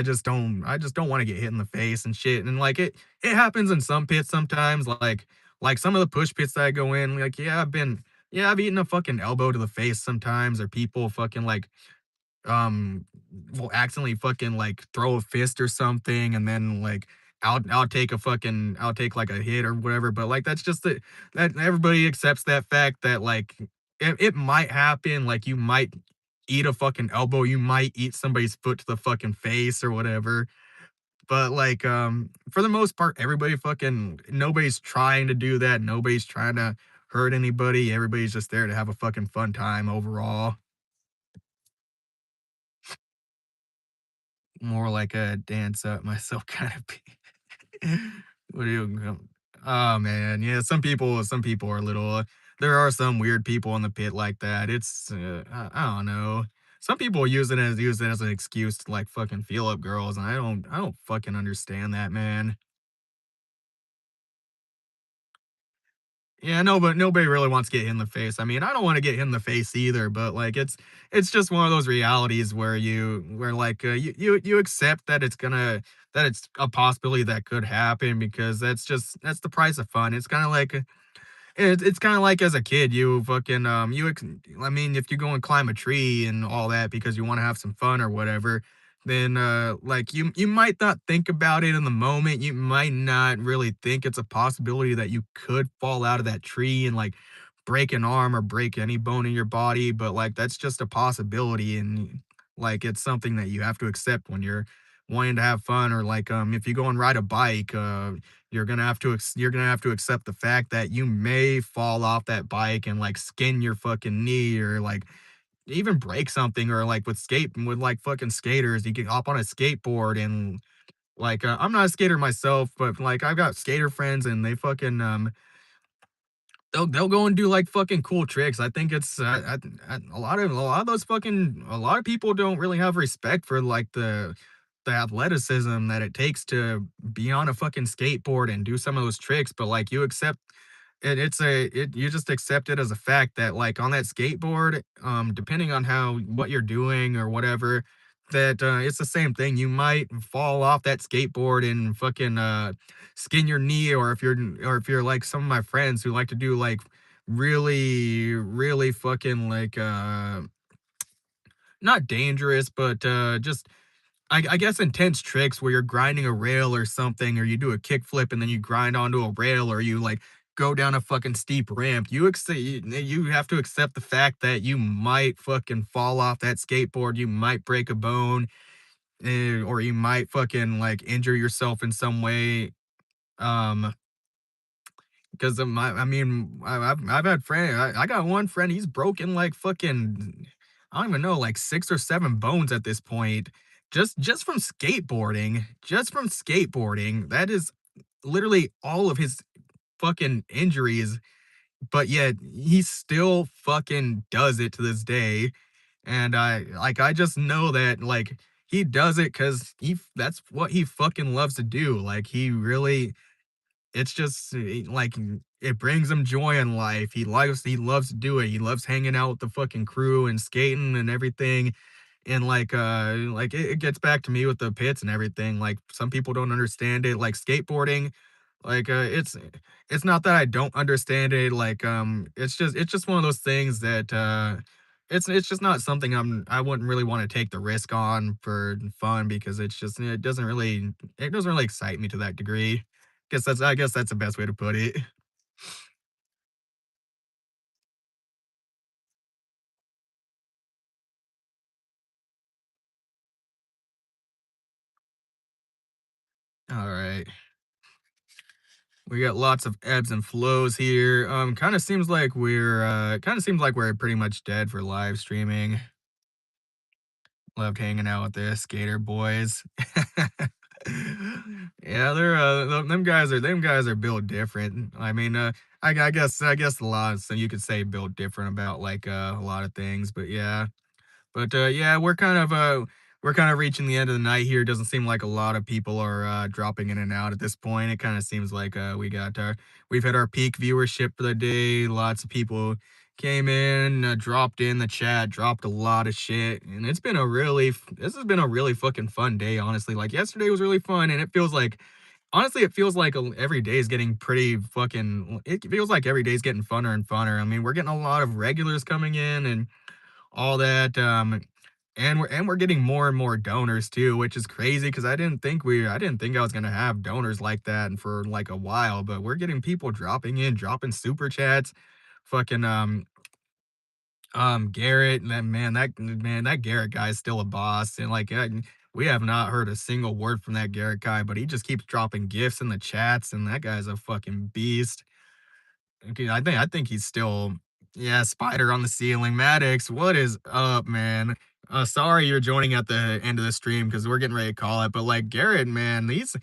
just don't wanna get hit in the face and shit, and, it happens in some pits sometimes, some of the push pits that I go in, yeah, I've eaten a fucking elbow to the face sometimes, or people fucking um, will accidentally fucking throw a fist or something, and then I'll take like a hit or whatever. But that's just that everybody accepts that fact that it might happen. Like you might eat a fucking elbow, you might eat somebody's foot to the fucking face or whatever. But for the most part, everybody fucking nobody's trying to do that. Nobody's trying to hurt anybody. Everybody's just there to have a fucking fun time overall. More like a dance up myself kind of what do you oh man, yeah, some people are a little there are some weird people in the pit like that. I don't know. Some people use it as an excuse to fucking feel up girls, and I don't fucking understand that, man. Yeah, no, but nobody really wants to get hit in the face. I mean, I don't wanna get hit in the face either, but, it's just one of those realities where you accept that that it's a possibility that could happen because that's the price of fun. It's kinda like as a kid, you fucking, you ex I mean, if you go and climb a tree and all that because you wanna have some fun or whatever, then like you might not think about it in the moment. You might not really think it's a possibility that you could fall out of that tree and like break an arm or break any bone in your body, but like that's just a possibility, and like it's something that you have to accept when you're wanting to have fun. Or like if you go and ride a bike, you're gonna have to accept the fact that you may fall off that bike and like skin your fucking knee, or like even break something. Or like with like fucking skaters, you can hop on a skateboard and like I'm not a skater myself, but like I've got skater friends and they fucking they'll go and do like fucking cool tricks. I think it's a lot of those fucking a lot of people don't really have respect for like the athleticism that it takes to be on a fucking skateboard and do some of those tricks. But like you accept you just accept it as a fact that like on that skateboard, depending on how what you're doing or whatever, that it's the same thing. You might fall off that skateboard and fucking skin your knee. Or if you're like some of my friends who like to do like really fucking like not dangerous, but just I guess intense tricks where you're grinding a rail or something, or you do a kickflip and then you grind onto a rail, or you like go down a fucking steep ramp. You have to accept the fact that you might fucking fall off that skateboard, you might break a bone, or you might fucking like injure yourself in some way. Um, because of my, I mean, I've had I got one friend, he's broken like fucking, I don't even know, like 6 or 7 bones at this point, just from skateboarding, That is literally all of his fucking injuries, but yet he still fucking does it to this day. And I just know that like he does it because that's what he fucking loves to do. Like he really, it's just, like, it brings him joy in life. He loves to do it. He loves hanging out with the fucking crew and skating and everything. And, like, it gets back to me with the pits and everything. Like, some people don't understand it, like, skateboarding, like, it's not that I don't understand it, like, it's just one of those things that, it's just not something I wouldn't really wanna take the risk on for fun, because it doesn't really excite me to that degree. I guess that's the best way to put it. Alright. We got lots of ebbs and flows here. Kinda seems like we're pretty much dead for live streaming. Loved hanging out with the skater boys. Yeah, them guys are built different. I mean, I guess a lot, so you could say built different about like a lot of things, but yeah. But, yeah, we're kind of reaching the end of the night here. Doesn't seem like a lot of people are, dropping in and out at this point. It kinda seems like, we've hit our peak viewership for the day. Lots of people came in, dropped in the chat, dropped a lot of shit, and this has been a really fucking fun day, honestly. Like, yesterday was really fun, and it feels like honestly, it feels like, every day is getting pretty fucking it feels like every day is getting funner and funner. I mean, we're getting a lot of regulars coming in and all that, and we're getting more and more donors too, which is crazy because I didn't think I was gonna have donors like that and for like a while, but we're getting people dropping in, dropping super chats. Fucking Garrett, that Garrett guy is still a boss, and like we have not heard a single word from that Garrett guy, but he just keeps dropping gifts in the chats, and that guy's a fucking beast. Okay, I think he's still, yeah, spider on the ceiling. Maddox, what is up, man? Sorry you're joining at the end of the stream because we're getting ready to call it. But like Garrett, man, he's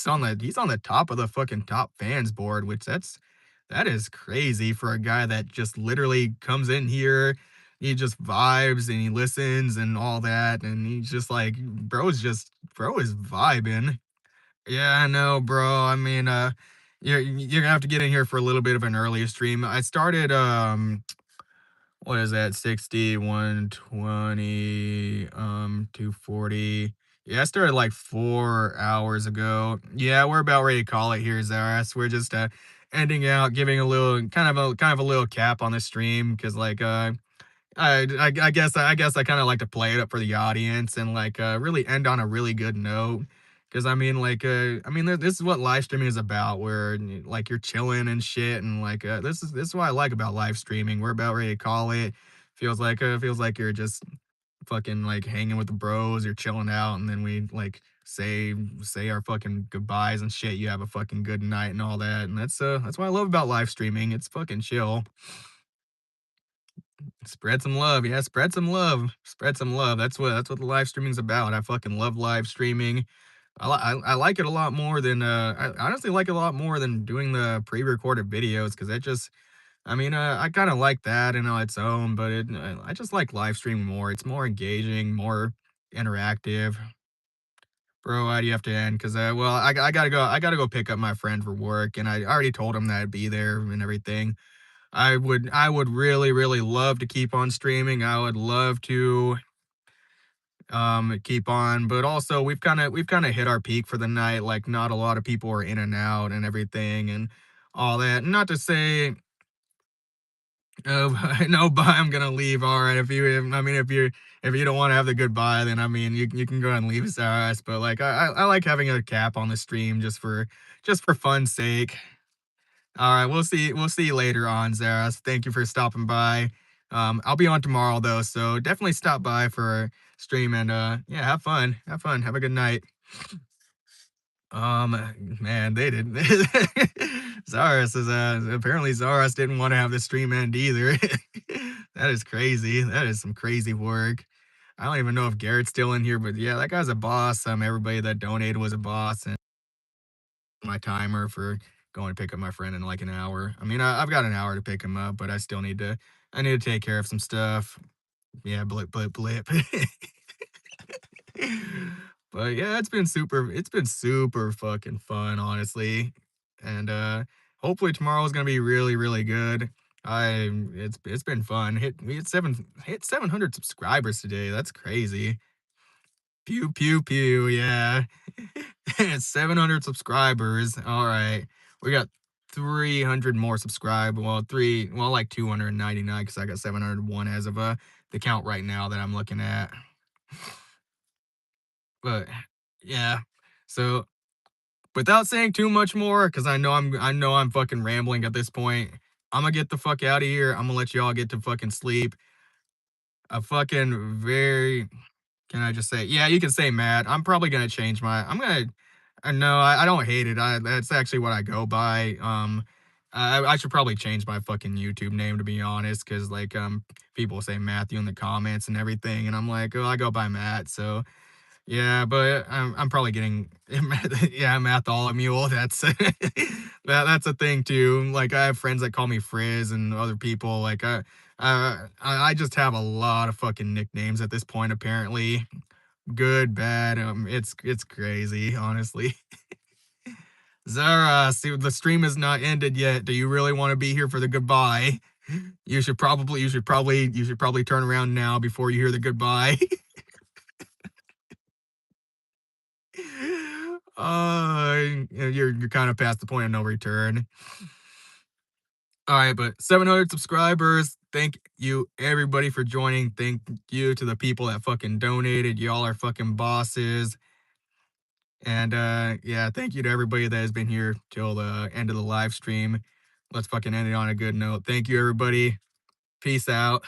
on the top of the fucking top fans board, which that is crazy for a guy that just literally comes in here, he just vibes and he listens and all that, and he's just like, bro is vibing. Yeah, I know, bro. I mean, you're gonna have to get in here for a little bit of an earlier stream. I started, what is that? 60, 120, 240. Yeah, I started like 4 hours ago. Yeah, we're about ready to call it here, Zaras. We're just ending out, giving a little kind of a little cap on the stream because like I guess I kinda like to play it up for the audience and, like, really end on a really good note. Because I mean, like, I mean, this is what live streaming is about, where, like, you're chilling and shit, and, like, this is what I like about live streaming. We're about ready to call it. Feels like you're just fucking, like, hanging with the bros, you're chilling out, and then we, like, say our fucking goodbyes and shit. You have a fucking good night and all that, and that's what I love about live streaming. It's fucking chill. Spread some love, yeah, spread some love, spread some love. That's what the live streaming's about. I fucking love live streaming. I like it a lot more than, I honestly like it a lot more than doing the pre-recorded videos, because it just I mean, I kinda like that on its own, but I just like live streaming more. It's more engaging, more interactive. Bro, why do you have to end? Because well, I gotta go pick up my friend for work, and I already told him that I'd be there and everything. I would really, really love to keep on streaming. I would love to keep on, but also we've kind of hit our peak for the night. Like, not a lot of people are in and out and everything and all that. Not to say no, bye, I'm gonna leave. All right, I mean, if you don't want to have the goodbye, then I mean, you can go ahead and leave us. But like, I like having a cap on the stream just for fun's sake. All right, we'll see you later on, Zaras. Thank you for stopping by. I'll be on tomorrow though, so definitely stop by for stream and yeah, have fun. Have fun. Have a good night. Man, they didn't. Zaras is apparently Zaras didn't want to have the stream end either. That is crazy. That is some crazy work. I don't even know if Garrett's still in here, but yeah, that guy's a boss. Everybody that donated was a boss, and my timer for going to pick up my friend in like an hour. I mean, I've got an hour to pick him up, but I need to take care of some stuff. Yeah, blip, blip, blip. But yeah, it's been super fucking fun, honestly. And hopefully tomorrow is gonna be really, really good. It's been fun. We hit 700 subscribers today. That's crazy. Pew pew pew, yeah. 700 subscribers. All right. We got 300 more like 299, because I got 701 as of the count right now that I'm looking at. But yeah. So without saying too much more, because I know I'm fucking rambling at this point, I'm gonna get the fuck out of here. I'm gonna let y'all get to fucking sleep. A fucking very Can I just say, yeah, you can say Matt. I'm probably gonna change my I'm gonna no, I don't hate it. That's actually what I go by. I should probably change my fucking YouTube name, to be honest, because like people say Matthew in the comments and everything, and I'm like, oh, I go by Matt. So yeah, but I'm probably getting yeah, Matholomew. That's a thing too. Like, I have friends that call me Frizz and other people. Like, I just have a lot of fucking nicknames at this point. Apparently, good, bad. It's crazy, honestly. Zara, see, the stream is not ended yet. Do you really want to be here for the goodbye? You should probably turn around now before you hear the goodbye. You're kind of past the point of no return. All right, but 700 subscribers. Thank you everybody for joining. Thank you to the people that fucking donated. Y'all are fucking bosses. And yeah, thank you to everybody that has been here till the end of the live stream. Let's fucking end it on a good note. Thank you everybody. Peace out.